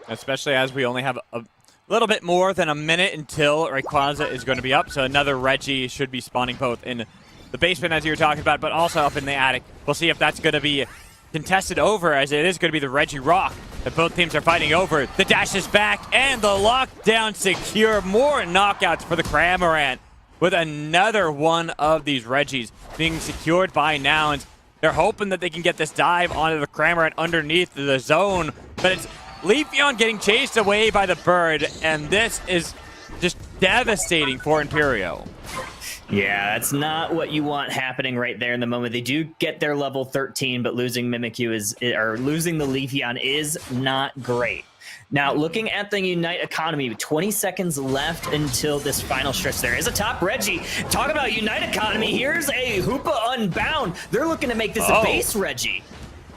Especially as we only have a little bit more than a minute until Rayquaza is going to be up, so another Reggie should be spawning both in the basement, as you were talking about, but also up in the attic. We'll see if that's going to be contested over, as it is going to be the Regirock that both teams are fighting over. The dash is back, and the lockdown secure. More knockouts for the Cramorant, with another one of these Regis being secured by Nouns. They're hoping that they can get this dive onto the Cramorant underneath the zone, but it's Leafeon getting chased away by the bird, and this is just devastating for Imperio. Yeah, that's not what you want happening right there in the moment. They do get their level 13, but losing Mimikyu or losing the Leafeon is not great. Now, looking at the Unite economy, 20 seconds left until this final stretch. There is a top Reggie. Talk about Unite economy. Here's a Hoopa Unbound. They're looking to make this a base Reggie.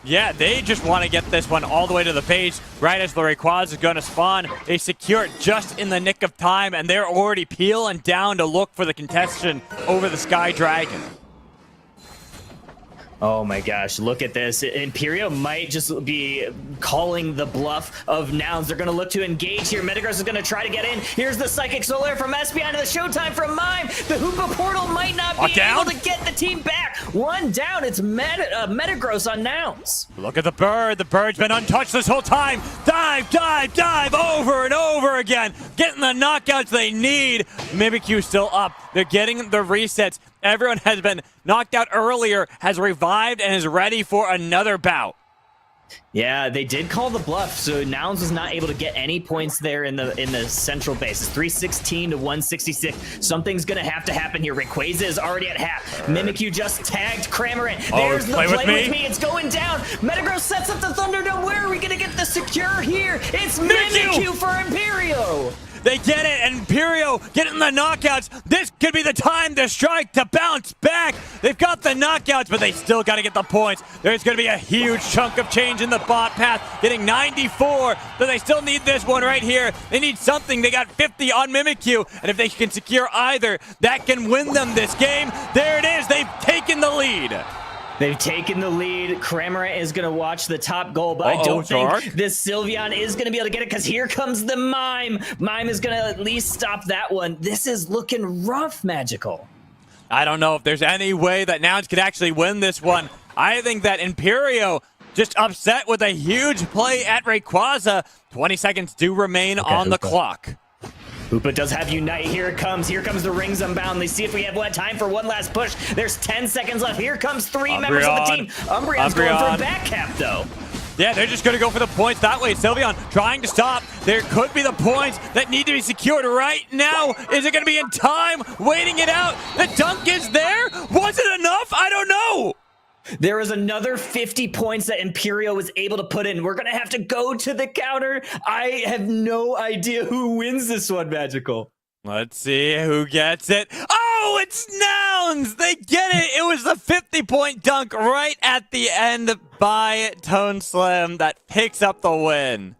Yeah, they just want to get this one all the way to the page right as the Rayquaza is going to spawn. They secure it just in the nick of time, and they're already peeling down to look for the contestant over the Sky Dragon. Oh my gosh, look at this. Imperio might just be calling the bluff of Nouns. They're going to look to engage here. Metagross is going to try to get in. Here's the Psychic Solar from Espeon and the Showtime from Mime. The Hoopa portal might not be able to get the team back. One down. It's Metagross on Nouns. Look at the bird. The bird's been untouched this whole time. Dive, dive, dive over and over again. Getting the knockouts they need. Mimikyu still up. They're getting the resets. Everyone has been knocked out earlier, has revived, and is ready for another bout. Yeah, they did call the bluff, so Nouns was not able to get any points there in the central base. It's 316 to 166. Something's gonna have to happen here. Rayquaza is already at half. Mimikyu just tagged Cramorant. There's the play with me. It's going down. Metagross sets up the Thunderdome. Where are we gonna get the secure here? It's Mimikyu for Imperio. They get it, and Imperio getting the knockouts. This could be the time to strike, to bounce back. They've got the knockouts, but they still got to get the points. There's going to be a huge chunk of change in the bot path, getting 94, but they still need this one right here. They need something. They got 50 on Mimikyu, and if they can secure either, that can win them this game. There it is. They've taken the lead. They've taken the lead. Cramorant is going to watch the top goal, but I don't think this Sylveon is going to be able to get it because here comes the Mime. Mime is going to at least stop that one. This is looking rough, Magical. I don't know if there's any way that Nouns could actually win this one. I think that Imperio just upset with a huge play at Rayquaza. 20 seconds do remain on the clock. Hoopa does have Unite. Here it comes. Here comes the Rings Unbound. They see if we have time for one last push. There's 10 seconds left. Here comes three members of the team. Umbreon's going for a back cap, though. Yeah, they're just going to go for the points that way. Sylveon trying to stop. There could be the points that need to be secured right now. Is it going to be in time? Waiting it out. The dunk is there. Was it enough? I don't know. There is another 50 points that Imperio was able to put in. We're going to have to go to the counter. I have no idea who wins this one, Magical. Let's see who gets it. Oh, it's Nouns! They get it! It was the 50-point dunk right at the end by Tone Slim that picks up the win.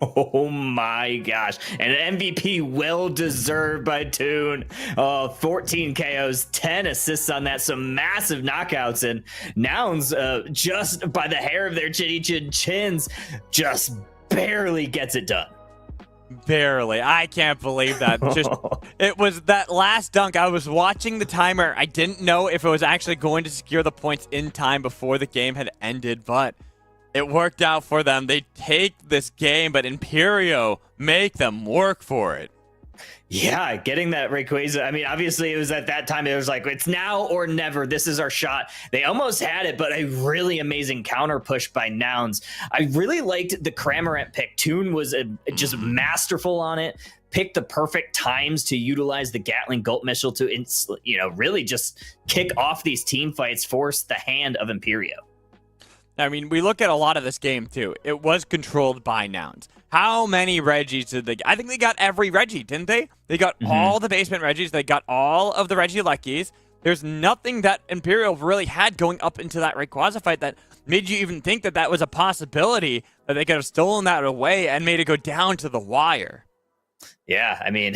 Oh my gosh. And an MVP well deserved by Toon. 14 KOs, 10 assists on that, some massive knockouts. And Nouns, just by the hair of their chins, just barely gets it done. Barely. I can't believe that. Just it was that last dunk. I was watching the timer. I didn't know if it was actually going to secure the points in time before the game had ended, but it worked out for them. They take this game, but Imperio make them work for it. Yeah, getting that Rayquaza. I mean, obviously, it was at that time, it was like, it's now or never. This is our shot. They almost had it, but a really amazing counter push by Nouns. I really liked the Cramorant pick. Toon was just masterful on it. Picked the perfect times to utilize the Gatling Gulp Missile to, really just kick off these team fights, force the hand of Imperio. I mean, we look at a lot of this game, too. It was controlled by Nouns. How many Reggies did they get? I think they got every Reggie, didn't they? They got all the basement Reggies. They got all of the Regielekis. There's nothing that Imperial really had going up into that Rayquaza fight that made you even think that that was a possibility, that they could have stolen that away and made it go down to the wire. Yeah, I mean,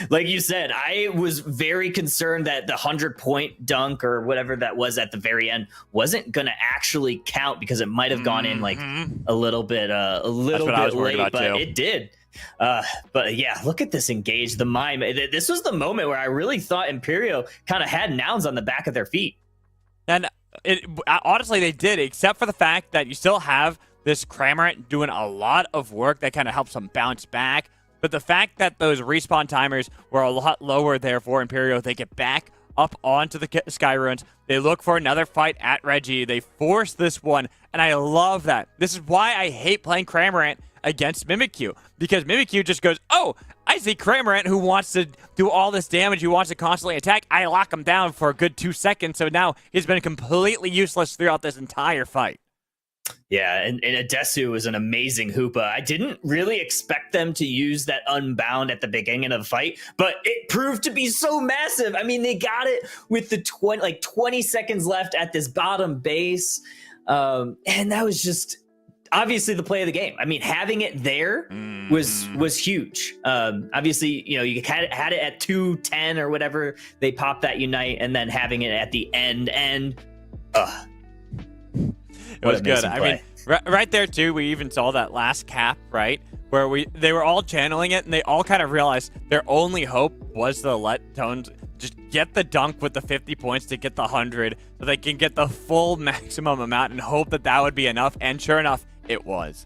like you said, I was very concerned that the 100-point dunk or whatever that was at the very end wasn't going to actually count because it might have gone in like a little bit late, but it did. But yeah, look at this engage, the Mime. This was the moment where I really thought Imperio kind of had Nouns on the back of their feet. And honestly, they did, except for the fact that you still have this Cramorant doing a lot of work that kind of helps them bounce back. But the fact that those respawn timers were a lot lower there for Imperio, they get back up onto the Skyruins. They look for another fight at Reggie. They force this one, and I love that. This is why I hate playing Cramorant against Mimikyu, because Mimikyu just goes, oh, I see Cramorant who wants to do all this damage, who wants to constantly attack. I lock him down for a good 2 seconds, so now he's been completely useless throughout this entire fight. Yeah, and Adesu was an amazing Hoopa. I didn't really expect them to use that Unbound at the beginning of the fight, but it proved to be so massive. I mean, they got it with the 20 seconds left at this bottom base, and that was just obviously the play of the game. I mean, having it there was huge. Obviously, you had it at 2:10 or whatever. They popped that Unite, and then having it at the end. It was good. I mean, right there, too, we even saw that last cap, right? Where they were all channeling it, and they all kind of realized their only hope was to let Tones just get the dunk with the 50 points to get the 100 so they can get the full maximum amount and hope that that would be enough. And sure enough, it was.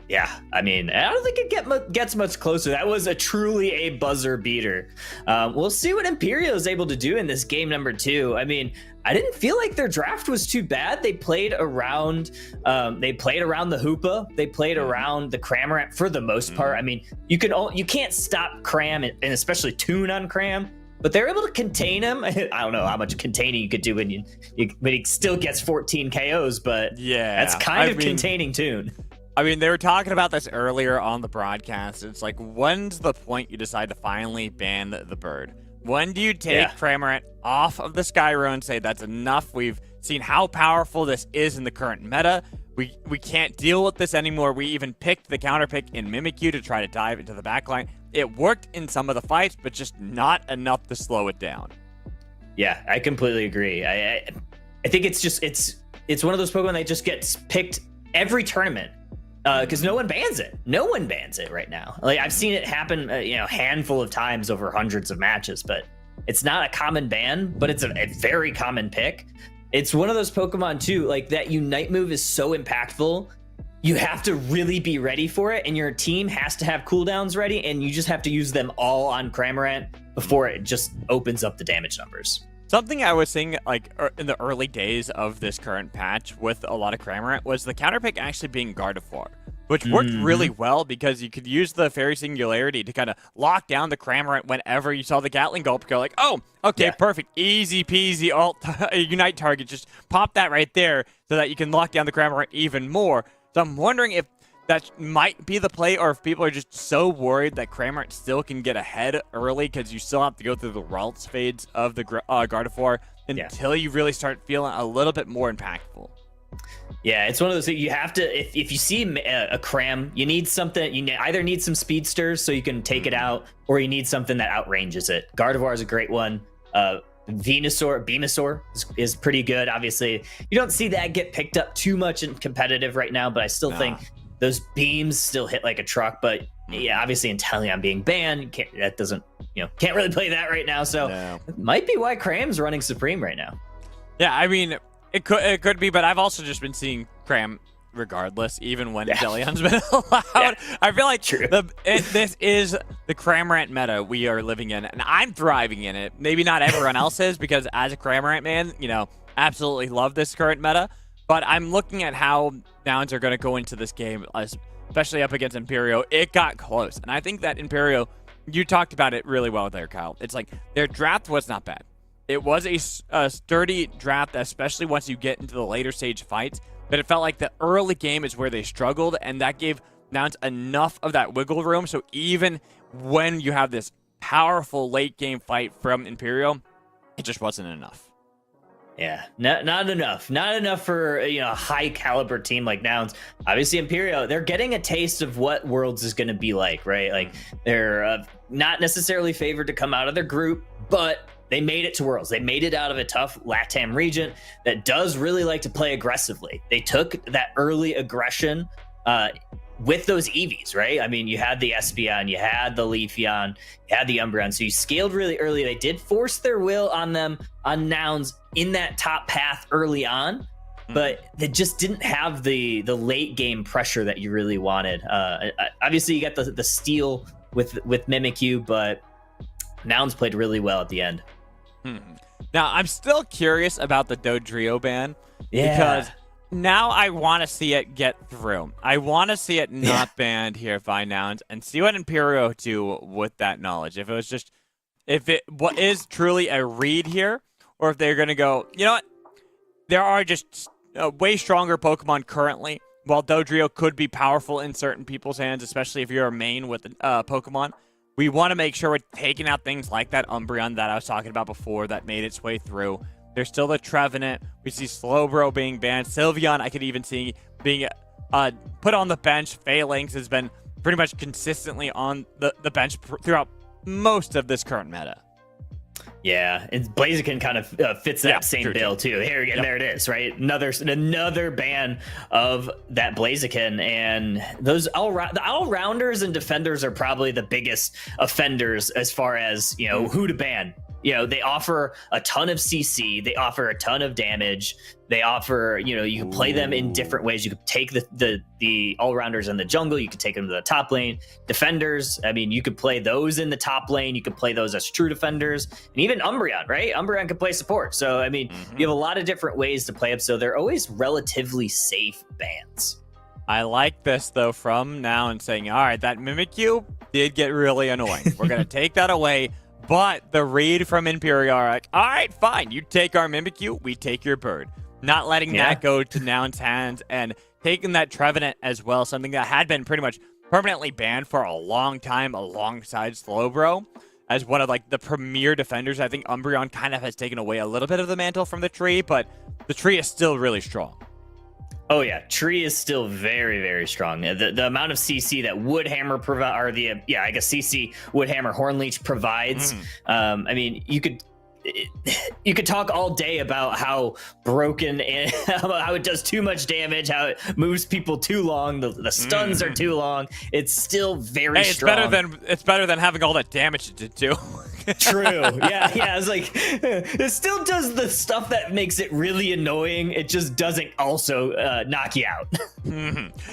Yeah, I mean, I don't think it gets much closer. That was truly a buzzer beater. We'll see what Imperial is able to do in this game number 2. I mean, I didn't feel like their draft was too bad. They played around the Hoopa. They played around the Cramorant for the most part. I mean, you can't stop Cram and especially Toon on Cram. But they're able to contain him. I don't know how much containing you could do when but he still gets 14 KOs. But yeah, that's kind of containing Toon. I mean, they were talking about this earlier on the broadcast. It's like, when's the point you decide to finally ban the bird? When do you take Cramorant off of the Skyro and say that's enough? We've seen how powerful this is in the current meta. We can't deal with this anymore. We even picked the counter pick in Mimikyu to try to dive into the backline. It worked in some of the fights, but just not enough to slow it down. Yeah, I completely agree. I think it's one of those Pokemon that just gets picked every tournament. Because no one bans it. No one bans it right now. Like, I've seen it happen, a handful of times over hundreds of matches, but it's not a common ban, but it's a very common pick. It's one of those Pokemon too, like that Unite move is so impactful. You have to really be ready for it, and your team has to have cooldowns ready, and you just have to use them all on Cramorant before it just opens up the damage numbers. Something I was seeing like in the early days of this current patch with a lot of Cramorant was the counter pick actually being Gardevoir, which worked really well because you could use the Fairy Singularity to kind of lock down the Cramorant whenever you saw the Gatling Gulp go like, oh, okay, perfect, easy peasy alt Unite target, just pop that right there so that you can lock down the Cramorant even more. So I'm wondering if that might be the play, or if people are just so worried that Cramorant still can get ahead early because you still have to go through the Ralts fades of the Gardevoir until you really start feeling a little bit more impactful. Yeah, it's one of those things you have to, if you see a Cram, you need something, you either need some speedsters so you can take it out, or you need something that outranges it. Gardevoir is a great one. Venusaur is pretty good. Obviously, you don't see that get picked up too much in competitive right now, but I still think those beams still hit like a truck. But yeah, obviously Inteleon being banned, can't really play that right now. So it might be why Cram's running Supreme right now. Yeah, I mean, it could be, but I've also just been seeing Cram regardless, even when Inteleon's been allowed. I feel like this is the Cramorant meta we are living in, and I'm thriving in it. Maybe not everyone else is, because as a Cramorant man, absolutely love this current meta. But I'm looking at how Nouns are going to go into this game, especially up against Imperio. It got close, and I think that Imperio, you talked about it really well there, Kyle. It's like their draft was not bad. It was a sturdy draft, especially once you get into the later stage fights. But it felt like the early game is where they struggled, and that gave Nouns enough of that wiggle room. So even when you have this powerful late game fight from Imperial, it just wasn't enough. Yeah, not enough. Not enough for a high caliber team like Nouns. Obviously, Imperio, they're getting a taste of what Worlds is going to be like, right? Like, they're not necessarily favored to come out of their group, but they made it to Worlds. They made it out of a tough LATAM region that does really like to play aggressively. They took that early aggression with those EVs, right? I mean, you had the Espeon, you had the Leafeon, you had the Umbreon. So you scaled really early. They did force their will on them, on Nouns, in that top path early on, but they just didn't have the late game pressure that you really wanted. Obviously, you got the steal with Mimikyu, but Nouns played really well at the end. Now, I'm still curious about the Dodrio ban, because now I want to see it get through. I want to see it not banned here by Nouns and see what Imperio do with that knowledge. If it is truly a read here, or if they're going to go, you know what? There are just way stronger Pokemon currently. While Dodrio could be powerful in certain people's hands, especially if you're a main with Pokemon, we want to make sure we're taking out things like that Umbreon that I was talking about before that made its way through. There's still the Trevenant. We see Slowbro being banned. Sylveon, I could even see being put on the bench. Phalanx has been pretty much consistently on the bench throughout most of this current meta. Yeah, and Blaziken kind of fits that same bill too. Here again, there it is, right? Another ban of that Blaziken, and those the all-rounders and defenders are probably the biggest offenders as far as who to ban. They offer a ton of CC, they offer a ton of damage, they offer, you can play them in different ways. You could take the all-rounders in the jungle, you could take them to the top lane. Defenders, I mean, you could play those in the top lane, you could play those as true defenders, and even Umbreon, right? Umbreon can play support. So, I mean, you have a lot of different ways to play them, so they're always relatively safe bans. I like this, though, from now and saying, all right, that Mimikyu did get really annoying. We're going to take that away. But the read from Imperial are like, all right, fine. You take our Mimikyu, we take your bird. Not letting that go to Noun's hands and taking that Trevenant as well, something that had been pretty much permanently banned for a long time alongside Slowbro. As one of like the premier defenders, I think Umbreon kind of has taken away a little bit of the mantle from the tree, but the tree is still really strong. Oh yeah, tree is still very, very strong. The amount of CC that Woodhammer provide, or CC Woodhammer Hornleech provides. I mean, you could talk all day about how broken and how it does too much damage, how it moves people too long, the stuns are too long. It's still very strong. It's better than having all that damage it did too. True. Yeah. It's like it still does the stuff that makes it really annoying. It just doesn't also knock you out.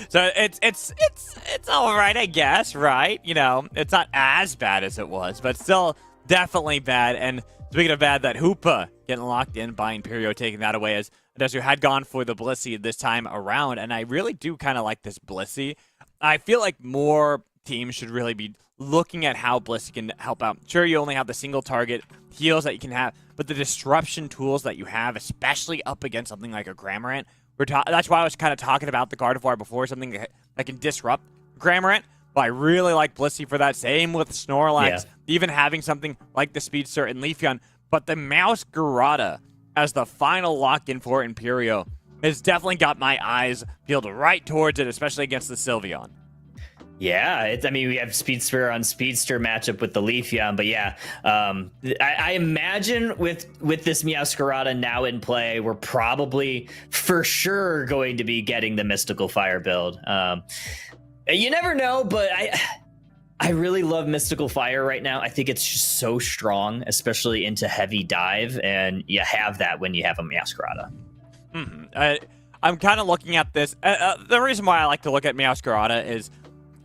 So it's all right, I guess. Right? It's not as bad as it was, but still definitely bad. And speaking of bad, that Hoopa getting locked in by Imperio, taking that away as Adesu had gone for the Blissey this time around. And I really do kind of like this Blissey. I feel like more teams should really be looking at how Blissey can help out. Sure, you only have the single target heals that you can have, but the disruption tools that you have, especially up against something like a Cramorant, that's why I was kind of talking about the Gardevoir before, something that can disrupt Cramorant. But I really like Blissey for that. Same with Snorlax, even having something like the Speedster and Leafeon. But the Meowscarada as the final lock-in for Imperio has definitely got my eyes peeled right towards it, especially against the Sylveon. Yeah, we have Speedster on Speedster matchup with the Leafeon, but I imagine with this Meowscarada now in play, we're probably for sure going to be getting the Mystical Fire build. You never know, but I really love Mystical Fire right now. I think it's just so strong, especially into heavy dive, and you have that when you have a Meowscarada. I'm kind of looking at this. The reason why I like to look at Meowscarada is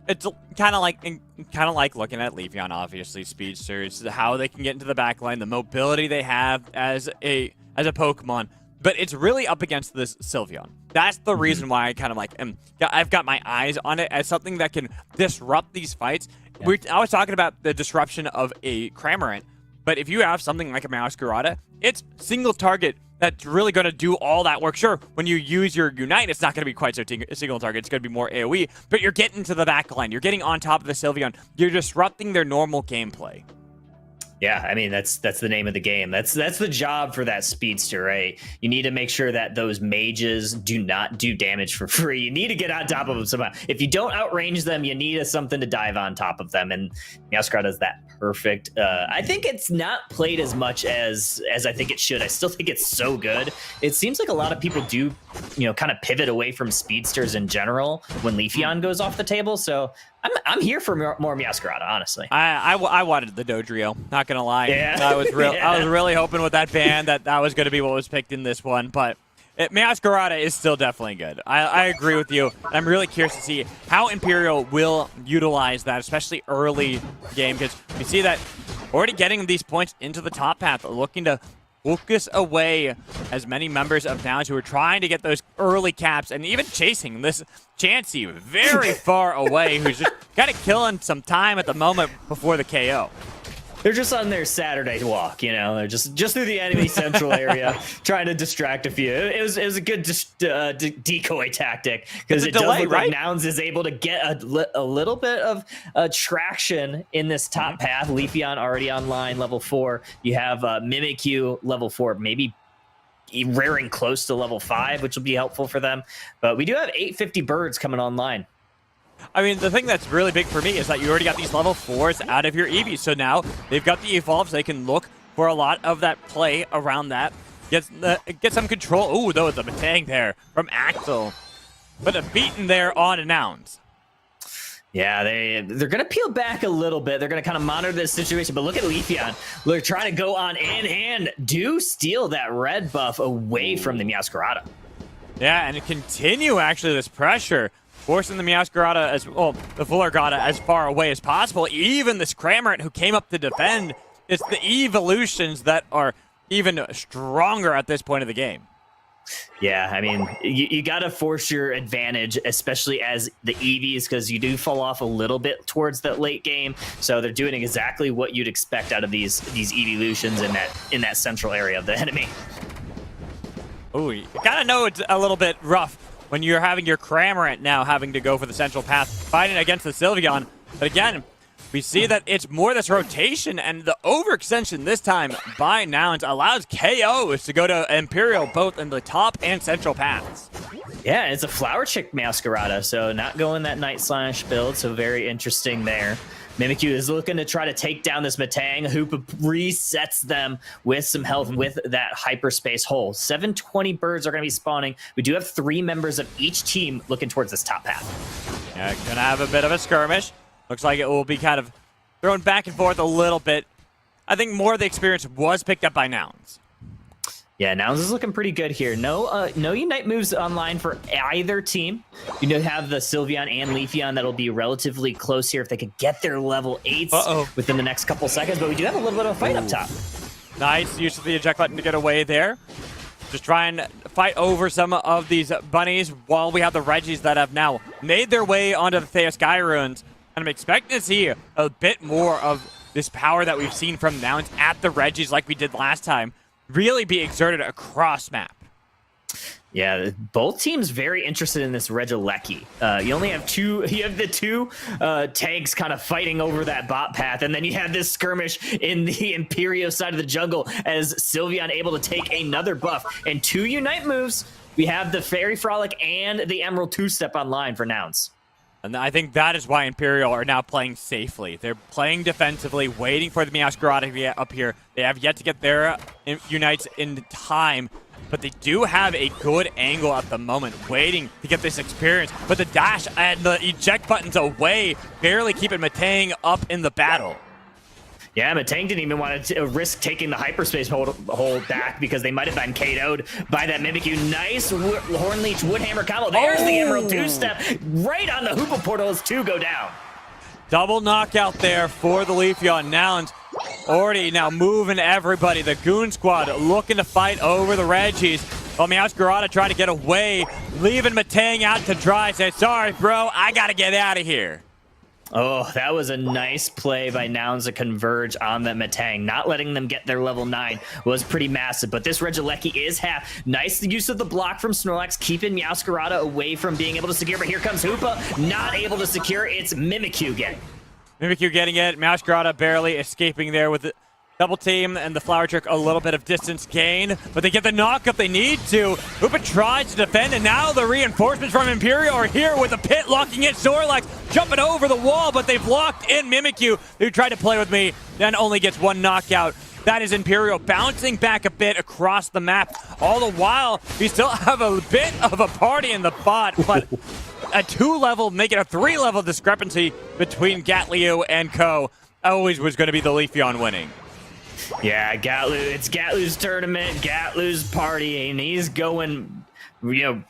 it's kind of like looking at Leafeon, obviously, Speedsters, how they can get into the backline, the mobility they have as a Pokemon. But it's really up against this Sylveon. That's the reason why I kind of I've got my eyes on it as something that can disrupt these fights. Yeah. I was talking about the disruption of a Cramorant, but if you have something like a Meowscarada, it's single target that's really going to do all that work. Sure, when you use your Unite, it's not going to be quite so single target. It's going to be more AoE, but you're getting to the back line. You're getting on top of the Sylveon. You're disrupting their normal gameplay. Yeah, that's the name of the game. That's the job for that Speedster, right? You need to make sure that those mages do not do damage for free. You need to get on top of them somehow. If you don't outrange them, you need something to dive on top of them, and Meowscarada does that perfect. I think it's not played as much as I think it should. I still think it's so good. It seems like a lot of people do, kind of pivot away from Speedsters in general when Leafeon goes off the table, so I'm here for more Meowscarada, honestly. I wanted the Dodrio, not gonna lie. Yeah. I was really hoping with that ban that was gonna be what was picked in this one, but Meowscarada is still definitely good. I agree with you. I'm really curious to see how Imperial will utilize that, especially early game, because we see that already getting these points into the top path, looking to focus away as many members of Nouns who are trying to get those early caps and even chasing this Chansey very far away, who's just kind of killing some time at the moment before the KO. They're just on their Saturday walk, They're just through the enemy central area, trying to distract a few. It was a good decoy tactic, because it does look like Nouns is able to get a little bit of traction in this top path. Leafeon already online, level 4. You have Mimikyu, level 4, maybe rearing close to level 5, which will be helpful for them. But we do have 850 birds coming online. I mean, the thing that's really big for me is that you already got these level 4s out of your Eevees. So now they've got the evolves. They can look for a lot of that play around that. Get some control. Ooh, though, the Matang there from Axel. But a beaten there on Nouns. Yeah, they're going to peel back a little bit. They're going to kind of monitor this situation. But look at Leafeon. They're trying to go on in and do steal that red buff away from the Meowscarada. Yeah, and continue actually this pressure, forcing the Meowscarada as well, the Fullergata as far away as possible. Even this Cramorant who came up to defend. It's the evolutions that are even stronger at this point of the game. Yeah, I mean, you got to force your advantage, especially as the EVs, because you do fall off a little bit towards that late game. So they're doing exactly what you'd expect out of these evolutions in that central area of the enemy. Ooh, you gotta know it's a little bit rough when you're having your Cramorant now having to go for the central path, fighting against the Sylveon. But again, we see that it's more this rotation, and the overextension this time by Nouns allows KOs to go to Imperial both in the top and central paths. Yeah, it's a Flower Chick Meowscarada, so not going that Night Slash build, so very interesting there. Mimikyu is looking to try to take down this Metang. Hoopa resets them with some health with that hyperspace hole. 720 birds are going to be spawning. We do have 3 members of each team looking towards this top path. Yeah, gonna have a bit of a skirmish. Looks like it will be kind of thrown back and forth a little bit. I think more of the experience was picked up by Nouns. Yeah, Nouns is looking pretty good here. No Unite moves online for either team. You know, have the Sylveon and Leafeon that'll be relatively close here if they could get their level 8s within the next couple seconds. But we do have a little bit of a fight up top. Nice use of the eject button to get away there. Just try and fight over some of these bunnies while we have the Regis that have now made their way onto the Thea Sky Runes. And I'm expecting to see a bit more of this power that we've seen from Nouns at the Regis like we did last time really be exerted across map. Yeah, both teams very interested in this Regieleki. You only have you have the 2 tanks kind of fighting over that bot path, and then you have this skirmish in the Imperio side of the jungle as Sylveon able to take another buff. And 2 Unite moves, we have the Fairy Frolic and the Emerald 2-step online for Nouns. And I think that is why Imperial are now playing safely. They're playing defensively, waiting for the Meowscarada to get up here. They have yet to get their Unites in time, but they do have a good angle at the moment, waiting to get this experience. But the dash and the eject buttons away, barely keeping Metang up in the battle. Yeah, Metang didn't even want to risk taking the hyperspace hold back because they might have been KO'd by that Mimikyu. Nice Hornleech Woodhammer combo. There's the Emerald 2-step right on the Hoopa portal as 2 go down. Double knockout there for the Leafeon. Nouns already now moving everybody. The Goon Squad looking to fight over the Regis. While Meowscarada trying to get away, leaving Metang out to dry. Say, sorry, bro, I got to get out of here. Oh, that was a nice play by Nouns to converge on the Metang. Not letting them get their level 9 was pretty massive, but this Regieleki is half. Nice use of the block from Snorlax, keeping Meowscarada away from being able to secure, but here comes Hoopa, not able to secure. It's Mimikyu getting. Mimikyu getting it. Meowscarada barely escaping there with the double team and the Flower Trick, a little bit of distance gain, but they get the knock up they need to. Hoopa tries to defend, and now the reinforcements from Imperial are here with the pit locking in. Snorlax jumping over the wall, but they've locked in Mimikyu, who tried to play with me, then only gets 1 knockout. That is Imperial bouncing back a bit across the map. All the while, we still have a bit of a party in the bot, but a 2-level, making a 3-level discrepancy between Gatliu and Co. always was going to be the Leafeon winning. Yeah, Gatlu, it's Gatlu's tournament, Gatlu's party, and he's going,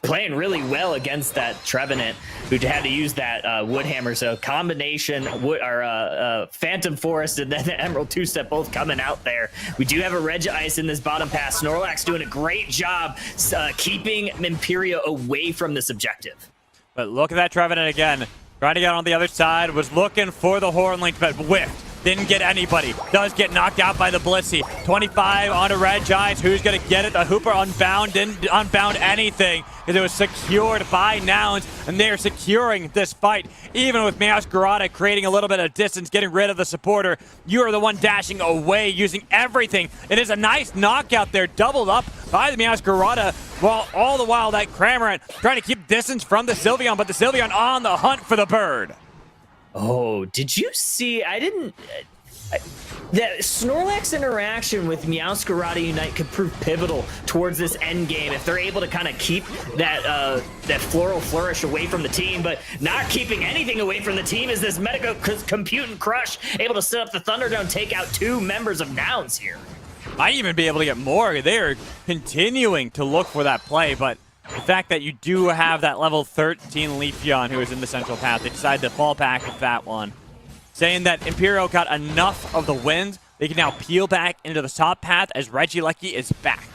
playing really well against that Trevenant, who had to use that Woodhammer. So combination, Phantom Forest and then the Emerald 2-step both coming out there. We do have a Regice in this bottom pass. Snorlax doing a great job keeping Imperio away from this objective. But look at that Trevenant again. Trying to get on the other side, was looking for the Hornlink, but whiffed. Didn't get anybody. Does get knocked out by the Blissey. 25 onto Regice. Who's going to get it? The Hooper unbound. Didn't unbound anything because it was secured by Nouns, and they are securing this fight. Even with Meowscarada creating a little bit of distance, getting rid of the supporter, you are the one dashing away, using everything. It is a nice knockout there, doubled up by the Meowscarada, while all the while that Cramorant trying to keep distance from the Sylveon, but the Sylveon on the hunt for the bird. Oh, did you see? I didn't. That Snorlax interaction with Meowscarada Unite could prove pivotal towards this end game if they're able to kind of keep that Floral Flourish away from the team, but not keeping anything away from the team is this Medico Compute and Crush able to set up the Thunderdome, take out 2 members of Nouns here. Might even be able to get more. They're continuing to look for that play, but the fact that you do have that level 13 Leafeon who is in the central path, they decided to fall back with that one. Saying that Imperial got enough of the wins, they can now peel back into the top path as Regieleki is back.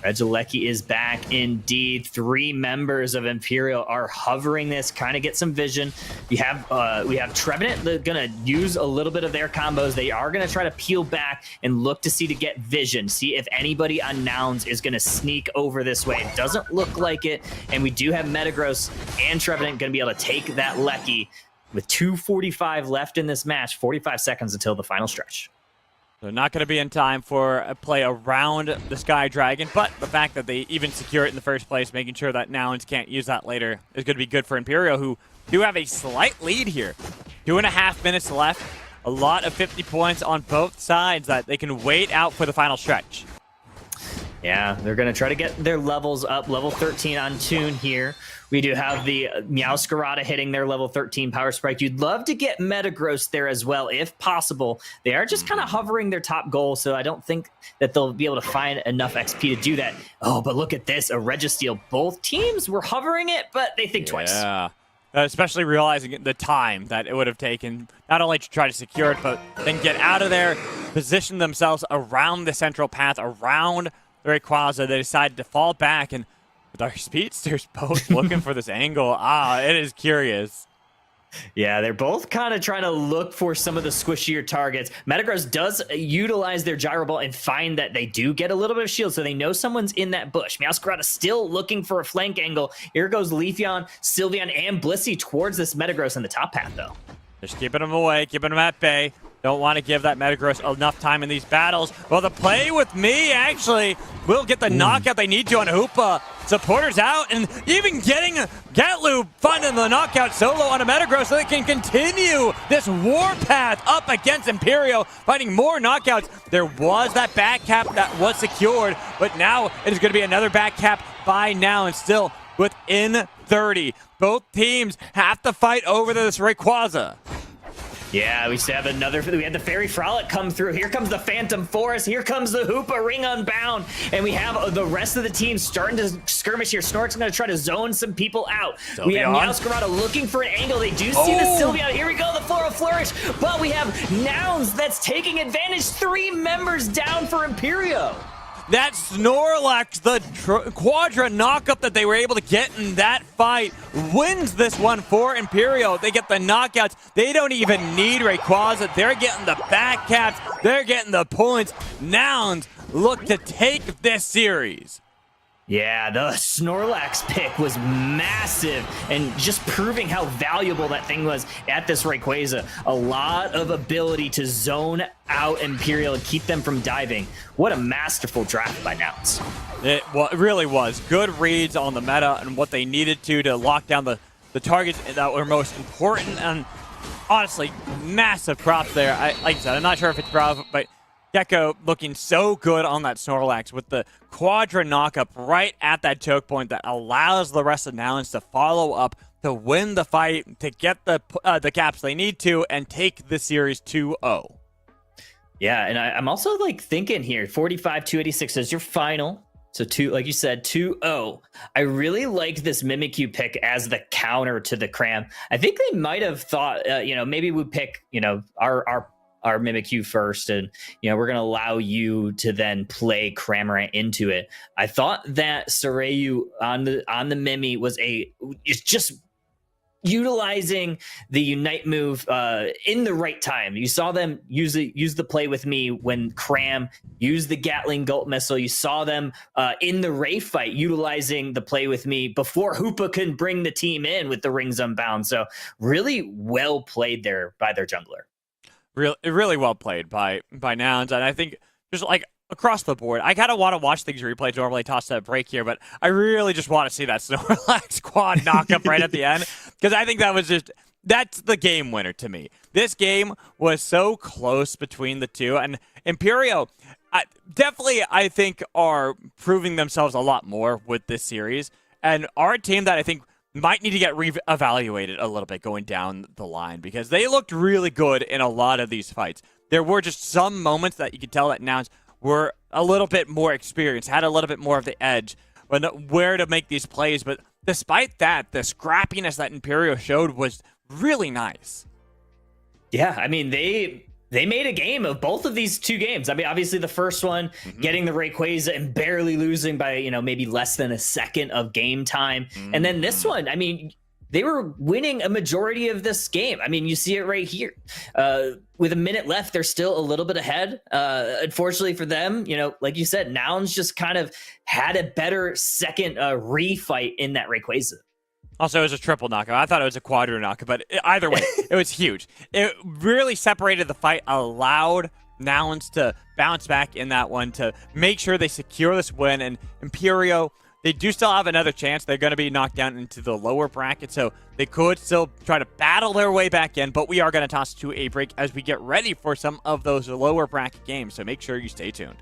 Regieleki is back indeed. 3 members of Imperial are hovering this, kind of get some vision. We have Trevenant, they're gonna use a little bit of their combos. They are gonna try to peel back and look to see to get vision, see if anybody on Nouns is gonna sneak over this way. It doesn't look like it, and we do have Metagross and Trevenant gonna be able to take that Lecky with 2:45 left in this match, 45 seconds until the final stretch. They're not going to be in time for a play around the Sky Dragon, but the fact that they even secure it in the first place, making sure that Nouns can't use that later, is going to be good for Imperial, who do have a slight lead here. 2.5 minutes left. A lot of 50 points on both sides that they can wait out for the final stretch. Yeah, they're going to try to get their levels up. Level 13 on Toon here. We do have the Meowscarada hitting their level 13 Power Spike. You'd love to get Metagross there as well, if possible. They are just kind of hovering their top goal, so I don't think that they'll be able to find enough XP to do that. Oh, but look at this, a Registeel. Both teams were hovering it, but they think twice. Yeah, especially realizing the time that it would have taken, not only to try to secure it, but then get out of there, position themselves around the central path, around the Rayquaza. They decided to fall back, and with our speedsters both looking for this angle, it is curious. Yeah, they're both kind of trying to look for some of the squishier targets. Metagross does utilize their Gyro Ball and find that they do get a little bit of shield, so they know someone's in that bush. Meowscarada still looking for a flank angle. Here goes Leafeon, Sylveon, and Blissey towards this Metagross in the top path, though. Just keeping them away, keeping them at bay. Don't want to give that Metagross enough time in these battles. Well, the play with me actually will get the knockout they need to on Hoopa. Supporters out, and even getting Gatlu finding the knockout solo on a Metagross so they can continue this warpath up against Imperial, finding more knockouts. There was that back cap that was secured, but now it is going to be another back cap by now, and still within 30. Both teams have to fight over this Rayquaza. Yeah, we still have another. We had the Fairy Frolic come through. Here comes the Phantom Forest. Here comes the Hoopa Ring Unbound. And we have the rest of the team starting to skirmish here. Snork's going to try to zone some people out. Sylveon. We have Meowscarada looking for an angle. They do see the Sylveon. Here we go, the Floral Flourish. But we have Nouns that's taking advantage. 3 members down for Imperio. That Snorlax, the Quadra knockup that they were able to get in that fight, wins this one for Imperial. They get the knockouts. They don't even need Rayquaza. They're getting the back caps. They're getting the points. Nouns look to take this series. Yeah, the Snorlax pick was massive and just proving how valuable that thing was at this Rayquaza. A lot of ability to zone out Imperial and keep them from diving. What a masterful draft by Nouns. It really was. Good reads on the meta and what they needed to lock down the targets that were most important. And honestly, massive props there. Like I said, I'm not sure if it's props, but Gecko looking so good on that Snorlax with the Quadra knockup right at that choke point that allows the rest of Nouns to follow up, to win the fight, to get the caps they need to, and take the series 2-0. Yeah, and I'm also like thinking here, 45-286 is your final. So like you said, 2-0. I really like this Mimikyu pick as the counter to the Cram. I think they might have thought, maybe we pick, our Mimikyu first, and we're gonna allow you to then play Cramorant into it. I thought that Sarayu on the Mimi is just utilizing the Unite move in the right time. You saw them use the play with me when Cram used the Gatling Gulp Missile. You saw them in the Ray fight utilizing the play with me before Hoopa can bring the team in with the Rings Unbound. So really well played there by their jungler. Really well played by Nouns, and I think just like across the board, I kind of want to watch things replayed. Normally toss that break here, but I really just want to see that Snorlax quad knockup right at the end, because I think that was just that's the game winner to me. This game was so close between the two, and Imperio definitely, I think, are proving themselves a lot more with this series, and our team that I think might need to get re-evaluated a little bit going down the line, because they looked really good in a lot of these fights. There were just some moments that you could tell that Nouns were a little bit more experienced, had a little bit more of the edge when where to make these plays, but despite that, the scrappiness that Imperio showed was really nice. Yeah, I mean, they made a game of both of these two games. I mean, obviously the first one, getting the Rayquaza and barely losing by, maybe less than a second of game time. And then this one, I mean, they were winning a majority of this game. I mean, you see it right here. With a minute left, they're still a little bit ahead. Unfortunately for them, like you said, Nouns just kind of had a better second refight in that Rayquaza. Also, it was a triple knockout. I thought it was a quadru knockout, but either way, it was huge. It really separated the fight, allowed Nouns to bounce back in that one to make sure they secure this win. And Imperio, they do still have another chance. They're going to be knocked down into the lower bracket, so they could still try to battle their way back in, but we are going to toss to a break as we get ready for some of those lower bracket games, so make sure you stay tuned.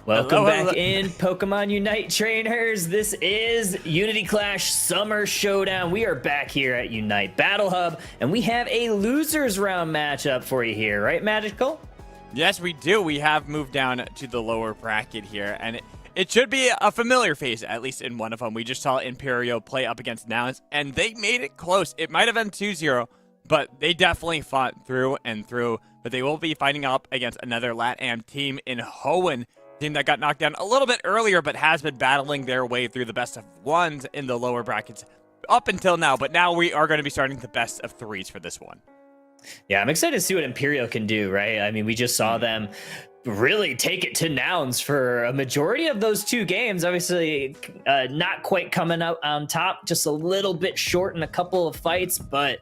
Welcome Hello, back hello. in Pokemon Unite trainers. This is Unity Clash Summer Showdown. We are back here at Unite Battle Hub, and we have a losers round matchup for you here, right, Magical? Yes, we do. We have moved down to the lower bracket here, and it should be a familiar face, at least in one of them. We just saw Imperio play up against Nouns, and they made it close. It might have been 2-0, but they definitely fought through and through. But they will be fighting up against another LATAM team in Hoenn, team that got knocked down a little bit earlier, but has been battling their way through the best of ones in the lower brackets up until now. But now we are going to be starting the best of threes for this one. Yeah, I'm excited to see what Imperio can do, right? I mean, we just saw them really take it to Nouns for a majority of those two games. Obviously, not quite coming out on top, just a little bit short in a couple of fights. But,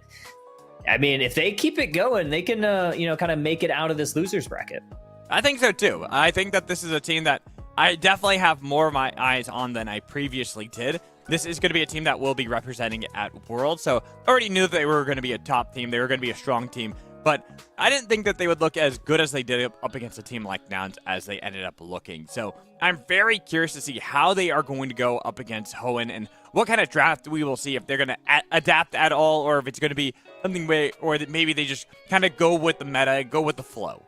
I mean, if they keep it going, they can, kind of make it out of this losers bracket. I think so too. I think that this is a team that I definitely have more of my eyes on than I previously did. This is going to be a team that will be representing at World, so I already knew that they were going to be a top team. They were going to be a strong team, but I didn't think that they would look as good as they did up against a team like Nouns as they ended up looking. So I'm very curious to see how they are going to go up against Hoenn and what kind of draft we will see, if they're going to adapt at all, or if it's going to be something or that maybe they just kind of go with the meta, go with the flow.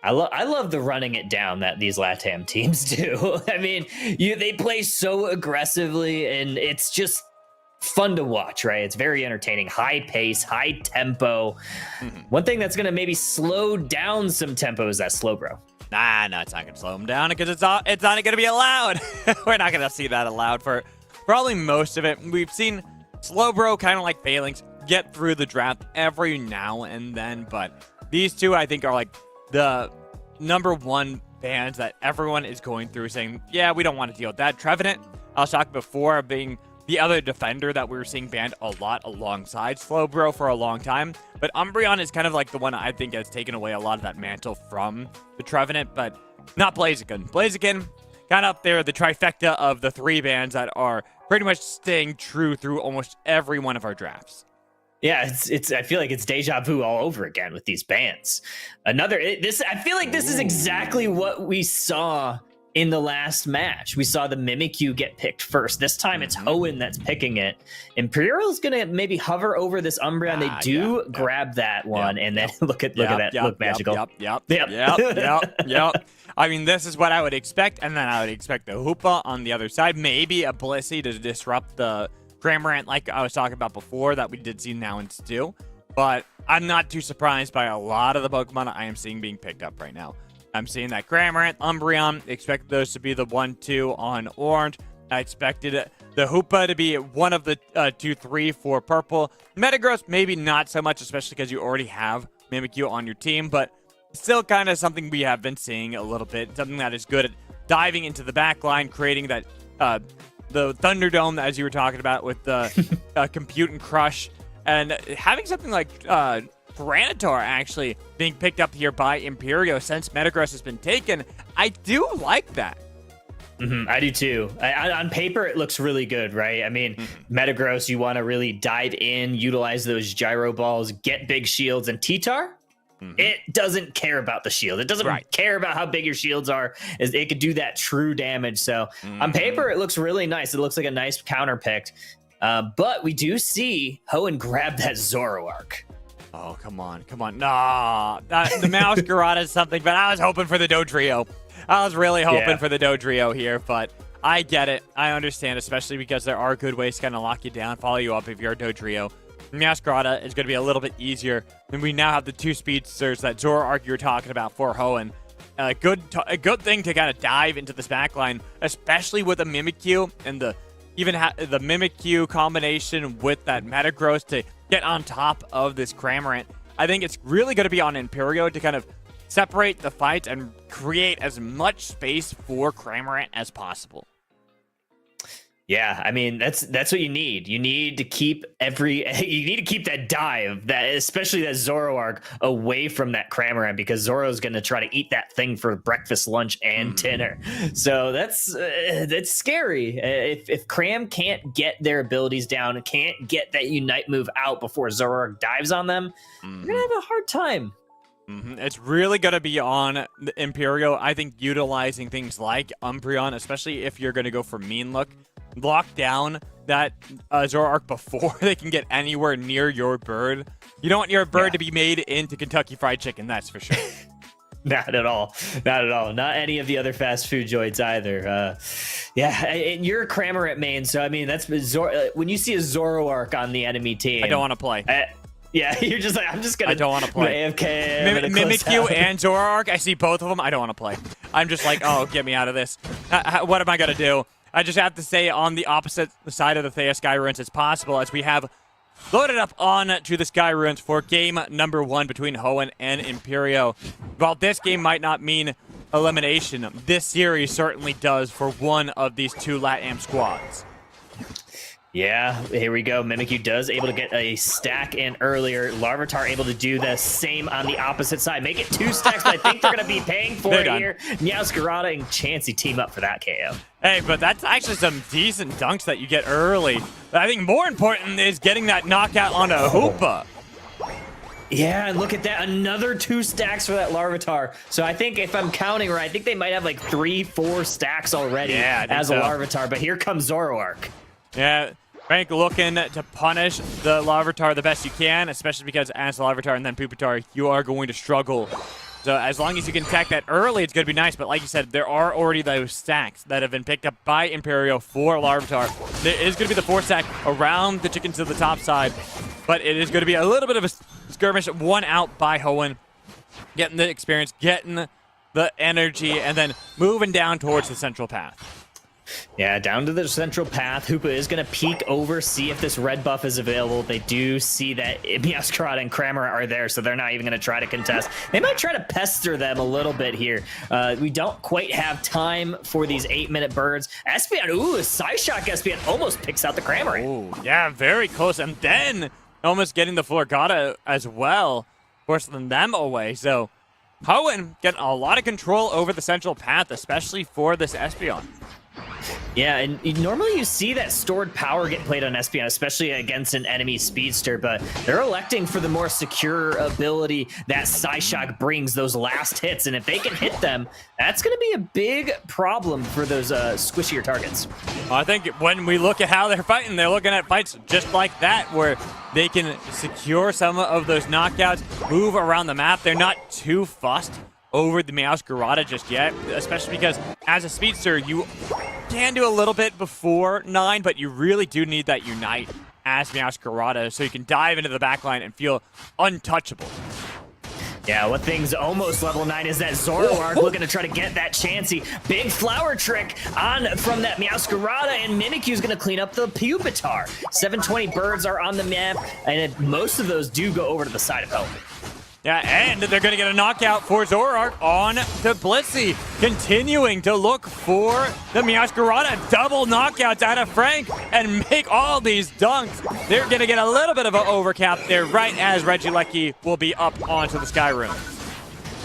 I love the running it down that these LATAM teams do. I mean, they play so aggressively, and it's just fun to watch, right? It's very entertaining. High pace, high tempo. One thing that's going to maybe slow down some tempo is that Slowbro. Nah, no, it's not going to slow them down because it's not going to be allowed. We're not going to see that allowed for probably most of it. We've seen Slowbro, kind of like Phalanx, get through the draft every now and then, but these two, I think, are like the number one bans that everyone is going through saying, yeah, we don't want to deal with that. Trevenant, I was talking before, of being the other defender that we were seeing banned a lot alongside Slowbro for a long time. But Umbreon is kind of like the one I think has taken away a lot of that mantle from the Trevenant, but not Blaziken. Blaziken, kind of up there, the trifecta of the 3 bans that are pretty much staying true through almost every one of our drafts. Yeah, it's. I feel like it's deja vu all over again with these bans. I feel like this is exactly what we saw in the last match. We saw the Mimikyu get picked first. This time it's Hoenn that's picking it. Imperial's gonna maybe hover over this Umbreon. They do grab that one, and then look at that. Look magical. Yep. I mean, this is what I would expect, and then I would expect the Hoopa on the other side. Maybe a Blissey to disrupt the Cramorant, like I was talking about before, that we did see now and still. But I'm not too surprised by a lot of the Pokemon I am seeing being picked up right now. I'm seeing that Cramorant, Umbreon, expect those to be the 1-2 on orange. I expected the Hoopa to be one of the 2-3 for purple. Metagross, maybe not so much, especially because you already have Mimikyu on your team, but still kind of something we have been seeing a little bit. Something that is good at diving into the back line, creating that the Thunderdome, as you were talking about, with the Compute and Crush, and having something like Tyranitar actually being picked up here by Imperio since Metagross has been taken. I do like that. I do too. On paper, it looks really good, right? I mean, Metagross, you want to really dive in, utilize those gyro balls, get big shields, and T-Tar, it doesn't care about the shield. It doesn't care about how big your shields are. It could do that true damage. So on paper, it looks really nice. It looks like a nice counter pick. But we do see Hoenn grab that Zoroark. Oh, come on. Nah, the Masquerade is something, but I was hoping for the Dodrio. I was really hoping for the Dodrio here, but I get it. I understand, especially because there are good ways to kind of lock you down, follow you up if you're a Dodrio. Masquerade is going to be a little bit easier. And we now have the 2 speedsters, that Zoroark you were talking about for Hoenn. A good thing to kind of dive into this backline, especially with a Mimikyu and the Mimikyu combination with that Metagross to get on top of this Cramorant. I think it's really going to be on Imperio to kind of separate the fight and create as much space for Cramorant as possible. Yeah, I mean that's what you need. You need to keep that dive, that especially that Zoroark, away from that Cramorant, because Zoro's going to try to eat that thing for breakfast, lunch, and dinner. So that's scary. If Cram can't get their abilities down, can't get that Unite move out before Zoroark dives on them, you're gonna have a hard time. It's really going to be on the Imperio. I think utilizing things like Umbreon, especially if you're going to go for Mean Look, lock down that Zoroark before they can get anywhere near your bird. You don't want your bird to be made into Kentucky Fried Chicken, that's for sure. Not at all. Not any of the other fast food joints either. And you're a Cramorant main, so I mean, that's when you see a Zoroark on the enemy team, I don't want to play. You're just like, I don't want to play. AFK. Mimikyu and Zoroark, I see both of them. I don't want to play. I'm just like, oh, get me out of this. What am I going to do? I just have to stay on the opposite side of the Thea Sky Ruins as possible, as we have loaded up on to the Sky Ruins for game number 1 between Hoenn and Imperio. While this game might not mean elimination, this series certainly does for one of these 2 LATAM squads. Yeah, here we go. Mimikyu does able to get a stack in earlier. Larvitar able to do the same on the opposite side. Make it 2 stacks, but I think they're going to be paying for it here. Meowscarada and Chansey team up for that KO. Hey, but that's actually some decent dunks that you get early. But I think more important is getting that knockout on a Hoopa. Yeah, and look at that. Another 2 stacks for that Larvitar. So I think if I'm counting right, I think they might have like 3-4 stacks already as a Larvitar. But here comes Zoroark. Yeah, Frank looking to punish the Larvitar the best you can, especially because as Larvitar and then Pupitar, you are going to struggle. So as long as you can attack that early, it's going to be nice. But like you said, there are already those stacks that have been picked up by Imperio for Larvitar. There is going to be the 4 stack around the chickens to the top side, but it is going to be a little bit of a skirmish, 1 out by Hoenn, getting the experience, getting the energy, and then moving down towards the central path. Yeah, down to the central path. Hoopa is going to peek over, see if this red buff is available. They do see that Meowscarada and Cramorant are there, so they're not even going to try to contest. They might try to pester them a little bit here. We don't quite have time for these 8-minute birds. Espeon, ooh, Psyshock Espeon almost picks out the Cramorant. Ooh, yeah, very close. And then almost getting the Florgata as well, forcing them away. So Hoenn getting a lot of control over the central path, especially for this Espeon. Yeah, and normally you see that stored power get played on Espeon, especially against an enemy speedster, but they're electing for the more secure ability that Psyshock brings, those last hits, and if they can hit them, that's going to be a big problem for those squishier targets. Well, I think when we look at how they're fighting, they're looking at fights just like that, where they can secure some of those knockouts, move around the map. They're not too fussed over the Meowscarada just yet, especially because as a speedster, you can do a little bit before 9, but you really do need that Unite as Meowscarada so you can dive into the backline and feel untouchable. Yeah, what thing's almost level 9 is that Zoroark looking to try to get that Chansey. Big flower trick on from that Meowscarada, and Mimikyu's going to clean up the Pupitar. 720 birds are on the map, and most of those do go over to the side of Hoenn. Yeah, and they're going to get a knockout for Zoroark on the Blissey. Continuing to look for the Meowscarada. Double knockouts out of Frank and make all these dunks. They're going to get a little bit of an overcap there right as Regieleki will be up onto the Sky Rune.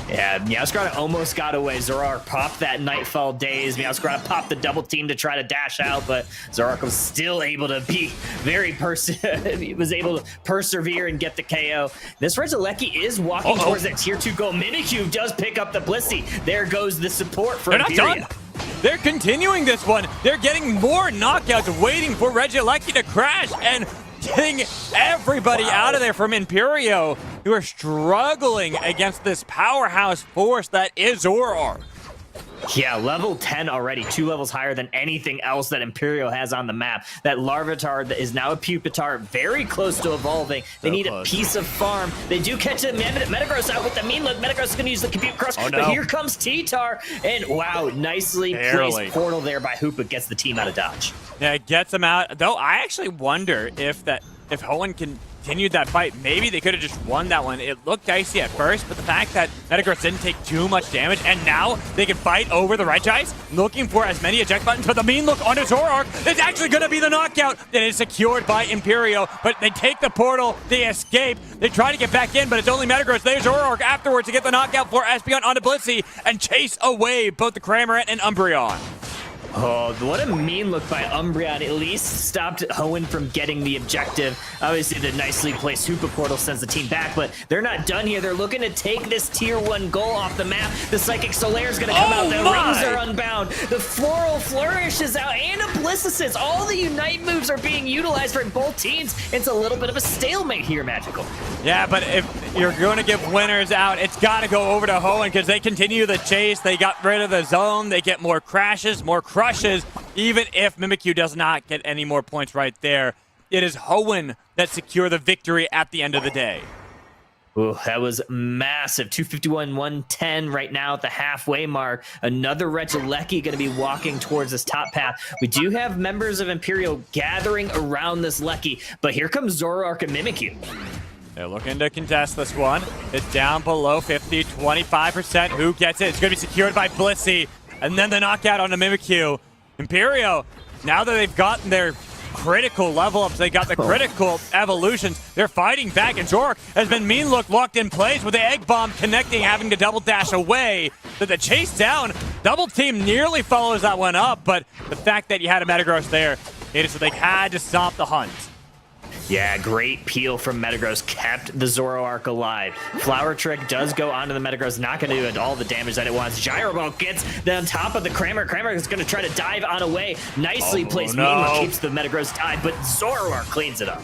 Yeah, Meowscarada almost got away. Zoroark popped that Nightfall Daze. Meowscarada popped the double team to try to dash out, but Zoroark was still able to be very he was able to persevere and get the KO. This Regieleki is walking towards that tier 2 goal. Mimikyu does pick up the Blissey. There goes the support for Imperio. They're not done. They're continuing this one. They're getting more knockouts, waiting for Regieleki to crash and getting everybody out of there from Imperio, who are struggling against this powerhouse force that is Zoroark. Yeah, level 10 already, 2 levels higher than anything else that Imperio has on the map. That Larvitar that is now a Pupitar, very close to evolving. They need a piece of farm. They do catch the Metagross out with the mean look. Metagross is going to use the Compute Crush, but here comes T-Tar, and wow, nicely placed portal there by Hoopa gets the team out of dodge. Yeah, it gets them out. Though I actually wonder if Hoenn continued that fight, maybe they could have just won that one. It looked dicey at first, but the fact that Metagross didn't take too much damage, and now they can fight over the Regis, looking for as many eject buttons, but the mean look onto Zoroark is actually going to be the knockout that is secured by Imperio, but they take the portal, they escape, they try to get back in, but it's only Metagross. There's Zoroark afterwards to get the knockout for Espeon onto Blissey and chase away both the Cramorant and Umbreon. Oh, what a mean look by Umbreon. At least stopped Hoenn from getting the objective. Obviously, the nicely placed Hoopa portal sends the team back, but they're not done here. They're looking to take this tier 1 goal off the map. The Psychic Solaire is going to come out. The rings are unbound. The Floral Flourish is out, and a Blissicist. All the Unite moves are being utilized for both teams. It's a little bit of a stalemate here, Magical. Yeah, but if you're going to give winners out, it's got to go over to Hoenn because they continue the chase. They got rid of the zone. They get more crashes, more crushes. Even if Mimikyu does not get any more points right there, it is Hoenn that secure the victory at the end of the day. Ooh, that was massive. 251, 110 right now at the halfway mark. Another Regieleki going to be walking towards this top path. We do have members of Imperial gathering around this Lecky, but here comes Zoroark and Mimikyu. They're looking to contest this one. It's down below 50, 25%. Who gets it? It's going to be secured by Blissey. And then the knockout on the Mimikyu. Imperio, now that they've gotten their critical level ups. They got the critical evolutions. They're fighting back, and Zoroark has been mean look locked in place with the egg bomb connecting, having to double dash away. The chase down, double team nearly follows that one up, but the fact that you had a Metagross there, it is so they had to stop the hunt. Yeah, great peel from Metagross, kept the Zoroark alive. Flower Trick does go onto the Metagross, not going to do all the damage that it wants. Gyro Ball gets on top of the Kramer. Kramer is going to try to dive on away. Nicely placed. Mima keeps the Metagross dive, but Zoroark cleans it up.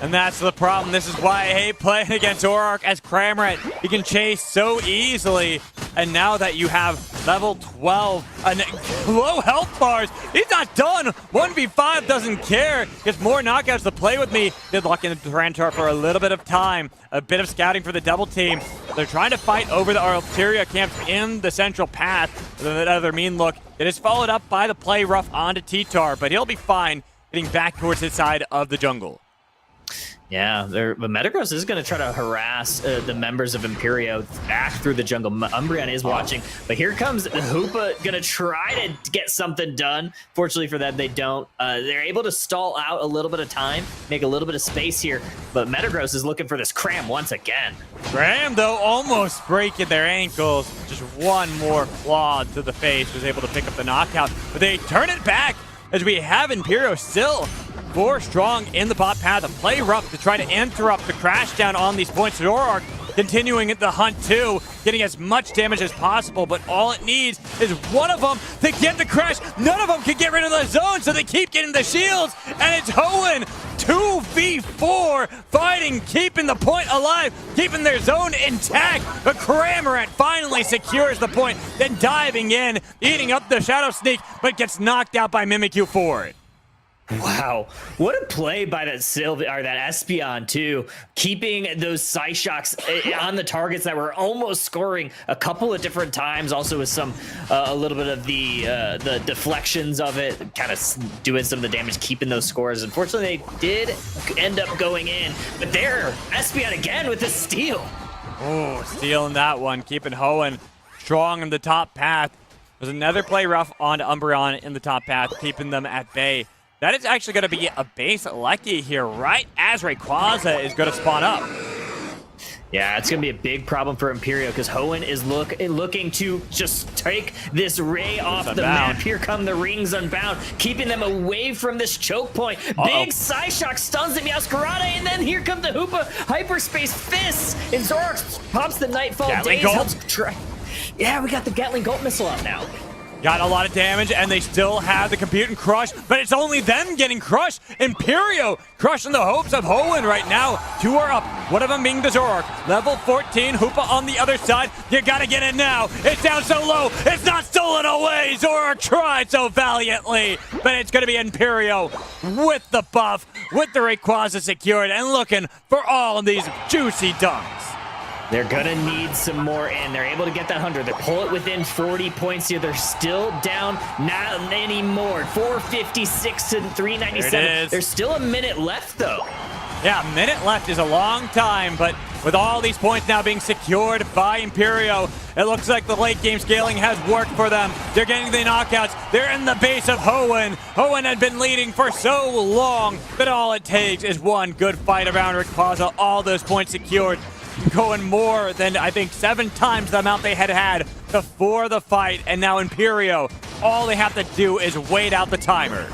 And that's the problem. This is why I hate playing against Zoroark as Cramorant. He can chase so easily. And now that you have level 12 and low health bars, he's not done. 1v5 doesn't care. Gets more knockouts to play with me. Did lock in the Tyranitar for a little bit of time. A bit of scouting for the double team. They're trying to fight over the Altaria camps in the central path. That other mean look. It is followed up by the play rough onto T-Tar, but he'll be fine getting back towards his side of the jungle. Yeah, but Metagross is going to try to harass the members of Imperio back through the jungle. Umbreon is watching, but here comes Hoopa going to try to get something done. Fortunately for them, they don't. They're able to stall out a little bit of time, make a little bit of space here, but Metagross is looking for this Cram once again. Cram, though, almost breaking their ankles. Just one more claw to the face, was able to pick up the knockout, but they turn it back as we have Imperio still 4 strong in the bot path. A play rough to try to interrupt the crash down on these points. Zoroark continuing the hunt too, getting as much damage as possible, but all it needs is one of them to get the crash. None of them can get rid of the zone, so they keep getting the shields, and it's Hoenn 2v4 fighting, keeping the point alive, keeping their zone intact. But Cramorant finally secures the point, then diving in, eating up the Shadow Sneak, but gets knocked out by Mimikyu for it. Wow, what a play by that that Espeon too, keeping those Psyshocks on the targets that were almost scoring a couple of different times. Also with some a little bit of the deflections of it, kind of doing some of the damage, keeping those scores. Unfortunately, they did end up going in, but there, Espeon again with the steal. Oh, stealing that one, keeping Hoenn strong in the top path. There's another play rough onto Umbreon in the top path, keeping them at bay. That is actually going to be a base Lucky here right as Rayquaza is going to spawn up. Yeah, it's going to be a big problem for Imperio because Hoenn is looking to just take this Ray off the map. Here come the Rings Unbound, keeping them away from this choke point. Big Psyshock stuns the Meowscarada, and then here come the Hoopa Hyperspace Fists, and Zoroark pops the Nightfall Daze. Yeah, we got the Gatling Gulp missile out now. Got a lot of damage, and they still have the compute and crush, but it's only them getting crushed. Imperio crushing the hopes of Hoenn right now. 2 are up, one of them being the Zoroark. Level 14, Hoopa on the other side. You gotta get it now. It's down so low. It's not stolen away. Zoroark tried so valiantly, but it's gonna be Imperio with the buff, with the Rayquaza secured, and looking for all of these juicy dunks. They're gonna need some more in. They're able to get that 100. They pull it within 40 points here. They're still down, not anymore. 456 to 397. There's still a minute left though. Yeah, a minute left is a long time, but with all these points now being secured by Imperio, it looks like the late game scaling has worked for them. They're getting the knockouts. They're in the base of Hoenn. Hoenn had been leading for so long that all it takes is one good fight around Rayquaza. All those points secured. Going more than, I think, 7 times the amount they had before the fight. And now Imperio, all they have to do is wait out the timer.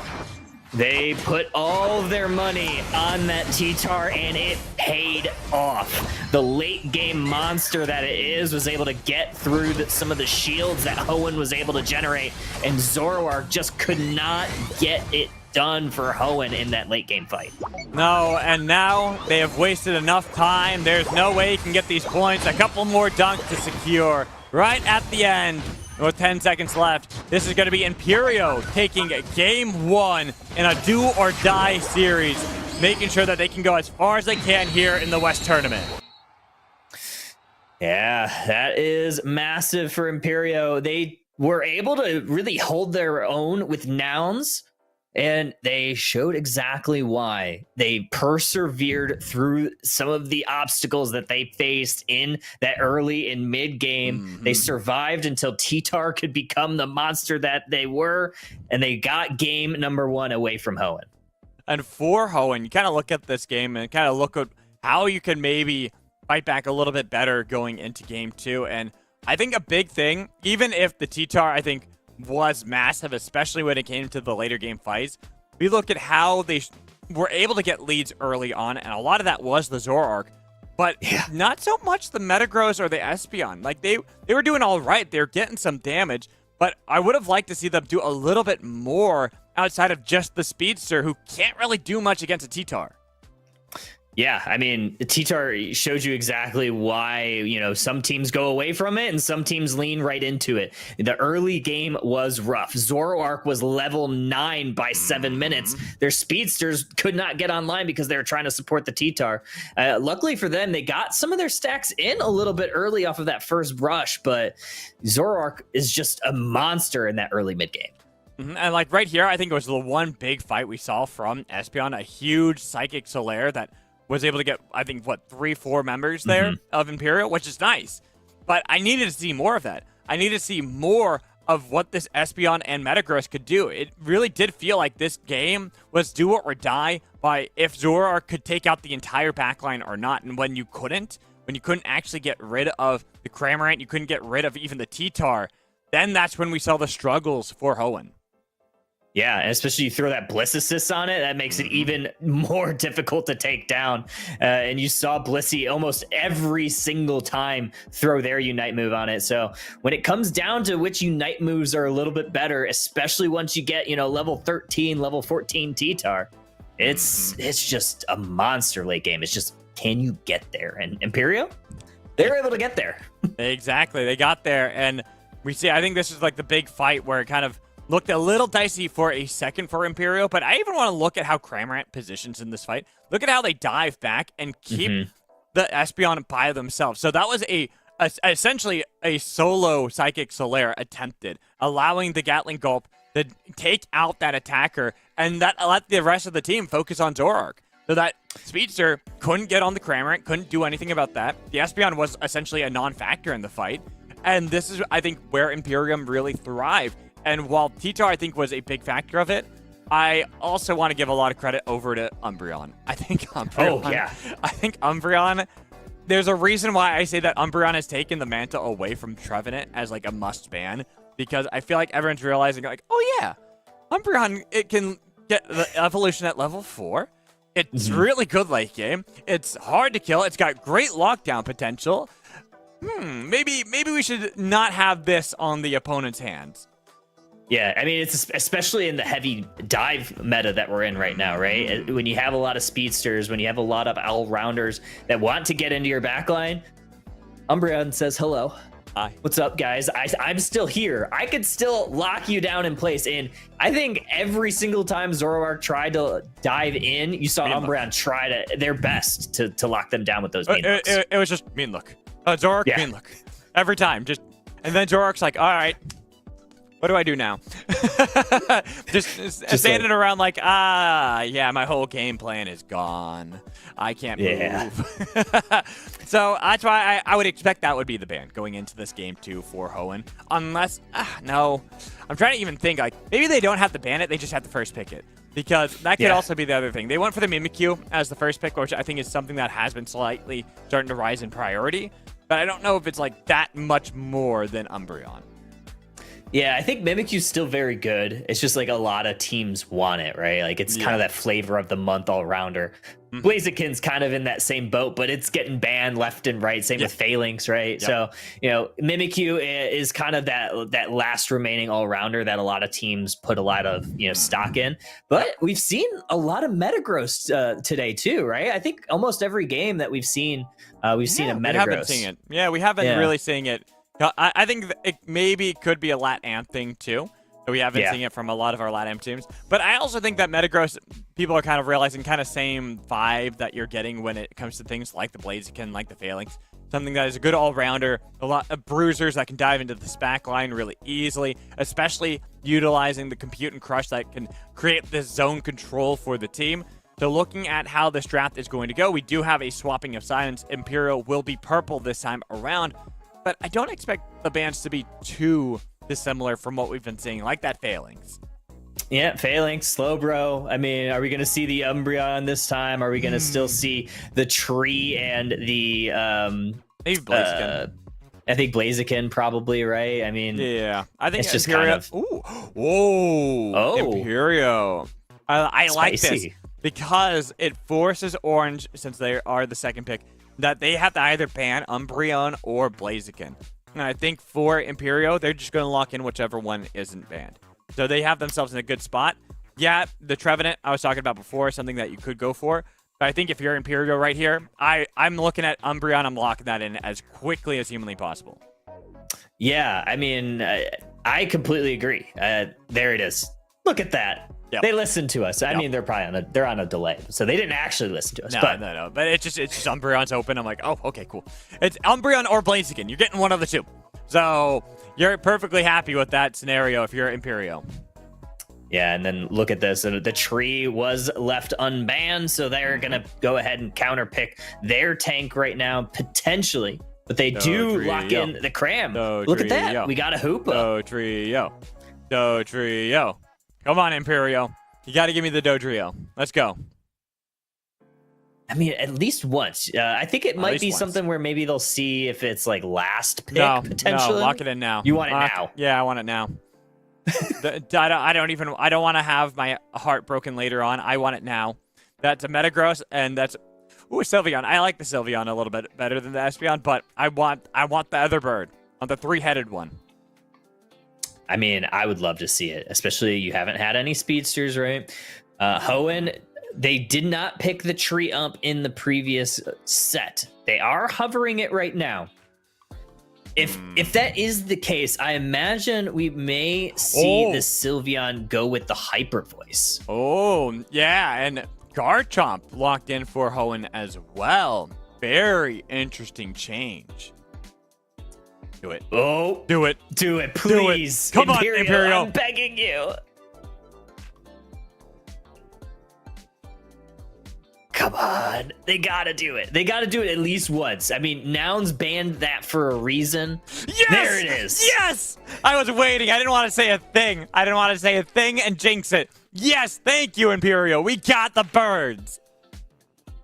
They put all their money on that T-Tar, and it paid off. The late game monster that it is was able to get through some of the shields that Hoenn was able to generate, and Zoroark just could not get it done for Hoenn in that late game fight. No, and now they have wasted enough time. There's no way he can get these points. A couple more dunks to secure right at the end. With 10 seconds left, this is going to be Imperio taking game 1 in a do-or-die series, making sure that they can go as far as they can here in the West Tournament. Yeah, that is massive for Imperio. They were able to really hold their own with Nouns, and they showed exactly why. They persevered through some of the obstacles that they faced in that early and mid game. They survived until T-Tar could become the monster that they were, and they got game number 1 away from Hoenn. And for Hoenn, you kind of look at this game and kind of look at how you can maybe fight back a little bit better going into game 2. And I think a big thing, even if the T-Tar, I think, was massive, especially when it came to the later game fights, we look at how they were able to get leads early on, and a lot of that was the Zoroark. But not so much the Metagross or the Espeon. Like, they were doing all right. They were getting some damage, but I would have liked to see them do a little bit more outside of just the Speedster, who can't really do much against a T-Tar. Yeah, I mean, T-Tar shows you exactly why, some teams go away from it and some teams lean right into it. The early game was rough. Zoroark was level 9 by 7 minutes. Their speedsters could not get online because they were trying to support the T-Tar. Luckily for them, they got some of their stacks in a little bit early off of that first rush, but Zoroark is just a monster in that early mid game. And like right here, I think it was the one big fight we saw from Espeon, a huge Psychic Solaire that was able to get, I think, 3-4 members there of Imperial, which is nice. But I needed to see more of that. I needed to see more of what this Espeon and Metagross could do. It really did feel like this game was do or die by if Zoroark could take out the entire backline or not. And when you couldn't actually get rid of the Cramorant, you couldn't get rid of even the T-Tar, then that's when we saw the struggles for Hoenn. Yeah, and especially you throw that Bliss assist on it, that makes it even more difficult to take down. And you saw Blissey almost every single time throw their Unite move on it. So when it comes down to which Unite moves are a little bit better, especially once you get, level 13, level 14 T-Tar, it's just a monster late game. It's just, can you get there? And Imperial, they're able to get there. Exactly, they got there. And we see, I think this is like the big fight where it kind of looked a little dicey for a second for Imperial, but I even want to look at how Cramorant positions in this fight. Look at how they dive back and keep the Espeon by themselves. So that was essentially a solo Psychic Solaire attempted, allowing the Gatling Gulp to take out that attacker, and that let the rest of the team focus on Zoroark. So that Speedster couldn't get on the Cramorant, couldn't do anything about that. The Espeon was essentially a non-factor in the fight, and this is, I think, where Imperium really thrived. And while T-Tar, I think, was a big factor of it, I also want to give a lot of credit over to Umbreon. I think Umbreon, there's a reason why I say that Umbreon has taken the mantle away from Trevenant as like a must ban, because I feel like everyone's realizing like, oh yeah, Umbreon, it can get the evolution at level 4. It's really good late game. It's hard to kill. It's got great lockdown potential. Maybe we should not have this on the opponent's hands. Yeah, I mean, it's especially in the heavy dive meta that we're in right now, right? When you have a lot of speedsters, when you have a lot of all-rounders that want to get into your backline, Umbreon says hello. Hi. What's up, guys? I'm still here. I could still lock you down in place. And I think every single time Zoroark tried to dive in, you saw Umbreon try their best to lock them down with those mean looks. It was just mean look. Zoroark, mean look. Every time. And then Zoroark's like, all right, what do I do now? just standing around like, yeah, my whole game plan is gone. I can't move. So that's why I would expect that would be the ban going into this game too for Hoenn. Unless, no. I'm trying to even think, like, maybe they don't have to ban it, they just have to first pick it. Because that could also be the other thing. They went for the Mimikyu as the first pick, which I think is something that has been slightly starting to rise in priority. But I don't know if it's like that much more than Umbreon. Yeah, I think Mimikyu's still very good. It's just like a lot of teams want it, right? Like it's kind of that flavor of the month all-rounder. Blaziken's kind of in that same boat, but it's getting banned left and right. Same with Phalanx, right? So, Mimikyu is kind of that last remaining all-rounder that a lot of teams put a lot of, stock in. But we've seen a lot of Metagross today too, right? I think almost every game that we've seen a Metagross. We haven't seen it. Yeah, we haven't really seen it. I think it maybe could be a LatAm thing too. We haven't seen it from a lot of our LatAm teams. But I also think that Metagross, people are kind of realizing kind of same vibe that you're getting when it comes to things like the Blaziken, like the Phalanx. Something that is a good all-rounder, a lot of bruisers that can dive into the back line really easily, especially utilizing the Compute and Crush that can create this zone control for the team. So looking at how this draft is going to go, we do have a swapping of silence. Imperial will be purple this time around. But I don't expect the bans to be too dissimilar from what we've been seeing, like that Phalanx. Yeah, Phalanx, Slowbro. I mean, are we going to see the Umbreon this time? Are we going to still see the tree and the Maybe Blaziken. I think Blaziken probably, right? I mean, Yeah, I think it's just Imperio. kind of Ooh, whoa, Oh. Imperio. I like this Spicy. because it forces Orange, since they are the second pick, that they have to either ban Umbreon or Blaziken. And I think for Imperio, they're just going to lock in whichever one isn't banned. So they have themselves in a good spot. Yeah, the Trevenant I was talking about before, something that you could go for. But I think if you're Imperio right here, I'm looking at Umbreon. I'm locking that in as quickly as humanly possible. yeah. I mean, I completely agree. There it is. Look at that. Yep. They listened to us. I Yep. mean, they're on a delay, so they didn't actually listen to us. No, but no. But it's just Umbreon's open. I'm like, oh, okay, cool. It's Umbreon or Blaziken. You're getting one of the two. So you're perfectly happy with that scenario if you're Imperio. yeah, and then look at this. The tree was left unbanned, so they're gonna go ahead and counterpick their tank right now, potentially. But they do Dodrio. lock in the Cram. Dodrio. Look at that. We got a Hoopa. Dodrio. Come on, Imperio. You got to give me the Dodrio. Let's go. I mean, at least once. I think it might least be once. something where maybe they'll see if it's like last pick No, potentially. lock it in now. You want it now? Yeah, I want it now. I don't want to have my heart broken later on. I want it now. That's a Metagross, and that's a Sylveon. I like the Sylveon a little bit better than the Espeon, but I want the other bird, on the three-headed one. I mean, I would love to see it, especially you haven't had any speedsters, right? Hoenn, they did not pick the tree up in the previous set. They are hovering it right now. If that is the case, I imagine we may see the Sylveon go with the Hyper Voice. Oh, yeah, and Garchomp locked in for Hoenn as well. Very interesting change. Do it. Oh, Do it. do it, Do it. please. Come on, Imperio. I'm begging you. Come on. They gotta do it. They gotta do it at least once. I mean, Nouns banned that for a reason. Yes! There it is. Yes! I was waiting. I didn't want to say a thing. I didn't want to say a thing and jinx it. Yes, thank you, Imperio. We got the birds.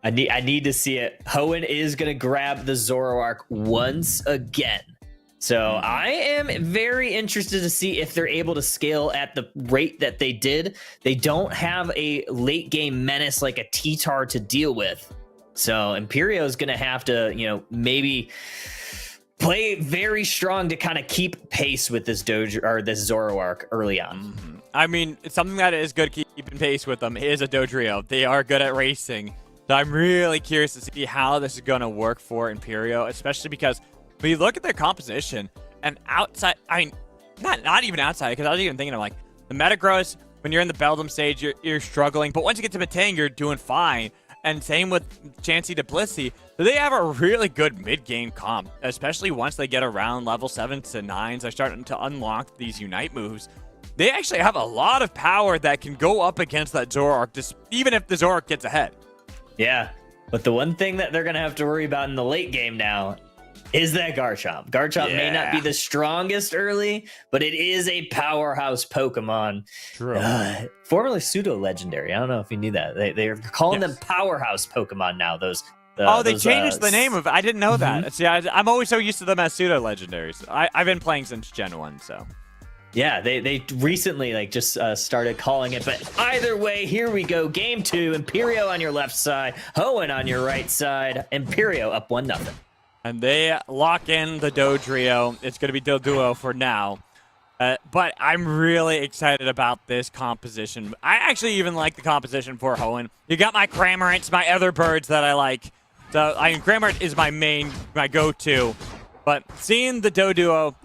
I need to see it. Hoenn is gonna grab the Zoroark once again. So I am very interested to see if they're able to scale at the rate that they did. They don't have a late game menace like a T-Tar to deal with. So Imperio is going to have to, maybe play very strong to kind of keep pace with this this Zoroark early on. I mean, something that is good keeping pace with them is a Dodrio. They are good at racing. So I'm really curious to see how this is going to work for Imperio, especially because when you look at their composition and outside, I mean, not even outside, because I was even thinking of like the Metagross, when you're in the Beldum stage, you're struggling. But once you get to Metang, you're doing fine. And same with Chansey to Blissey. So they have a really good mid-game comp, especially once they get around level 7s to 9s. They're starting to unlock these Unite moves. They actually have a lot of power that can go up against that Zoroark, just even if the Zoroark gets ahead. Yeah, but the one thing that they're going to have to worry about in the late game now is that Garchomp. Garchomp may not be the strongest early, but it is a powerhouse Pokemon. True. Formerly pseudo-legendary. I don't know if you knew that. They're calling them powerhouse Pokemon now. They Changed the name of it. I didn't know that. See, I'm always so used to them as pseudo-legendaries. I've been playing since Gen 1, so. Yeah, they recently just started calling it. But either way, here we go. Game 2. Imperio on your left side. Hoenn on your right side. Imperio up 1-0. And they lock in the Dodrio. It's going to be Doduo for now. But I'm really excited about this composition. I actually even like the composition for Hoenn. You got my Cramorants, my other birds that I like. So Cramorant is my go-to. But seeing the Doduo,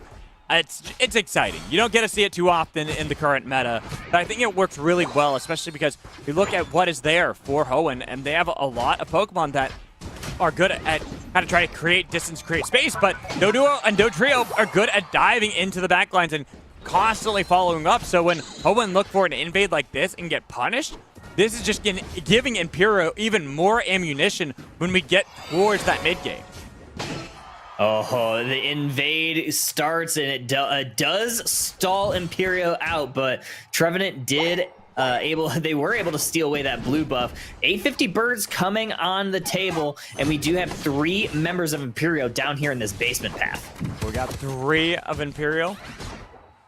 it's exciting. You don't get to see it too often in the current meta. But I think it works really well, especially because you look at what is there for Hoenn, and they have a lot of Pokemon that are good at how to try to create distance, create space, but Doduo and Dodrio are good at diving into the backlines and constantly following up. So when Hoenn look for an invade like this and get punished, this is just giving Imperio even more ammunition when we get towards that mid game. Oh, the invade starts, and it does stall Imperio out, but Trevenant did they were able to steal away that blue buff. 850 birds coming on the table, and we do have 3 members of Imperio down here in this basement path. We got 3 of Imperial.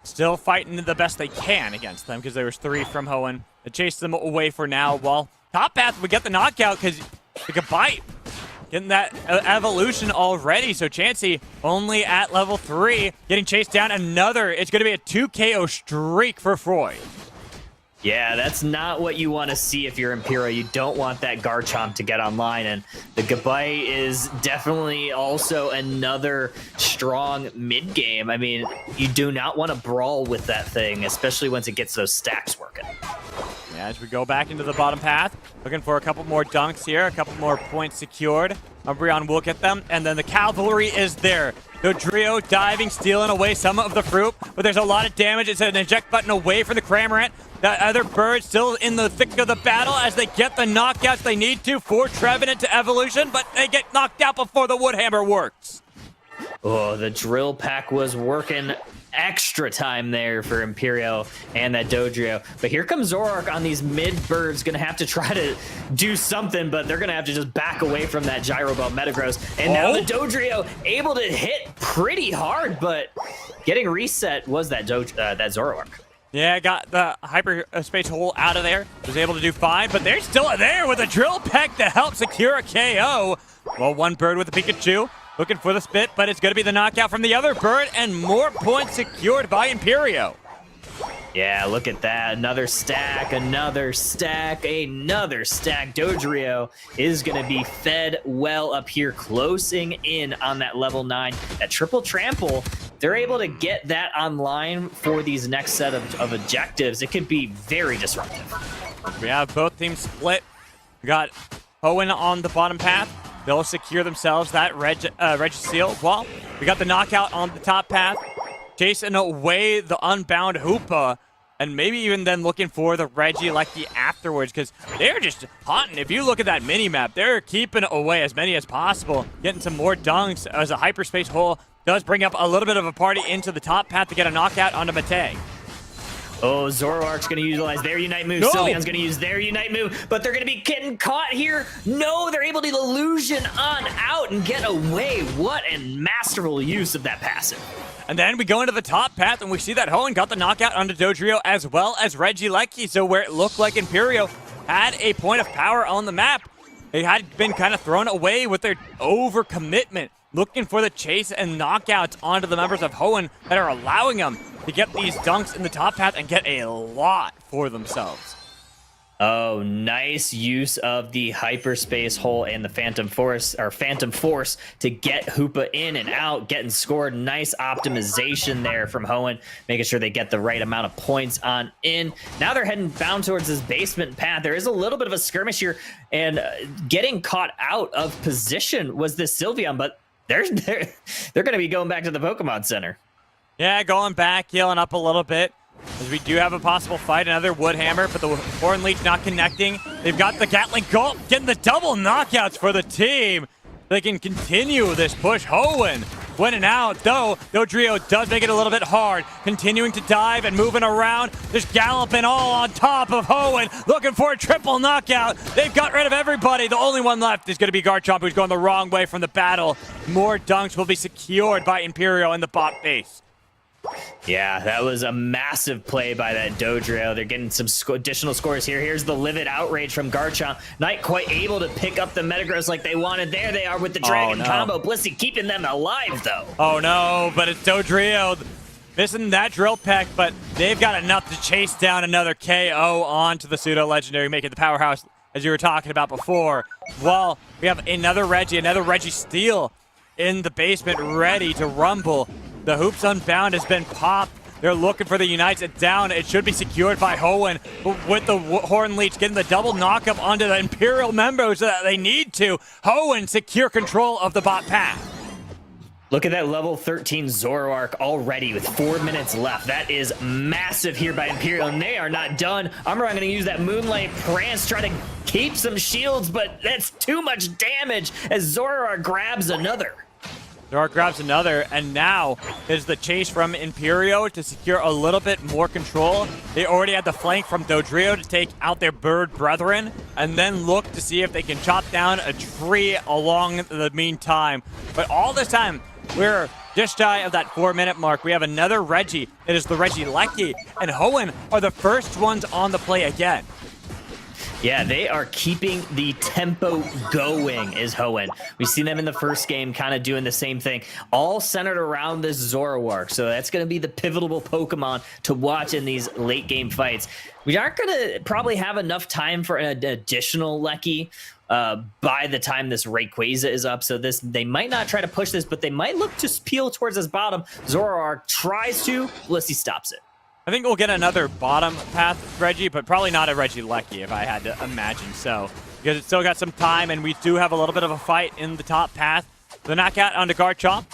Still fighting the best they can against them because there was 3 from Hoenn. They chased them away for now. Well, top path, we get the knockout because we could bite. Getting that evolution already. So Chansey only at level 3, getting chased down another. It's going to be a 2 KO streak for Freud. Yeah, that's not what you want to see if you're Imperial. You don't want that Garchomp to get online, and the Gabai is definitely also another strong mid game. I mean, you do not want to brawl with that thing, especially once it gets those stacks working. Yeah, as we go back into the bottom path, looking for a couple more dunks here, a couple more points secured. Umbreon will get them, and then the cavalry is there. Dodrio diving, stealing away some of the fruit, but there's a lot of damage. It's an eject button away from the Cramorant. The other bird still in the thick of the battle as they get the knockouts they need to for Trevenant to evolution, but they get knocked out before the Woodhammer works. Oh, the drill pack was working extra time there for Imperio and that Dodrio. But here comes Zoroark on these mid birds, gonna have to try to do something, but they're gonna have to just back away from that Gyro Ball Metagross. And now the Dodrio able to hit pretty hard, but getting reset was that that Zoroark. Yeah, got the hyperspace hole out of there. Was able to do fine, but they're still there with a drill peck to help secure a KO. Well, one bird with a Pikachu. Looking for the spit, but it's going to be the knockout from the other bird, and more points secured by Imperio. Yeah, look at that. Another stack, another stack, another stack. Dodrio is going to be fed well up here, closing in on that level 9. That triple trample, they're able to get that online for these next set of objectives. It could be very disruptive. We have both teams split. We got Hoenn on the bottom path. They'll secure themselves that Registeel. Well, we got the knockout on the top path, chasing away the unbound Hoopa, and maybe even then looking for the Regieleki afterwards, because they're just hunting. If you look at that mini-map, they're keeping away as many as possible, getting some more dunks as a hyperspace hole does bring up a little bit of a party into the top path to get a knockout onto Matei. Oh, Zoroark's going to utilize their Unite move. No. Sylveon's going to use their Unite move, but they're going to be getting caught here. No, they're able to illusion on out and get away. What a masterful use of that passive. And then we go into the top path, and we see that Hoenn got the knockout onto Dodrio as well as Regieleki. So where it looked like Imperio had a point of power on the map, they had been kind of thrown away with their overcommitment, looking for the chase and knockouts onto the members of Hoenn that are allowing them to get these dunks in the top path and get a lot for themselves. Oh, nice use of the hyperspace hole and the Phantom Force to get Hoopa in and out, getting scored. Nice optimization there from Hoenn, making sure they get the right amount of points on in. Now they're heading bound towards this basement path. There is a little bit of a skirmish here, and getting caught out of position was this Sylveon, but they're going to be going back to the Pokemon Center. Yeah, going back, healing up a little bit, as we do have a possible fight, another Woodhammer, but the Horn Leech not connecting. They've got the Gatling Gulp, getting the double knockouts for the team. They can continue this push. Hoenn winning out, though. Dodrio does make it a little bit hard, continuing to dive and moving around. Just galloping all on top of Hoenn, looking for a triple knockout. They've got rid of everybody. The only one left is going to be Garchomp, who's going the wrong way from the battle. More dunks will be secured by Imperio in the bot base. Yeah, that was a massive play by that Dodrio. They're getting some additional scores here. Here's the Livid Outrage from Garchomp. Not quite able to pick up the Metagross like they wanted. There they are with the Dragon combo. Blissey keeping them alive, though. Oh, no, but it's Dodrio missing that drill peck, but they've got enough to chase down another KO onto the Pseudo-Legendary, making the powerhouse, as you were talking about before. Well, we have another Registeel in the basement ready to rumble. The Hoops Unbound has been popped. They're looking for the Unites it down. It should be secured by Hoenn, but with the Horn Leech getting the double knockup onto the Imperial members that they need to. Hoenn secure control of the bot path. Look at that level 13 Zoroark already with 4 minutes left. That is massive here by Imperial, and they are not done. Umbreon going to use that Moonlight Prance, try to keep some shields, but that's too much damage as Zoroark grabs another. Zorark grabs another, and now is the chase from Imperio to secure a little bit more control. They already had the flank from Dodrio to take out their bird brethren, and then look to see if they can chop down a tree along the meantime. But all this time, we're just shy of that 4-minute mark. We have another Reggie. It is the Regieleki, and Hoenn are the first ones on the play again. Yeah, they are keeping the tempo going, is Hoenn. We've seen them in the first game kind of doing the same thing, all centered around this Zoroark. So that's going to be the pivotal Pokemon to watch in these late game fights. We aren't going to probably have enough time for an additional Lecky by the time this Rayquaza is up. So they might not try to push this, but they might look to peel towards this bottom. Zoroark tries to, Blissey stops it. I think we'll get another bottom path Reggie, but probably not a Regieleki if I had to imagine so. Because it's still got some time, and we do have a little bit of a fight in the top path. The knockout onto Garchomp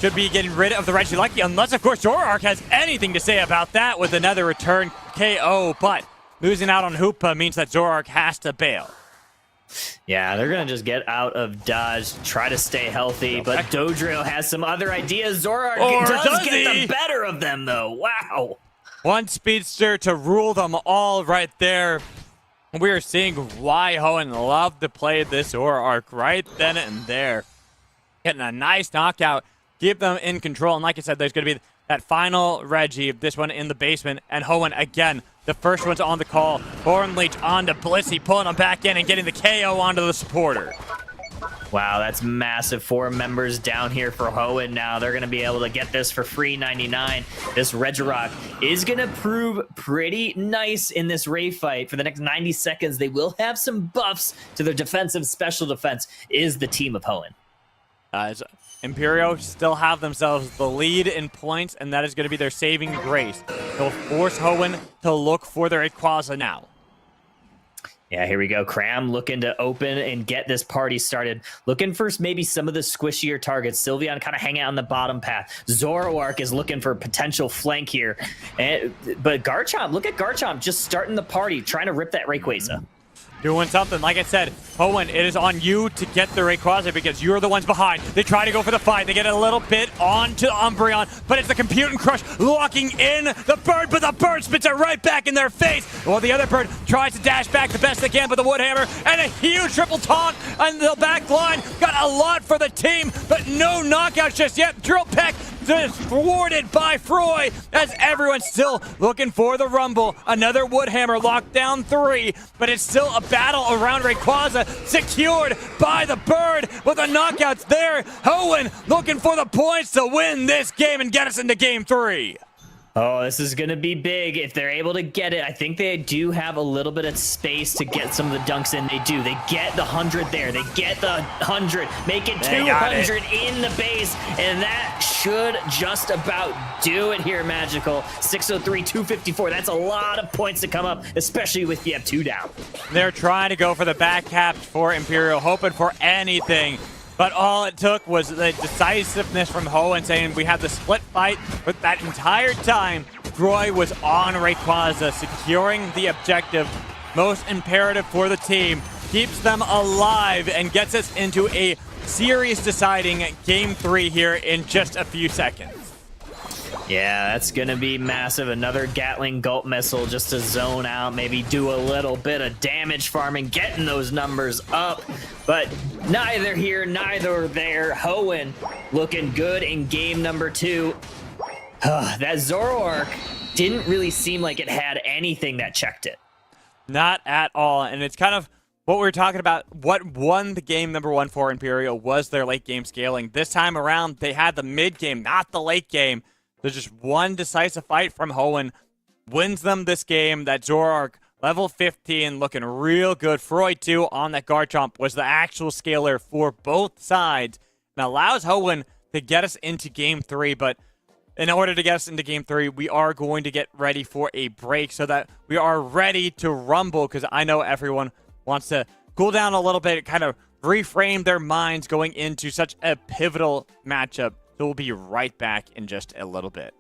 should be getting rid of the Regieleki, unless, of course, Zoroark has anything to say about that with another return KO. But losing out on Hoopa means that Zoroark has to bail. Yeah, they're going to just get out of dodge, try to stay healthy, but Dodrio has some other ideas. Zoroark does get the better of them, though. Wow. One speedster to rule them all right there. We are seeing why Hoenn loved to play this Zoroark right then and there. Getting a nice knockout, keep them in control. And like I said, there's going to be that final Reggie, this one in the basement. And Hoenn, again, the first one's on the call. Hornleech onto Blissey, pulling him back in and getting the KO onto the supporter. Wow, that's massive. 4 members down here for Hoenn now. They're going to be able to get this for free 99. This Regirock is going to prove pretty nice in this Ray fight. For the next 90 seconds, they will have some buffs to their defensive special defense, is the team of Hoenn. Imperio still have themselves the lead in points, and that is going to be their saving grace. They'll force Hoenn to look for their Rayquaza now. Yeah, here we go. Cram looking to open and get this party started. Looking for maybe some of the squishier targets. Sylveon kind of hang out on the bottom path. Zoroark is looking for a potential flank here. But Garchomp, look at Garchomp just starting the party, trying to rip that Rayquaza. Doing something. Like I said, Hoenn, it is on you to get the Rayquaza because you're the ones behind. They try to go for the fight. They get a little bit onto Umbreon, but it's the Compute and Crush locking in the bird, but the bird spits it right back in their face. While the other bird tries to dash back the best they can, but the Woodhammer and a huge triple taunt on the back line. Got a lot for the team, but no knockouts just yet. Drill Peck thwarted by Froy as everyone's still looking for the Rumble. Another Woodhammer locked down 3, but it's still a battle around Rayquaza, secured by the bird with the knockouts there. Hoenn looking for the points to win this game and get us into game 3. Oh, this is going to be big if they're able to get it. I think they do have a little bit of space to get some of the dunks in. They do. They get the 100 there. They get the 100, make it 200 in the base, and that should just about do it here, Magical. 603, 254. That's a lot of points to come up, especially with you have 2 down. They're trying to go for the back cap for Imperial, hoping for anything. But all it took was the decisiveness from Hoenn saying we have the split fight. But that entire time, Froy was on Rayquaza, securing the objective. Most imperative for the team. Keeps them alive and gets us into a series deciding game 3 here in just a few seconds. Yeah, that's going to be massive. Another Gatling Gulp Missile just to zone out, maybe do a little bit of damage farming, getting those numbers up. But neither here, neither there. Hoenn looking good in game number 2. That Zoroark didn't really seem like it had anything that checked it. Not at all. And it's kind of what we were talking about. What won the game number 1 for Imperial was their late game scaling. This time around, they had the mid game, not the late game. There's just one decisive fight from Hoenn. Wins them this game. That Zoroark, level 15, looking real good. Froy, too, on that Garchomp was the actual scaler for both sides. And allows Hoenn to get us into game 3. But in order to get us into game 3, we are going to get ready for a break so that we are ready to rumble. Because I know everyone wants to cool down a little bit, kind of reframe their minds going into such a pivotal matchup. So we'll be right back in just a little bit.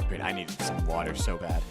Dude, I needed some water so bad.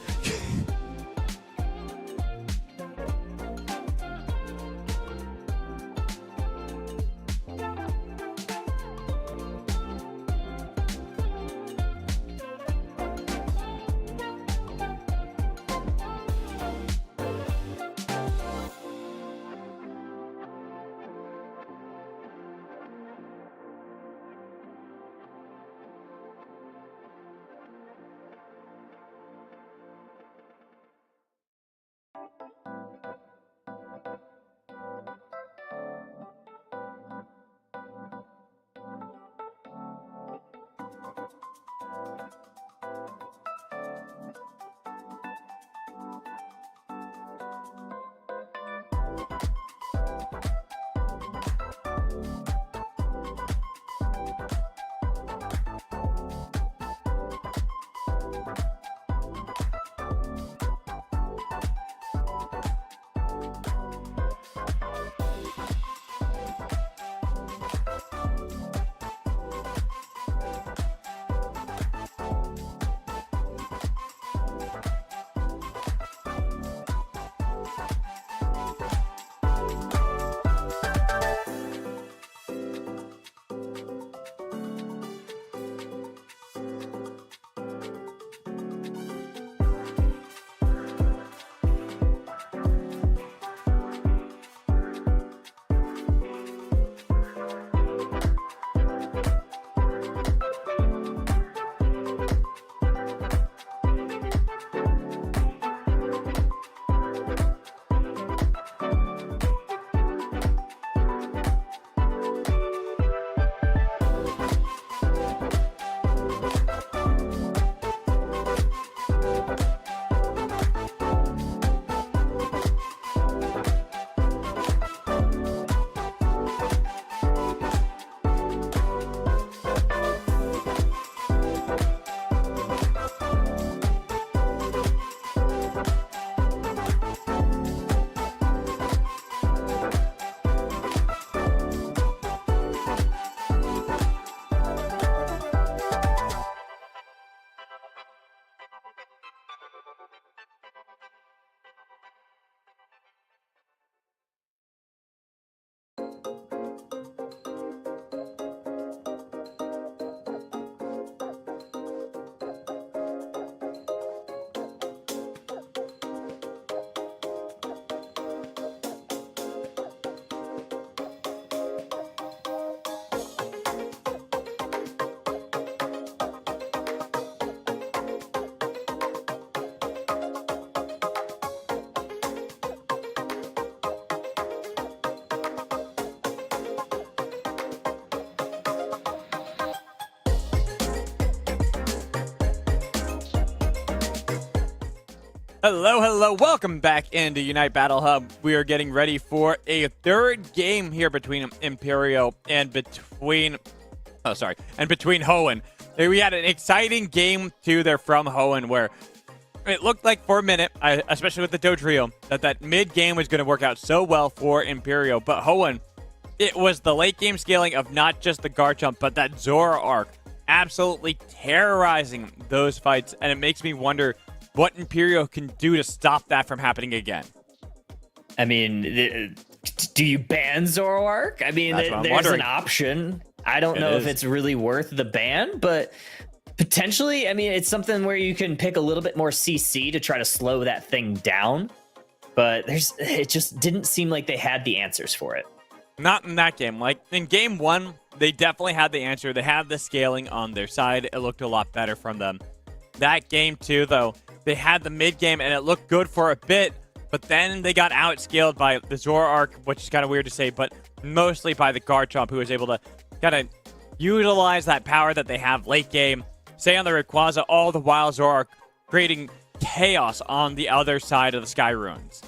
Hello, welcome back into Unite Battle Hub. We are getting ready for a third game here between Imperio and between Hoenn. We had an exciting game 2 there from Hoenn where it looked like for a minute, especially with the Dodrio, that mid game was going to work out so well for Imperio, but Hoenn, it was the late game scaling of not just the Garchomp, but that Zoroark absolutely terrorizing those fights, and it makes me wonder what Imperio can do to stop that from happening again. I mean, do you ban Zoroark? I mean, there's wondering. an option. I don't know if it's really worth the ban, but potentially, I mean, it's something where you can pick a little bit more CC to try to slow that thing down. But it just didn't seem like they had the answers for it. Not in that game. Like in game 1, they definitely had the answer. They had the scaling on their side. It looked a lot better from them. That game 2, though, they had the mid game and it looked good for a bit, but then they got outscaled by the Zoroark, which is kind of weird to say, but mostly by the Garchomp, who was able to kind of utilize that power that they have late game, stay on the Rayquaza, all the while Zoroark creating chaos on the other side of the Sky Ruins.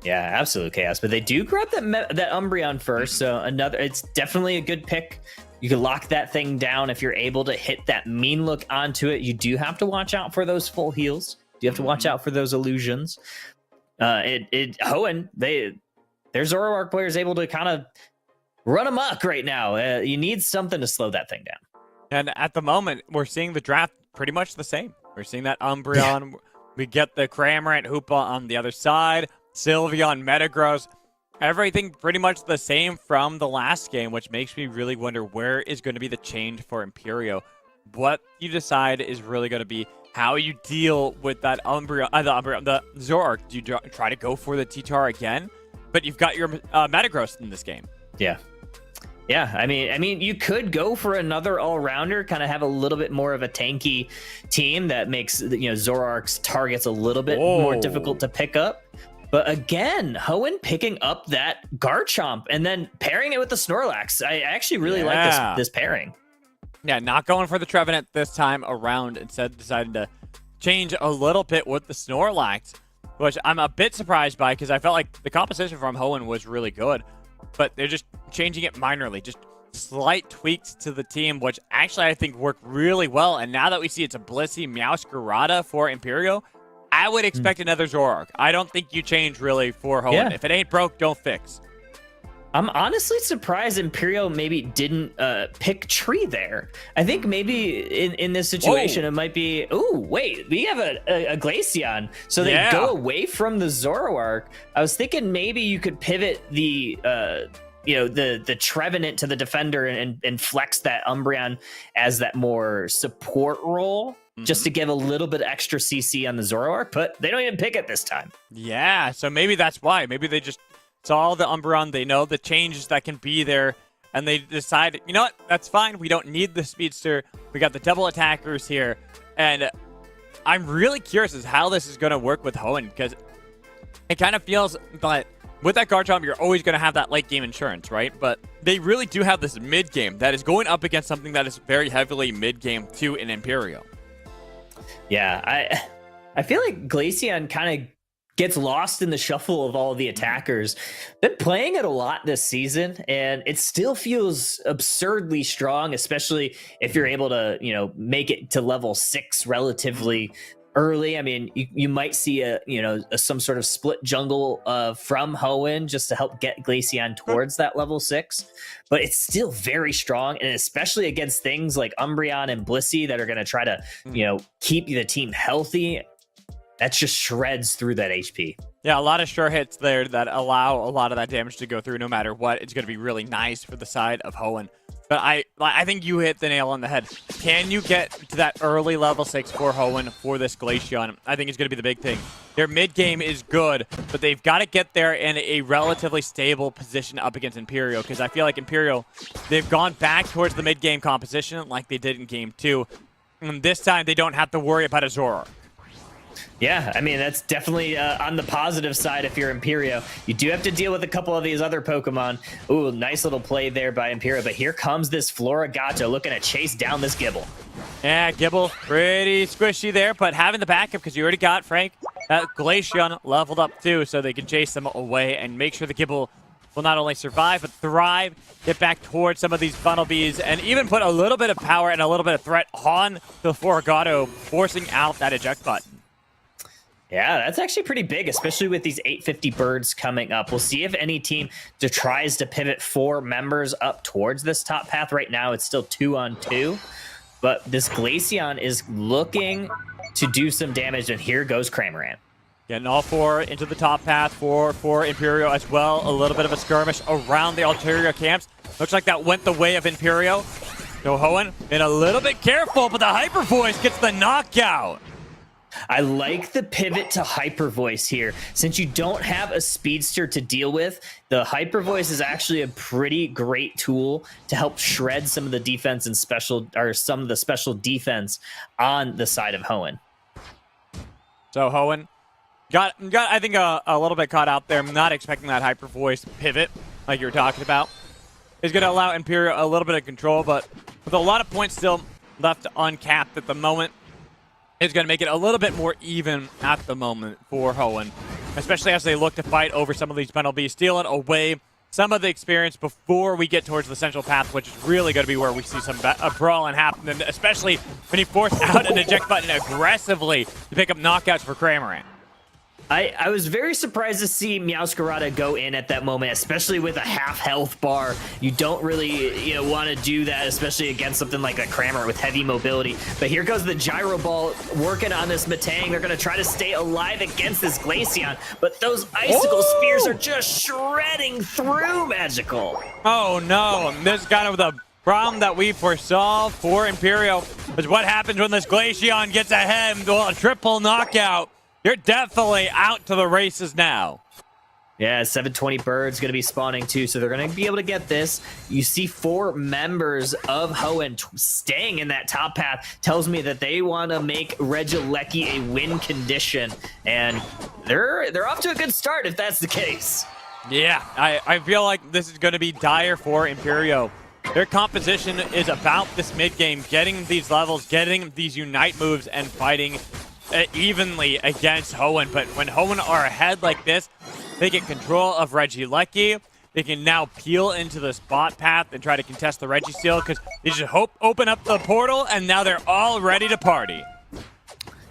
Yeah, absolute chaos. But they do grab that Umbreon first, so it's definitely a good pick. You can lock that thing down if you're able to hit that mean look onto it. You do have to watch out for those full heals. You have to watch out for those illusions. Hoenn, their Zoroark player is able to kind of run amok right now. You need something to slow that thing down. And at the moment, we're seeing the draft pretty much the same. We're seeing that Umbreon. Yeah. We get the Cramorant Hoopa on the other side. Sylveon, Metagross. Everything pretty much the same from the last game, which makes me really wonder where is going to be the change for Imperio. What you decide is really going to be how you deal with that the Zoroark. Do you try to go for the T-Tar again? But you've got your Metagross in this game. Yeah. Yeah, I mean, you could go for another all-rounder, kind of have a little bit more of a tanky team that makes Zoroark's targets a little bit more difficult to pick up. But again, Hoenn picking up that Garchomp and then pairing it with the Snorlax. I actually really like this pairing. Yeah, not going for the Trevenant this time around. Instead, decided to change a little bit with the Snorlax, which I'm a bit surprised by because I felt like the composition from Hoenn was really good. But they're just changing it minorly, just slight tweaks to the team, which actually I think work really well. And now that we see it's a Blissey Meowscarada for Imperio, I would expect another Zoroark. I don't think you change really for Hoenn. Yeah. If it ain't broke, don't fix. I'm honestly surprised Imperio maybe didn't pick Tree there. I think maybe in this situation it might be, we have a Glaceon. So they go away from the Zoroark. I was thinking maybe you could pivot the Trevenant to the defender and flex that Umbreon as that more support role. Just to give a little bit extra CC on the Zoroark, but they don't even pick it this time. Yeah, so maybe that's why. Maybe they just saw the Umbreon, they know the changes that can be there, and they decide, you know what, that's fine. We don't need the Speedster. We got the double attackers here, and I'm really curious as how this is going to work with Hoenn, because it kind of feels that with that Garchomp, you're always going to have that late game insurance, right? But they really do have this mid game that is going up against something that is very heavily mid game too in Imperio. Yeah, I feel like Glaceon kind of gets lost in the shuffle of all the attackers. Been playing it a lot this season, and it still feels absurdly strong, especially if you're able to, make it to level 6 relatively early. I mean, you might see some sort of split jungle from Hoenn just to help get Glaceon towards that level 6, but it's still very strong, and especially against things like Umbreon and Blissey that are going to try to keep the team healthy. That just shreds through that HP. Yeah, a lot of sure hits there that allow a lot of that damage to go through no matter what. It's going to be really nice for the side of Hoenn. But I think you hit the nail on the head. Can you get to that early level 6 for Hoenn for this Glaceon? I think it's going to be the big thing. Their mid game is good, but they've got to get there in a relatively stable position up against Imperial, because I feel like Imperial, they've gone back towards the mid game composition like they did in Game 2. And this time, they don't have to worry about a Zoroark. Yeah, I mean, that's definitely on the positive side if you're Imperio. You do have to deal with a couple of these other Pokemon. Ooh, nice little play there by Imperio, but here comes this Floragato looking to chase down this Gible. Yeah, Gible, pretty squishy there, but having the backup, because you already got, Frank, Glaceon leveled up too, so they can chase them away and make sure the Gible will not only survive, but thrive, get back towards some of these Bunnelbees, and even put a little bit of power and a little bit of threat on the Floragato, forcing out that eject button. Yeah, that's actually pretty big, especially with these 850 birds coming up. We'll see if any team tries to pivot 4 members up towards this top path. Right now, it's still 2-on-2, but this Glaceon is looking to do some damage, and here goes Cramorant. Getting all 4 into the top path for Imperio as well. A little bit of a skirmish around the ulterior camps. Looks like that went the way of Imperio. So Hoenn, been a little bit careful, but the Hyper Voice gets the knockout. I like the pivot to Hyper Voice here. Since you don't have a speedster to deal with, the Hyper Voice is actually a pretty great tool to help shred some of the defense and some of the special defense on the side of Hoenn. So Hoenn got I think a little bit caught out there. I'm not expecting that Hyper Voice pivot like you were talking about. It's going to allow Imperial a little bit of control, but with a lot of points still left uncapped at the moment, it's going to make it a little bit more even at the moment for Hoenn, especially as they look to fight over some of these Bunnelbees, stealing away some of the experience before we get towards the central path, which is really going to be where we see some brawling happen, and especially when he forced out an eject button aggressively to pick up knockouts for Cramorant. I was very surprised to see Meowscarada go in at that moment, especially with a half health bar. You don't really want to do that, especially against something like a Cramorant with heavy mobility. But here goes the Gyro Ball working on this Metang. They're going to try to stay alive against this Glaceon, but those Icicle Spears are just shredding through Magical. Oh no, this is kind of the problem that we foresaw for Imperial, is what happens when this Glaceon gets ahead. Well, a triple knockout. You're definitely out to the races now. Yeah, 720 birds going to be spawning too, so they're going to be able to get this. You see 4 members of Hoenn staying in that top path. Tells me that they want to make Regieleki a win condition, and they're off to a good start if that's the case. Yeah, I feel like this is going to be dire for Imperio. Their composition is about this mid game, getting these levels, getting these unite moves, and fighting evenly against Hoenn. But when Hoenn are ahead like this, they get control of Regieleki. They can now peel into the spot path and try to contest the Registeel, because they just open up the portal, and now they're all ready to party.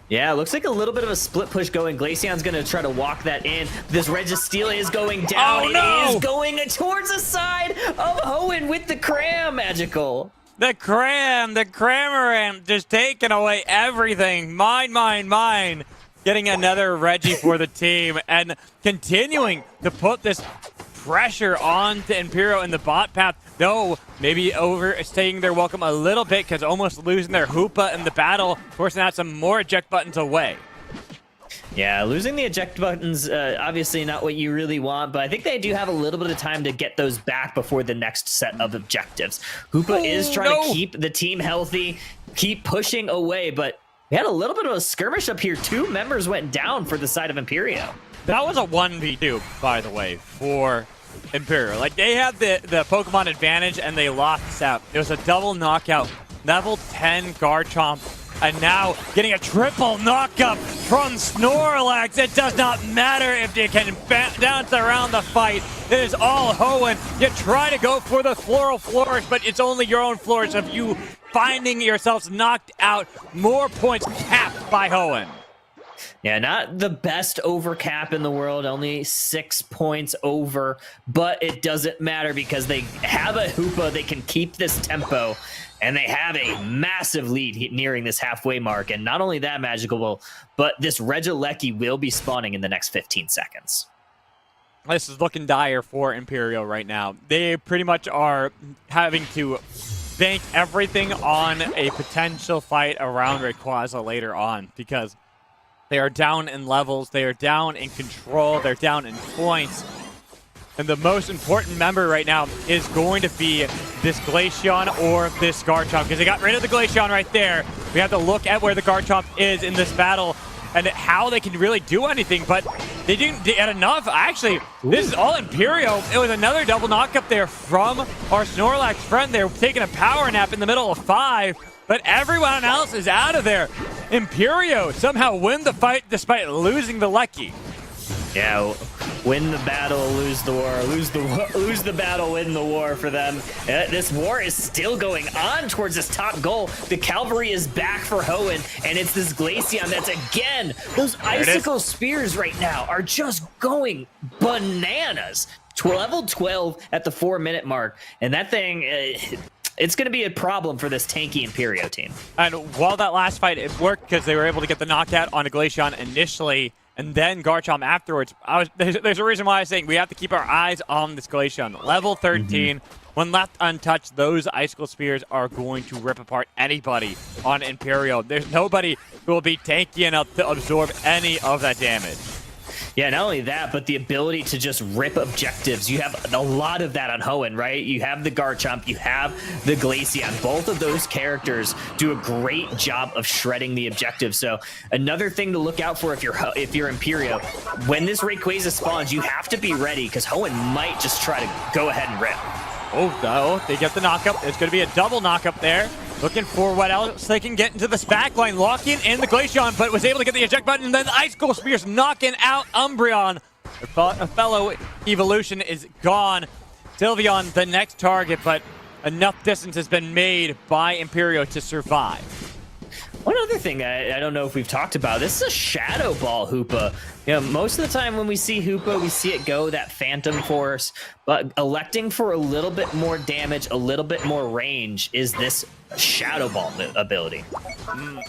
Yeah, looks like a little bit of a split push going. Glaceon's going to try to walk that in. This Registeel is going down. Oh, no! It is going towards the side of Hoenn with the Cram Magical. The Cramorant just taking away everything. Mine. Getting another Reggie for the team and continuing to put this pressure on to Imperial in the bot path. Though, maybe overstaying their welcome a little bit, because almost losing their Hoopa in the battle, forcing out some more eject buttons away. Yeah, losing the eject buttons, obviously not what you really want, but I think they do have a little bit of time to get those back before the next set of objectives. Hoopa is trying to keep the team healthy, keep pushing away, but we had a little bit of a skirmish up here. 2 members went down for the side of Imperio. That was a 1v2, by the way, for Imperial. Like, they had the Pokemon advantage, and they lost this out. It was a double knockout, level 10 Garchomp, and now getting a triple knockup from Snorlax. It does not matter if you can bounce around the fight. It is all Hoenn. You try to go for the Floral Flourish, but it's only your own flourish of you finding yourselves knocked out. More points capped by Hoenn. Yeah, not the best overcap in the world, only 6 points over, but it doesn't matter because they have a Hoopa. They can keep this tempo, and they have a massive lead nearing this halfway mark. And not only that, Magical, but this Regieleki will be spawning in the next 15 seconds. This is looking dire for Imperial right now. They pretty much are having to bank everything on a potential fight around Rayquaza later on because they are down in levels, they are down in control, they're down in points. And the most important member right now is going to be this Glaceon or this Garchomp, because they got rid of the Glaceon right there. We have to look at where the Garchomp is in this battle and how they can really do anything, but they didn't get enough. Actually, this is all Imperial. It was another double knock up there from our Snorlax friend. They're taking a power nap in the middle of 5, but everyone else is out of there. Imperio somehow win the fight despite losing the Lecky. Yeah, win the battle, lose the war. Lose the battle, win the war for them. This war is still going on towards this top goal. The cavalry is back for Hoenn, and it's this Glaceon that's again, those icicle spears right now are just going bananas. Level 12 at the 4-minute mark, and that thing... it's going to be a problem for this tanky Imperio team. And while that last fight, it worked because they were able to get the knockout on a Glaceon initially, and then Garchomp afterwards. There's a reason why I'm saying we have to keep our eyes on this Glaceon. Level 13, when left untouched, those Icicle Spears are going to rip apart anybody on Imperial. There's nobody who will be tanky enough to absorb any of that damage. Yeah, not only that, but the ability to just rip objectives. You have a lot of that on Hoenn, right? You have the Garchomp, you have the Glaceon. Both of those characters do a great job of shredding the objective. So another thing to look out for if you're Imperio, when this Rayquaza spawns, you have to be ready because Hoenn might just try to go ahead and rip. Oh, no, they get the knockup. It's going to be a double knockup there. Looking for what else they can get into this backline. Locking in the Glaceon, but was able to get the eject button, and then the Icicle Spears knocking out Umbreon. A fellow evolution is gone. Sylveon, the next target, but enough distance has been made by Imperio to survive. One other thing I don't know if we've talked about, this is a Shadow Ball Hoopa. You know, most of the time when we see Hoopa, we see it go that Phantom Force, but electing for a little bit more damage, a little bit more range is this Shadow Ball ability.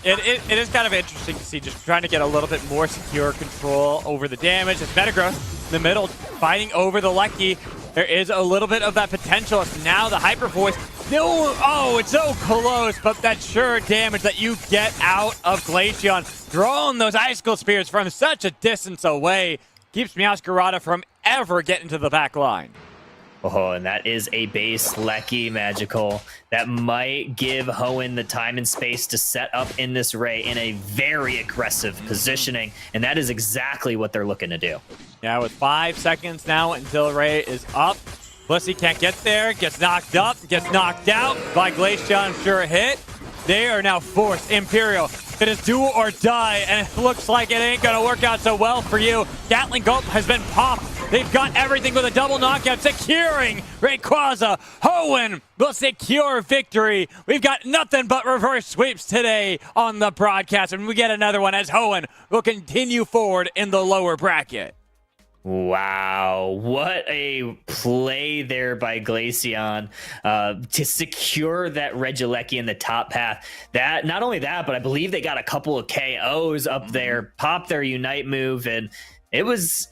It is kind of interesting to see, just trying to get a little bit more secure control over the damage. It's Metagross in the middle, fighting over the Lecky. There is a little bit of that potential. It's now the Hyper Voice. No, oh, it's so close, but that sure damage that you get out of Glaceon, throwing those Icicle Spears from such a distance away, keeps Meowscarada from ever getting to the back line. Oh, and that is a base Lecky Magical that might give Hoenn the time and space to set up in this Ray in a very aggressive positioning, and that is exactly what they're looking to do. Yeah, with 5 seconds now until Ray is up. Blissey can't get there, gets knocked up, gets knocked out by Glaceon, sure hit. They are now forced. Imperial, it is do or die, and it looks like it ain't gonna work out so well for you. Gatling Gulp has been popped. They've got everything with a double knockout, securing Rayquaza. Hoenn will secure victory. We've got nothing but reverse sweeps today on the broadcast, and we get another one as Hoenn will continue forward in the lower bracket. Wow, what a play there by Glaceon to secure that Regieleki in the top path. That not only that, but I believe they got a couple of KOs up there, popped their Unite move, and it was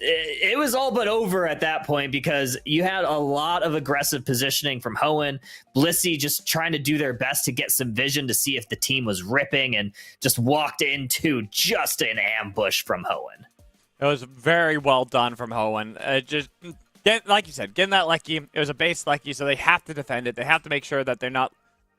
all but over at that point because you had a lot of aggressive positioning from Hoenn. Blissey just trying to do their best to get some vision to see if the team was ripping and just walked into just an ambush from Hoenn. It was very well done from Hoenn. Like you said, getting that Lecky, it was a base Lecky, so they have to defend it. They have to make sure that they're not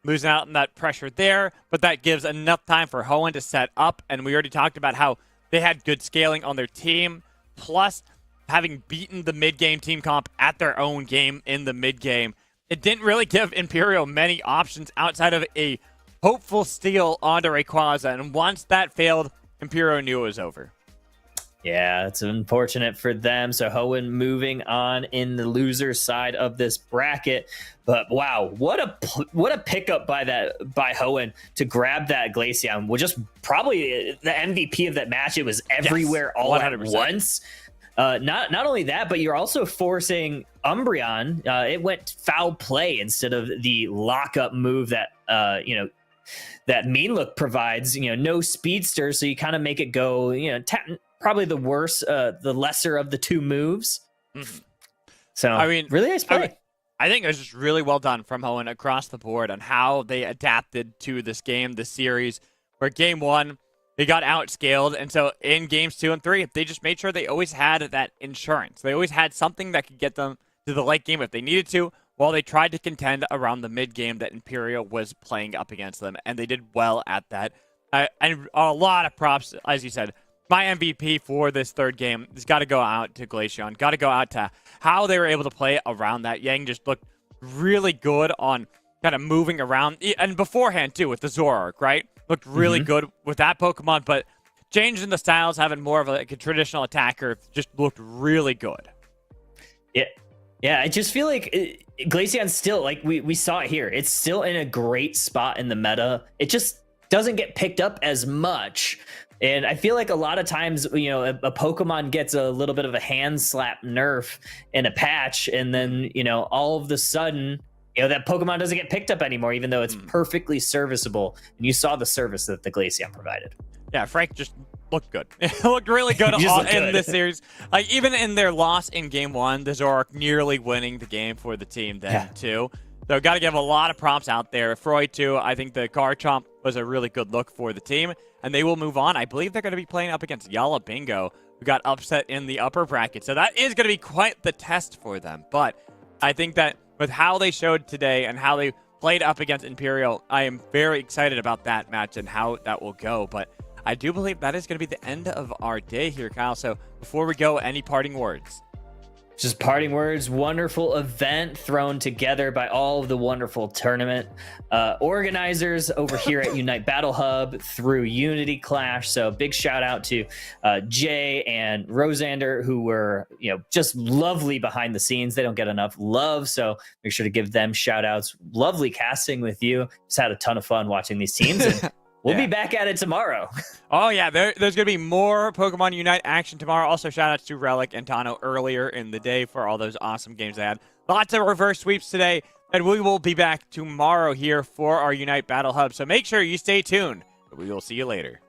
losing out on that pressure there, but that gives enough time for Hoenn to set up, and we already talked about how they had good scaling on their team, plus having beaten the mid-game team comp at their own game in the mid-game. It didn't really give Imperial many options outside of a hopeful steal onto Rayquaza, and once that failed, Imperial knew it was over. Yeah, it's unfortunate for them. So Hoenn moving on in the loser side of this bracket. But wow, what a pickup by Hoenn to grab that Glaceon. Well, just probably the MVP of that match. It was everywhere all 100%. At once. Not only that, but you're also forcing Umbreon. It went foul play instead of the lockup move that that Mean Look provides. No speedster, so you kind of make it go. Probably the worst, the lesser of the two moves. Mm-hmm. So I mean, really nice play. I think it was just really well done from Hoenn across the board on how they adapted to this game, this series. Where game 1, they got outscaled, and so in games 2 and 3, they just made sure they always had that insurance. They always had something that could get them to the late game if they needed to, while they tried to contend around the mid game that Imperial was playing up against them, and they did well at that. And a lot of props, as you said. My MVP for this third game has got to go out to Glaceon. Got to go out to how they were able to play around that. Yang just looked really good on kind of moving around. And beforehand, too, with the Zoroark, right? Looked really good with that Pokemon. But changing the styles, having more of a traditional attacker, just looked really good. Yeah, I just feel like Glaceon's still, like we saw it here, it's still in a great spot in the meta. It just doesn't get picked up as much. And I feel like a lot of times, a Pokemon gets a little bit of a hand slap nerf in a patch, and then, all of the sudden, that Pokemon doesn't get picked up anymore, even though it's perfectly serviceable. And you saw the service that the Glaceon provided. Yeah, Frank just looked good. It looked really good in this series. Like, even in their loss in game 1, the Zoroark nearly winning the game for the team then, too. So got to give a lot of props out there. Freud, too. I think the Garchomp was a really good look for the team, and they will move on. I believe they're going to be playing up against Yala Bingo, who got upset in the upper bracket. So that is going to be quite the test for them. But I think that with how they showed today and how they played up against Imperial, I am very excited about that match and how that will go. But I do believe that is going to be the end of our day here, Kyle. So before we go, any parting words? Just parting words. Wonderful event thrown together by all of the wonderful tournament organizers over here at Unite Battle Hub through Unity Clash. So big shout out to Jay and Rosander, who were just lovely behind the scenes. They don't get enough love, so make sure to give them shout outs. Lovely casting with you. Just had a ton of fun watching these teams. And we'll be back at it tomorrow. Oh, yeah. There's going to be more Pokemon Unite action tomorrow. Also, shout-outs to Relic and Tano earlier in the day for all those awesome games they had. Lots of reverse sweeps today, and we will be back tomorrow here for our Unite Battle Hub. So make sure you stay tuned. We will see you later.